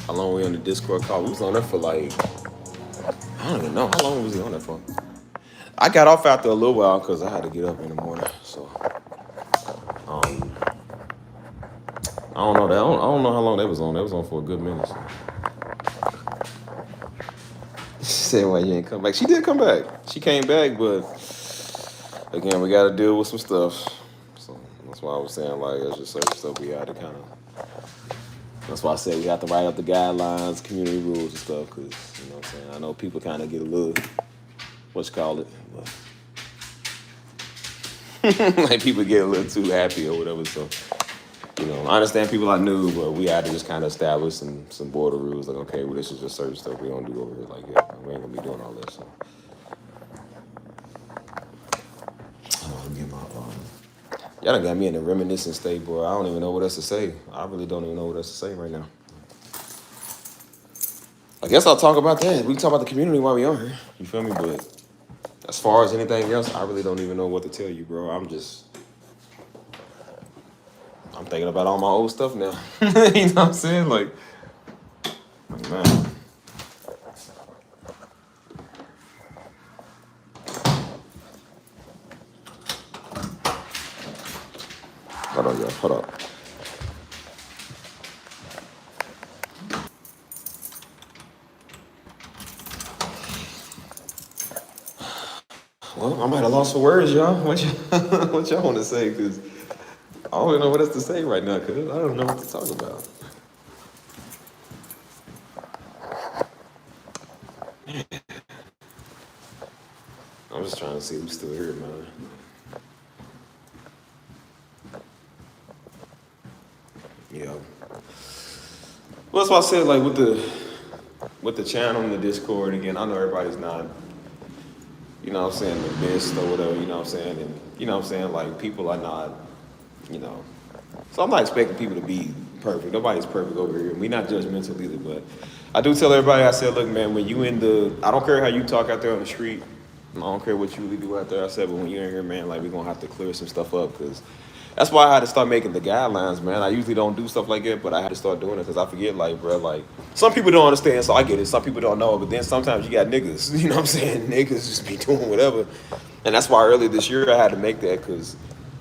S2: How long we on the Discord call? We was on there for like, I don't even know. How long was he on there for? I got off after a little while because I had to get up in the morning. So, I don't know. I don't know how long they was on. They was on for a good minute. So. She said, "Why you ain't come back?" She did come back. She came back, but again, we got to deal with some stuff. So that's why I was saying like, there's just certain stuff we had to kind of. That's why I said we have to write up the guidelines, community rules and stuff, because, you know what I'm saying, I know people kind of get a little, like people get a little too happy or whatever, so, you know, I understand people are new, but we had to just kind of establish some border rules, like, okay, well, this is just certain stuff we don't do over here, like, yeah, we ain't going to be doing all this, so. Let me get my, y'all done got me in a reminiscent state, boy. I don't even know what else to say. I really don't even know what else to say right now. I guess I'll talk about that. We can talk about the community while we on here. You feel me? But as far as anything else, I really don't even know what to tell you, bro. I'm thinking about all my old stuff now. You know what I'm saying? Like man. Hold on, y'all. Hold up. Well, I might have lost for words, y'all. What y'all want to say? Because I don't even know what else to say right now, cuz I don't know what to talk about. I'm just trying to see who's still here, man. Yeah. Well, that's why I said, like, with the channel and the Discord, again, I know everybody's not, you know what I'm saying, the best or whatever, you know what I'm saying? And, you know what I'm saying, like, people are not, you know. So I'm not expecting people to be perfect. Nobody's perfect over here. We're not judgmental either, but I do tell everybody, I said, look, man, when you I don't care how you talk out there on the street. I don't care what you really do out there. I said, but when you're in here, man, like, we're going to have to clear some stuff up because that's why I had to start making the guidelines, man. I usually don't do stuff like that, but I had to start doing it because I forget, like, bro, like, some people don't understand, so I get it. Some people don't know, but then sometimes you got niggas, you know what I'm saying? Niggas just be doing whatever. And that's why earlier this year I had to make that because,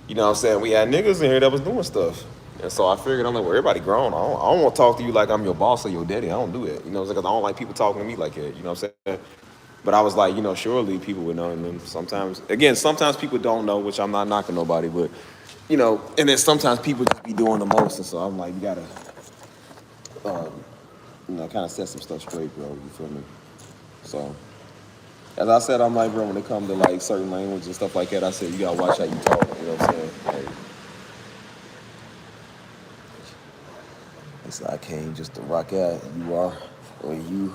S2: you know what I'm saying, we had niggas in here that was doing stuff. And so I figured, I'm like, well, everybody grown. I don't want to talk to you like I'm your boss or your daddy. I don't do that. You know, because I don't like people talking to me like that. You know what I'm saying? But I was like, you know, surely people would know. And then sometimes people don't know, which I'm not knocking nobody, but, you know, and then sometimes people just be doing the most. And so I'm like, you got to, you know, kind of set some stuff straight, bro. You feel me? So, as I said, I'm like, bro, when it comes to, like, certain language and stuff like that, I said, you got to watch how you talk. You know what I'm saying? Like, it's like, I came just to rock out. You are, or you.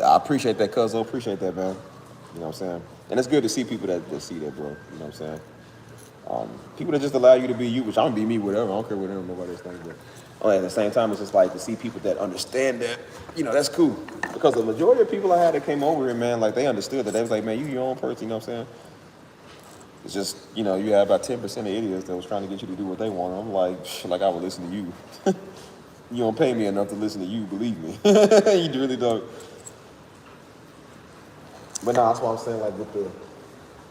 S2: I appreciate that, cuz. I appreciate that, man. You know what I'm saying? And it's good to see people that see that, bro. You know what I'm saying? People that just allow you to be you, which I'm gonna be me, whatever. I don't care what nobody else thinks. But at the same time, it's just like to see people that understand that, you know, that's cool. Because the majority of people I had that came over here, man, like, they understood that. They was like, man, you your own person, you know what I'm saying? It's just, you know, you have about 10% of idiots that was trying to get you to do what they want. I'm like I would listen to you. You don't pay me enough to listen to you, believe me. You really don't. But no, that's what I'm saying, like,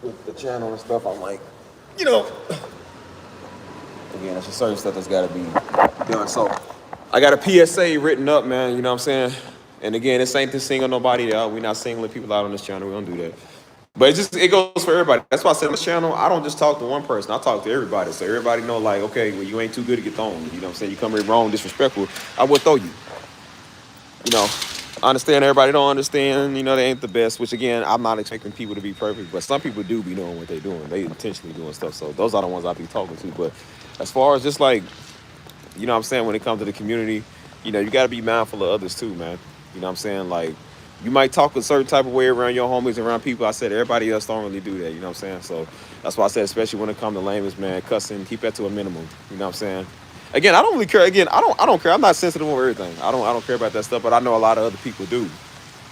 S2: with the channel and stuff, I'm like, you know, again, it's just certain stuff that's got to be done. So I got a PSA written up, man, you know what I'm saying? And again, this ain't to single nobody out. We're not singling people out on this channel. We don't do that. But it goes for everybody. That's why I said on this channel, I don't just talk to one person. I talk to everybody. So everybody know, like, okay, well, you ain't too good to get thrown. You know what I'm saying? You come here wrong, disrespectful, I will throw you. You know, I understand everybody don't understand, you know, they ain't the best, which, again, I'm not expecting people to be perfect, but some people do be knowing what they're doing. They intentionally doing stuff. So those are the ones I be talking to. But as far as just, like, you know what I'm saying, when it comes to the community, you know, you got to be mindful of others too, man. You know what I'm saying? Like, you might talk a certain type of way around your homies, around people. I said everybody else don't really do that, you know what I'm saying? So that's why I said, especially when it comes to language, man, cussing, keep that to a minimum, you know what I'm saying? Again, I don't really care. Again, I don't care. I'm not sensitive over everything. I don't care about that stuff, but I know a lot of other people do.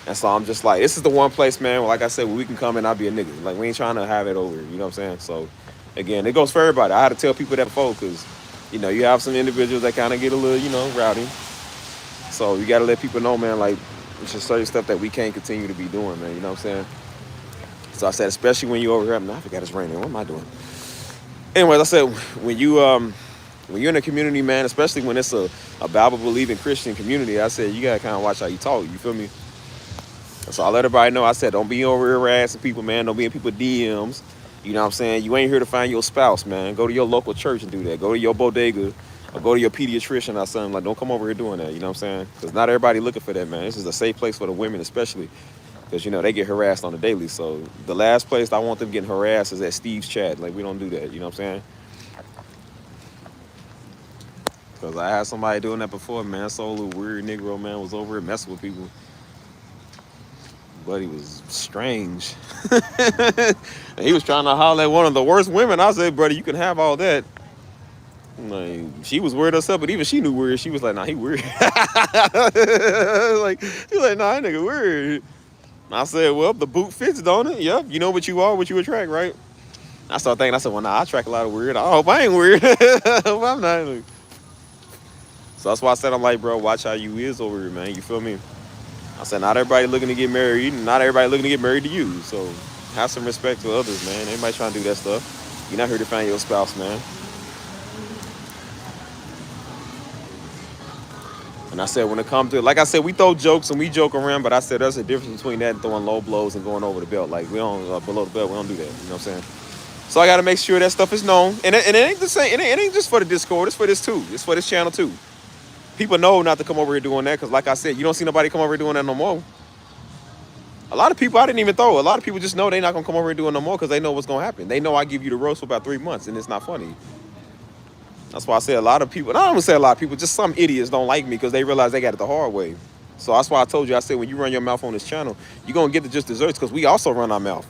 S2: And so I'm just like, this is the one place, man, where, like I said, where we can come and not be a nigga. Like, we ain't trying to have it over, you know what I'm saying? So, again, it goes for everybody. I had to tell people that before because, you know, you have some individuals that kind of get a little, you know, rowdy. So you got to let people know, man, like, it's just certain stuff that we can't continue to be doing, man, you know what I'm saying? So I said, especially when you over here, I forgot it's raining. What am I doing? Anyways, I said, when you're in a community, man, especially when it's a Bible-believing Christian community, I said, you got to kind of watch how you talk, you feel me? So I let everybody know, I said, don't be over here harassing people, man. Don't be in people's DMs. You know what I'm saying? You ain't here to find your spouse, man. Go to your local church and do that. Go to your bodega or go to your pediatrician or something. Like, don't come over here doing that, you know what I'm saying? Because not everybody looking for that, man. This is a safe place for the women especially because, you know, they get harassed on the daily. So the last place I want them getting harassed is at Steve's chat. Like, we don't do that, you know what I'm saying? Because I had somebody doing that before, man. So little weird Negro, man, was over here messing with people. But he was strange. And he was trying to holler at one of the worst women. I said, brother, you can have all that. Like, she was weird herself, but even she knew weird. She was like, nah, he weird. Like, he was like, nah, that nigga weird. I said, well, the boot fits, don't it? Yep, you know what you are, what you attract, right? I started thinking, I said, well, nah, I attract a lot of weird. I hope I ain't weird. I hope I'm not. So that's why I said, I'm like, bro, watch how you is over here, man. You feel me? I said, not everybody looking to get married, and not everybody looking to get married to you. So have some respect for others, man. Everybody trying to do that stuff. You're not here to find your spouse, man. And I said, when it comes to, like I said, we throw jokes and we joke around, but I said there's a difference between that and throwing low blows and going over the belt. Like, we don't, below the belt, we don't do that. You know what I'm saying? So I got to make sure that stuff is known. And it ain't the same. It ain't just for the Discord. It's for this too. It's for this channel too. People know not to come over here doing that because, like I said, you don't see nobody come over here doing that no more. A lot of people I didn't even throw. A lot of people just know they're not going to come over here doing it no more because they know what's going to happen. They know I give you the roast for about 3 months and it's not funny. That's why I say a lot of people, and I don't say a lot of people, just some idiots don't like me because they realize they got it the hard way. So that's why I told you, I said, when you run your mouth on this channel, you're going to get the just desserts because we also run our mouth.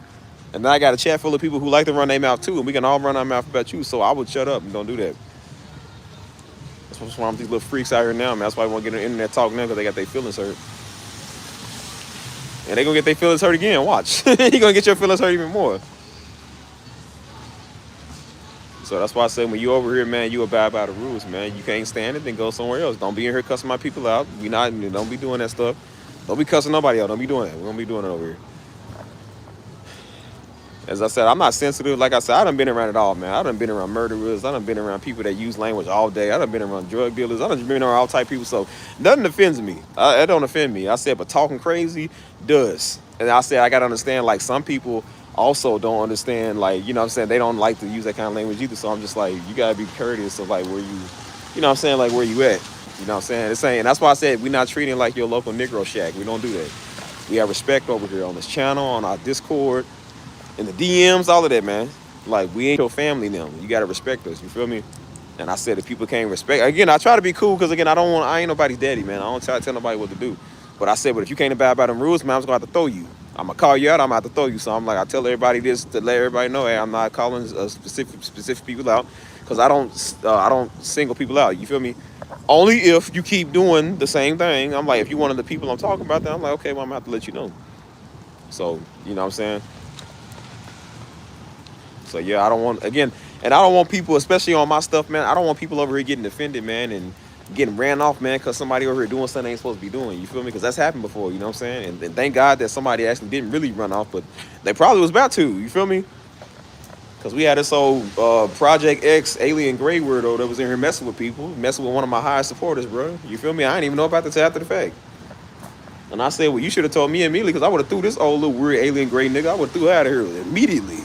S2: And then I got a chat full of people who like to run their mouth too, and we can all run our mouth about you. So I would shut up and don't do that. That's why I'm these little freaks out here now, man. That's why I want to get on the internet talk now because they got their feelings hurt. And they going to get their feelings hurt again. Watch. You're going to get your feelings hurt even more. So that's why I say when you over here, man, you abide by the rules, man. You can't stand it, then go somewhere else. Don't be in here cussing my people out. Don't be doing that stuff. Don't be cussing nobody out. Don't be doing that. We don't be doing it over here. As I said, I'm not sensitive. Like I said, I done been around it all, man. I done been around murderers. I done been around people that use language all day. I done been around drug dealers. I done been around all type of people. So nothing offends me. That don't offend me. I said, but talking crazy does. And I said, I got to understand, like, some people also don't understand, like, you know what I'm saying? They don't like to use that kind of language either. So I'm just like, you got to be courteous of, like, where you know what I'm saying? Like, where you at? You know what I'm saying? It's saying, that's why I said we're not treating like your local Negro shack. We don't do that. We have respect over here on this channel, on our Discord, in the DMs, all of that, man. Like, we ain't your family now. You got to respect us. You feel me? And I said, if people can't respect, again, I try to be cool because, again, I ain't nobody's daddy, man. I don't try to tell nobody what to do. But I said, but if you can't abide by them rules, man, I'm just going to have to throw you. I'm going to call you out. I'm going to have to throw you. So I'm like, I tell everybody this to let everybody know, hey, I'm not calling specific people out because I don't single people out. You feel me? Only if you keep doing the same thing. I'm like, if you're one of the people I'm talking about, then I'm like, okay, well, I'm going to have to let you know. So, you know what I'm saying? So, yeah, I don't want, again, and I don't want people, especially on my stuff, man, I don't want people over here getting offended, man, and getting ran off, man, because somebody over here doing something they ain't supposed to be doing. You feel me? Because that's happened before, you know what I'm saying? And thank God that somebody actually didn't really run off, but they probably was about to, you feel me? Because we had this old Project X alien gray weirdo that was in here messing with people, messing with one of my highest supporters, bro. You feel me? I didn't even know about this after the fact. And I said, well, you should have told me immediately because I would have threw this old little weird alien gray nigga, I would have threw out of here immediately.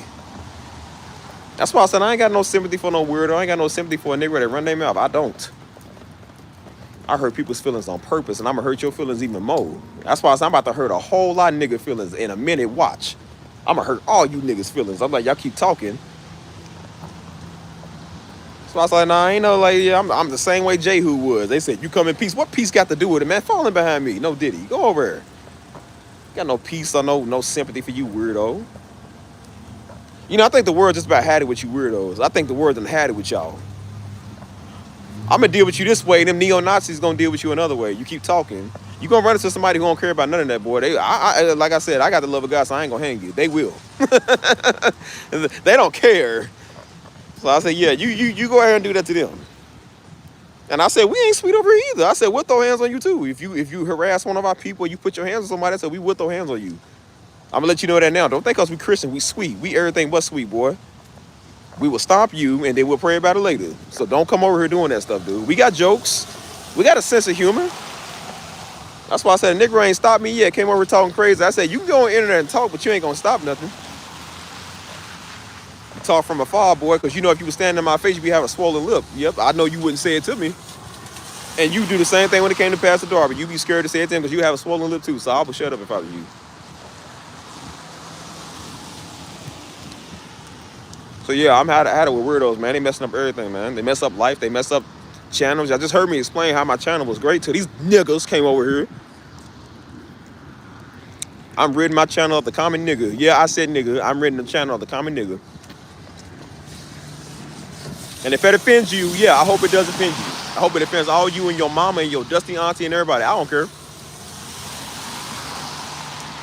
S2: That's why I said I ain't got no sympathy for no weirdo. I ain't got no sympathy for a nigga that run their mouth. I don't. I hurt people's feelings on purpose, and I'm going to hurt your feelings even more. That's why I said I'm about to hurt a whole lot of nigga feelings in a minute. Watch. I'm going to hurt all you niggas' feelings. I'm like, y'all keep talking. So I was like, nah, I ain't no, like, yeah, I'm the same way Jehu was. They said, you come in peace. What peace got to do with it, man? Falling behind me. No Diddy. Go over there. Got no peace or no sympathy for you, weirdo. You know, I think the world just about had it with you weirdos. I think the world done had it with y'all. I'm going to deal with you this way. Them neo-Nazis going to deal with you another way. You keep talking. You going to run into somebody who don't care about none of that, boy. Like I said, I got the love of God, so I ain't going to hang you. They will. They don't care. So I said, yeah, you go ahead and do that to them. And I said, we ain't sweet over here either. I said, we'll throw hands on you too. If you harass one of our people, you put your hands on somebody, I said, we will throw hands on you. I'm going to let you know that now. Don't think us we Christian, we sweet. We everything but sweet, boy. We will stomp you, and then we'll pray about it later. So don't come over here doing that stuff, dude. We got jokes. We got a sense of humor. That's why I said, nigga ain't stopped me yet. Came over here talking crazy. I said, you can go on the internet and talk, but you ain't going to stop nothing. You talk from afar, boy, because you know if you were standing in my face, you'd be having a swollen lip. Yep, I know you wouldn't say it to me. And you do the same thing when it came to Pastor Darby. You be scared to say it to him because you have a swollen lip too. So I would shut up if I was you. So yeah, I'm had it with weirdos, man. They messing up everything, man. They mess up life. They mess up channels. Y'all just heard me explain how my channel was great till these niggas came over here. I'm ridding my channel of the common nigga. Yeah, I said nigga. I'm ridding the channel of the common nigga. And if it offends you, yeah, I hope it does offend you. I hope it offends all you and your mama and your dusty auntie and everybody. I don't care.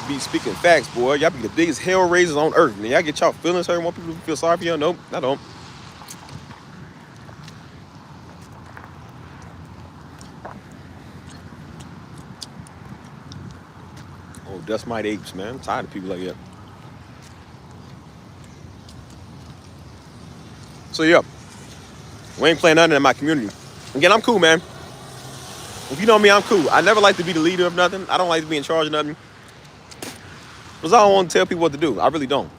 S2: Be speaking facts, boy. Y'all be the biggest hell raisers on earth. And y'all get y'all feelings hurt. Want people to feel sorry for you? Nope, I don't. Oh, dust might apes, man. I'm tired of people like that. So yeah, we ain't playing nothing in my community. Again, I'm cool, man. If you know me, I'm cool. I never like to be the leader of nothing. I don't like to be in charge of nothing. Because I don't want to tell people what to do. I really don't.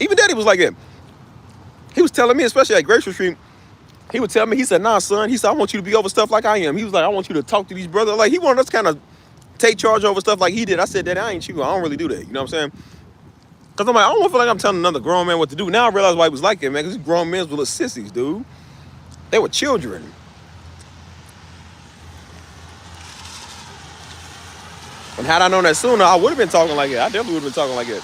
S2: Even Daddy was like that. He was telling me, especially at Grace Street, he would tell me, he said, nah, son. He said, I want you to be over stuff like I am. He was like, I want you to talk to these brothers. Like, he wanted us kind of take charge over stuff like he did. I said, Daddy, I ain't you. I don't really do that. You know what I'm saying? Because I'm like, I don't feel like I'm telling another grown man what to do. Now I realize why he was like that, man. Because these grown men were little sissies, dude. They were children. And had I known that sooner, I would have been talking like that. I definitely would have been talking like that.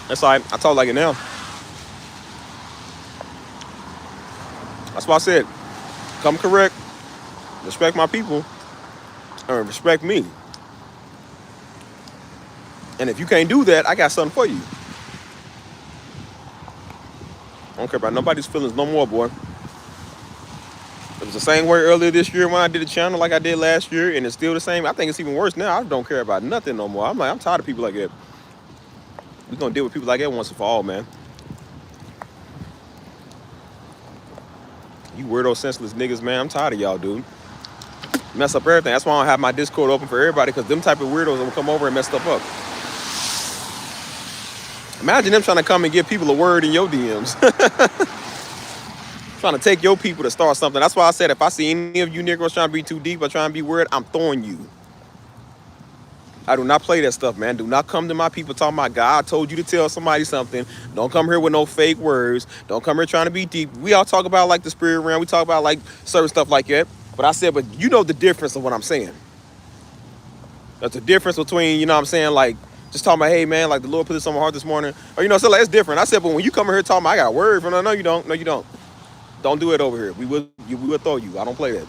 S2: That's why I talk like it now. That's why I said, come correct, respect my people, and respect me. And if you can't do that, I got something for you. I don't care about nobody's feelings no more, boy. It was the same way earlier this year when I did the channel like I did last year, and it's still the same. I think it's even worse now. I don't care about nothing no more. I'm tired of people like that. We're going to deal with people like that once and for all, man. You weirdo, senseless niggas, man. I'm tired of y'all, dude. Mess up everything. That's why I don't have my Discord open for everybody, because them type of weirdos will come over and mess stuff up. Imagine them trying to come and give people a word in your DMs. Trying to take your people to start something. That's why I said if I see any of you niggas trying to be too deep or trying to be weird, I'm throwing you. I do not play that stuff, man. Do not come to my people talking about God told you to tell somebody something. Don't come here with no fake words. Don't come here trying to be deep. We all talk about like the spirit realm. We talk about like certain stuff like that. But I said, but you know the difference of what I'm saying. That's the difference between, you know what I'm saying, like just talking about, hey man, like the Lord put this on my heart this morning. Or you know, so like it's different. I said, but when you come here talking about I got a word from no, you don't. No, you don't. Don't do it over here. We will throw you. I don't play that.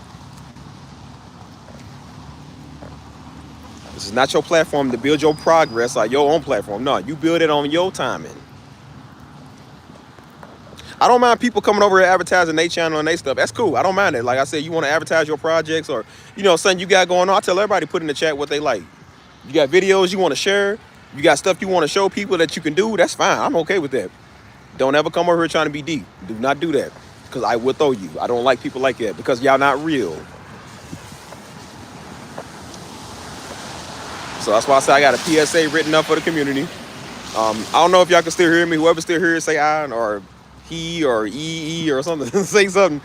S2: This is not your platform to build your progress or your own platform. No, you build it on your timing. I don't mind people coming over here advertising their channel and their stuff. That's cool. I don't mind it. Like I said, you want to advertise your projects or, you know, something you got going on. I tell everybody put in the chat what they like. You got videos you want to share. You got stuff you want to show people that you can do. That's fine. I'm okay with that. Don't ever come over here trying to be deep. Do not do that. Because I will throw you. I don't like people like that because y'all not real. So that's why I say I got a PSA written up for the community. I don't know if y'all can still hear me. Whoever still hears, say I or he or EE or something. Say something.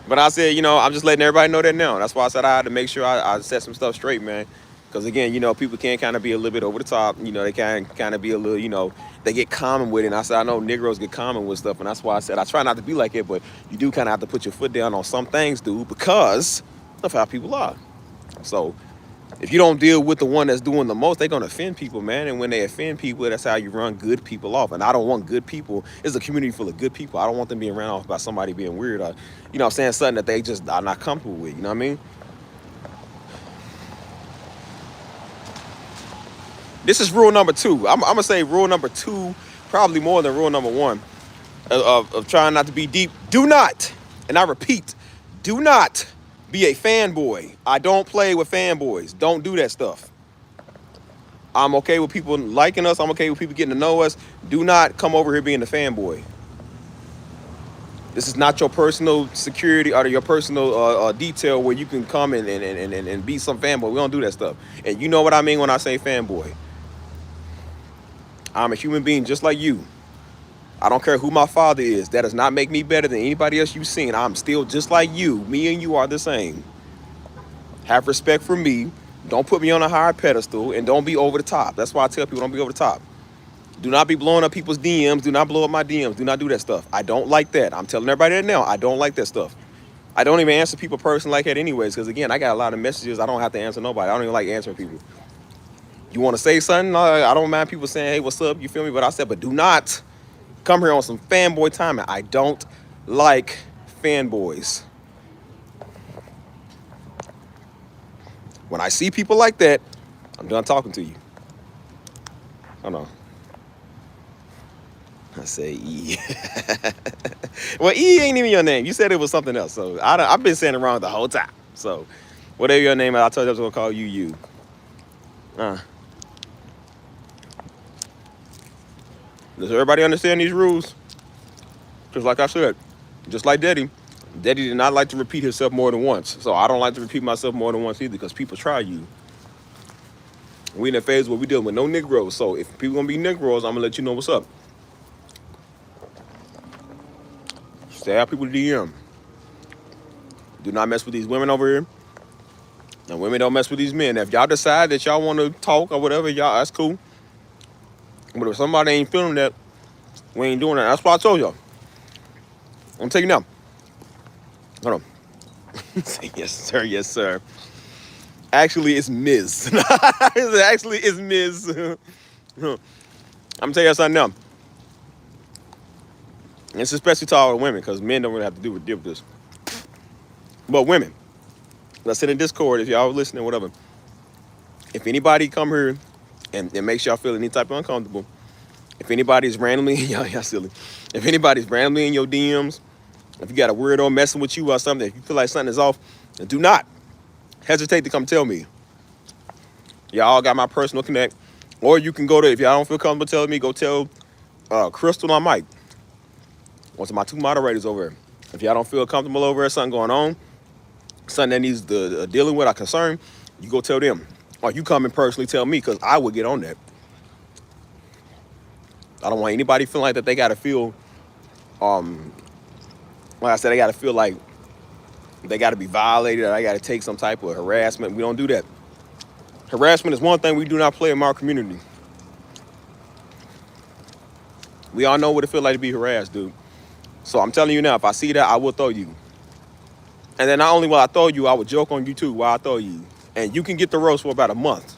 S2: But I said, you know, I'm just letting everybody know that now. That's why I said I had to make sure I set some stuff straight, man. Because again, you know, people can kind of be a little bit over the top. You know, they can kind of be a little, you know, they get common with it. And I said, I know Negroes get common with stuff. And that's why I said, I try not to be like it, but you do kind of have to put your foot down on some things, dude, because of how people are. So if you don't deal with the one that's doing the most, they're going to offend people, man. And when they offend people, that's how you run good people off. And I don't want good people. It's a community full of good people. I don't want them being ran off by somebody being weird or, you know what I'm saying, something that they just are not comfortable with. You know what I mean? This is rule number 2. I'm going to say rule number 2, probably more than rule number 1 of trying not to be deep. Do not, and I repeat, do not be a fanboy. I don't play with fanboys. Don't do that stuff. I'm okay with people liking us. I'm okay with people getting to know us. Do not come over here being a fanboy. This is not your personal security or your personal detail where you can come and be some fanboy. We don't do that stuff. And you know what I mean when I say fanboy. I'm a human being just like you. I don't care who my father is. That does not make me better than anybody else you've seen. I'm still just like you. Me and you are the same. Have respect for me. Don't put me on a higher pedestal and don't be over the top. That's why I tell people don't be over the top. Do not be blowing up people's DMs. Do not blow up my DMs. Do not do that stuff. I don't like that. I'm telling everybody that now. I don't like that stuff. I don't even answer people personally like that anyways because, again, I got a lot of messages. I don't have to answer nobody. I don't even like answering people. You want to say something? I don't mind people saying, hey, what's up? You feel me? But I said, but do not come here on some fanboy timing. I don't like fanboys. When I see people like that, I'm done talking to you. Hold on. I say E. Well, E ain't even your name. You said it was something else. So I've been saying it wrong the whole time. So whatever your name is, I told you I was going to call you. Does everybody understand these rules? Because like I said, just like Daddy did not like to repeat himself more than once. So I don't like to repeat myself more than once either because people try you. We in a phase where we dealing with no Negroes. So if people gonna be Negroes, I'm gonna let you know what's up. Stay out people DM. Do not mess with these women over here. And women don't mess with these men. If y'all decide that y'all want to talk or whatever, y'all, that's cool. But if somebody ain't feeling that, we ain't doing that. That's what I told y'all. I'm taking now. Hold on. Yes, sir. Yes, sir. Actually, it's Ms. Actually, it's Ms. I'm gonna tell you something now. It's especially to all the women, because men don't really have to deal with this. But women, let's sit in Discord if y'all listening, whatever. If anybody come here and it makes y'all feel any type of uncomfortable, if anybody's randomly, y'all silly. If anybody's randomly in your DMs, if you got a weirdo messing with you or something, if you feel like something is off, then do not hesitate to come tell me. Y'all got my personal connect. Or you can go to, if y'all don't feel comfortable telling me, go tell Crystal or Mike. One of my 2 moderators over here. If y'all don't feel comfortable over there, something going on, something that needs the dealing with or concern, you go tell them. Or you come and personally tell me, because I would get on that. I don't want anybody feeling like that they got to feel, like I said, they got to feel like they got to be violated or they got to take some type of harassment. We don't do that. Harassment is one thing we do not play in our community. We all know what it feels like to be harassed, dude. So I'm telling you now, if I see that, I will throw you. And then not only will I throw you, I will joke on you too while I throw you. And you can get the roast for about a month.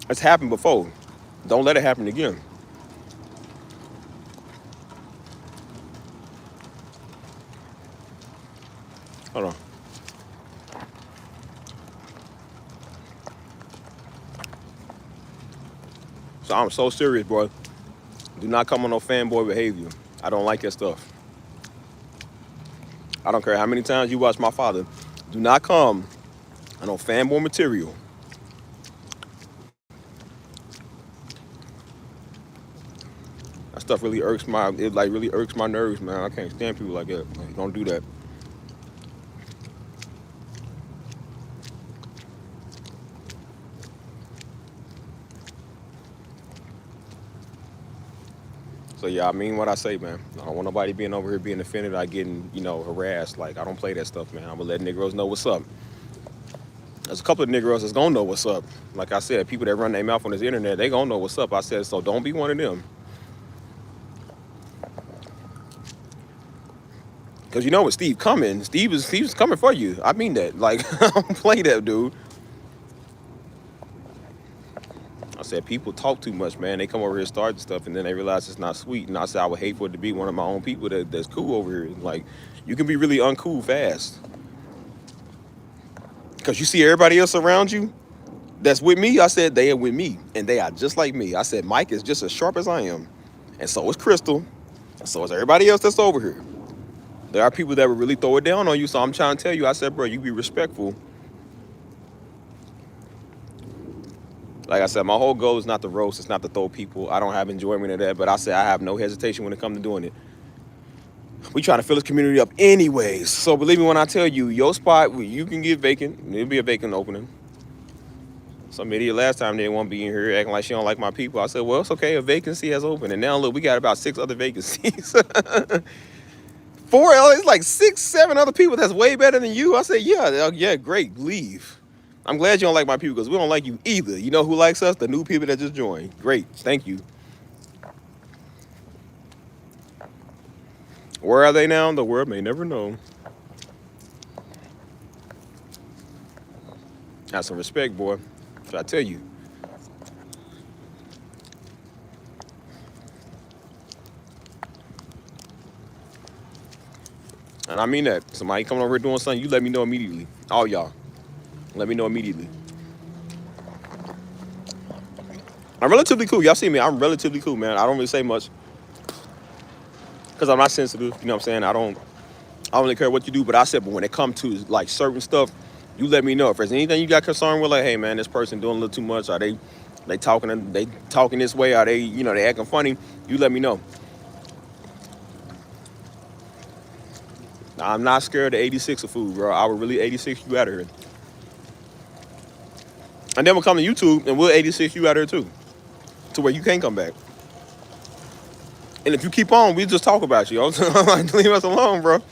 S2: It's happened before. Don't let it happen again. Hold on. So I'm so serious, bro. Do not come on no fanboy behavior. I don't like that stuff. I don't care how many times you watch my father. Do not come on no fanboy material. That stuff really irks my, it like really irks my nerves, man. I can't stand people like that. Like, don't do that. So yeah, I mean what I say, man. I don't want nobody being over here being offended or getting, harassed. Like, I don't play that stuff, man. I'm gonna let Negroes know what's up. There's a couple of Negroes that's gonna know what's up. Like I said, people that run their mouth on this internet, they gonna know what's up. I said, so don't be one of them. Cause you know what, Steve coming. Steve's coming for you. I mean that. Like, I don't play that, dude. I said, people talk too much, man. They come over here starting stuff, and then they realize it's not sweet. And I said, I would hate for it to be one of my own people that's cool over here. Like, you can be really uncool fast. Because you see everybody else around you that's with me. I said, they are with me, and they are just like me. I said, Mike is just as sharp as I am. And so is Crystal. And so is everybody else that's over here. There are people that would really throw it down on you, so I'm trying to tell you, I said, bro, you be respectful. Like I said, my whole goal is not to roast, it's not to throw people. I don't have enjoyment of that, but I say I have no hesitation when it comes to doing it. We trying to fill this community up anyways. So believe me when I tell you, your spot, you can get vacant. It'll be a vacant opening. Some idiot last time didn't want to be in here acting like she don't like my people. I said, well, it's okay, a vacancy has opened. And now look, we got about 6 other vacancies. 4, it's like 6, 7 other people that's way better than you. I said, yeah, great, leave. I'm glad you don't like my people because we don't like you either. You know who likes us? The new people that just joined. Great, thank you. Where are they now? The world may never know. Have some respect, boy. Should I tell you? And I mean that. Somebody coming over here doing something, you let me know immediately. All y'all. Let me know immediately. I'm relatively cool. Y'all see me. I'm relatively cool, man. I don't really say much. Because I'm not sensitive. You know what I'm saying? I don't really care what you do. But I said, but when it comes to like certain stuff, you let me know. If there's anything you got concerned with, like, hey man, this person doing a little too much. Are they talking this way? Are they, they acting funny? You let me know. I'm not scared of 86 of food, bro. I would really 86 you out of here. And then we'll come to YouTube and we'll 86 you out there too. To where you can't come back. And if you keep on, we just talk about you. I'm like, leave us alone, bro.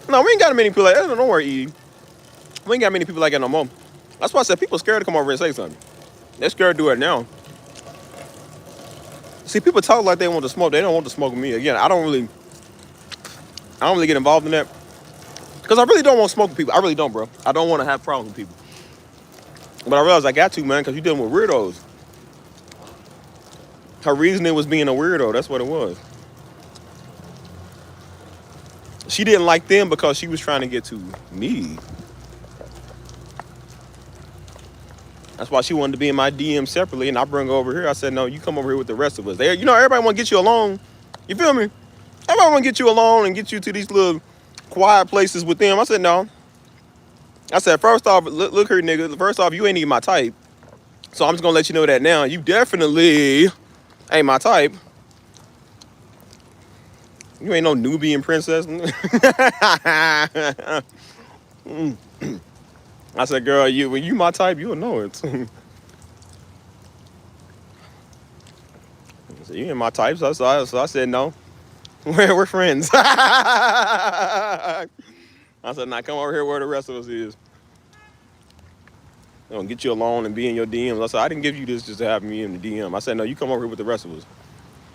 S2: No, we ain't got many people like that. Don't worry, E. We ain't got many people like that no more. That's why I said people scared to come over and say something. They're scared to do it now. See, people talk like they want to smoke. They don't want to smoke with me. Again, I don't really get involved in that. Because I really don't want to smoke with people. I really don't, bro. I don't want to have problems with people. But I realized I got to, man, because you're dealing with weirdos. Her reasoning was being a weirdo. That's what it was. She didn't like them because she was trying to get to me. That's why she wanted to be in my DM separately, and I bring her over here. I said, no, you come over here with the rest of us. You know, everybody want to get you alone. You feel me? Everybody want to get you alone and get you to these little quiet places with them. I said, no. I said, first off, look here, nigga. First off, you ain't even my type. So I'm just going to let you know that now. You definitely ain't my type. You ain't no Nubian princess. I said, girl, when you my type, you'll know it. I said, you ain't my type. So I said, no. We're friends. I said, nah, come over here where the rest of us is. I'm gonna get you alone and be in your DMs. I said, I didn't give you this just to have me in the DM. I said, no, you come over here with the rest of us.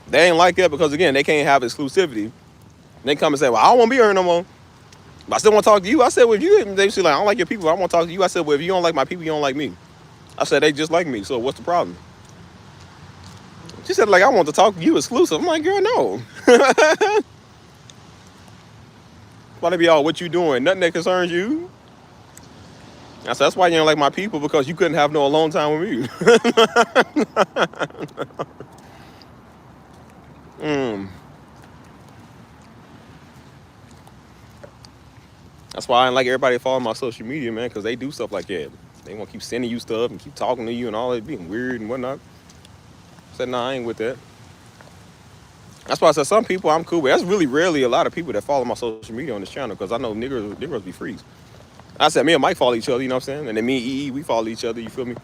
S2: They ain't like that because, again, they can't have exclusivity. They come and say, well, I don't want to be here no more. But I still want to talk to you. I said, well, if you, they say, like, I don't like your people. I want to talk to you. I said, well, if you don't like my people, you don't like me. I said, they just like me. So what's the problem? She said, like, I want to talk to you exclusive. I'm like, girl, no. Why they be all, what you doing? Nothing that concerns you. I said, that's why you don't like my people, because you couldn't have no alone time with me. That's why I don't like everybody following my social media, man, because they do stuff like that. They want to keep sending you stuff and keep talking to you and all that, being weird and whatnot. I said, nah, I ain't with that. That's why I said some people I'm cool with. That's really rarely a lot of people that follow my social media on this channel, because I know niggas be freaks. I said, me and Mike follow each other, you know what I'm saying? And then me and EE, we follow each other, you feel me?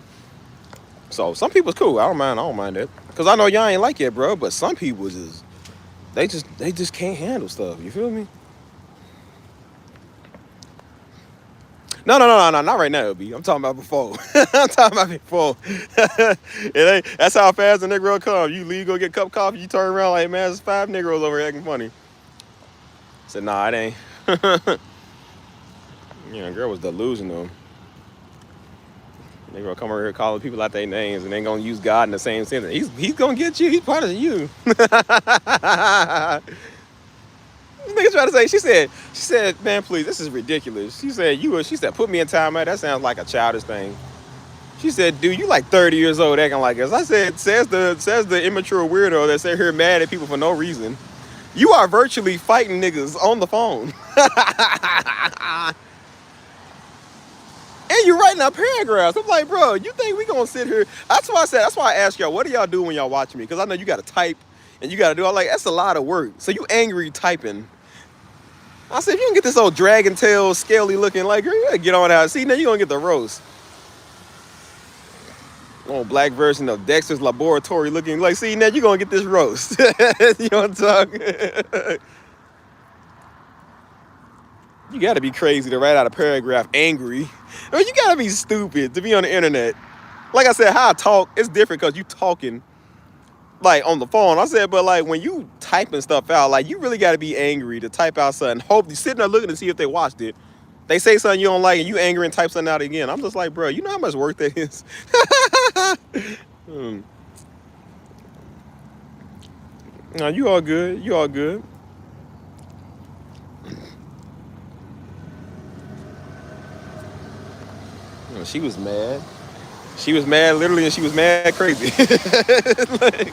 S2: So some people's cool. I don't mind that. Because I know y'all ain't like it, bro, but some people they just can't handle stuff, you feel me? No, not right now, B. I'm talking about before. I'm talking about before. That's how fast a Negro come. You leave, go get a cup of coffee, you turn around like, man, there's 5 Negroes over here acting funny. I said, nah, it ain't. Yeah, girl was delusional. Negro come over here calling people out their names and they gonna use God in the same sentence. He's gonna get you. He's part of you. This nigga trying to say, she said, man, please, this is ridiculous. She said, put me in time out. That sounds like a childish thing. She said, dude, you like 30 years old acting like this. I said, says the immature weirdo that sit here mad at people for no reason. You are virtually fighting niggas on the phone. And you're writing out paragraphs. I'm like, bro, you think we gonna sit here? That's why I asked y'all, what do y'all do when y'all watch me? Because I know you gotta type and you gotta do all, like, that's a lot of work. So you angry typing. I said, if you can get this old dragon tail, scaly looking, like, girl, you gotta get on out. See, now you're gonna get the roast. Old black version of Dexter's Laboratory looking, like, see, now you're gonna get this roast. You know what I'm talking? You gotta be crazy to write out a paragraph angry. I mean, you gotta be stupid to be on the internet. Like I said, how I talk, it's different because you talking like on the phone. I said, but like when you typing stuff out, like you really gotta be angry to type out something. Hope you sitting there looking to see if they watched it. They say something you don't like and you angry and type something out again. I'm just like, bro, you know how much work that is? No, you all good. You all good. She was mad. She was mad literally, and she was mad crazy. Like,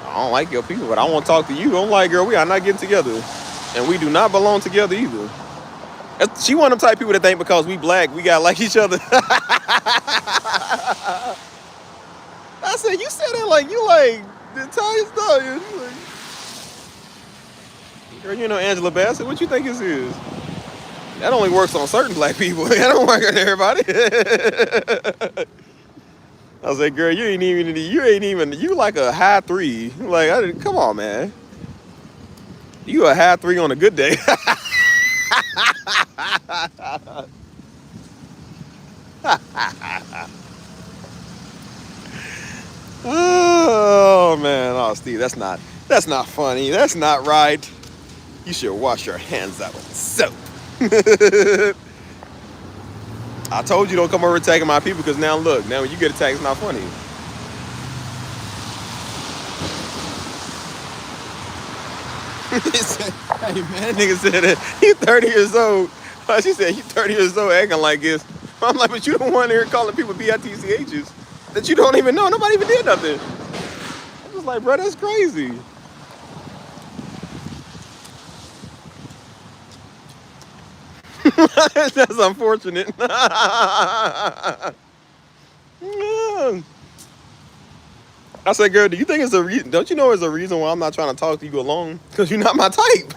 S2: I don't like your people, but I want to talk to you. I'm like, girl, we are not getting together. And we do not belong together either. She one of them type of people that think because we black, we got to like each other. I said, you said it like you like the Italian stallion. Like, girl, you know Angela Bassett. What you think this is? That only works on certain black people. That don't work on everybody. I was like, girl, you ain't even, you like a high 3. Like, come on, man. You a high 3 on a good day. Oh man, oh Steve, that's not funny. That's not right. You should wash your hands out with soap. I told you don't come over attacking my people because now look, now when you get attacked, it's not funny. He said, hey man, nigga said that you 30 years old. She said you 30 years old acting like this. I'm like, but you don't want to hear calling people BITCHs that you don't even know. Nobody even did nothing. I'm just like, bro, that's crazy. That's unfortunate. I said, girl, do you think it's a reason? Don't you know there's a reason why I'm not trying to talk to you alone? Because you're not my type.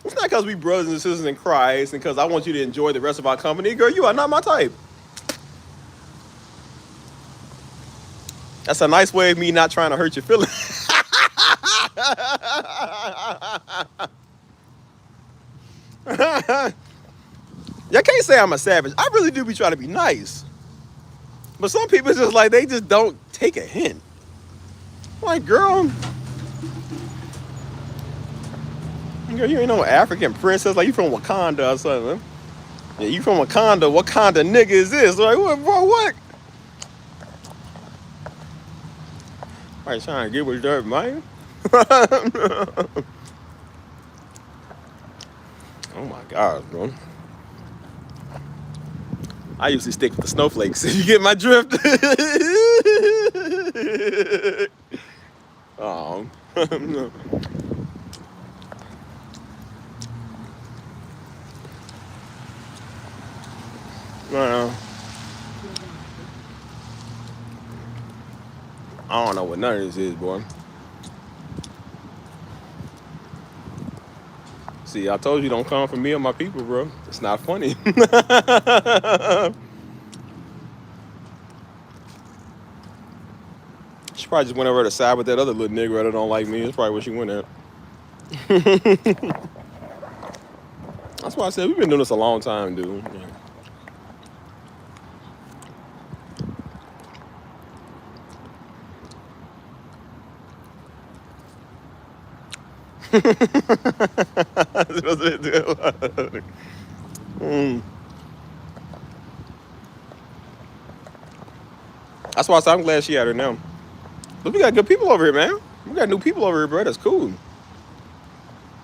S2: It's not because we brothers and sisters in Christ and because I want you to enjoy the rest of our company. Girl, you are not my type. That's a nice way of me not trying to hurt your feelings. Y'all can't say I'm a savage. I really do be trying to be nice. But some people just like, they just don't take a hint. Like, girl, you ain't no African princess. Like, you from Wakanda or something. Yeah, you from Wakanda. What kind of nigga is this? Like, what, bro, what? Right, trying to get with dirt, man. Oh my God, bro. I usually stick with the snowflakes. You get my drift? Oh. Well, I don't know what none of this is, boy. See, I told you don't come for me or my people, bro. It's not funny. She probably just went over to side with that other little nigga that don't like me. That's probably what she went at. That's why I said we've been doing this a long time, dude. Yeah. That's why I said I'm glad she had her now. But we got good people over here, man. We got new people over here, bro. That's cool.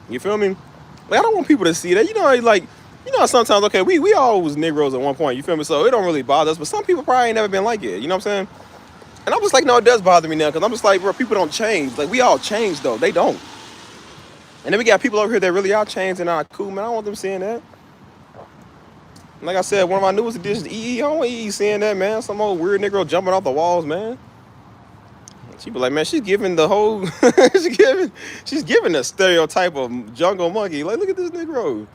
S2: You feel me? Like, I don't want people to see that. You know, like, you know, sometimes, okay, we all was Negroes at one point. You feel me? So it don't really bother us. But some people probably ain't never been like it. You know what I'm saying? And I'm just like, no, it does bother me now. Because I'm just like, bro, people don't change. Like, we all change, though. They don't. And then we got people over here that really are changed and are cool, man. I don't want them seeing that. Like I said, one of my newest additions, EE, I don't want EE seeing that, man. Some old weird Negro jumping off the walls, man. She be like, man, she's giving the whole, she's giving the stereotype of jungle monkey. Like, look at this Negro.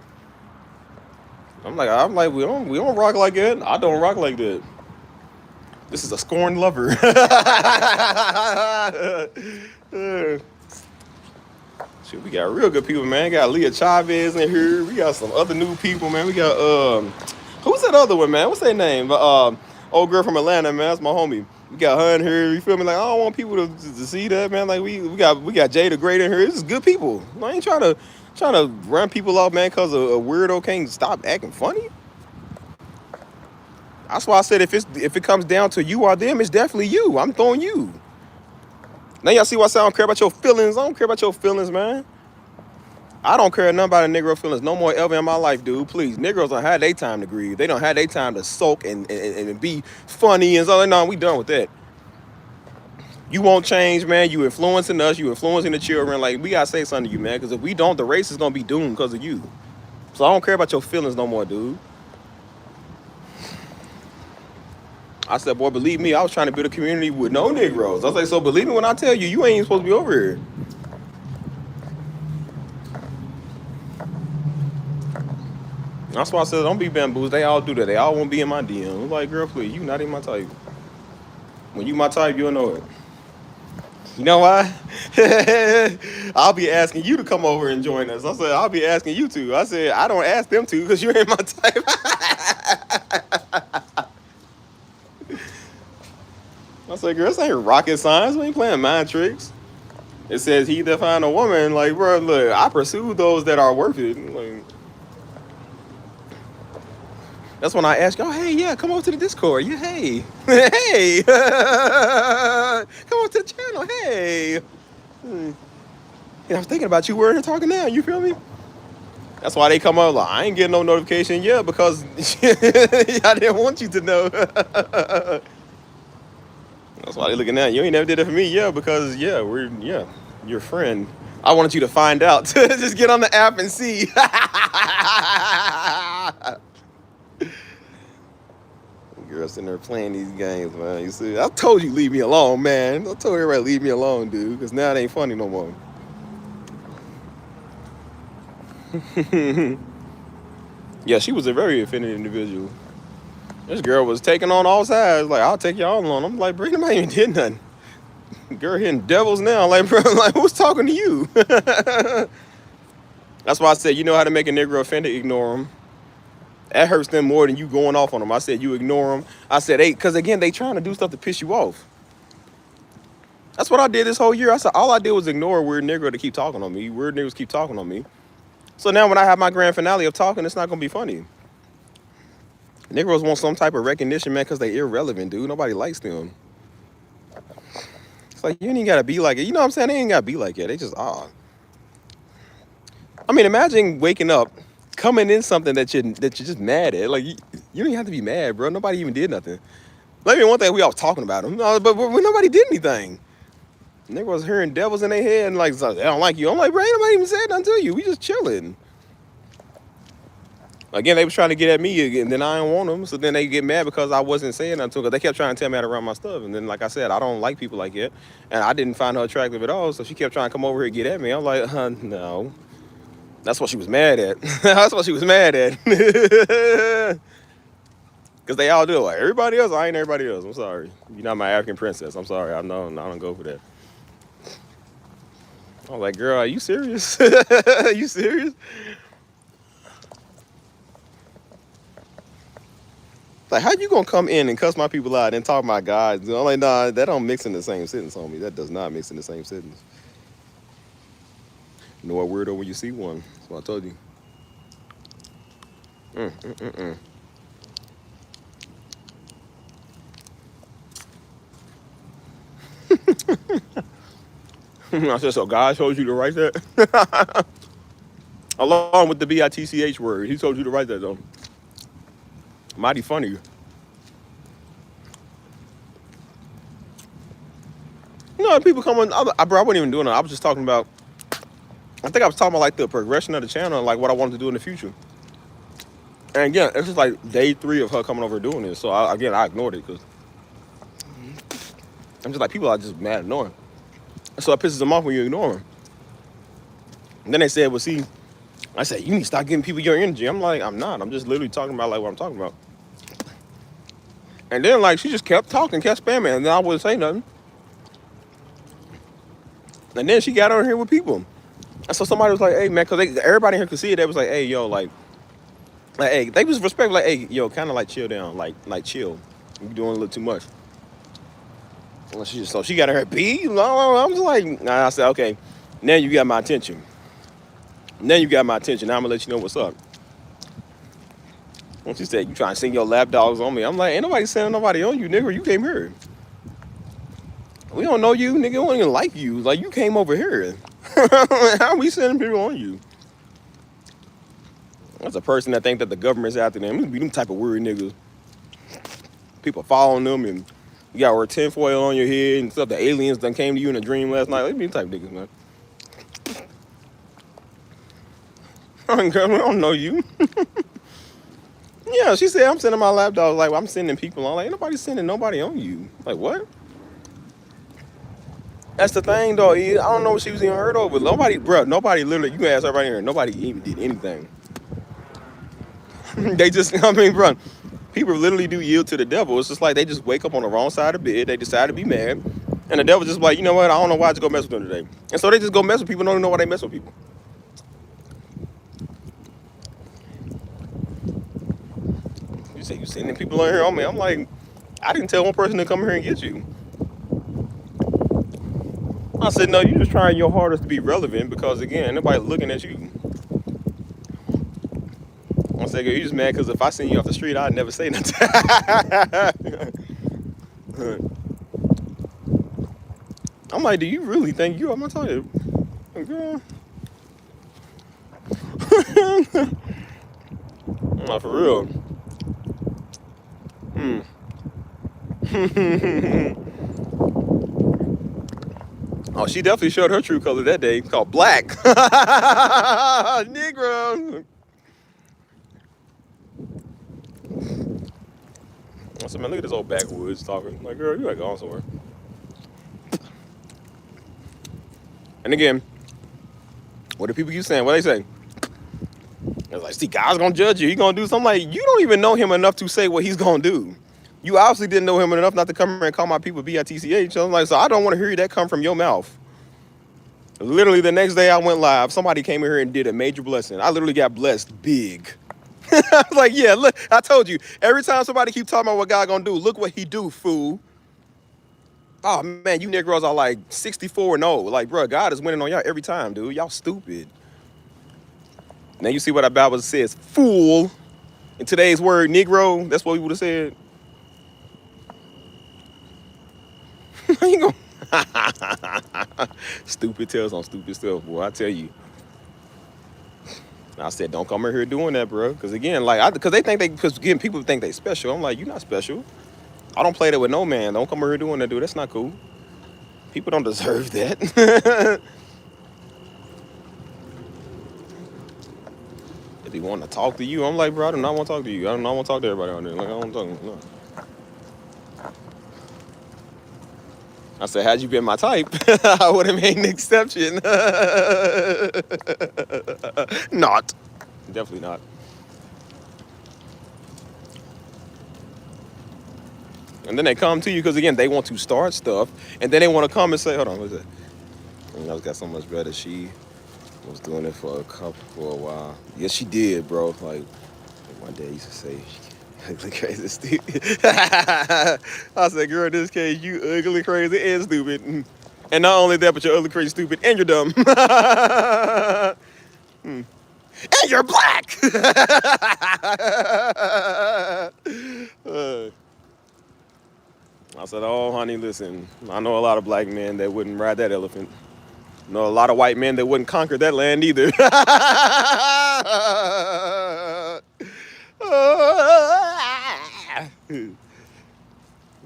S2: I'm like, we don't rock like that. I don't rock like that. This is a scorned lover. Shit, we got real good people, man. Got Leah Chavez in here. We got some other new people, man. We got who's that other one, man? What's their name? Old girl from Atlanta, man. That's my homie. We got her in here. You feel me? Like, I don't want people to see that, man. Like, we got Jada Great in here. This is good people. I ain't trying to run people off, man, because a weirdo can't stop acting funny. That's why I said if it comes down to you or them, it's definitely you. I'm throwing you. Now y'all see why I say I don't care about your feelings. I don't care about your feelings, man. I don't care nothing about a Negro feelings no more ever in my life, dude. Please, Negroes don't have their time to grieve. They don't have their time to sulk and be funny and so. No, we done with that. You won't change, man. You influencing us. You influencing the children. Like, we gotta say something to you, man. Because if we don't, the race is gonna be doomed because of you. So I don't care about your feelings no more, dude. I said, boy, believe me, I was trying to build a community with no Negroes. I was like, so believe me when I tell you, you ain't even supposed to be over here. That's why I said, don't be bamboozled. They all do that. They all want to be in my DM. I'm like, girl, please, you not in my type. When you my type, you'll know it. You know why? I'll be asking you to come over and join us. I said, I'll be asking you to. I said, I don't ask them to because you ain't my type. I said, girl, this ain't rocket science. We ain't playing mind tricks. It says he that find a woman. Like, bro, look, I pursue those that are worth it. Like, that's when I ask, oh, hey, yeah, come over to the Discord. Yeah, hey. Hey. Come over to the channel. Hey. Yeah, I was thinking about you. We're here talking now. You feel me? That's why they come up like, I ain't getting no notification yet because I didn't want you to know. That's why they looking at you. Ain't never did it for me. Yeah, because, yeah, your friend. I wanted you to find out. Just get on the app and see. Girl sitting there playing these games, man. You see, I told you leave me alone, man. I told everybody leave me alone, dude, because now it ain't funny no more. Yeah, she was a very offended individual. This girl was taking on all sides. Like, I'll take y'all on. I'm like, bro, nobody even did nothing. Girl hitting devils now. Like, bro, like, who's talking to you? That's why I said, you know how to make a nigga offended? Ignore him. That hurts them more than you going off on them. I said, you ignore them. I said, hey, because again, they trying to do stuff to piss you off. That's what I did this whole year. I said, all I did was ignore a weird nigga to keep talking on me. Weird niggas keep talking on me. So now when I have my grand finale of talking, it's not going to be funny. Negroes want some type of recognition, man, because they irrelevant, dude. Nobody likes them. It's like, you ain't got to be like it. You know what I'm saying? They ain't got to be like it. They just odd. I mean, imagine waking up, coming in something that you're just mad at. Like, you don't even have to be mad, bro. Nobody even did nothing. Maybe one thing we all talking about them, but nobody did anything. Nigga was hearing devils in their head and like, they don't like you. I'm like, bro, ain't nobody even said nothing to you. We just chilling. Again, they was trying to get at me again, then I didn't want them. So then they get mad because I wasn't saying nothing to them because they kept trying to tell me how to run my stuff. And then, like I said, I don't like people like that. And I didn't find her attractive at all. So she kept trying to come over here and get at me. I'm like, no. That's what she was mad at. That's what she was mad at. Because they all do it. Like, everybody else, I ain't everybody else. I'm sorry. You're not my African princess. I'm sorry. I don't go for that. I was like, girl, are you serious? Are you serious? Like, how you gonna come in and cuss my people out and talk about God? I'm like, nah, that don't mix in the same sentence, homie. That does not mix in the same sentence. Know a weirdo when you see one. That's what I told you. I said, so God told you to write that? Along with the BITCH word. He told you to write that, though. Mighty funny. You know, people come on, bro, I wasn't even doing it. I was just talking about, I think I was talking about like the progression of the channel and like what I wanted to do in the future. And again, it's just like day 3 of her coming over doing this. So I ignored it because I'm just like, people are just mad annoying. So it pisses them off when you ignore them. And then they said, well, see, I said, you need to stop giving people your energy. I'm like, I'm not. I'm just literally talking about like what I'm talking about. And then like she just kept talking, kept spamming, and then I wouldn't say nothing. And then she got on here with people. And so somebody was like, hey, man, because everybody here could see it. They was like, hey, yo, like, hey, they was respectful, like, hey, yo, kind of like chill down, like chill. You're doing a little too much. So she got her B. I was like, nah, I said, okay, now you got my attention. Now you got my attention. Now I'm going to let you know what's up. When she said, you trying to sing your lap dogs on me. I'm like, ain't nobody sending nobody on you, nigga. You came here. We don't know you, nigga. We don't even like you. Like, you came over here. How are we sending people on you? That's a person that think that the government's after them. It be them type of weird niggas. People following them and you got wear tinfoil on your head and stuff. The aliens done came to you in a dream last night. They be them type of niggas, man. We don't know you. You Yeah, she said, I'm sending my lapdog. Like, I'm sending people on. Like, ain't nobody sending nobody on you. Like, what? That's the thing, though. I don't know what she was even heard of, but nobody, bro, nobody literally, you can ask everybody here, nobody even did anything. They just, I mean, bro, people literally do yield to the devil. It's just like they just wake up on the wrong side of bed. They decide to be mad. And the devil just like, you know what? I don't know why I just go mess with them today. And so they just go mess with people, don't even know why they mess with people. You say you sending people on here on me. I'm like, I didn't tell one person to come here and get you. I said, no, you're just trying your hardest to be relevant because, again, nobody looking at you. I said, girl, you just mad because if I seen you off the street, I'd never say nothing. I'm like, do you really think you are my type? Girl. I'm not for real. Oh, she definitely showed her true color that day. Called black. Negro. I said, man, look at this old backwoods talking. Like, girl, you ain't going somewhere. And again, what do people keep saying? What they say? It's like, see, God's gonna judge you. He's gonna do something. Like, you don't even know him enough to say what he's gonna do. You obviously didn't know him enough not to come here and call my people BITCH. So I'm like, so I don't want to hear that come from your mouth. Literally the next day I went live, somebody came in here and did a major blessing. I literally got blessed big. I was like, yeah, look, I told you. Every time somebody keep talking about what God gonna do, look what he do, fool. Oh man, you Negroes are like 64-0. Like, bro, God is winning on y'all every time, dude. Y'all stupid. Now you see what our Bible says, fool. In today's word, Negro, that's what we would have said. You gonna stupid tells on stupid stuff, boy. I tell you. I said, don't come in here doing that, bro. Because again, like, because again, people think they special. I'm like, you're not special. I don't play that with no man. Don't come in here doing that, dude. That's not cool. People don't deserve that. If he want to talk to you, I'm like, bro, I do not want to talk to you. I do not want to talk to everybody out there. Like, I don't talk to no. I said, had you been my type, I would have made an exception. Not. Definitely not. And then they come to you because, again, they want to start stuff. And then they want to come and say, hold on, what's that? And I got so much better. She was doing it for a while. Yes, she did, bro. Like my dad used to say, ugly, crazy, stupid. I said, girl, in this case, you ugly, crazy, and stupid. And not only that, but you're ugly, crazy, stupid, and you're dumb. And you're black. I said, oh, honey, listen, I know a lot of black men that wouldn't ride that elephant. I know a lot of white men that wouldn't conquer that land either.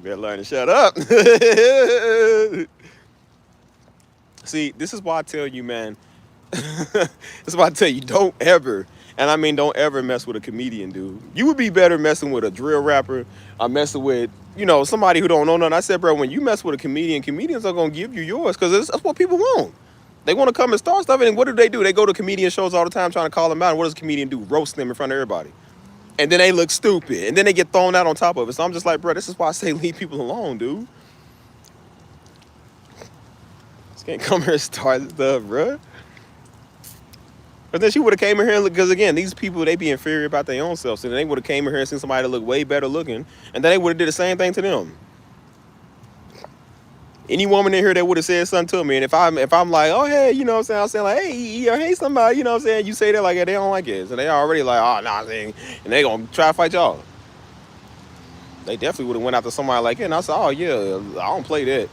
S2: Better learn to shut up. See, this is why I tell you, man. This is why I tell you, don't ever, and I mean don't ever mess with a comedian, dude. You would be better messing with a drill rapper or messing with, you know, somebody who don't know nothing. I said, bro, when you mess with a comedian, comedians are going to give you yours because that's what people want. They want to come and start stuff, and what do? They go to comedian shows all the time trying to call them out, and what does a comedian do? Roast them in front of everybody. And then they look stupid, and then they get thrown out on top of it. So I'm just like, bro, this is why I say leave people alone, dude. Just can't come here and start stuff, bro. But then she would have came in here, because again, these people, they be inferior about their own selves. And they would have came in here and seen somebody that look way better looking, and then they would have did the same thing to them. Any woman in here that would have said something to me, and if I'm like, oh hey, you know what I'm saying, like, hey, or hey somebody, you know what I'm saying, you say that like they don't like it. So they already like, oh nah, and they gonna try to fight y'all. They definitely would have went after somebody like it, and I said, oh yeah, I don't play that.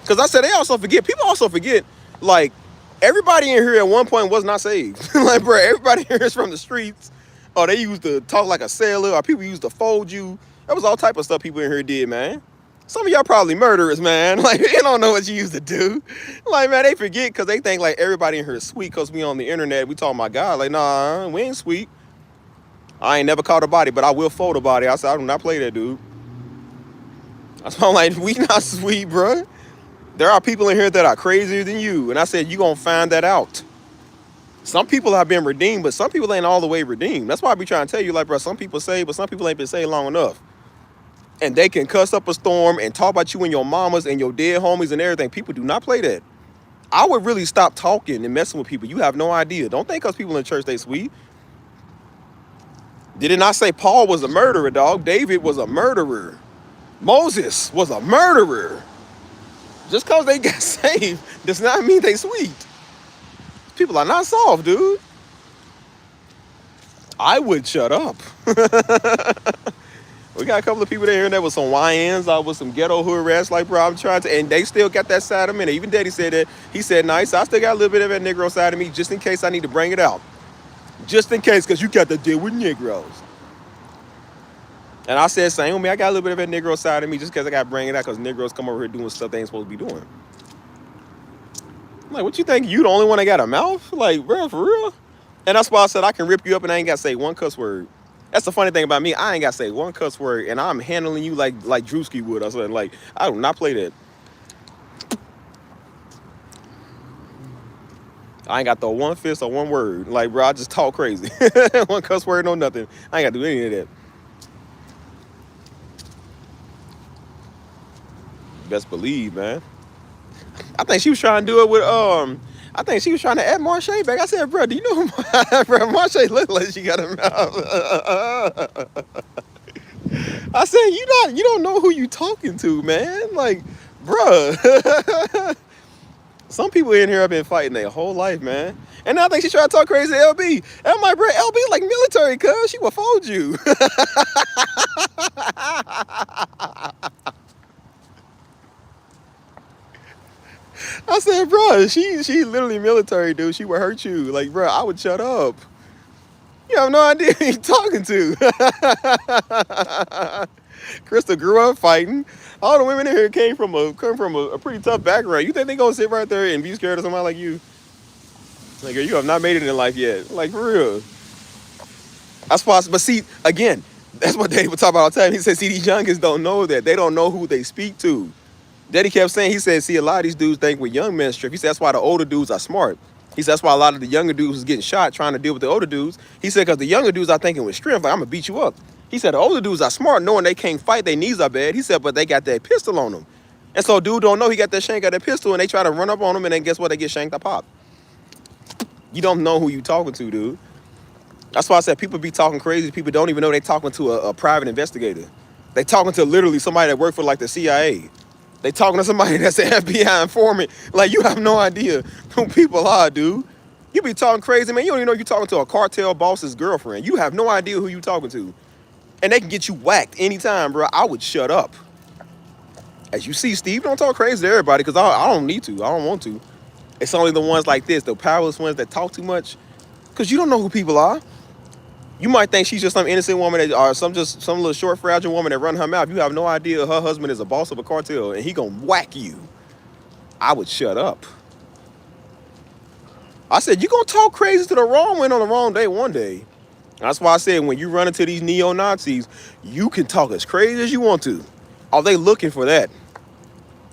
S2: Because I said, people also forget, like, everybody in here at one point was not saved. Like, bro, everybody here is from the streets, or they used to talk like a sailor, or people used to fold you. That was all type of stuff people in here did, man. Some of y'all probably murderers, man. Like, they don't know what you used to do. Like, man, they forget because they think, like, everybody in here is sweet because we on the internet. We talking about God. Like, nah, we ain't sweet. I ain't never caught a body, but I will fold a body. I said, I do not play that, dude. That's why I'm like, we not sweet, bro. There are people in here that are crazier than you. And I said, you gonna find that out. Some people have been redeemed, but some people ain't all the way redeemed. That's why I be trying to tell you, like, bro, some people saved, but some people ain't been saved long enough. And they can cuss up a storm and talk about you and your mamas and your dead homies and everything. People do not play that. I would really stop talking and messing with people. You have no idea. Don't think because people in church, they sweet. Did it not say Paul was a murderer, dog? David was a murderer. Moses was a murderer. Just because they got saved does not mean they sweet. People are not soft, dude. I would shut up. We got a couple of people there that was some YNs, I was some ghetto hood rats, like, bro, I'm trying to, and they still got that side of me. Even Daddy said that. He said, nice, I still got a little bit of that Negro side of me, just in case I need to bring it out. Just in case, because you got to deal with Negroes. And I said, same with me, I got a little bit of that Negro side of me, just because I got to bring it out, because Negroes come over here doing stuff they ain't supposed to be doing. I'm like, what you think, you the only one that got a mouth? Like, bro, for real? And that's why I said I can rip you up and I ain't got to say one cuss word. That's the funny thing about me. I ain't got to say one cuss word, and I'm handling you like Drewski would. I said, like, I do not play that. I ain't got the one fist or one word. Like, bro, I just talk crazy. One cuss word, no nothing. I ain't got to do any of that. Best believe, man. I think she was trying to do it with, I think she was trying to add Marche back. I said, bro, do you know who bro, Marche look like she got a mouth? I said, you don't know who you talking to, man. Like, bruh. Some people in here have been fighting their whole life, man. And now I think she's trying to talk crazy to LB. And I'm like, bro, LB like military, cuz. She will fold you. I said, bro, she literally military, dude. She would hurt you. Like, bro, I would shut up. You have no idea who you're talking to. Krista grew up fighting. All the women in here came from a pretty tough background. You think they gonna sit right there and be scared of somebody like you? Like, you have not made it in life yet. Like, for real. That's possible. But see, again, that's what Daddy would talk about all the time. He said, see, these youngins don't know that. They don't know who they speak to. Daddy kept saying, he said, see, a lot of these dudes think with young men strength. He said, that's why the older dudes are smart. He said, that's why a lot of the younger dudes was getting shot trying to deal with the older dudes. He said, because the younger dudes are thinking with strength, like, I'm going to beat you up. He said, the older dudes are smart, knowing they can't fight, their knees are bad. He said, but they got that pistol on them. And so dude don't know he got that shank, got that pistol, and they try to run up on him, and then guess what? They get shanked, I pop. You don't know who you talking to, dude. That's why I said people be talking crazy. People don't even know they talking to a private investigator. They talking to literally somebody that worked for like the CIA. They talking to somebody that's an FBI informant. Like, you have no idea who people are, dude. You be talking crazy, man. You don't even know you're talking to a cartel boss's girlfriend. You have no idea who you talking to. And they can get you whacked anytime, bro. I would shut up. As you see, Steve, don't talk crazy to everybody, because I don't need to. I don't want to. It's only the ones like this, the powerless ones that talk too much, because you don't know who people are. You might think she's just some innocent woman or some little short, fragile woman that run her mouth. You have no idea her husband is a boss of a cartel, and he gonna whack you. I would shut up. I said, you gonna talk crazy to the wrong one on the wrong day one day. That's why I said, when you run into these neo-Nazis, you can talk as crazy as you want to. Are they looking for that?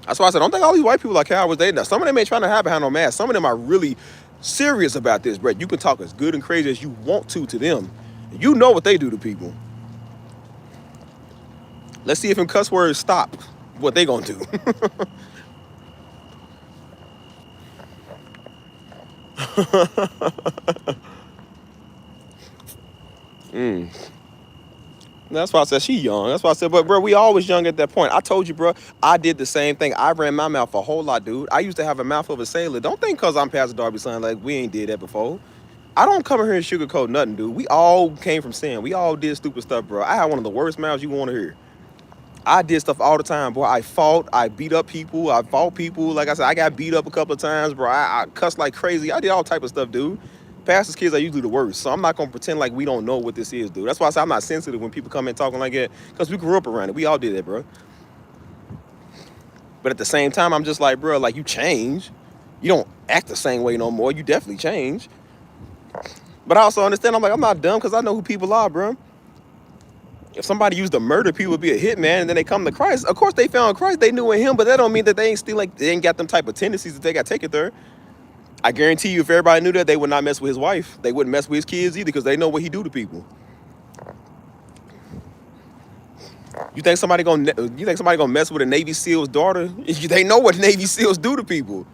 S2: That's why I said, don't think all these white people are cowards. Some of them ain't trying to hide behind no mask. Some of them are really serious about this, Brett. You can talk as good and crazy as you want to them. You know what they do to people. Let's see if them cuss words stop what they gonna do. That's why I said she young. That's why I said, but bro, we always young at that point. I told you, bro, I did the same thing. I ran my mouth a whole lot, dude. I used to have a mouth of a sailor. Don't think because I'm Pastor Darby's son, like, we ain't did that before. I don't come here and sugarcoat nothing, dude. We all came from sin. We all did stupid stuff, bro. I had one of the worst mouths you want to hear. I did stuff all the time, boy. I fought. I beat up people. I fought people. Like I said, I got beat up a couple of times, bro. I cussed like crazy. I did all type of stuff, dude. Pastors' kids are usually the worst, so I'm not going to pretend like we don't know what this is, dude. That's why I say I'm not sensitive when people come in talking like that, because we grew up around it. We all did that, bro. But at the same time, I'm just like, bro, like, you change. You don't act the same way no more. You definitely change. But I also understand, I'm like, I'm not dumb because I know who people are, bro. If somebody used to murder people, be a hitman, and then they come to Christ, of course they found Christ, they knew in him, but that don't mean that they ain't still like, they ain't got them type of tendencies that they got taken there. I guarantee you, if everybody knew that, they would not mess with his wife. They wouldn't mess with his kids either because they know what he do to people. You think somebody gonna mess with a Navy SEAL's daughter? They know what Navy SEALs do to people.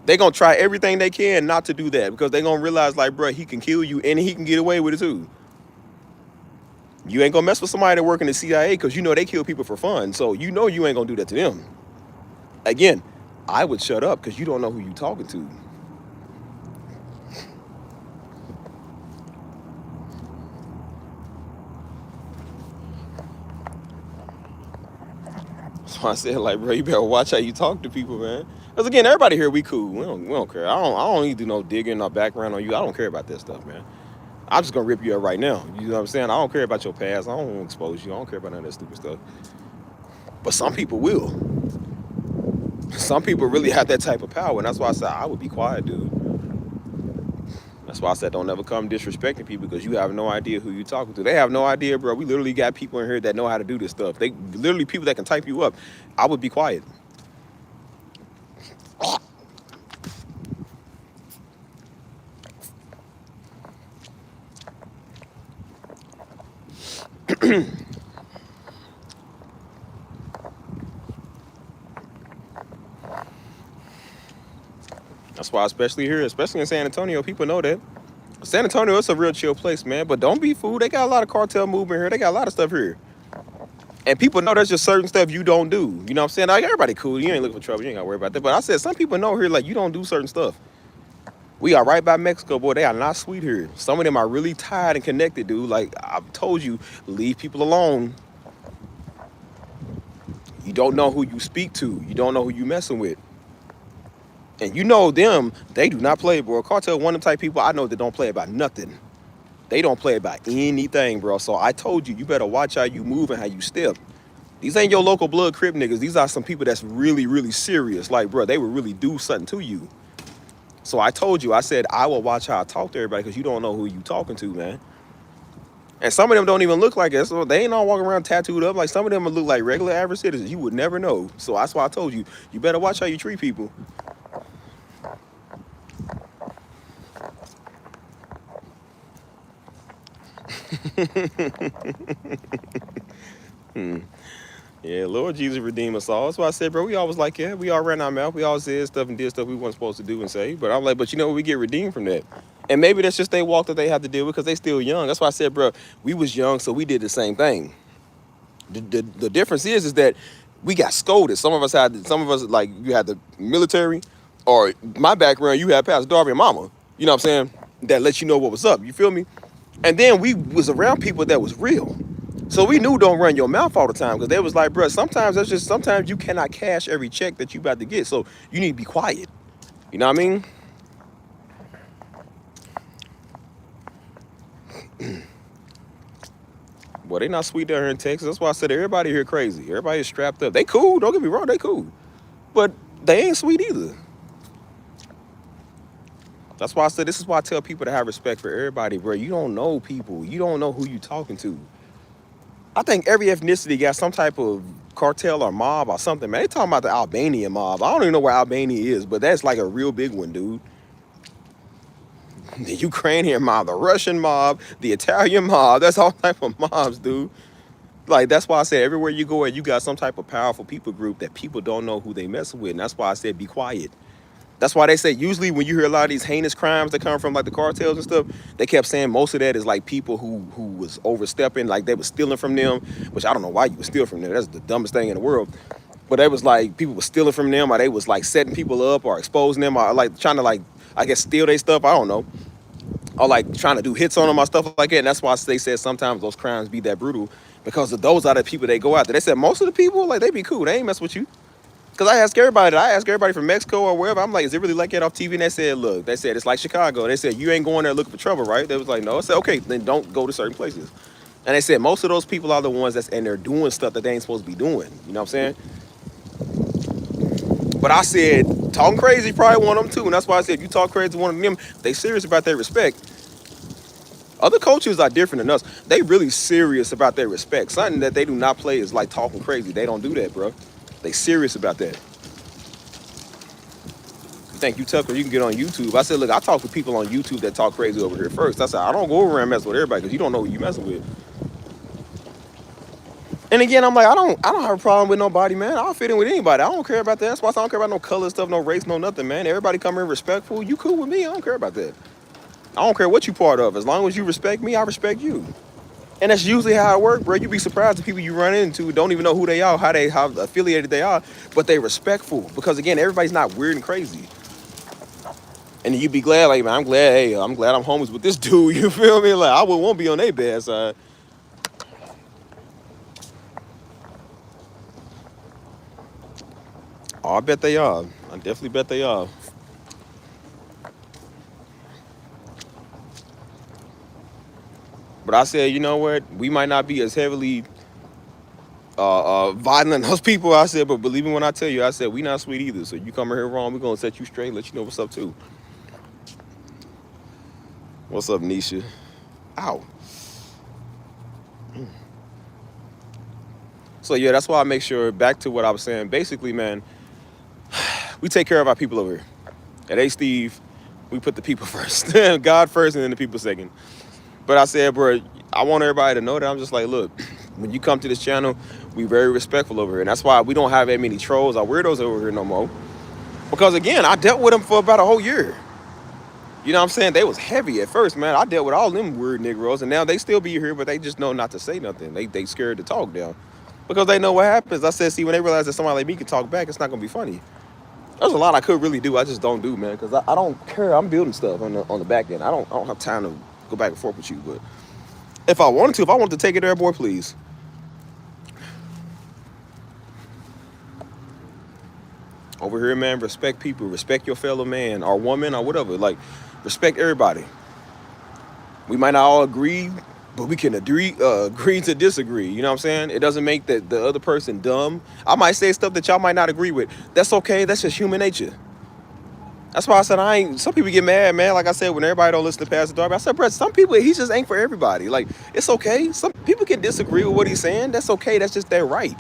S2: They gonna try everything they can not to do that because they gonna realize like, bro, he can kill you and he can get away with it too. You ain't gonna mess with somebody that work in the CIA because you know they kill people for fun. So you know you ain't gonna do that to them. Again, I would shut up because you don't know who you talking to. So I said, like, bro, you better watch how you talk to people, man. Because again, everybody here, we cool. We don't care. I don't need to do no digging or background on you. I don't care about that stuff, man. I'm just gonna rip you up right now. You know what I'm saying? I don't care about your past. I don't want to expose you. I don't care about none of that stupid stuff. But some people will. Some people really have that type of power, and that's why I said I would be quiet, dude. That's why I said don't ever come disrespecting people because you have no idea who you're talking to. They have no idea, bro. We literally got people in here that know how to do this stuff. They literally people that can type you up. I would be quiet. That's why, especially here, especially in San Antonio, people know that. San Antonio, it's a real chill place, man. But don't be fooled. They got a lot of cartel movement here. They got a lot of stuff here. And people know there's just certain stuff you don't do. You know what I'm saying? Like, everybody cool. You ain't looking for trouble. You ain't got to worry about that. But I said some people know here, like, you don't do certain stuff. We are right by Mexico, boy. They are not sweet here. Some of them are really tied and connected, dude. Like, I've told you, leave people alone. You don't know who you speak to. You don't know who you messing with. And you know them, they do not play, bro. Cartel, one of them type people I know that don't play about nothing. They don't play about anything, bro. So I told you, you better watch how you move and how you step. These ain't your local blood crip niggas. These are some people that's really, really serious. Like, bro, they would really do something to you. So I told you, I said, I will watch how I talk to everybody because you don't know who you talking to, man. And some of them don't even look like us. So they ain't all walking around tattooed up. Like, some of them look like regular average citizens. You would never know. So that's why I told you, you better watch how you treat people. Yeah, Lord Jesus redeem us all. That's why I said, bro, we always like, yeah, we all ran our mouth. We all said stuff and did stuff we weren't supposed to do and say. But I'm like, but you know what? We get redeemed from that. And maybe that's just their walk that they have to deal with because they still young. That's why I said, bro, we was young, so we did the same thing. The difference is that we got scolded. Some of us, like, you had the military, or my background, you had Pastor Darby and Mama. You know what I'm saying? That lets you know what was up. You feel me? And then we was around people that was real. So we knew don't run your mouth all the time because they was like, bro, sometimes you cannot cash every check that you about to get. So you need to be quiet. You know what I mean? Boy, they not sweet down here in Texas. That's why I said everybody here crazy. Everybody is strapped up. They cool. Don't get me wrong. They cool. But they ain't sweet either. That's why I said this is why I tell people to have respect for everybody, bro. You don't know people. You don't know who you talking to. I think every ethnicity got some type of cartel or mob or something, man. They talking about the Albanian mob. I don't even know where Albania is, but that's like a real big one, dude. The Ukrainian mob, the Russian mob, the Italian mob. That's all type of mobs, dude. Like, that's why I said everywhere you go, you got some type of powerful people group that people don't know who they messing with. And that's why I said be quiet. That's why they say usually when you hear a lot of these heinous crimes that come from like the cartels and stuff, they kept saying most of that is like people who was overstepping, like they was stealing from them, which I don't know why you would steal from them. That's the dumbest thing in the world. But it was like people was stealing from them, or they was like setting people up or exposing them, or like trying to, like, I guess, steal their stuff. I don't know. Or like trying to do hits on them or stuff like that. And that's why they said sometimes those crimes be that brutal because of those are the people they go after. They said most of the people, like, they be cool. They ain't mess with you. Because I ask everybody from Mexico or wherever, I'm like, is it really like that off TV? And they said, look, they said, it's like Chicago. They said, you ain't going there looking for trouble, right? They was like, no. I said, okay, then don't go to certain places. And they said, most of those people are the ones that's in there doing stuff that they ain't supposed to be doing. You know what I'm saying? But I said, talking crazy probably one of them too. And that's why I said, if you talk crazy to one of them, they serious about their respect. Other coaches are different than us. They really serious about their respect. Something that they do not play is like talking crazy. They don't do that, bro. They serious about that. Thank you, Tucker. You can get on YouTube. I said, look, I talk to people on YouTube that talk crazy over here first. I said, I don't go over and mess with everybody because you don't know who you messing with. And again, I'm like, I don't have a problem with nobody, man. I'll fit in with anybody. I don't care about that. That's why I don't care about no color stuff, no race, no nothing, man. Everybody come in respectful. You cool with me? I don't care about that. I don't care what you part of. As long as you respect me, I respect you. And that's usually how it works, bro. You'd be surprised the people you run into don't even know who they are, how affiliated they are, but they respectful. Because again, everybody's not weird and crazy. And you'd be glad, like, man, I'm glad I'm homies with this dude. You feel me? Like, I won't be on their bad side. Oh, I bet they are. I definitely bet they are. But I said, you know what? We might not be as heavily violent as people. I said, but believe me when I tell you, I said, we not sweet either. So you come here wrong, we're going to set you straight, let you know what's up, too. What's up, Nisha? Ow. So, yeah, that's why I make sure, back to what I was saying. Basically, man, we take care of our people over here. At A-Steve, we put the people first. God first and then the people second. But I said, bro, I want everybody to know that I'm just like, look, when you come to this channel, we very respectful over here. And that's why we don't have that many trolls or weirdos over here no more. Because, again, I dealt with them for about a whole year. You know what I'm saying? They was heavy at first, man. I dealt with all them weird Negroes, and now they still be here, but they just know not to say nothing. They scared to talk now. Because they know what happens. I said, see, when they realize that somebody like me can talk back, it's not going to be funny. There's a lot I could really do. I just don't do, man, because I don't care. I'm building stuff on the back end. I don't have time to go back and forth with you, but if I wanted to take it there, boy, please. Over here, man, respect people, respect your fellow man or woman or whatever. Like, respect everybody. We might not all agree, but we can agree to disagree. You know what I'm saying? It doesn't make the other person dumb. I might say stuff that y'all might not agree with. That's okay. That's just human nature. That's why I said some people get mad, man. Like I said, when everybody don't listen to Pastor Darby, I said, bro, some people, he just ain't for everybody. Like, it's okay. Some people can disagree with what he's saying. That's okay. That's just their right.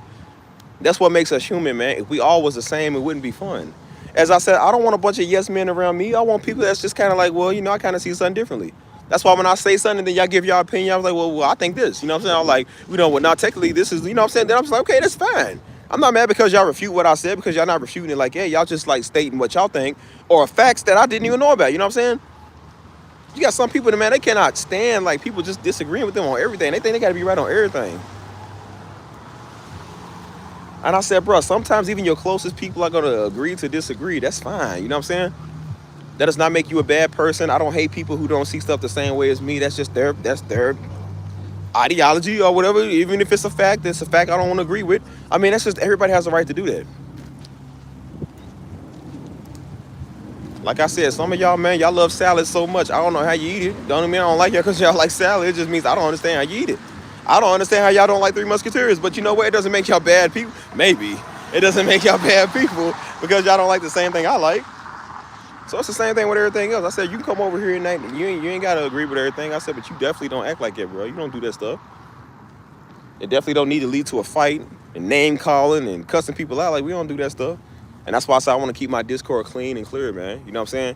S2: That's what makes us human, man. If we all was the same, it wouldn't be fun. As I said, I don't want a bunch of yes men around me. I want people that's just kind of like, well, you know, I kind of see something differently. That's why when I say something, then y'all give y'all opinion, I was like, well, I think this. You know what I'm saying? I'm like, you know, well, not technically, this is, you know what I'm saying? Then I'm just like, okay, that's fine. I'm not mad because y'all refute what I said, because y'all not refuting it like, yeah, y'all just like stating what y'all think or facts that I didn't even know about. You know what I'm saying? You got some people that, man, they cannot stand like people just disagreeing with them on everything. They think they got to be right on everything. And I said, bro, sometimes even your closest people are going to agree to disagree. That's fine. You know what I'm saying? That does not make you a bad person. I don't hate people who don't see stuff the same way as me. That's just their ideology or whatever. Even if it's a fact, it's a fact I don't want to agree with. I mean, that's just, everybody has a right to do that. Like I said, some of y'all, man, y'all love salad so much. I don't know how you eat it. Don't mean I don't like it because y'all like salad. It just means I don't understand how you eat it. I don't understand how y'all don't like Three Musketeers, but you know what? It doesn't make y'all bad people. Maybe. It doesn't make y'all bad people because y'all don't like the same thing I like. So it's the same thing with everything else. I said, you can come over here and you ain't got to agree with everything. I said, but you definitely don't act like it, bro. You don't do that stuff. It definitely don't need to lead to a fight and name calling and cussing people out. Like, we don't do that stuff. And that's why I said I want to keep my Discord clean and clear, man. You know what I'm saying?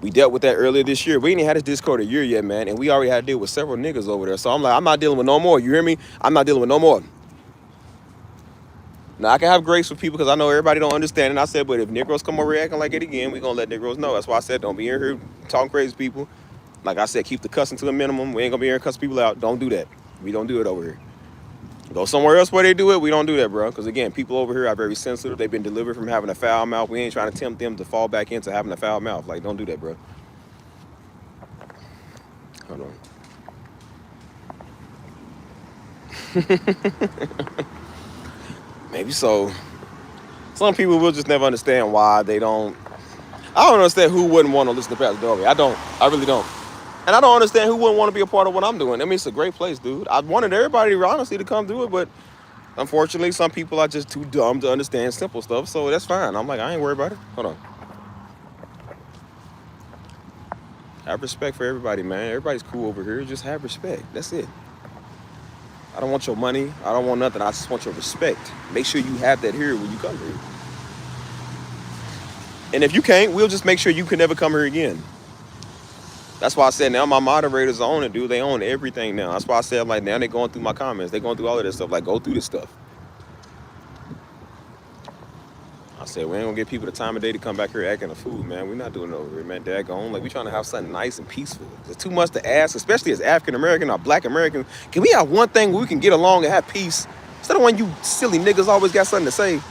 S2: We dealt with that earlier this year. We ain't even had this Discord a year yet, man. And we already had to deal with several niggas over there. So I'm like, I'm not dealing with no more. You hear me? I'm not dealing with no more. Now, I can have grace with people because I know everybody don't understand. And I said, but if Negroes come over here acting like it again, we're going to let Negroes know. That's why I said, don't be in here talking crazy to people. Like I said, keep the cussing to a minimum. We ain't going to be here and cuss people out. Don't do that. We don't do it over here. Go somewhere else where they do it. We don't do that, bro. Because, again, people over here are very sensitive. They've been delivered from having a foul mouth. We ain't trying to tempt them to fall back into having a foul mouth. Like, don't do that, bro. Hold on. Maybe so. Some people will just never understand why they don't. I don't understand who wouldn't want to listen to Pastor Darby. I don't. I really don't. And I don't understand who wouldn't want to be a part of what I'm doing. I mean, it's a great place, dude. I wanted everybody, honestly, to come do it, but unfortunately, some people are just too dumb to understand simple stuff, so that's fine. I'm like, I ain't worried about it. Hold on. Have respect for everybody, man. Everybody's cool over here. Just have respect. That's it. I don't want your money. I don't want nothing. I just want your respect. Make sure you have that here when you come here. And if you can't, we'll just make sure you can never come here again. That's why I said now my moderators own it, dude. They own everything now. That's why I said, like, now they're going through my comments. They're going through all of this stuff. Like, go through this stuff. I said, we ain't gonna give people the time of day to come back here acting a fool, man. We're not doing it over here, man. Daggone. Like, we trying to have something nice and peaceful. There's too much to ask, especially as African American or Black American. Can we have one thing where we can get along and have peace? Instead of when you silly niggas always got something to say.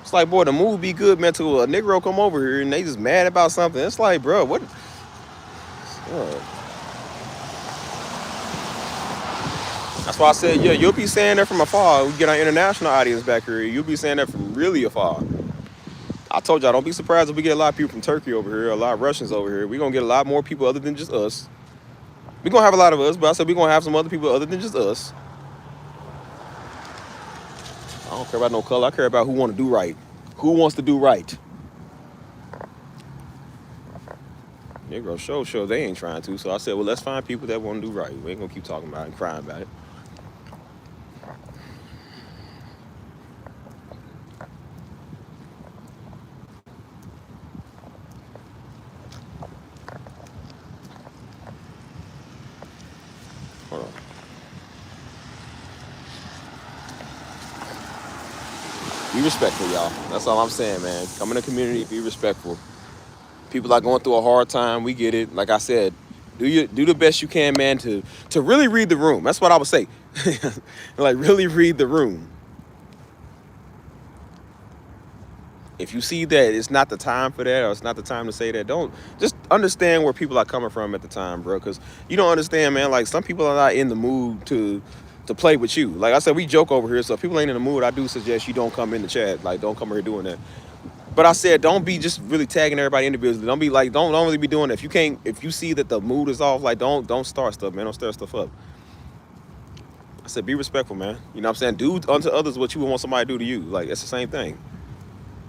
S2: It's like, boy, the mood be good, man, till a Negro come over here and they just mad about something. It's like, bro, what? That's why I said, yeah, you'll be saying that from afar. We get our international audience back here. You'll be saying that from really afar. I told y'all, don't be surprised if we get a lot of people from Turkey over here, a lot of Russians over here. We're going to get a lot more people other than just us. We're going to have a lot of us, but I said we're going to have some other people other than just us. I don't care about no color. I care about who want to do right. Who wants to do right? Negro show they ain't trying to. So I said, well, let's find people that want to do right. We ain't going to keep talking about it and crying about it. Hold on. Be respectful, y'all. That's all I'm saying, man. Come in the community, be respectful. People are going through a hard time. We get it. Like I said, do the best you can, man, to really read the room. That's what I would say. Like, really read the room. If you see that it's not the time for that, or it's not the time to say that, don't just understand where people are coming from at the time, bro. Because you don't understand, man. Like, some people are not in the mood to play with you. Like I said, we joke over here, so if people ain't in the mood, I do suggest you don't come in the chat. Like, don't come here doing that. But I said, don't be just really tagging everybody individually. Don't be like, don't really be doing that. If you see that the mood is off, like, don't start stuff, man. Don't stir stuff up. I said, be respectful, man. You know what I'm saying? Do unto others what you would want somebody to do to you. Like, it's the same thing.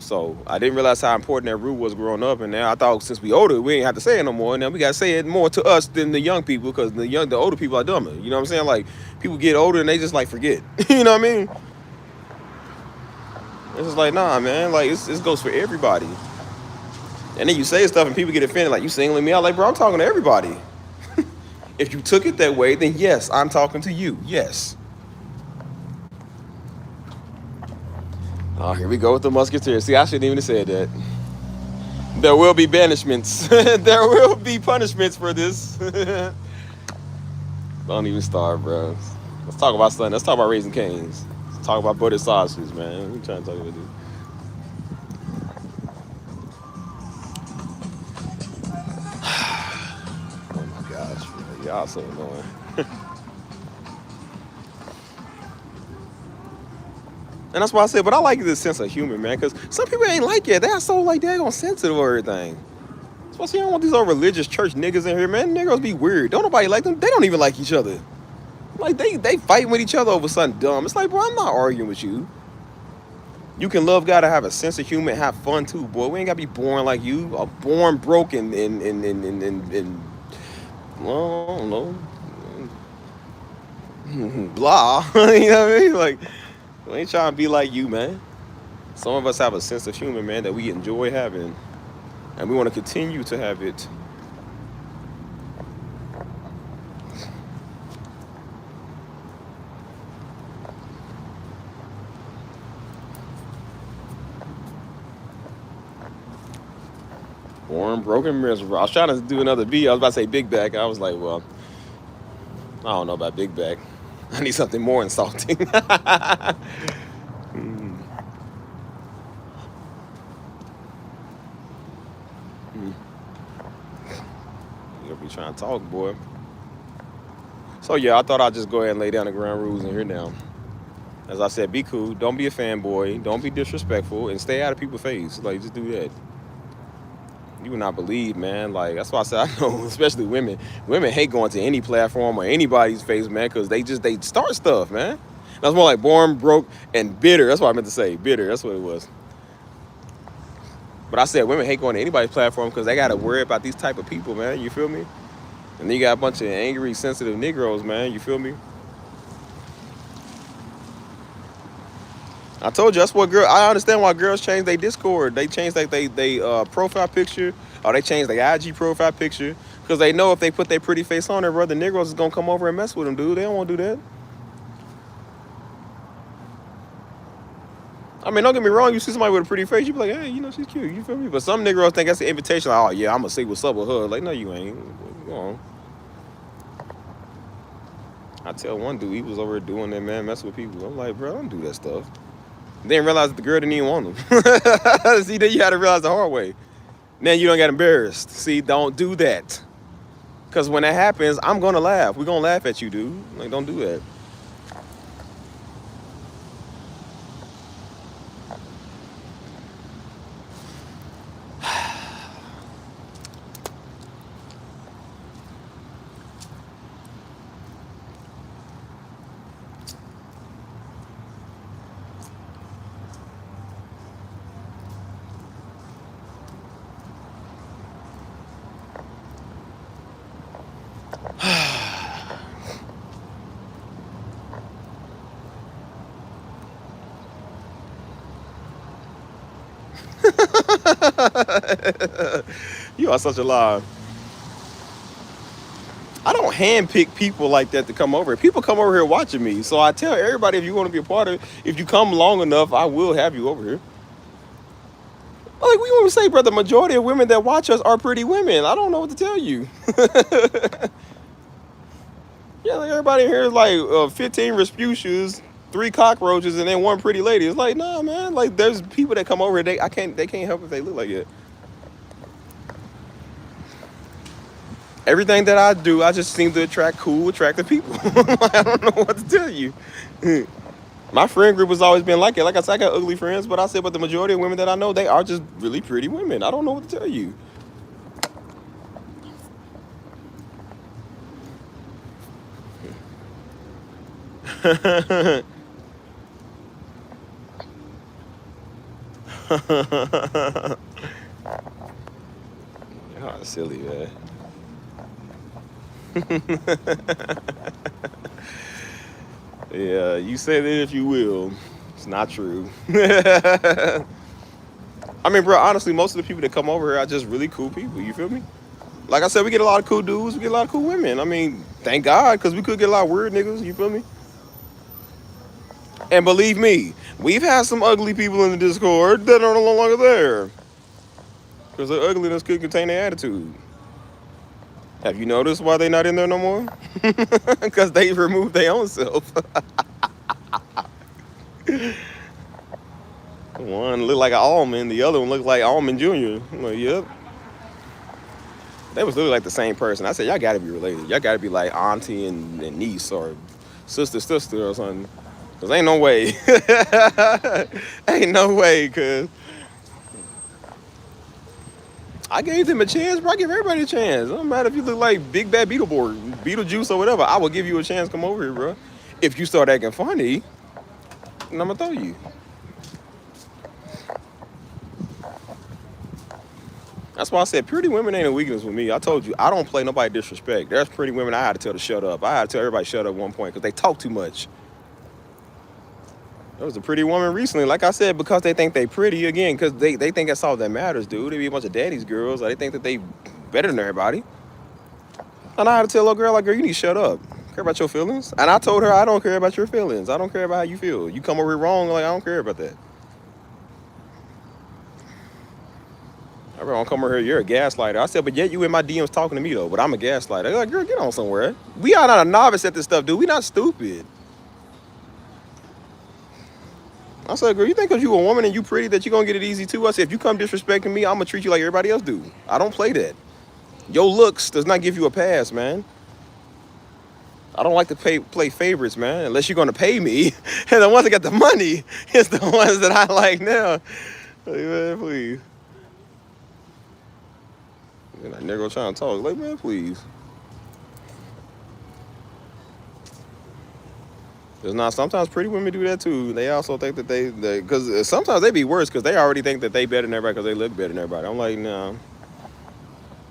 S2: So I didn't realize how important that rule was growing up, and now I thought since we older, we ain't have to say it no more. And now we gotta say it more to us than the young people, because the older people are dumber. You know what I'm saying? Like, people get older and they just like forget. You know what I mean? It's just like, nah, man. Like, this goes for everybody. And then you say stuff and people get offended, like, you singling me out. Like, bro, I'm talking to everybody. If you took it that way, then yes, I'm talking to you. Yes. Oh, here we go with the Musketeers. See, I shouldn't even have said that. There will be banishments. There will be punishments for this. Don't even start, bro. Let's talk about something. Let's talk about Raising Cane's. Let's talk about buttered sausages, man. We trying to talk about this. Oh my gosh, bro. Y'all so annoying. And that's why I said, but I like this sense of humor, man, because some people ain't like it. They're so, like, daggone sensitive or everything. That's why I say, I don't want these old religious church niggas in here, man. Niggas be weird. Don't nobody like them. They don't even like each other. Like, they fighting with each other over something dumb. It's like, bro, I'm not arguing with you. You can love God and have a sense of humor and have fun, too, boy. We ain't got to be born like you. Or born broke and well, I don't know. Blah. You know what I mean? Like, we ain't trying to be like you, man. Some of us have a sense of humor, man, that we enjoy having. And we want to continue to have it. Born broken, miserable. I was trying to do another video. I was about to say Big Back. I was like, well, I don't know about Big Back. I need something more insulting. You'll be trying to talk, boy. So yeah, I thought I'd just go ahead and lay down the ground rules in here now. As I said, be cool. Don't be a fanboy. Don't be disrespectful. And stay out of people's face. Like, just do that. You would not believe, man. Like, that's why I said, I know, especially women. Women hate going to any platform or anybody's face, man, because they start stuff, man. That's more like born broke and bitter. That's what I meant to say. Bitter. That's what it was. But I said women hate going to anybody's platform because they got to worry about these type of people, man. You feel me? And then you got a bunch of angry, sensitive Negroes, man. You feel me? I told you that's what girl. I understand why girls change their Discord. They change like they profile picture, or they change their IG profile picture because they know if they put their pretty face on there, brother, Negroes is gonna come over and mess with them, dude. They don't want to do that. I mean, don't get me wrong. You see somebody with a pretty face, you be like, hey, you know, she's cute. You feel me? But some Negroes think that's an invitation. Like, oh yeah, I'm gonna see what's up with her. Like, no, you ain't. Go on. I tell one dude he was over there doing that, man, messing with people. I'm like, bro, don't do that stuff. Didn't realize that the girl didn't even want him. See, then you had to realize the hard way. Then you don't get embarrassed. See, don't do that. Because when that happens, I'm going to laugh. We're going to laugh at you, dude. Like, don't do that. You are such a lie. I don't handpick people like that to come over. People come over here watching me. So I tell everybody, if you want to be a part of it, if you come long enough, I will have you over here. Like we always say, brother, the majority of women that watch us are pretty women. I don't know what to tell you. Yeah, like everybody here is like 15 Rasputians, 3 cockroaches, and then 1 pretty lady. It's like, nah, man. Like there's people that come over here, they can't help if they look like it. Everything that I do, I just seem to attract cool, attractive people. I don't know what to tell you. My friend group has always been like it. Like I said, I got ugly friends, but I said, but the majority of women that I know, they are just really pretty women. I don't know what to tell you. Y'all silly, man. Yeah, you say that if you will. It's not true. I mean, bro, honestly, most of the people that come over here are just really cool people. You feel me? Like I said, we get a lot of cool dudes. We get a lot of cool women. I mean, thank God, because we could get a lot of weird niggas. You feel me? And believe me, we've had some ugly people in the Discord that are no longer there. Because their ugliness could contain their attitude. Have you noticed why they not in there no more? Because they removed their own self. One looked like an almond, the other one looked like Almond Jr. I'm like, yep. They was literally like the same person. I said, y'all gotta be related. Y'all gotta be like auntie and niece or sister or something. Because ain't no way. Ain't no way, cuz. I gave them a chance, bro. I give everybody a chance. It don't matter if you look like Big Bad Beetlejuice or whatever. I will give you a chance. Come over here, bro. If you start acting funny, then I'm gonna throw you. That's why I said pretty women ain't a weakness with me. I told you, I don't play nobody disrespect. There's pretty women I had to tell to shut up. I had to tell everybody shut up at one point because they talk too much. There was a pretty woman recently, like I said, because they think they pretty, again, because they think that's all that matters, dude. They be a bunch of daddy's girls, or they think that they better than everybody. And I had to tell a girl, like, girl, you need to shut up. Care about your feelings? And I told her, I don't care about your feelings. I don't care about how you feel. You come over here wrong, like, I don't care about that. I don't come over here, you're a gaslighter. I said, but yet you in my DMs talking to me, though, but I'm a gaslighter. They're like, girl, get on somewhere. We are not a novice at this stuff, dude. We not stupid. I said, girl, you think because you a woman and you pretty that you going to get it easy too? I said, if you come disrespecting me, I'm going to treat you like everybody else do. I don't play that. Your looks does not give you a pass, man. I don't like to play favorites, man, unless you're going to pay me. And the ones that got the money is the ones that I like now. Like, man, please. And that nigga trying to talk. Like, man, please. There's not. Sometimes pretty women do that too. They also think that because sometimes they be worse because they already think that they better than everybody because they look better than everybody. I'm like, nah.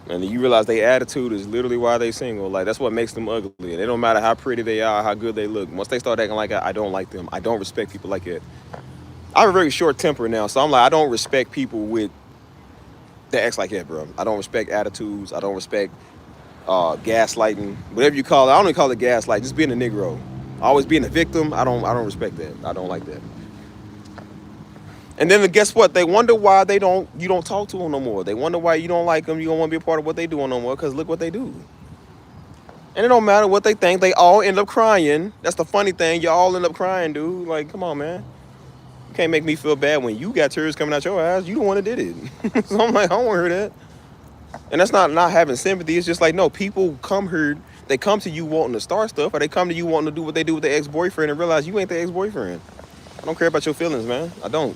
S2: And then you realize their attitude is literally why they single. Like, that's what makes them ugly. And it don't matter how pretty they are, how good they look. Once they start acting like that, I don't like them. I don't respect people like that. I have a very short temper now, so I'm like, I don't respect people that acts like that, bro. I don't respect attitudes. I don't respect gaslighting, whatever you call it. I don't even call it gaslight. Just being a Negro, always being a victim. I don't respect that. I don't like that. And then guess what? They wonder why you don't talk to them no more. They wonder why you don't like them. You don't want to be a part of what they doing no more. Because look what they do. And it don't matter what they think. They all end up crying. That's the funny thing. You all end up crying, dude. Like, come on, man. You can't make me feel bad when you got tears coming out your eyes. You the one that did it. So I'm like, I don't want to hear that. And that's not having sympathy. It's just like, no, people come here. They come to you wanting to start stuff, or they come to you wanting to do what they do with their ex-boyfriend and realize you ain't their ex-boyfriend. I don't care about your feelings, man. I don't.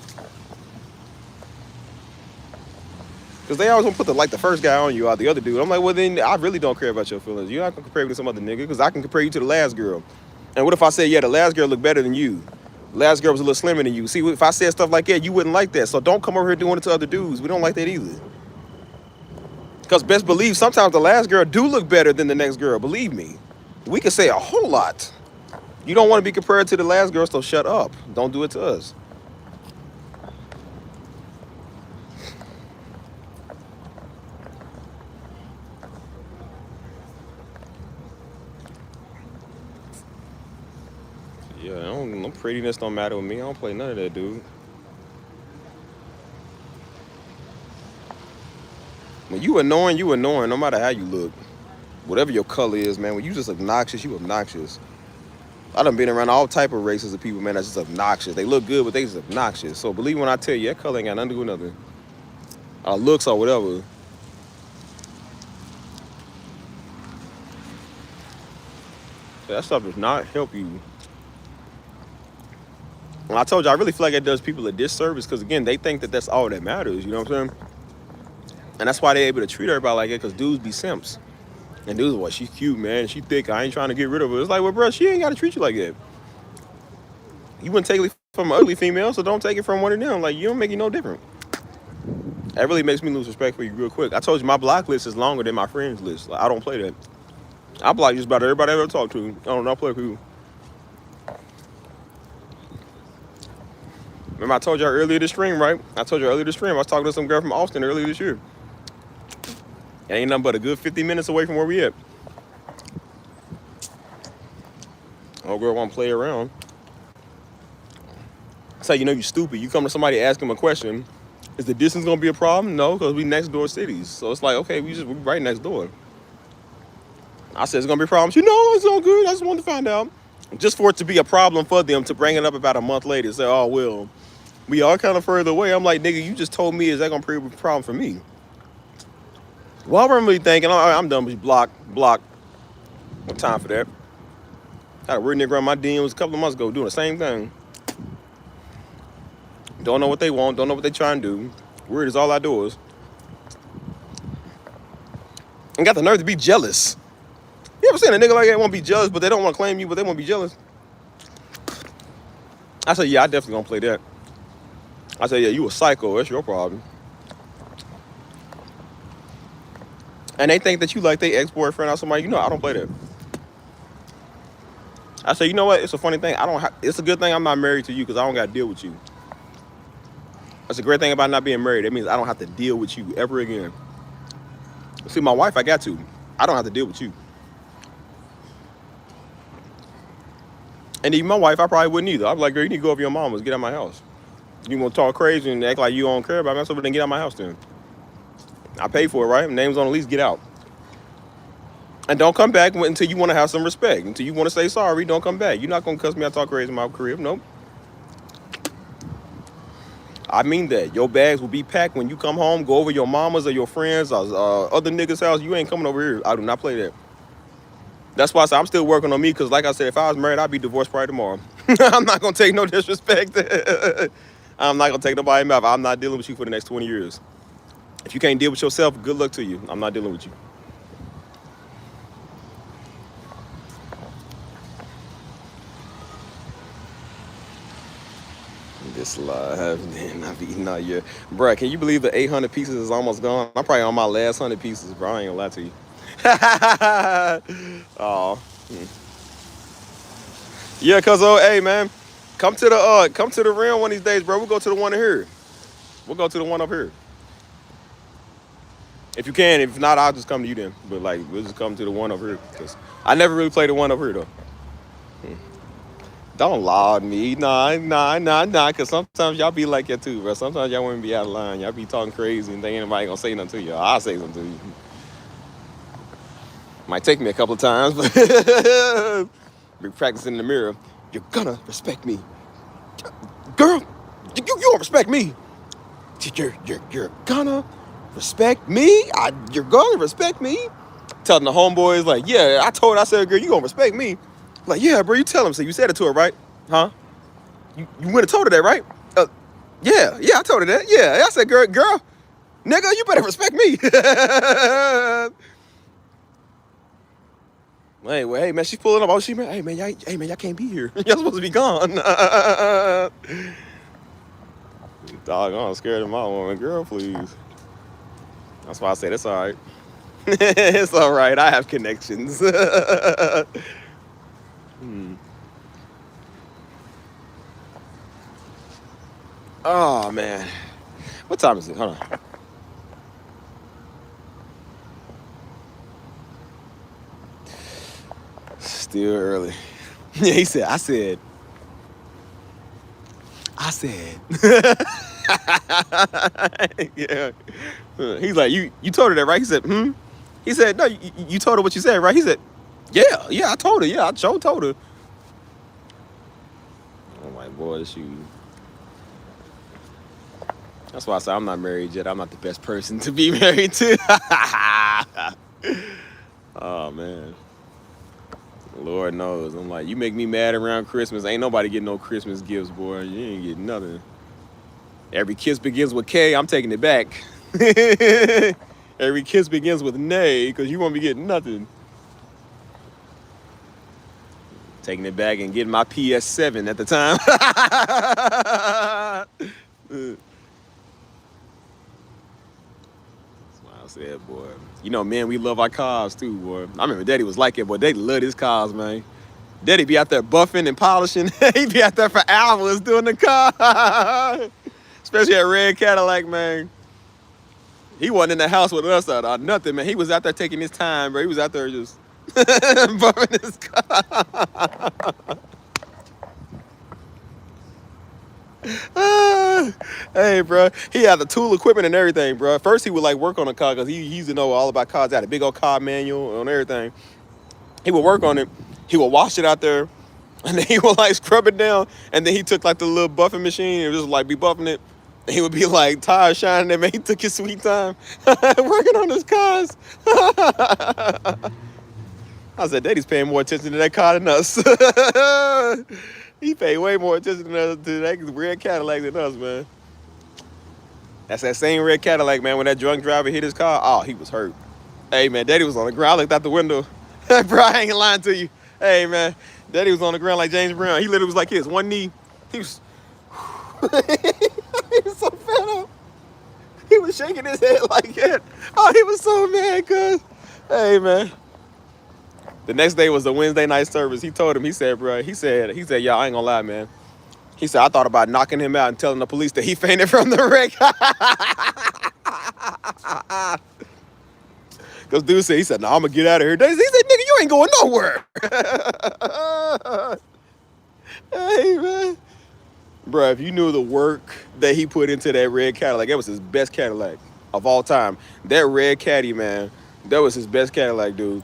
S2: Because they always want to put the first guy on you or the other dude. I'm like, well, then I really don't care about your feelings. You're not going to compare me to some other nigga because I can compare you to the last girl. And what if I say, yeah, the last girl looked better than you? The last girl was a little slimmer than you. See, if I said stuff like that, you wouldn't like that. So don't come over here doing it to other dudes. We don't like that either. Because best believe sometimes the last girl do look better than the next girl. Believe me. We can say a whole lot. You don't want to be compared to the last girl, so shut up. Don't do it to us. Yeah, no prettiness don't matter with me. I don't play none of that, dude. When you annoying, no matter how you look. Whatever your color is, man. When you just obnoxious, you obnoxious. I done been around all type of races of people, man, that's just obnoxious. They look good, but they just obnoxious. So believe when I tell you, that color ain't got nothing to do with nothing. Looks or whatever. That stuff does not help you. And I told you, I really feel like it does people a disservice because, again, they think that that's all that matters. You know what I'm saying? And that's why they're able to treat everybody like that because dudes be simps. And dudes are like, she's cute, man. She thick. I ain't trying to get rid of her. It's like, well, bro, she ain't got to treat you like that. You wouldn't take it from an ugly female, so don't take it from one of them. Like, you don't make it no different. That really makes me lose respect for you real quick. I told you, my block list is longer than my friends list. Like, I don't play that. I block just about everybody I ever talk to. I don't play with people. Remember I told y'all earlier this stream, right? I was talking to some girl from Austin earlier this year. It ain't nothing but a good 50 minutes away from where we at. Old girl want to play around. That's how you know you stupid. You come to somebody, ask them a question. Is the distance going to be a problem? No, because we next door cities. So it's like, okay, we right next door. I said, it's going to be a problem. She, no, it's all good. I just wanted to find out. Just for it to be a problem for them to bring it up about a month later. Say, oh, well, we are kind of further away. I'm like, nigga, you just told me, is that going to be a problem for me? Well, I'm really thinking, I'm done with block. No time for that. Had a weird nigga around my DMs a couple of months ago doing the same thing. Don't know what they want, don't know what they trying to do. Weird as all outdoors. And got the nerve to be jealous. You ever seen a nigga like that want to be jealous, but they don't want to claim you, but they want to be jealous? I said, yeah, I definitely gonna play that. I said, yeah, you a psycho, that's your problem. And they think that you like their ex-boyfriend or somebody, you know, I don't play that. I said, you know what, it's a funny thing. It's a good thing I'm not married to you because I don't got to deal with you. That's a great thing about not being married. That means I don't have to deal with you ever again. See, my wife, I got to. I don't have to deal with you. And even my wife, I probably wouldn't either. I'd be like, girl, you need to go over your mama's, get out of my house. You want to talk crazy and act like you don't care about me, so then get out of my house then. I pay for it, right? Name's on the lease, get out. And don't come back until you want to have some respect. Until you want to say sorry, don't come back. You're not going to cuss me out, talk crazy in my crib. Nope. I mean that. Your bags will be packed when you come home, go over your mama's or your friends or other niggas' house. You ain't coming over here. I do not play that. That's why I said I'm still working on me because, like I said, if I was married, I'd be divorced probably tomorrow. I'm not going to take no disrespect. I'm not going to take nobody mouth. I'm not dealing with you for the next 20 years. If you can't deal with yourself, good luck to you. I'm not dealing with you. slide. I've eaten all year. Bruh, can you believe the 800 pieces is almost gone? I'm probably on my last 100 pieces, bro. I ain't gonna lie to you. Oh. Yeah, cuz hey man, come to the rim one of these days, bro. We'll go to the one here. We'll go to the one up here. If you can, if not, I'll just come to you then. But like, we'll just come to the one up here. Cause I never really played the one up here though. Don't laud me. Nah. Cause sometimes y'all be like that too, bro. Sometimes y'all wouldn't be out of line. Y'all be talking crazy and think anybody gonna say nothing to you. I'll say something to you. Might take me a couple of times, but be practicing in the mirror. You're gonna respect me. Girl, you don't respect me. You're gonna respect me. You're gonna respect me. Telling the homeboys like, yeah, I said, girl, you gonna respect me. Like, yeah, bro, you tell him. So you said it to her, right? Huh? You went and told her that, right? Yeah, I told her that. Yeah, I said, girl, nigga, you better respect me. Hey, man, she's pulling up. Oh, hey, man, y'all can't be here. Y'all supposed to be gone. Dog, I'm scared of my woman. Girl, please. That's why I said it's all right. It's all right. I have connections. Oh, man. What time is it? Hold on. Still early. Yeah, I said. Yeah. He's like, you told her that, right? He said, He said, no, you told her what you said, right? He said, yeah, I told her. Yeah, I sure told her. I'm like, boy, shoot. That's why I said I'm not married yet. I'm not the best person to be married to. Oh, man. Lord knows. I'm like, you make me mad around Christmas. Ain't nobody getting no Christmas gifts, boy. You ain't getting nothing. Every kiss begins with K. I'm taking it back. Every kiss begins with nay, because you won't be getting nothing. Taking it back and getting my PS7 at the time. That's why I said, boy. You know, man, we love our cars too, boy. I remember Daddy was like it, boy. Daddy loved his cars, man. Daddy be out there buffing and polishing. He be out there for hours doing the car. Especially that red Cadillac, man. He wasn't in the house with us or nothing, man. He was out there taking his time, bro. He was out there just buffing his car. Hey, bro. He had the tool equipment and everything, bro. First, he would like work on the car because he used to know all about cars. He had a big old car manual and everything. He would work on it. He would wash it out there, and then he would like scrub it down. And then he took like the little buffing machine and just like be buffing it. And he would be like tires shining. And man, he took his sweet time working on his cars. I said, Daddy's paying more attention to that car than us. He paid way more attention to that red Cadillac than us, man. That's that same red Cadillac, man. When that drunk driver hit his car, oh, he was hurt. Hey, man, Daddy was on the ground. I looked out the window. Bro, I ain't lying to you. Hey, man, Daddy was on the ground like James Brown. He literally was like his one knee. He was, he was so fed up. He was shaking his head like that. Oh, he was so mad, cuz. Hey, man. The next day was the Wednesday night service. He told him, he said, y'all, I ain't gonna lie, man. He said, I thought about knocking him out and telling the police that he fainted from the wreck. Because dude said, he said, no, I'm gonna get out of here. He said, nigga, you ain't going nowhere. Hey, man. Bro, if you knew the work that he put into that red Cadillac, that was his best Cadillac of all time. That red Caddy, man, that was his best Cadillac, dude.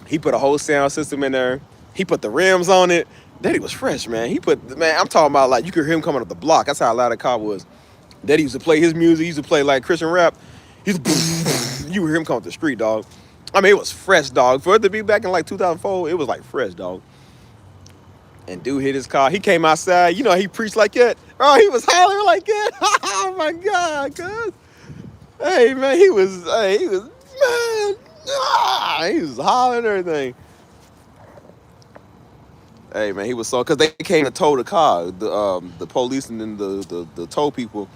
S2: He put a whole sound system in there. He put the rims on it. Daddy was fresh, man. I'm talking about like you could hear him coming up the block. That's how loud the car was. Daddy used to play his music. He used to play like Christian rap. You hear him come up the street, dog. I mean, it was fresh, dog. For it to be back in like 2004, it was like fresh, dog. And dude hit his car. He came outside. You know, he preached like that. Oh, he was hollering like that. Oh my God, cuz. Hey, man, he was, man. He was hollering and everything. Hey man, he was so because they came to tow the car, the police and then the tow people.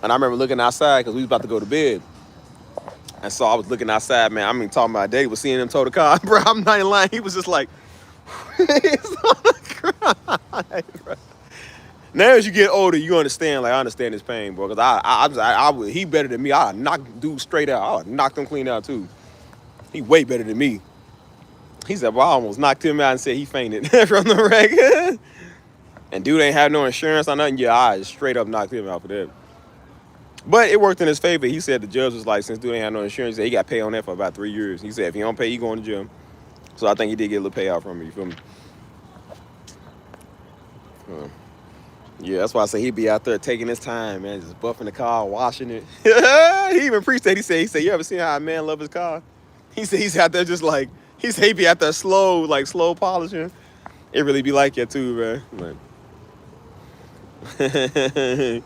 S2: And I remember looking outside because we was about to go to bed. And so I was looking outside, man. I mean, talking about Daddy was seeing him tow the car. Bro, I'm not in line. He was just like, he's on the ground, bro. Now as you get older, you understand. Like I understand his pain, bro. Cause he better than me. I knocked dude straight out. I knocked him clean out too. He way better than me. He said, well, I almost knocked him out and said he fainted from the wreck. And dude ain't have no insurance or nothing. Yeah, I straight up knocked him out for that. But it worked in his favor. He said the judge was like, since dude ain't have no insurance, he got paid on that for about 3 years. He said if he don't pay, he going to jail. So I think he did get a little payout from me. You feel me? Yeah, that's why I say he'd be out there taking his time, man, just buffing the car, washing it. He even preached that. He said, you ever seen how a man love his car? He said he's out there just like, he said he'd be out there slow polishing. It really be like that too, man. Like,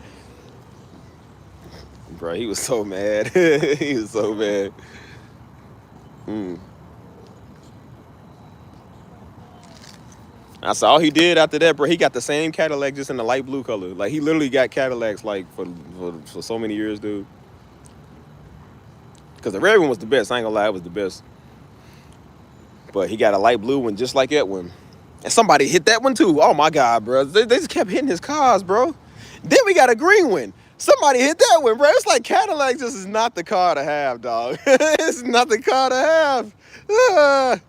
S2: bro, he was so mad. He was so mad. I saw all he did after that, bro. He got the same Cadillac just in the light blue color. Like he literally got Cadillacs like for so many years, dude. Because the red one was the best. I ain't gonna lie, it was the best. But he got a light blue one just like that one. And somebody hit that one too. Oh my God, bro. They just kept hitting his cars, bro. Then we got a green one. Somebody hit that one, bro. It's like Cadillac just is not the car to have, dog. It's not the car to have.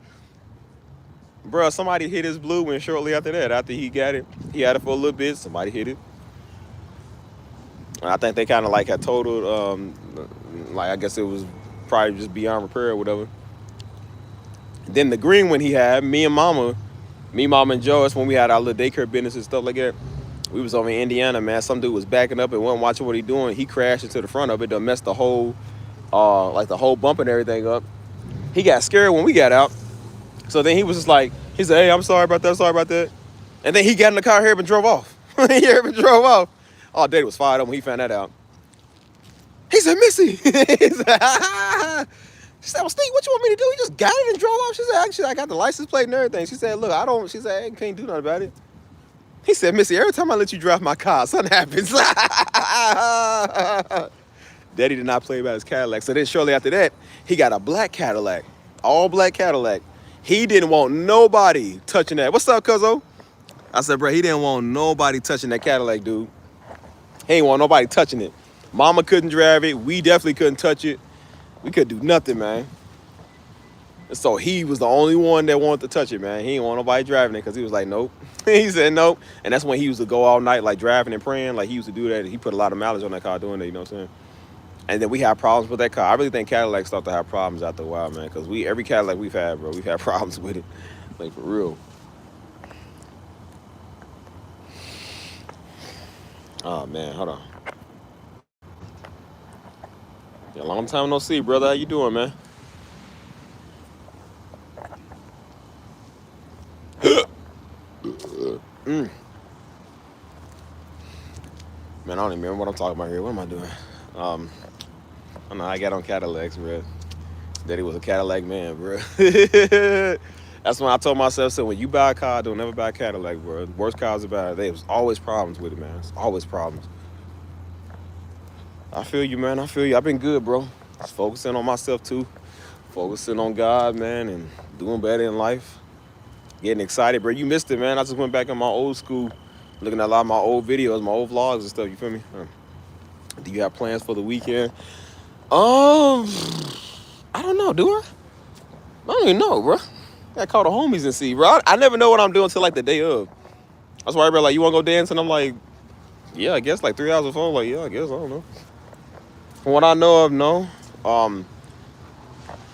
S2: Bro, somebody hit his blue one shortly after that. After he got it, he had it for a little bit. Somebody hit it. And I think they kind of like had totaled, like I guess it was probably just beyond repair or whatever. Then the green one he had, me, Mama, and Joe, that's when we had our little daycare business and stuff like that. We was over in Indiana, man. Some dude was backing up and wasn't watching what he doing. He crashed into the front of it, done messed the whole, like the whole bump and everything up. He got scared when we got out. So then he was just like, he said, hey, I'm sorry about that. And then he got in the car here and drove off. Oh, Daddy was fired up when he found that out. He said, Missy. He said, she said, well, Steve, what you want me to do? He just got it and drove off. She said, actually, I got the license plate and everything. She said, look, she said, I can't do nothing about it. He said, Missy, every time I let you drive my car, something happens. Daddy did not play about his Cadillac. So then shortly after that, he got a black Cadillac, all black Cadillac. He didn't want nobody touching that. What's up, cuzzo? I said, bro, he didn't want nobody touching that Cadillac, dude. He ain't want nobody touching it. Mama couldn't drive it. We definitely couldn't touch it. We couldn't do nothing, man. And so he was the only one that wanted to touch it, man. He didn't want nobody driving it because he was like, nope. He said nope. And that's when he used to go all night, like driving and praying. Like he used to do that. He put a lot of mileage on that car doing that, you know what I'm saying? And then we had problems with that car. I really think Cadillac started to have problems after a while, man. Because every Cadillac we've had, bro, we've had problems with it. Like, for real. Oh, man, hold on. Yeah, long time no see, brother. How you doing, man? Man, I don't even remember what I'm talking about here. What am I doing? I don't know. I got on Cadillacs, bro. Daddy was a Cadillac man, bro. That's when I told myself, so when you buy a car, don't never buy a Cadillac, bro. The worst cars about it, there's always problems with it, man. It's always problems. I feel you, man. I feel you. I've been good, bro. Just focusing on myself, too. Focusing on God, man, and doing better in life. Getting excited, bro. You missed it, man. I just went back in my old school, looking at a lot of my old videos, my old vlogs and stuff. You feel me? Do you have plans for the weekend? I don't know. Do I? I don't even know, bro. I call the homies and see, bro. I never know what I'm doing till like the day of. That's why everybody like, you want to go dance? And I'm like, yeah, I guess like 3 hours before. I'm like, yeah, I guess. I don't know. From what I know of, no.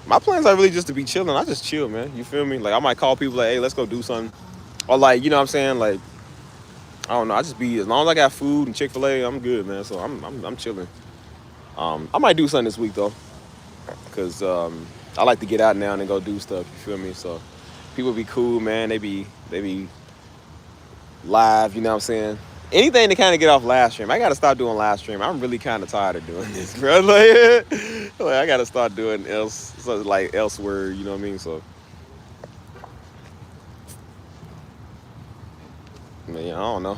S2: My plans are really just to be chilling. I just chill, man. You feel me? Like, I might call people like, hey, let's go do something. Or like, you know what I'm saying? Like, I don't know. I just be, as long as I got food and Chick-fil-A, I'm good, man. So I'm chilling. I might do something this week, though. Because I like to get out now and go do stuff. You feel me? So people be cool, man. They be live, you know what I'm saying? Anything to kind of get off live stream. I got to stop doing live stream. I'm really kind of tired of doing this, bro. Like I got to start doing elsewhere, you know what I mean? So I mean, I don't know.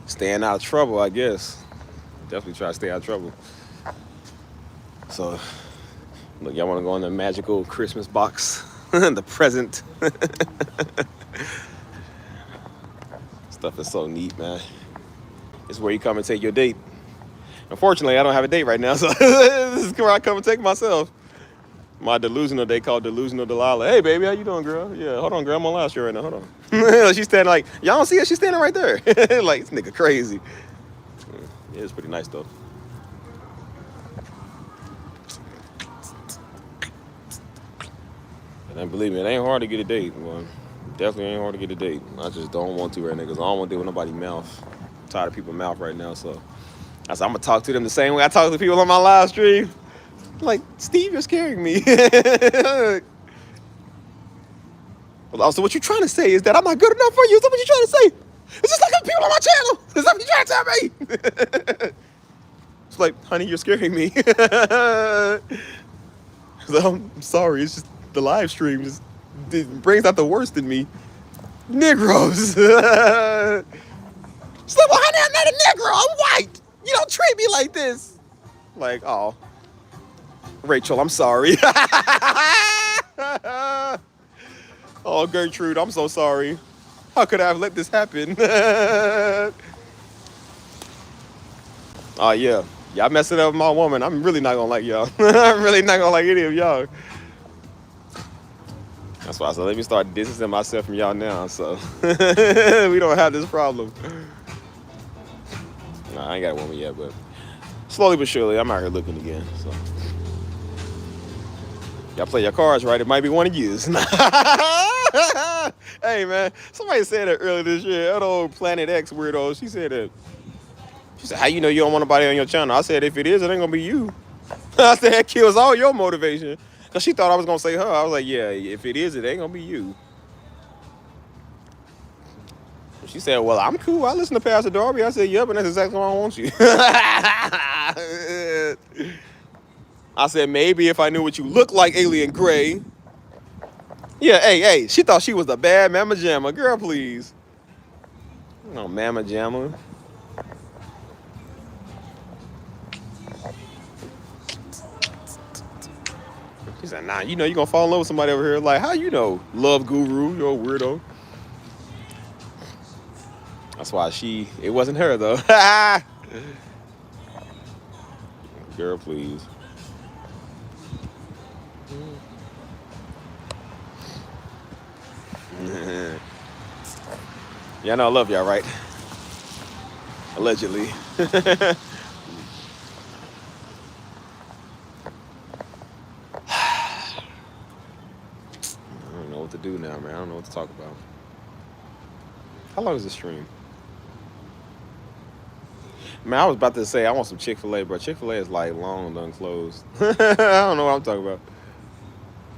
S2: Staying out of trouble, I guess. Definitely try to stay out of trouble. So, look, y'all want to go in the magical Christmas box? The present. Stuff is so neat, man. It's where you come and take your date. Unfortunately, I don't have a date right now, so this is where I come and take myself. My delusional, they call delusional Delilah. Hey, baby, how you doing, girl? Yeah, hold on, girl, I'm on live stream right now, hold on. She's standing like, y'all don't see her? She's standing right there. Like, this nigga crazy. Yeah, it's pretty nice, though. And then believe me, it ain't hard to get a date. Well, definitely ain't hard to get a date. I just don't want to right now, because I don't want to deal with nobody's mouth. I'm tired of people's mouth right now, so. I said, I'm going to talk to them the same way I talk to people on my live stream. Like, Steve, you're scaring me. So what you're trying to say is that I'm not good enough for you? Is that what you're trying to say? It's just like people on my channel. Is that what you're trying to tell me? It's like, honey, you're scaring me. So, I'm sorry. It's just the live stream just it brings out the worst in me. Negroes. It's like, well, honey, I'm not a Negro. I'm white. You don't treat me like this. Like, oh. Rachel, I'm sorry. Oh, Gertrude, I'm so sorry. How could I have let this happen? Oh, yeah. Y'all messing up with my woman. I'm really not gonna like y'all. I'm really not gonna like any of y'all. That's why I said, let me start distancing myself from y'all now, so we don't have this problem. Nah, I ain't got a woman yet, but slowly but surely, I'm out here looking again, so. Y'all play your cards right, it might be one of yous. Hey, man, somebody said that earlier this year. That old Planet X weirdo, she said that. She said, how you know you don't want nobody on your channel? I said, if it is, it ain't gonna be you. I said, that kills all your motivation. Because she thought I was gonna say her. I was like, yeah, if it is, it ain't gonna be you. She said, well, I'm cool. I listen to Pastor Darby. I said, yep, and that's exactly why I want you. I said, maybe if I knew what you look like, Alien Gray. Yeah, hey, she thought she was the bad Mama Jamma. Girl, please. No, Mama Jamma. She said, nah, you know you're going to fall in love with somebody over here. Like, how you know? Love guru, you're a weirdo. That's why it wasn't her, though. Girl, please. Y'all know I love y'all, right? Allegedly. I don't know what to do now, man. I don't know what to talk about. How long is this stream? Man, I was about to say I want some Chick-fil-A, bro. Chick-fil-A is like long done closed. I don't know what I'm talking about.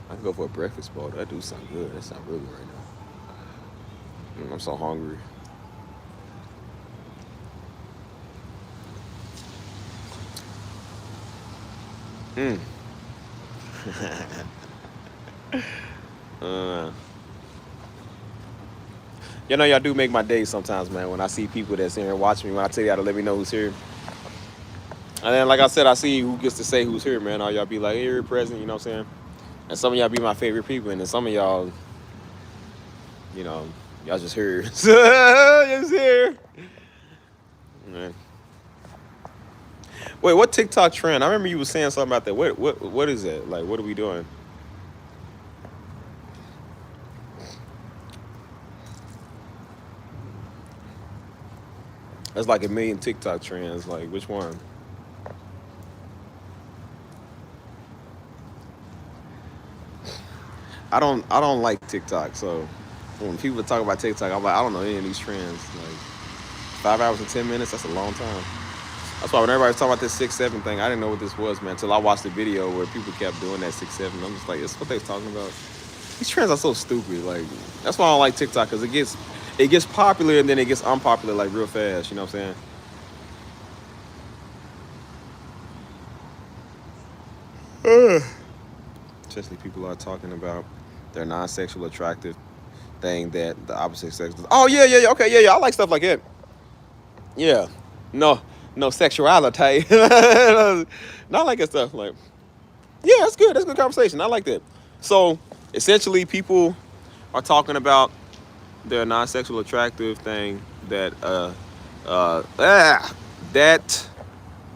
S2: I can go for a breakfast bowl. That do sound good. That sound really good right now. I'm so hungry. You know, y'all do make my day sometimes, man, when I see people that's in here watching me. When I tell y'all to let me know who's here. And then, like I said, I see who gets to say who's here, man. All y'all be like, hey, you're present, you know what I'm saying? And some of y'all be my favorite people, and then some of y'all, you know, y'all just here. Just here. Man. Wait, what TikTok trend? I remember you was saying something about that. What is that? Like, what are we doing? That's like a million TikTok trends. Like, which one? I don't like TikTok, so when people talk about TikTok, I'm like, I don't know any of these trends. Like 5 hours and 10 minutes, that's a long time. That's why when everybody's talking about this 6'7" thing, I didn't know what this was, man, until I watched the video where people kept doing that 6'7". I'm just like, it's what they're talking about. These trends are so stupid. Like, that's why I don't like TikTok, because it gets popular and then it gets unpopular like real fast. You know what I'm saying? Especially people are talking about their non-sexual attractive thing that the opposite sex does. Oh yeah. Okay, yeah. I like stuff like that. Yeah. No sexuality. Not like that stuff. Like, yeah, that's good. That's good conversation. I like that. So essentially, people are talking about their non-sexual attractive thing that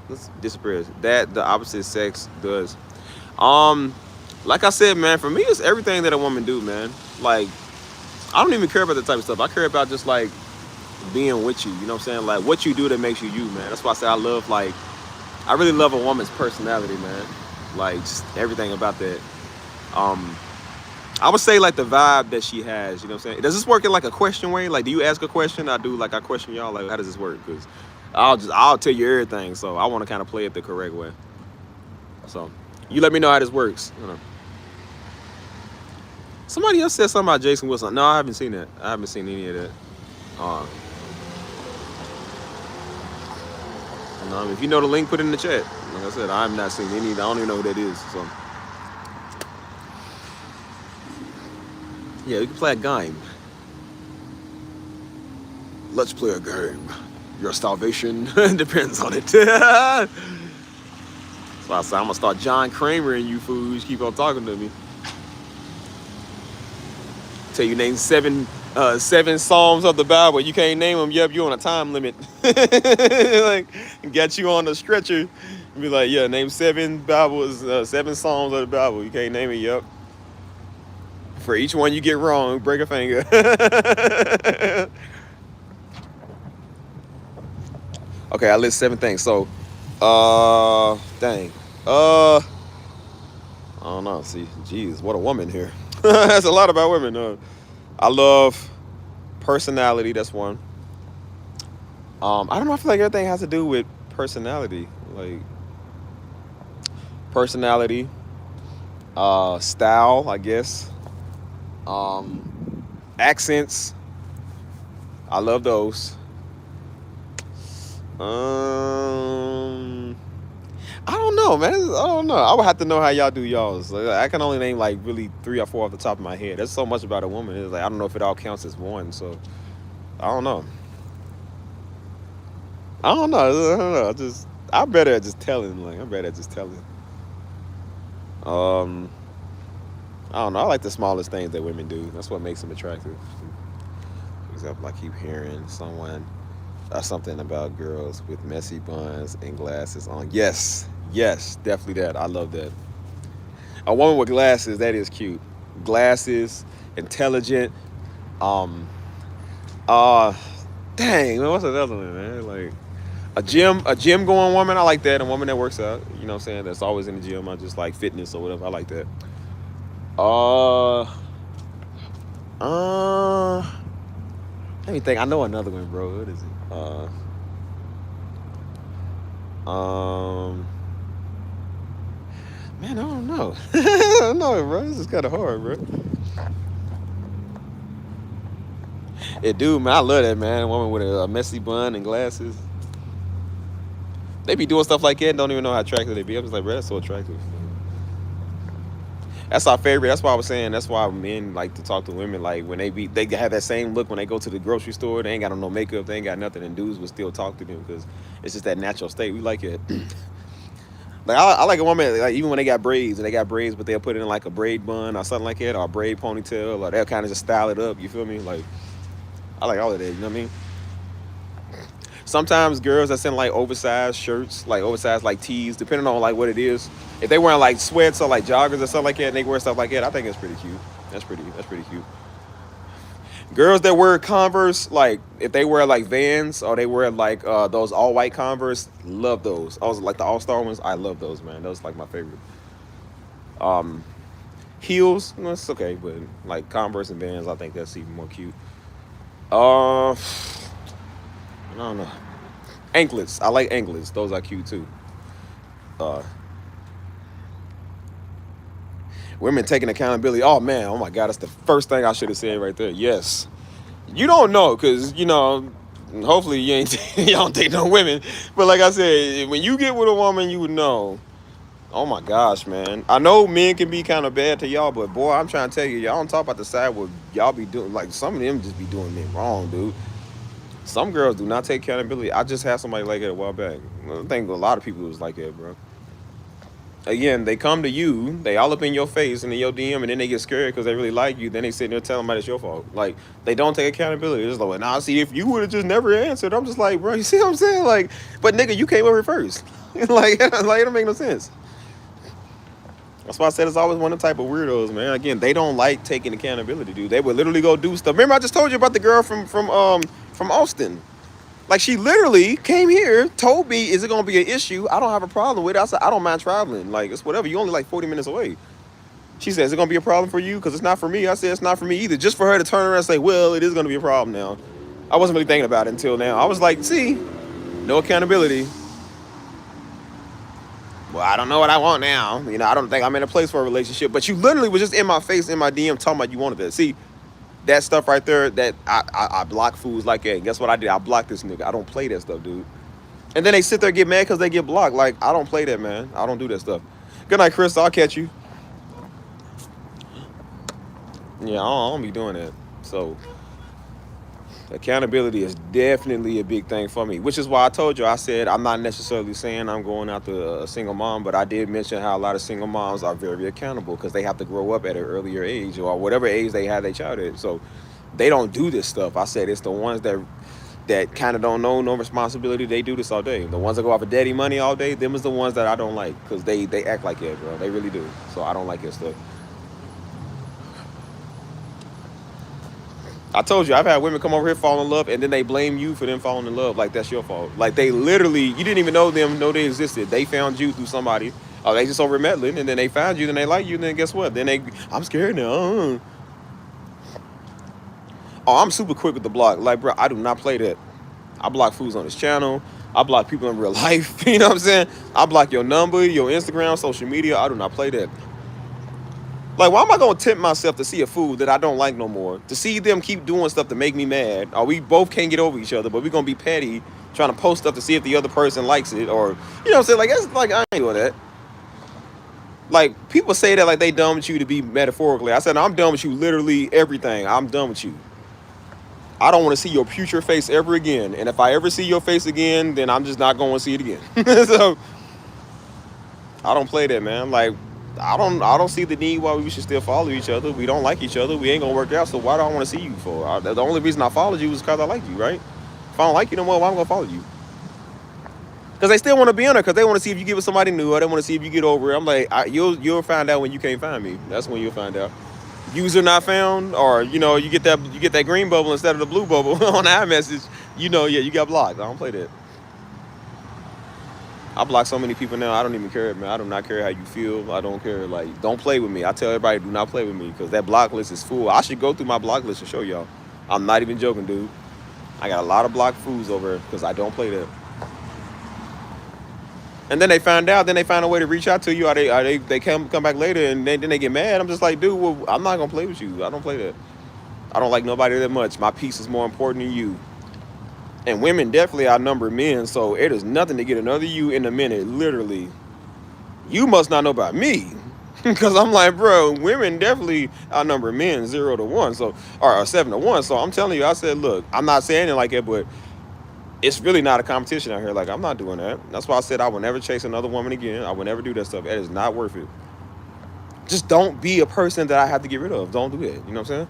S2: let's disappear that the opposite sex does. Like I said, man, for me it's everything that a woman do, man. Like, I don't even care about that type of stuff. I care about just like being with you. You know what I'm saying? Like what you do that makes you you, man. That's why I say I really love a woman's personality, man. Like just everything about that. I would say like the vibe that she has. You know what I'm saying? Does this work in like a question way? Like, do you ask a question? I do. Like I question y'all. Like, how does this work? Because I'll tell you everything. So I want to kind of play it the correct way. So you let me know how this works. You know. Somebody else said something about Jason Wilson. No, I haven't seen that. I haven't seen any of that. If you know the link, put it in the chat. Like I said, I've not seen any. I don't even know who that is. So yeah, we can play a game. Let's play a game. Your salvation depends on it. So I said, I'm gonna start John Kramer and you fools keep on talking to me. Tell you name seven Psalms of the Bible. You can't name them. Yep, you on a time limit. Like, get you on the stretcher. Be like, yeah, name seven Psalms of the Bible. You can't name it. Yep. For each one you get wrong, break a finger. Okay, I list 7 things. So, dang. I don't know. See, geez, what a woman here. That's a lot about women. I love personality. That's one. I don't know. I feel like everything has to do with personality. Like personality, style, I guess. Accents. I love those. I don't know, man. I don't know. I would have to know how y'all do y'all's. Like, I can only name like really 3 or 4 off the top of my head. There's so much about a woman. It's like I don't know if it all counts as one. So I don't know. I don't know. I'm better at just telling. Like I'm better at just telling. I don't know. I like the smallest things that women do. That's what makes them attractive. For example, I keep hearing something about girls with messy buns and glasses on. Yes, definitely that. I love that. A woman with glasses, that is cute. Glasses, intelligent. Dang, man, what's another one, man? Like a gym going woman. I like that. A woman that works out. You know what I'm saying? That's always in the gym. I just like fitness or whatever. I like that. Let me think. I know another one, bro. What is it? Man, I don't know. I don't know, bro. This is kind of hard, bro. Yeah, dude, man, I love that, man. A woman with a messy bun and glasses. They be doing stuff like that and don't even know how attractive they be. I'm just like, bro, that's so attractive. That's our favorite. That's why I was saying. That's why men like to talk to women. Like when they have that same look when they go to the grocery store. They ain't got on no makeup. They ain't got nothing. And dudes will still talk to them because it's just that natural state. We like it. Like I like a woman. Like even when they got braids but they'll put it in like a braid bun or something like that, or a braid ponytail, or they'll kind of just style it up. You feel me? Like I like all of that. You know what I mean? Sometimes girls that's in like oversized shirts, like oversized like tees, depending on like what it is. If they wearing like sweats or like joggers or something like that, and they wear stuff like that, I think it's pretty cute. That's pretty cute. Girls that wear Converse, like if they wear like Vans or they wear like those all white Converse, love those. I was like the All-Star ones, I love those, man. Those like my favorite. Heels, no, it's okay, but like Converse and Vans, I think that's even more cute. I don't know. Anklets. I like anklets. Those are cute too. Women taking accountability. Oh man. Oh my God. That's the first thing I should have said right there. Yes. You don't know because you know. Hopefully you don't date no women. But like I said, when you get with a woman, you would know. Oh my gosh, man. I know men can be kind of bad to y'all, but boy, I'm trying to tell you, y'all don't talk about the side where y'all be doing, like, some of them just be doing it wrong, dude. Some girls do not take accountability. I just had somebody like that a while back. I think a lot of people was like that, bro. Again, they come to you, they all up in your face and in your DM, and then they get scared because they really like you. Then they sit there telling somebody it's your fault. Like, they don't take accountability. It's like, nah, see, if you would have just never answered, I'm just like, bro, you see what I'm saying? Like, but nigga, you came over first. like, it don't make no sense. That's why I said it's always one of the type of weirdos, man. Again, they don't like taking accountability, dude. They would literally go do stuff. Remember, I just told you about the girl from Austin. Like, she literally came here, told me, is it gonna be an issue? I don't have a problem with it. I said, I don't mind traveling. Like, it's whatever. You only like 40 minutes away. She said, is it gonna be a problem for you? Because it's not for me. I said, it's not for me either. Just for her to turn around and say, well, it is gonna be a problem now. I wasn't really thinking about it until now. I was like, see, no accountability. Well, I don't know what I want now. You know, I don't think I'm in a place for a relationship. But you literally was just in my face, in my DM, talking about you wanted that. See, that stuff right there, that I block fools like that. And guess what I did? I blocked this nigga. I don't play that stuff, dude. And then they sit there and get mad because they get blocked. Like, I don't play that, man. I don't do that stuff. Good night, Chris. I'll catch you. Yeah, I don't be doing that. So, accountability is definitely a big thing for me, which is why I told you, I said I'm not necessarily saying I'm going after a single mom, but I did mention how a lot of single moms are very accountable because they have to grow up at an earlier age or whatever age they have their child at. So they don't do this stuff. I said it's the ones that kind of don't know no responsibility. They do this all day. The ones that go off of daddy money all day, them is the ones that I don't like because they act like that, bro. They really do. So I don't like that stuff. I told you, I've had women come over here, fall in love, and then they blame you for them falling in love. Like, that's your fault. Like, they literally, you didn't even know them, know they existed. They found you through somebody. Oh, they just over meddling, and then they found you, then they like you, and then guess what? Then I'm scared now. Oh, I'm super quick with the block. Like, bro, I do not play that. I block fools on this channel. I block people in real life. You know what I'm saying? I block your number, your Instagram, social media. I do not play that. Like, why am I going to tempt myself to see a fool that I don't like no more? To see them keep doing stuff to make me mad. Or we both can't get over each other, but we're going to be petty, trying to post stuff to see if the other person likes it. Or, you know what I'm saying? Like, that's like, I ain't doing that. Like, people say that like they done with you to be metaphorically. I said, no, I'm done with you literally everything. I'm done with you. I don't want to see your future face ever again. And if I ever see your face again, then I'm just not going to see it again. So, I don't play that, man. Like, I don't see the need why we should still follow each other. We don't like each other. We ain't gonna work out. So why do I want to see you for? The only reason I followed you was because I like you, right? If I don't like you no more, why am I gonna follow you? Because they still want to be on her. Because they want to see if you get with somebody new, or they want to see if you get over it. I'm like, you'll find out when you can't find me. That's when you'll find out. User not found, or you know, you get that green bubble instead of the blue bubble on iMessage. You know, yeah, you got blocked. I don't play that. I block so many people now, I don't even care, man. I do not care how you feel. I don't care. Like, don't play with me. I tell everybody, do not play with me, because that block list is full. I should go through my block list and show y'all. I'm not even joking, dude. I got a lot of blocked fools over here because I don't play that. And then they find out, then they find a way to reach out to you, or they come back later, and then they get mad. I'm just like, dude, well, I'm not going to play with you. I don't play that. I don't like nobody that much. My peace is more important than you. And women definitely outnumber men, so it is nothing to get another you in a minute, literally. You must not know about me. Because I'm like, bro, women definitely outnumber men 0 to 1, so, or 7 to 1. So I'm telling you, I said, look, I'm not saying it like that, but it's really not a competition out here. Like, I'm not doing that. That's why I said I will never chase another woman again. I will never do that stuff. It is not worth it. Just don't be a person that I have to get rid of. Don't do that. You know what I'm saying?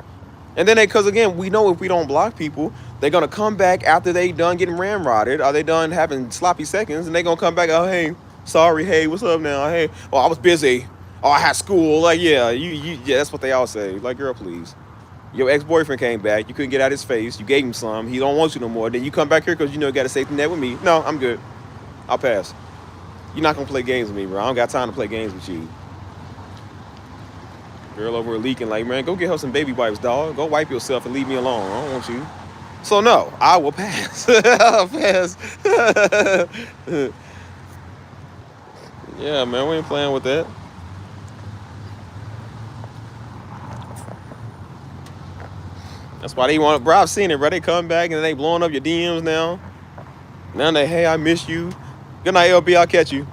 S2: And then because again, we know if we don't block people, they're going to come back after they done getting ramrodded, or they done having sloppy seconds, and they're going to come back, oh, hey, sorry, hey, what's up now? Hey, oh, I was busy. Oh, I had school. Like, yeah, yeah, that's what they all say. Like, girl, please. Your ex-boyfriend came back. You couldn't get out his face. You gave him some. He don't want you no more. Then you come back here because you know you got a safety net with me. No, I'm good. I'll pass. You're not going to play games with me, bro. I don't got time to play games with you. Girl over leaking, like, man, go get her some baby wipes, dog. Go wipe yourself and leave me alone. I don't want you. So, no, I will pass. I'll pass. Yeah, man, we ain't playing with that. That's why they want, bro, I've seen it, bro. They come back and they blowing up your DMs now. Now they, hey, I miss you. Good night, LB, I'll catch you.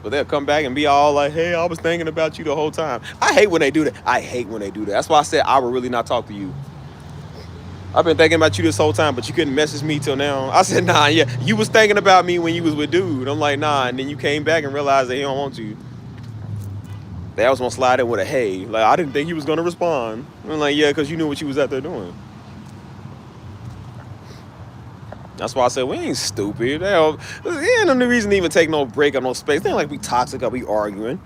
S2: But they'll come back and be all like, hey, I was thinking about you the whole time. I hate when they do that. I hate when they do that. That's why I said I would really not talk to you. I've been thinking about you this whole time, but you couldn't message me till now. I said, nah, yeah. You was thinking about me when you was with dude. I'm like, nah. And then you came back and realized that he don't want you. They was gonna slide in with a hey. Like, I didn't think he was gonna respond. I'm like, yeah, because you knew what you was out there doing. That's why I said we ain't stupid. There ain't no reason to even take no break or no space. They ain't like we toxic or we arguing.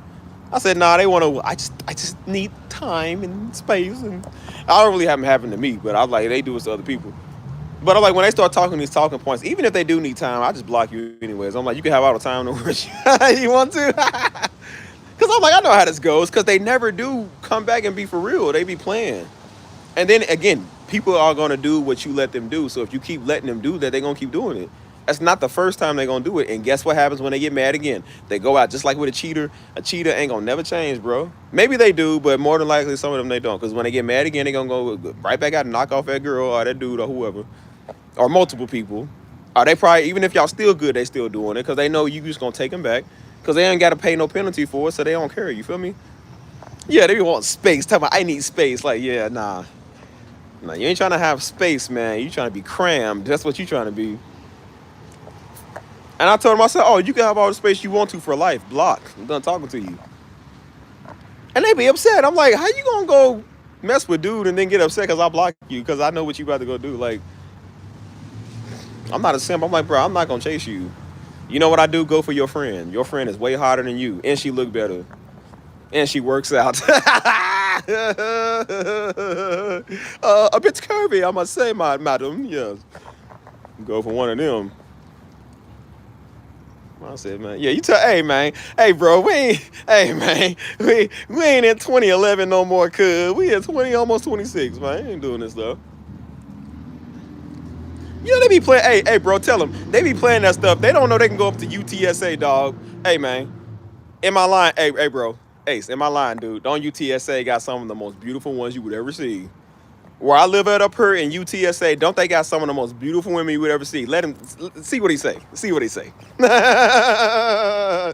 S2: I said, nah, they want to. I just need time and space, and I don't really have them happen to me. But I was like, they do it to other people. But I'm like, when they start talking these talking points, even if they do need time, I just block you anyways. I'm like, you can have all the time in the world you want to. Because I'm like, I know how this goes. Because they never do come back and be for real. They be playing. And then again, people are going to do what you let them do. So if you keep letting them do that, they're going to keep doing it. That's not the first time they're going to do it. And guess what happens when they get mad again? They go out just like with a cheater. A cheater ain't going to never change, bro. Maybe they do, but more than likely some of them they don't. Because when they get mad again, they're going to go right back out and knock off that girl or that dude or whoever. Or multiple people. Or they probably, even if y'all still good, they still doing it. Because they know you just going to take them back. Because they ain't got to pay no penalty for it, so they don't care. You feel me? Yeah, they want space. Tell me, I need space. Like, yeah, nah. Nah, you ain't trying to have space, man. You trying to be crammed. That's what you trying to be. And I told him, I said, oh, you can have all the space you want to for life. Block. I'm done talking to you. And they be upset. I'm like, how you gonna go mess with dude and then get upset because I block you? Because I know what you about to go do. Like, I'm not a simp. I'm like, bro, I'm not gonna chase you. You know what I do? Go for your friend. Your friend is way harder than you. And she look better. And she works out. A bit curvy, I must say, madam. Yes. Go for one of them. I said, man, yeah, you tell, hey, man, hey, bro, we ain't in 2011 no more, cuz. We in 20, almost 26, man. I ain't doing this stuff. You know, they be playing, hey, bro, tell them. They be playing that stuff. They don't know they can go up to UTSA, dog. Hey, man, in my line, hey, bro, Ace, in my line, dude, on UTSA got some of the most beautiful ones you would ever see. Where I live at up here in UTSA, don't they got some of the most beautiful women you would ever see? Let him see what he say. See what he say. Hey,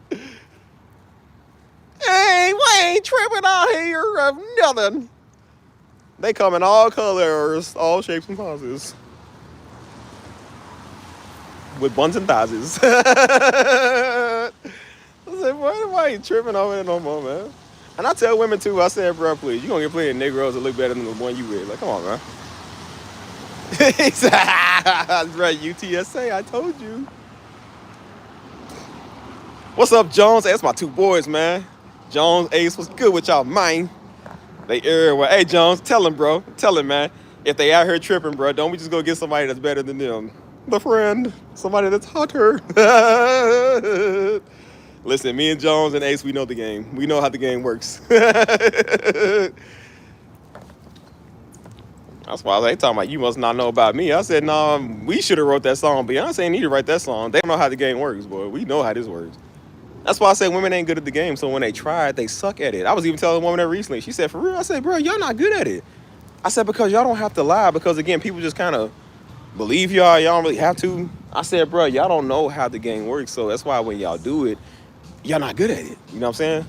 S2: we ain't tripping out here of nothing. They come in all colors, all shapes and sizes. With buns and thighs. I said, why ain't tripping over there no more, man? And I tell women too, I said, bro, please, you gonna get plenty of Negroes that look better than the one you with. Like, come on, man. He said, right, UTSA, I told you. What's up, Jones? Hey, that's my two boys, man. Jones, Ace, what's good with y'all, man? They everywhere. Hey, Jones, tell him, bro. Tell him, man. If they out here tripping, bro, don't we just go get somebody that's better than them? The friend. Somebody that's hotter. Listen, me and Jones and Ace, we know the game. We know how the game works. That's why they talking about you must not know about me. I said, no, we should have wrote that song. Beyonce ain't need to write that song. They don't know how the game works, boy. We know how this works. That's why I said women ain't good at the game. So when they try it, they suck at it. I was even telling a woman that recently. She said, for real? I said, bro, y'all not good at it. I said, because y'all don't have to lie. Because, again, people just kind of believe y'all. Y'all don't really have to. I said, bro, y'all don't know how the game works. So that's why when y'all do it, y'all not good at it. You know what I'm saying?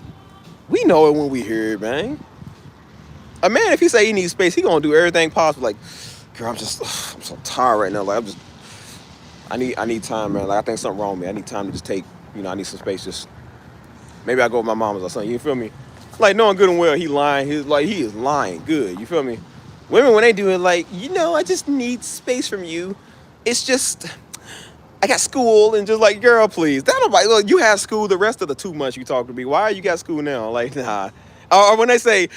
S2: We know it when we hear it, man. A man, if he say he needs space, he gonna do everything possible. Like, girl, I'm so tired right now. Like, I need time, man. Like, I think something wrong with me. I need time to just take, I need some space. Just maybe I go with my mama's or something. You feel me? Like, knowing good and well, he lying. He is lying good. You feel me? Women, when they do it, like, I just need space from you. It's just, I got school, and just like, girl, please. That nobody. Look, you have school the rest of the 2 months you talk to me. Why you got school now? Like, nah. Or when they say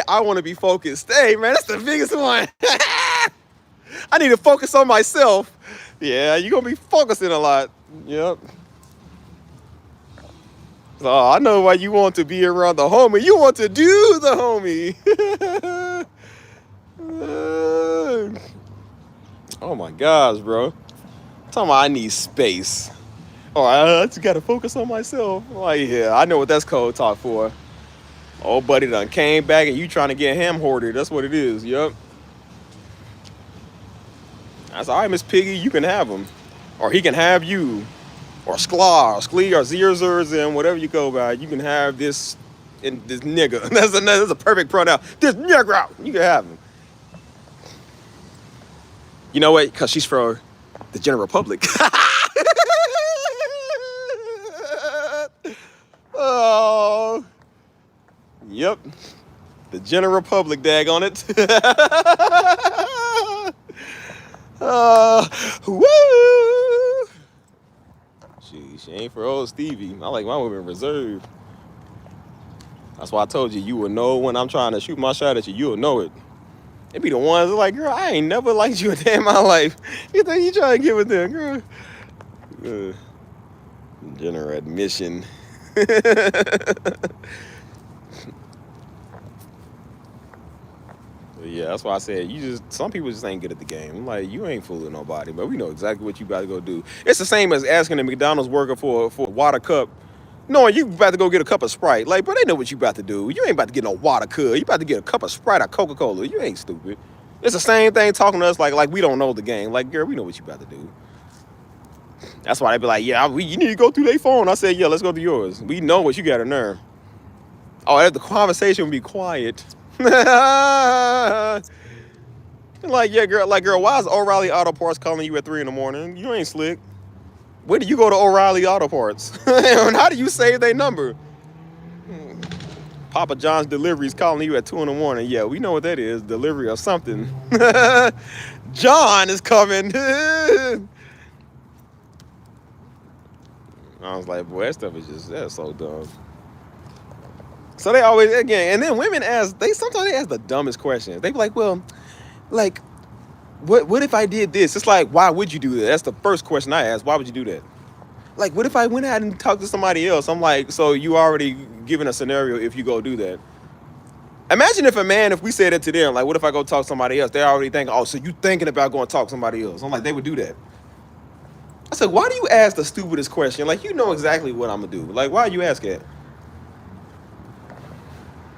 S2: I want to be focused. Hey, man, that's the biggest one. I need to focus on myself. Yeah, you're gonna be focusing a lot. Yep. So I know why you want to be around the homie. You want to do the homie. Oh my gosh, bro. Talking about I need space. Oh, I just gotta focus on myself. Like, yeah, I know what that's code talk for. Old buddy done came back and you trying to get him hoarded. That's what it is. Yep. That's all right, Miss Piggy. You can have him. Or he can have you. or skla, or sklee, or zerzers, and whatever you go by. You can have this and this nigga. That's a perfect pronoun. This nigga, you can have him. You know what? Because she's from the General Republic. Oh, yep. The General Republic, dag on it. Woo! She ain't for old Stevie. I like my women reserved. That's why I told you, you will know when I'm trying to shoot my shot at you. You'll know it. It be the ones that like, girl, I ain't never liked you a day in my life. You think you trying to get with them, girl? General admission. Yeah, that's why I said some people just ain't good at the game. I'm like, you ain't fooling nobody, but we know exactly what you about to go do. It's the same as asking a McDonald's worker for a water cup, knowing you about to go get a cup of Sprite. Like, but they know what you about to do. You ain't about to get no water cup. You about to get a cup of Sprite or Coca-Cola. You ain't stupid. It's the same thing talking to us like we don't know the game. Like, girl, we know what you about to do. That's why they be like, yeah, you need to go through their phone. I said, yeah, let's go through yours. We know what you got in there. Oh, the conversation will be quiet. Like, yeah, girl, why is O'Reilly Auto Parts calling you at 3 a.m? You ain't slick. Where do you go to O'Reilly Auto Parts? And how do you save their number? Papa John's Delivery's calling you at 2 a.m. Yeah, we know what that is. Delivery or something. John is coming. I was like, boy, that stuff is that's so dumb. So they always, again, and then women sometimes they ask the dumbest questions. They be like, well, like, what if I did this? It's like, why would you do that? That's the first question I ask. Why would you do that? Like, what if I went out and talked to somebody else? I'm like, so you already given a scenario if you go do that. Imagine if we said it to them, like, what if I go talk to somebody else? They already think, oh, so you thinking about going to talk to somebody else. I'm like, they would do that. I said, why do you ask the stupidest question? Like, you know exactly what I'm going to do. Like, why you ask that?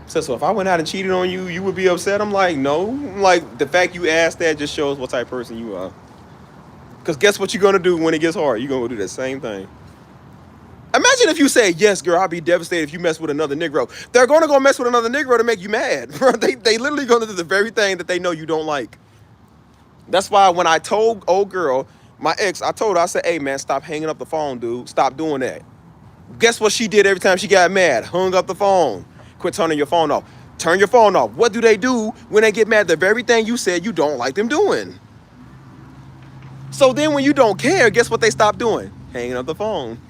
S2: So if I went out and cheated on you, you would be upset? I'm like, no. Like, the fact you asked that just shows what type of person you are. Because guess what you're going to do when it gets hard? You're going to do the same thing. Imagine if you say, yes, girl, I'll be devastated if you mess with another Negro. They're going to go mess with another Negro to make you mad. They literally going to do the very thing that they know you don't like. That's why when I told old girl, my ex, I told her, I said, hey, man, stop hanging up the phone, dude. Stop doing that. Guess what she did every time she got mad? Hung up the phone. Quit turning your phone off. Turn your phone off. What do they do when they get mad? The very thing you said you don't like them doing. So then when you don't care, guess what they stop doing? Hanging up the phone.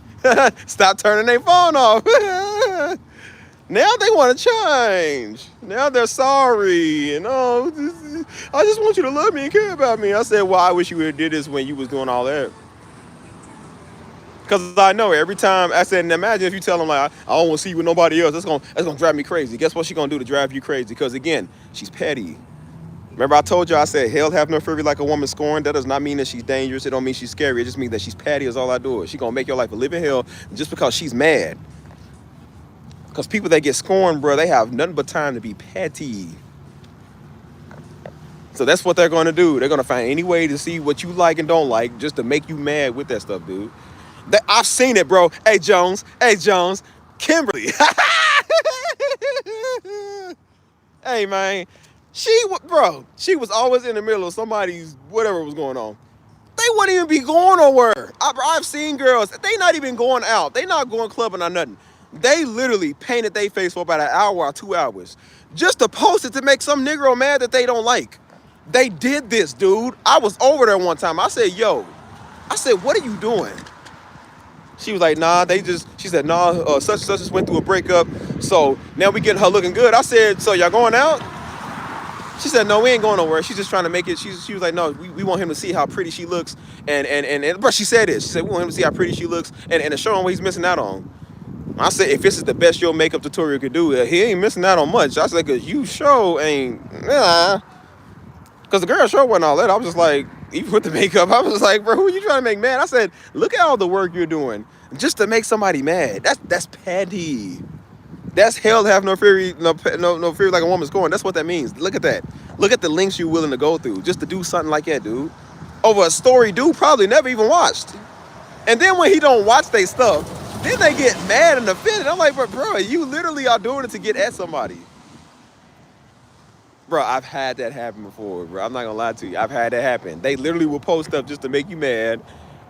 S2: Stop turning their phone off. Now they want to change. Now they're sorry. And oh, I just want you to love me and care about me. I said, well, I wish you would have did this when you was doing all that. Because I know every time I said, and imagine if you tell them, like, I don't want to see you with nobody else. That's gonna drive me crazy. Guess what she's going to do to drive you crazy? Because, again, she's petty. Remember I told you, I said, hell have no fury like a woman scorned. That does not mean that she's dangerous. It don't mean she's scary. It just means that she's petty is all I do. She's going to make your life a living hell just because she's mad. Because people that get scorned, bro, they have nothing but time to be petty. So that's what they're going to do. They're going to find any way to see what you like and don't like just to make you mad with that stuff, dude. I've seen it, bro. Hey, Jones. Kimberly. Hey, man. She was always in the middle of somebody's whatever was going on. They wouldn't even be going nowhere. I've seen girls, they not even going out. They not going clubbing or nothing. They literally painted their face for about an hour or 2 hours just to post it to make some Negro mad that they don't like. They did this, dude. I was over there one time. I said, what are you doing? She was like, nah, she said, nah, such and such just went through a breakup. So now we getting her looking good. I said, so y'all going out? She said, no, we ain't going nowhere. She's just trying to make it. She was like, no, we want him to see how pretty she looks. But she said this. She said, we want him to see how pretty she looks and to show him what he's missing out on. I said, if this is the best your makeup tutorial could do, he ain't missing out on much. I said, because you show ain't, nah. Because the girl show wasn't all that. I was just like, even with the makeup, I was just like, bro, who are you trying to make mad? I said, look at all the work you're doing just to make somebody mad. That's petty. That's hell to have no fury, no fury like a woman's scorned. That's what that means. Look at that. Look at the lengths you're willing to go through just to do something like that, dude. Over a story dude probably never even watched. And then when he don't watch they stuff, then they get mad and offended. I'm like, bro, you literally are doing it to get at somebody. Bro, I've had that happen before, bro. I'm not gonna lie to you. I've had that happen. They literally will post stuff just to make you mad,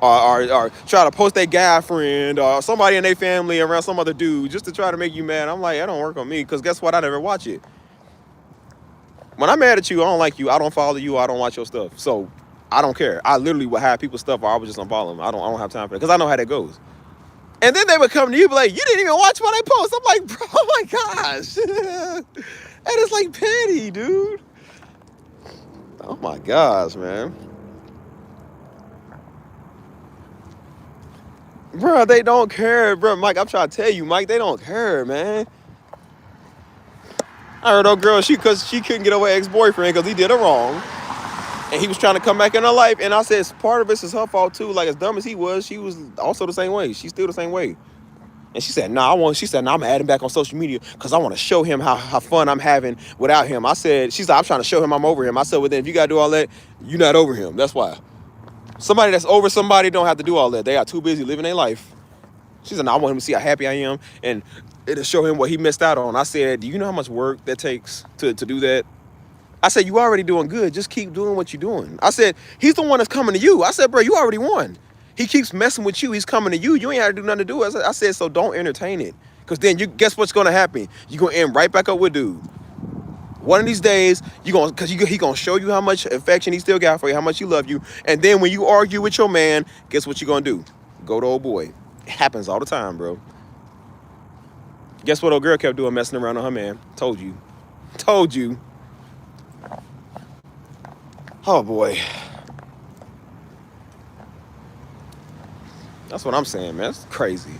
S2: or try to post their guy friend or somebody in their family around some other dude just to try to make you mad. I'm like, that don't work on me, because guess what? I never watch it. When I'm mad at you, I don't like you. I don't follow you. I don't watch your stuff. So I don't care. I literally would have people's stuff, or I would just unfollow them. I don't have time for it, because I know how that goes. And then they would come to you, be like, you didn't even watch what I post. I'm like, bro, oh my gosh. And it's like petty, dude. Oh my gosh, man. Bro, they don't care, bro. Mike, I'm trying to tell you, Mike, they don't care, man. I heard old girl, because she couldn't get over ex-boyfriend because he did her wrong. And he was trying to come back in her life. And I said, part of this is her fault too. Like, as dumb as he was, she was also the same way. She's still the same way. And she said, nah, I'm adding back on social media because I want to show him how fun I'm having without him. She said, I'm trying to show him I'm over him. I said, well, then if you got to do all that, you're not over him. That's why. Somebody that's over somebody don't have to do all that. They are too busy living their life. She said, no, I want him to see how happy I am, and it'll show him what he missed out on. I said, do you know how much work that takes to do that? I said, you already doing good. Just keep doing what you're doing. I said, he's the one that's coming to you. I said, bro, you already won. He keeps messing with you. He's coming to you. You ain't had to do nothing to do it. I said, so don't entertain it. Because then guess what's going to happen? You're going to end right back up with dude. One of these days, he going to show you how much affection he still got for you, how much he love you. And then when you argue with your man, guess what you're going to do? Go to old boy. It happens all the time, bro. Guess what old girl kept doing, messing around on her man? Told you. Oh, boy. That's what I'm saying, man. That's crazy.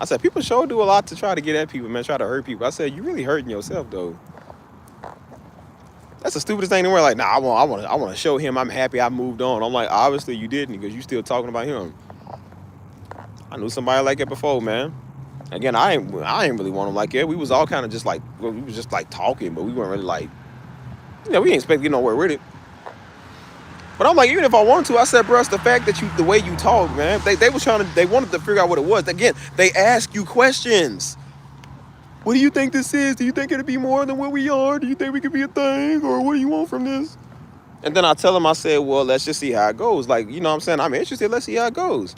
S2: I said, people sure do a lot to try to get at people, man, try to hurt people. I said, you really hurting yourself, though. That's the stupidest thing in the world. Like, nah, I want to show him I'm happy I moved on. I'm like, obviously you didn't, because you still talking about him. I knew somebody like that before, man. Again, I ain't really want him like that. We was all kind of just like, we was just like talking, but we weren't really like, we ain't expect to get nowhere with it. But I'm like, even if I wanted to, I said, bro, it's the fact that the way you talk, man. They wanted to figure out what it was. Again, they ask you questions. What do you think this is? Do you think it'll be more than what we are? Do you think we could be a thing? Or what do you want from this? And then I tell them, I said, well, let's just see how it goes. Like, you know what I'm saying? I'm interested. Let's see how it goes.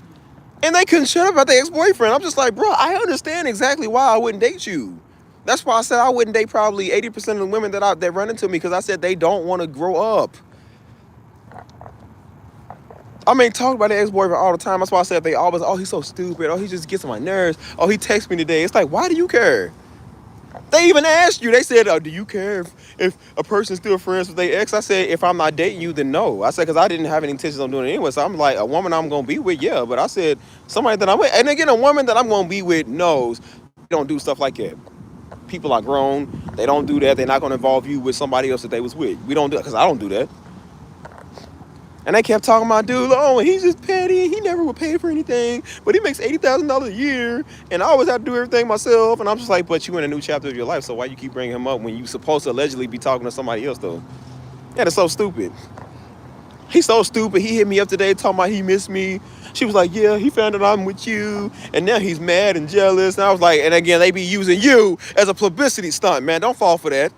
S2: And they couldn't shut up about their ex-boyfriend. I'm just like, bro, I understand exactly why I wouldn't date you. That's why I said I wouldn't date probably 80% of the women that run into me, because I said they don't want to grow up. I mean, talk about their ex-boyfriend all the time. That's why I said they always, oh, he's so stupid. Oh, he just gets on my nerves. Oh, he texts me today. It's like, why do you care? They even asked you. They said, do you care if a person's still friends with their ex? I said, if I'm not dating you, then no. I said, because I didn't have any intentions on doing it anyway. So I'm like, a woman I'm going to be with, yeah. But I said, somebody that I'm with. And again, a woman that I'm going to be with knows they don't do stuff like that. People are grown. They don't do that. They're not going to involve you with somebody else that they was with. We don't do it, because I don't do that. And they kept talking about, dude, oh, he's just petty. He never would pay for anything. But he makes $80,000 a year. And I always have to do everything myself. And I'm just like, but you in a new chapter of your life. So why you keep bringing him up when you supposed to allegedly be talking to somebody else, though? Yeah, that's so stupid. He's so stupid. He hit me up today talking about he missed me. She was like, yeah, he found out I'm with you. And now he's mad and jealous. And I was like, and again, they be using you as a publicity stunt, man. Don't fall for that.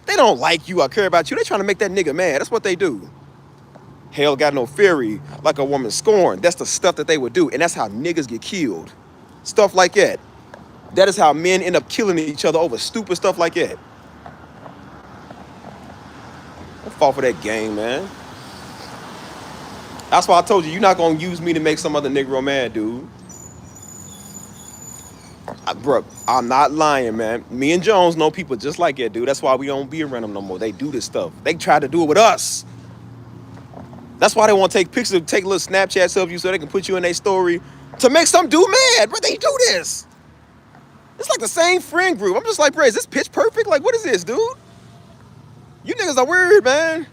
S2: They don't like you or care about you. They trying to make that nigga mad. That's what they do. Hell got no fury like a woman scorned. That's the stuff that they would do. And that's how niggas get killed. Stuff like that. That is how men end up killing each other over stupid stuff like that. Don't fall for that game, man. That's why I told you, you're not going to use me to make some other Negro mad, dude. Bro, I'm not lying, man. Me and Jones know people just like that, dude. That's why we don't be around them no more. They do this stuff. They try to do it with us. That's why they want to take pictures, take little Snapchats of you so they can put you in their story to make some dude mad. But they do this. It's like the same friend group. I'm just like, bro, is this pitch perfect? Like, what is this, dude? You niggas are weird, man.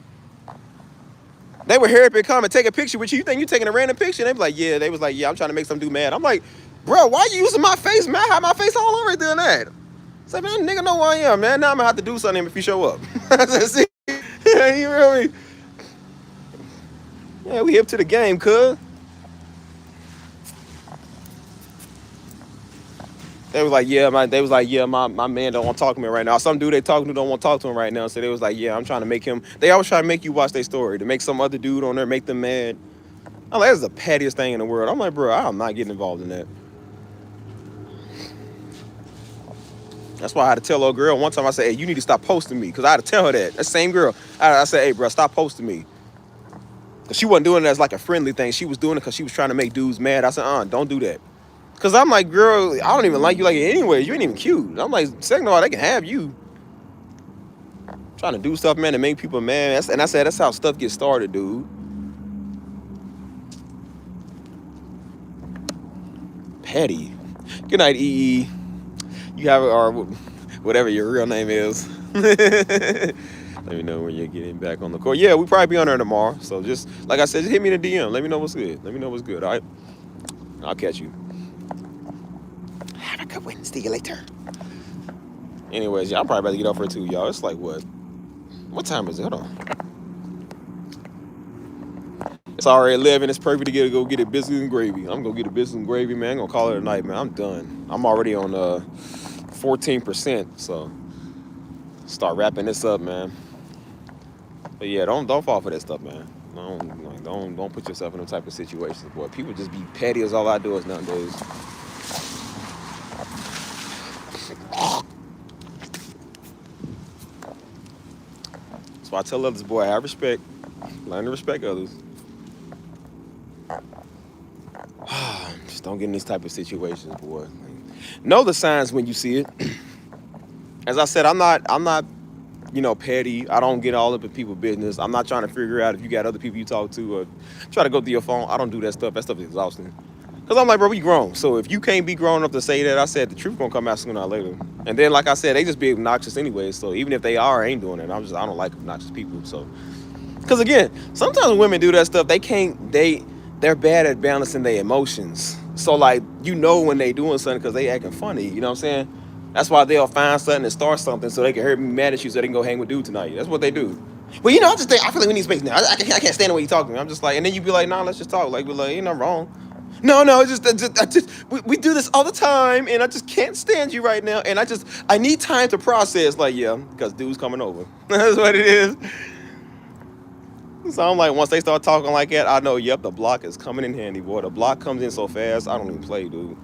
S2: They would hurry up and come and take a picture with you. You think you taking a random picture? And they be like, yeah. They was like, yeah, I'm trying to make some dude mad. I'm like, bro, why you using my face, man? I have my face all over it doing that. It's like, man, nigga know who I am, man. Now I'm going to have to do something if you show up. I said, see? You feel me? Yeah, we hip to the game, cuz. They was like, my man don't want to talk to me right now. Some dude they talking to don't want to talk to him right now. So they was like, yeah, I'm trying to make him. They always try to make you watch their story to make some other dude on there make them mad. I'm like, that's the pettiest thing in the world. I'm like, bro, I'm not getting involved in that. That's why I had to tell a girl one time. I said, hey, you need to stop posting me, because I had to tell her that. That same girl. I said, hey, bro, stop posting me. Because she wasn't doing it as like a friendly thing. She was doing it because she was trying to make dudes mad. I said, don't do that. Because I'm like, girl, I don't even like you like it anyways. You ain't even cute. I'm like, second of all, they can have you. Trying to do stuff, man, to make people mad. And I said, that's how stuff gets started, dude. Petty. Good night, EE. You have, or whatever your real name is. Let me know when you're getting back on the court. Yeah, we probably be on there tomorrow. So just, like I said, just hit me in the DM. Let me know what's good. Let me know what's good, all right? I'll catch you. Have a good one. See you later. Anyways, yeah, I'm probably about to get off her too, y'all. It's like, what time is it? Hold on. It's already 11. It's perfect to go get a biscuit and gravy. I'm going to get a biscuit and gravy, man. I'm going to call it a night, man. I'm done. I'm already on 14%, so start wrapping this up, man. But yeah, don't fall for that stuff, man. Don't put yourself in them type of situations, boy. People just be petty as all I do is nowadays. So I tell others, boy, have respect. Learn to respect others. Just don't get in these type of situations, boy. Know the signs when you see it. As I said, I'm not, petty. I don't get all up in people's business. I'm not trying to figure out if you got other people you talk to or try to go through your phone. I don't do that stuff. That stuff is exhausting. Because I'm like, bro, we grown. So if you can't be grown enough to say that, I said the truth gonna come out sooner or later. And then, like I said, they just be obnoxious anyway. So even if they are, I ain't doing it. I don't like obnoxious people. So, because again, sometimes when women do that stuff, they're bad at balancing their emotions. So like, when they doing something because they acting funny. You know what I'm saying? That's why they'll find something and start something so they can hear me mad at you so they can go hang with dude tonight. That's what they do. Well, I just think, I feel like we need space now. I can't stand the way you talk to me. I'm just like, and then you be like, nah, let's just talk. Like, we're like, ain't nothing wrong. No, we do this all the time, and I just can't stand you right now, and I need time to process. Like, yeah, because dude's coming over. That's what it is. So I'm like, once they start talking like that, I know, yep, the block is coming in handy, boy. The block comes in so fast, I don't even play, dude.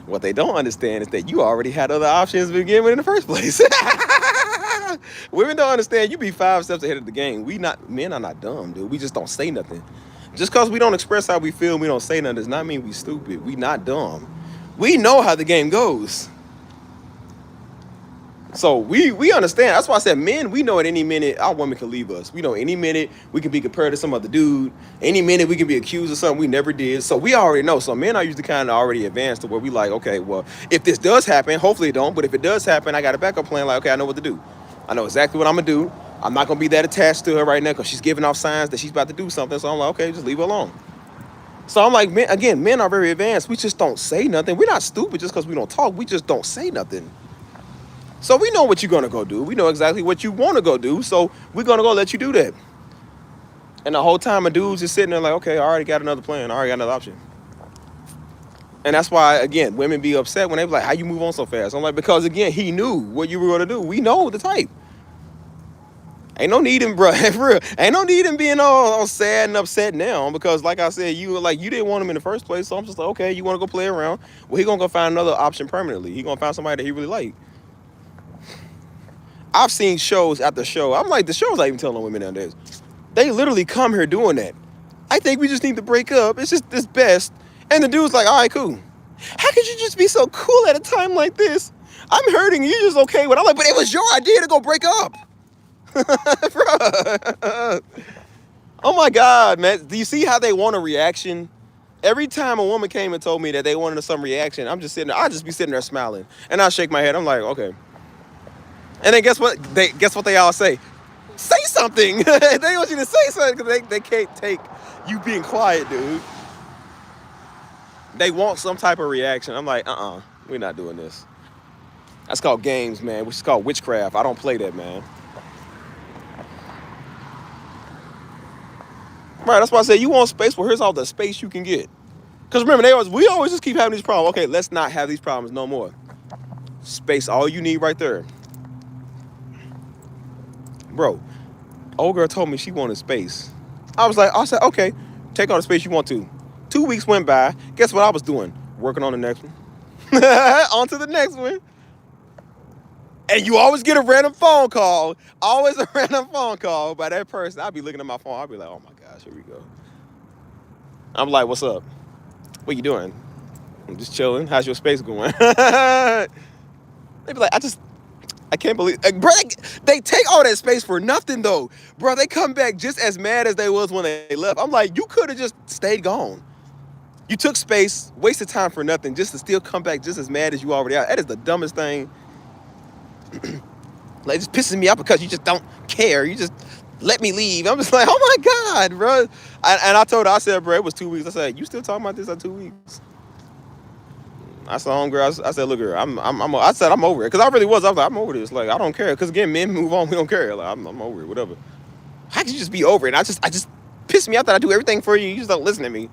S2: What they don't understand is that you already had other options to begin with in the first place. Women don't understand you be 5 steps ahead of the game. Men are not dumb, dude. We just don't say nothing. Just because we don't express how we feel, we don't say nothing, does not mean we stupid. We not dumb. We know how the game goes. So we understand. That's why I said, men, we know at any minute our woman can leave us. We know any minute we can be compared to some other dude. Any minute we can be accused of something we never did. So we already know. So men are usually kind of already advanced to where we like, okay, well, if this does happen, hopefully it don't. But if it does happen, I got a backup plan. Like, okay, I know what to do. I know exactly what I'm going to do. I'm not going to be that attached to her right now because she's giving off signs that she's about to do something. So I'm like, okay, just leave her alone. So I'm like, men are very advanced. We just don't say nothing. We're not stupid just because we don't talk. We just don't say nothing. So we know what you're going to go do. We know exactly what you want to go do. So we're going to go let you do that. And the whole time a dude's just sitting there like, okay, I already got another plan. I already got another option. And that's why, again, women be upset when they be like, how you move on so fast? I'm like, because, again, he knew what you were going to do. We know the type. Ain't no need in, bro, for real. Ain't no need in being all sad and upset now because, like I said, you didn't want him in the first place. So I'm just like, okay, you want to go play around? Well, he going to go find another option permanently. He going to find somebody that he really like. I've seen shows after show. I'm like, the show's not even telling women nowadays. They literally come here doing that. I think we just need to break up. It's best. And the dude's like, all right, cool. How could you just be so cool at a time like this? I'm hurting. You just okay with it. I'm like, but it was your idea to go break up. Oh my God, man. Do you see how they want a reaction? Every time a woman came and told me that they wanted some reaction, I'm just sitting there. I'll just be sitting there smiling. And I'll shake my head. I'm like, okay. And then guess what they all say? Say something. They want you to say something because they can't take you being quiet, dude. They want some type of reaction. I'm like, we're not doing this. That's called games, man, which is called witchcraft. I don't play that, man. Right, that's why I said you want space. Well, here's all the space you can get. Because remember, we always just keep having these problems. Okay, let's not have these problems no more. Space, all you need right there. Bro, old girl told me she wanted space. I said, okay, take all the space you want to. 2 weeks went by. Guess what I was doing? Working on the next one. On to the next one. And you always get a random phone call. Always a random phone call by that person. I'll be looking at my phone. I'll be like, oh my gosh, here we go. I'm like, what's up? What you doing? I'm just chilling. How's your space going? They be like, I can't believe, bro, they take all that space for nothing though. Bro, they come back just as mad as they was when they left. I'm like, you could have just stayed gone. You took space, wasted time for nothing, just to still come back just as mad as you already are. That is the dumbest thing. Like, it just pisses me off because you just don't care. You just let me leave. I'm just like, oh my God, bro. And I told her, I said, bro, it was 2 weeks. I said, you still talking about this in 2 weeks? I said, homegirl, I said, look, girl, I said, I'm over it. Because I really was. I was like, I'm over this. Like, I don't care. Because again, men move on. We don't care. Like, I'm over it, whatever. How can you just be over it? And I just piss me off that I do everything for you. You just don't listen to me.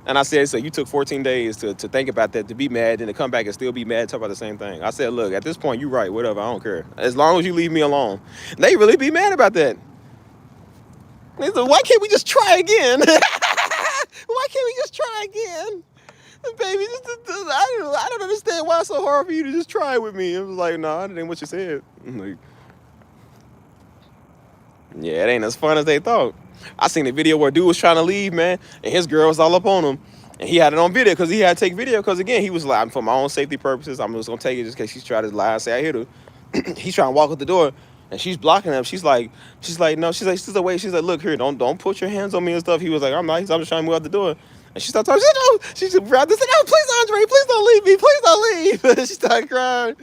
S2: And I said, so you took 14 days to think about that, to be mad, and to come back and still be mad, talk about the same thing. I said, look, at this point, you're right, whatever, I don't care. As long as you leave me alone. They really be mad about that. They said, why can't we just try again? Why can't we just try again? Baby, I don't understand why it's so hard for you to just try with me. It was like, nah, that ain't what you said. I'm like, yeah, it ain't as fun as they thought. I seen a video where a dude was trying to leave, man, and his girl was all up on him. And he had it on video because he had to take video because, again, he was like, for my own safety purposes, I'm just going to take it just in case she's trying to lie and say I hit her. He's trying to walk out the door, and she's blocking him. She's like, no. She's like, wait. She's like, look here, don't put your hands on me and stuff. He was like, I'm not. I'm just trying to move out the door. And she started talking. She said, no. She said, no, please, Andre, please don't leave me. Please don't leave. She started crying.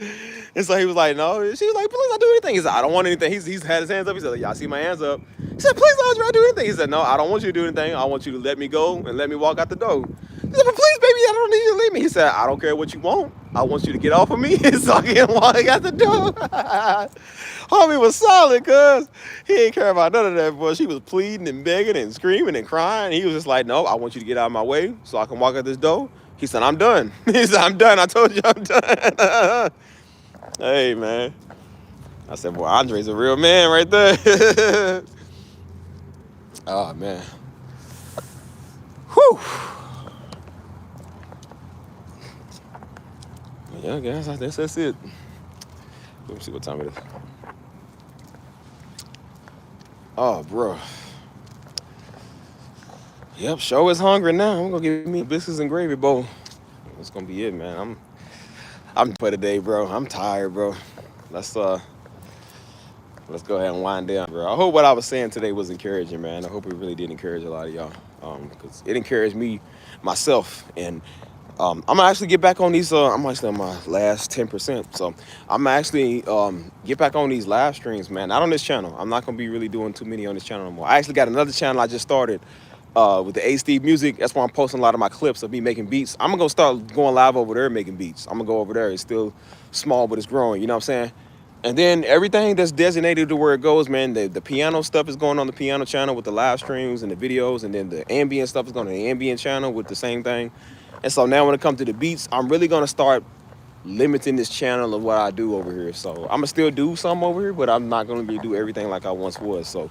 S2: And so he was like, no. She was like, please don't do anything. He said, I don't want anything. He's had his hands up. He said, y'all see my hands up. He said, please, Andre, don't do anything. He said, no, I don't want you to do anything. I want you to let me go and let me walk out the door. He said, but please, baby, I don't need you to leave me. He said, I don't care what you want. I want you to get off of me so I can walk out the door. Homie was solid, cuz he ain't care about none of that, boy. She was pleading and begging and screaming and crying. He was just like, no, I want you to get out of my way so I can walk out this door. He said, I'm done. He said, I'm done. I told you I'm done. Hey, man. I said, boy, Andre's a real man right there. Oh, man. Whew. Yeah, guys, that's it. Let me see what time it is. Oh, bro. Yep, show is hungry now. I'm gonna give me a biscuits and gravy bowl. That's gonna be it, man. I'm for today, bro. I'm tired, bro. Let's go ahead and wind down, bro. I hope what I was saying today was encouraging, man. I hope it really did encourage a lot of y'all, because it encouraged me, myself, and I'm gonna actually get back on these. I'm actually on my last 10%, so I'm actually get back on these live streams, man. Not on this channel. I'm not gonna be really doing too many on this channel no more. I actually got another channel I just started with the A Steve Music. That's where I'm posting a lot of my clips of me making beats. I'm gonna start going live over there making beats. I'm gonna go over there. It's still small, but it's growing. You know what I'm saying? And then everything that's designated to where it goes, man, the piano stuff is going on the piano channel with the live streams and the videos, and then the ambient stuff is going on the ambient channel with the same thing. And so now when it comes to the beats, I'm really going to start limiting this channel of what I do over here. So I'm going to still do some over here, but I'm not going to do everything like I once was. So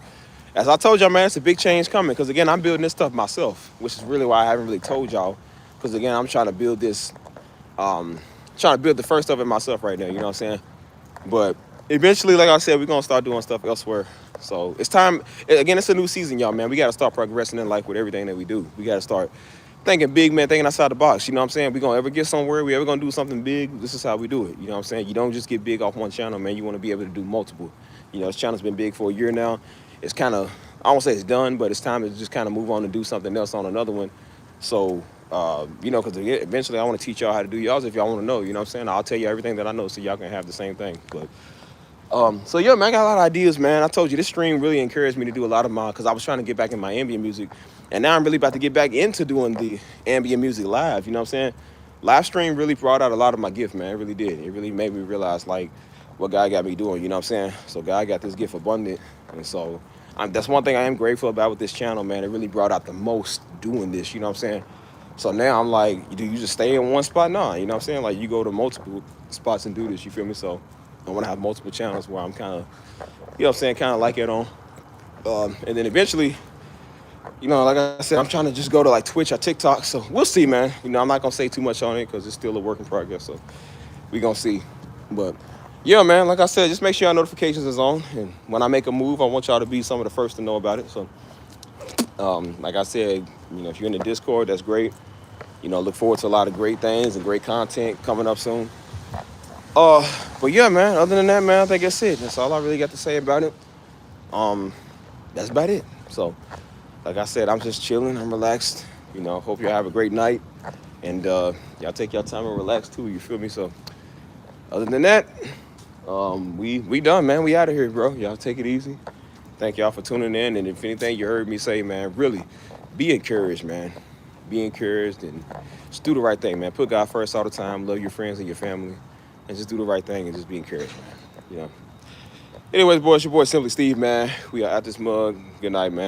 S2: as I told y'all, man, it's a big change coming because, again, I'm building this stuff myself, which is really why I haven't really told y'all, because, again, I'm trying to build this, trying to build the first of it myself right now, you know what I'm saying? But eventually, like I said, we're going to start doing stuff elsewhere. So it's time. Again, it's a new season, y'all, man. We got to start progressing in life with everything that we do. We got to start thinking big, man, thinking outside the box. You know what I'm saying? We going to ever get somewhere, we ever going to do something big, this is how we do it. You know what I'm saying? You don't just get big off one channel, man. You want to be able to do multiple. You know, this channel's been big for a year now. It's kind of, I won't say it's done, but it's time to just kind of move on and do something else on another one. So, you know, because eventually I want to teach y'all how to do y'all's if y'all want to know. You know what I'm saying? I'll tell you everything that I know so y'all can have the same thing. But so yeah, man, I got a lot of ideas, man. I told you this stream really encouraged me to do a lot of because I was trying to get back in my ambient music, and now I'm really about to get back into doing the ambient music live. You know what I'm saying? Live stream really brought out a lot of my gift, man. It really did. It really made me realize like what God got me doing. You know what I'm saying? So God got this gift abundant, and so That's one thing I am grateful about with this channel, man. It really brought out the most doing this, you know what I'm saying? So now I'm like, do you just stay in one spot? Nah, you know what I'm saying? Like, you go to multiple spots and do this, you feel me? So I want to have multiple channels where I'm kind of, you know what I'm saying, kind of like it on. And then eventually, you know, like I said, I'm trying to just go to like Twitch or TikTok. So we'll see, man. You know, I'm not going to say too much on it because it's still a work in progress. So we going to see. But yeah, man, like I said, just make sure your notifications is on. And when I make a move, I want y'all to be some of the first to know about it. So like I said, you know, if you're in the Discord, that's great. You know, look forward to a lot of great things and great content coming up soon. But yeah, man, other than that, man, I think that's it. That's all I really got to say about it. That's about it. So, like I said, I'm just chilling. I'm relaxed. You know, hope y'all have a great night. And y'all take your time and relax too, you feel me? So, other than that, we done, man. We out of here, bro. Y'all take it easy. Thank y'all for tuning in. And if anything you heard me say, man, really be encouraged, man. Be encouraged and just do the right thing, man. Put God first all the time. Love your friends and your family. And just do the right thing and just be encouraged, man. You know. Anyways, boys, your boy Simply Steve, man. We are out this mug. Good night, man.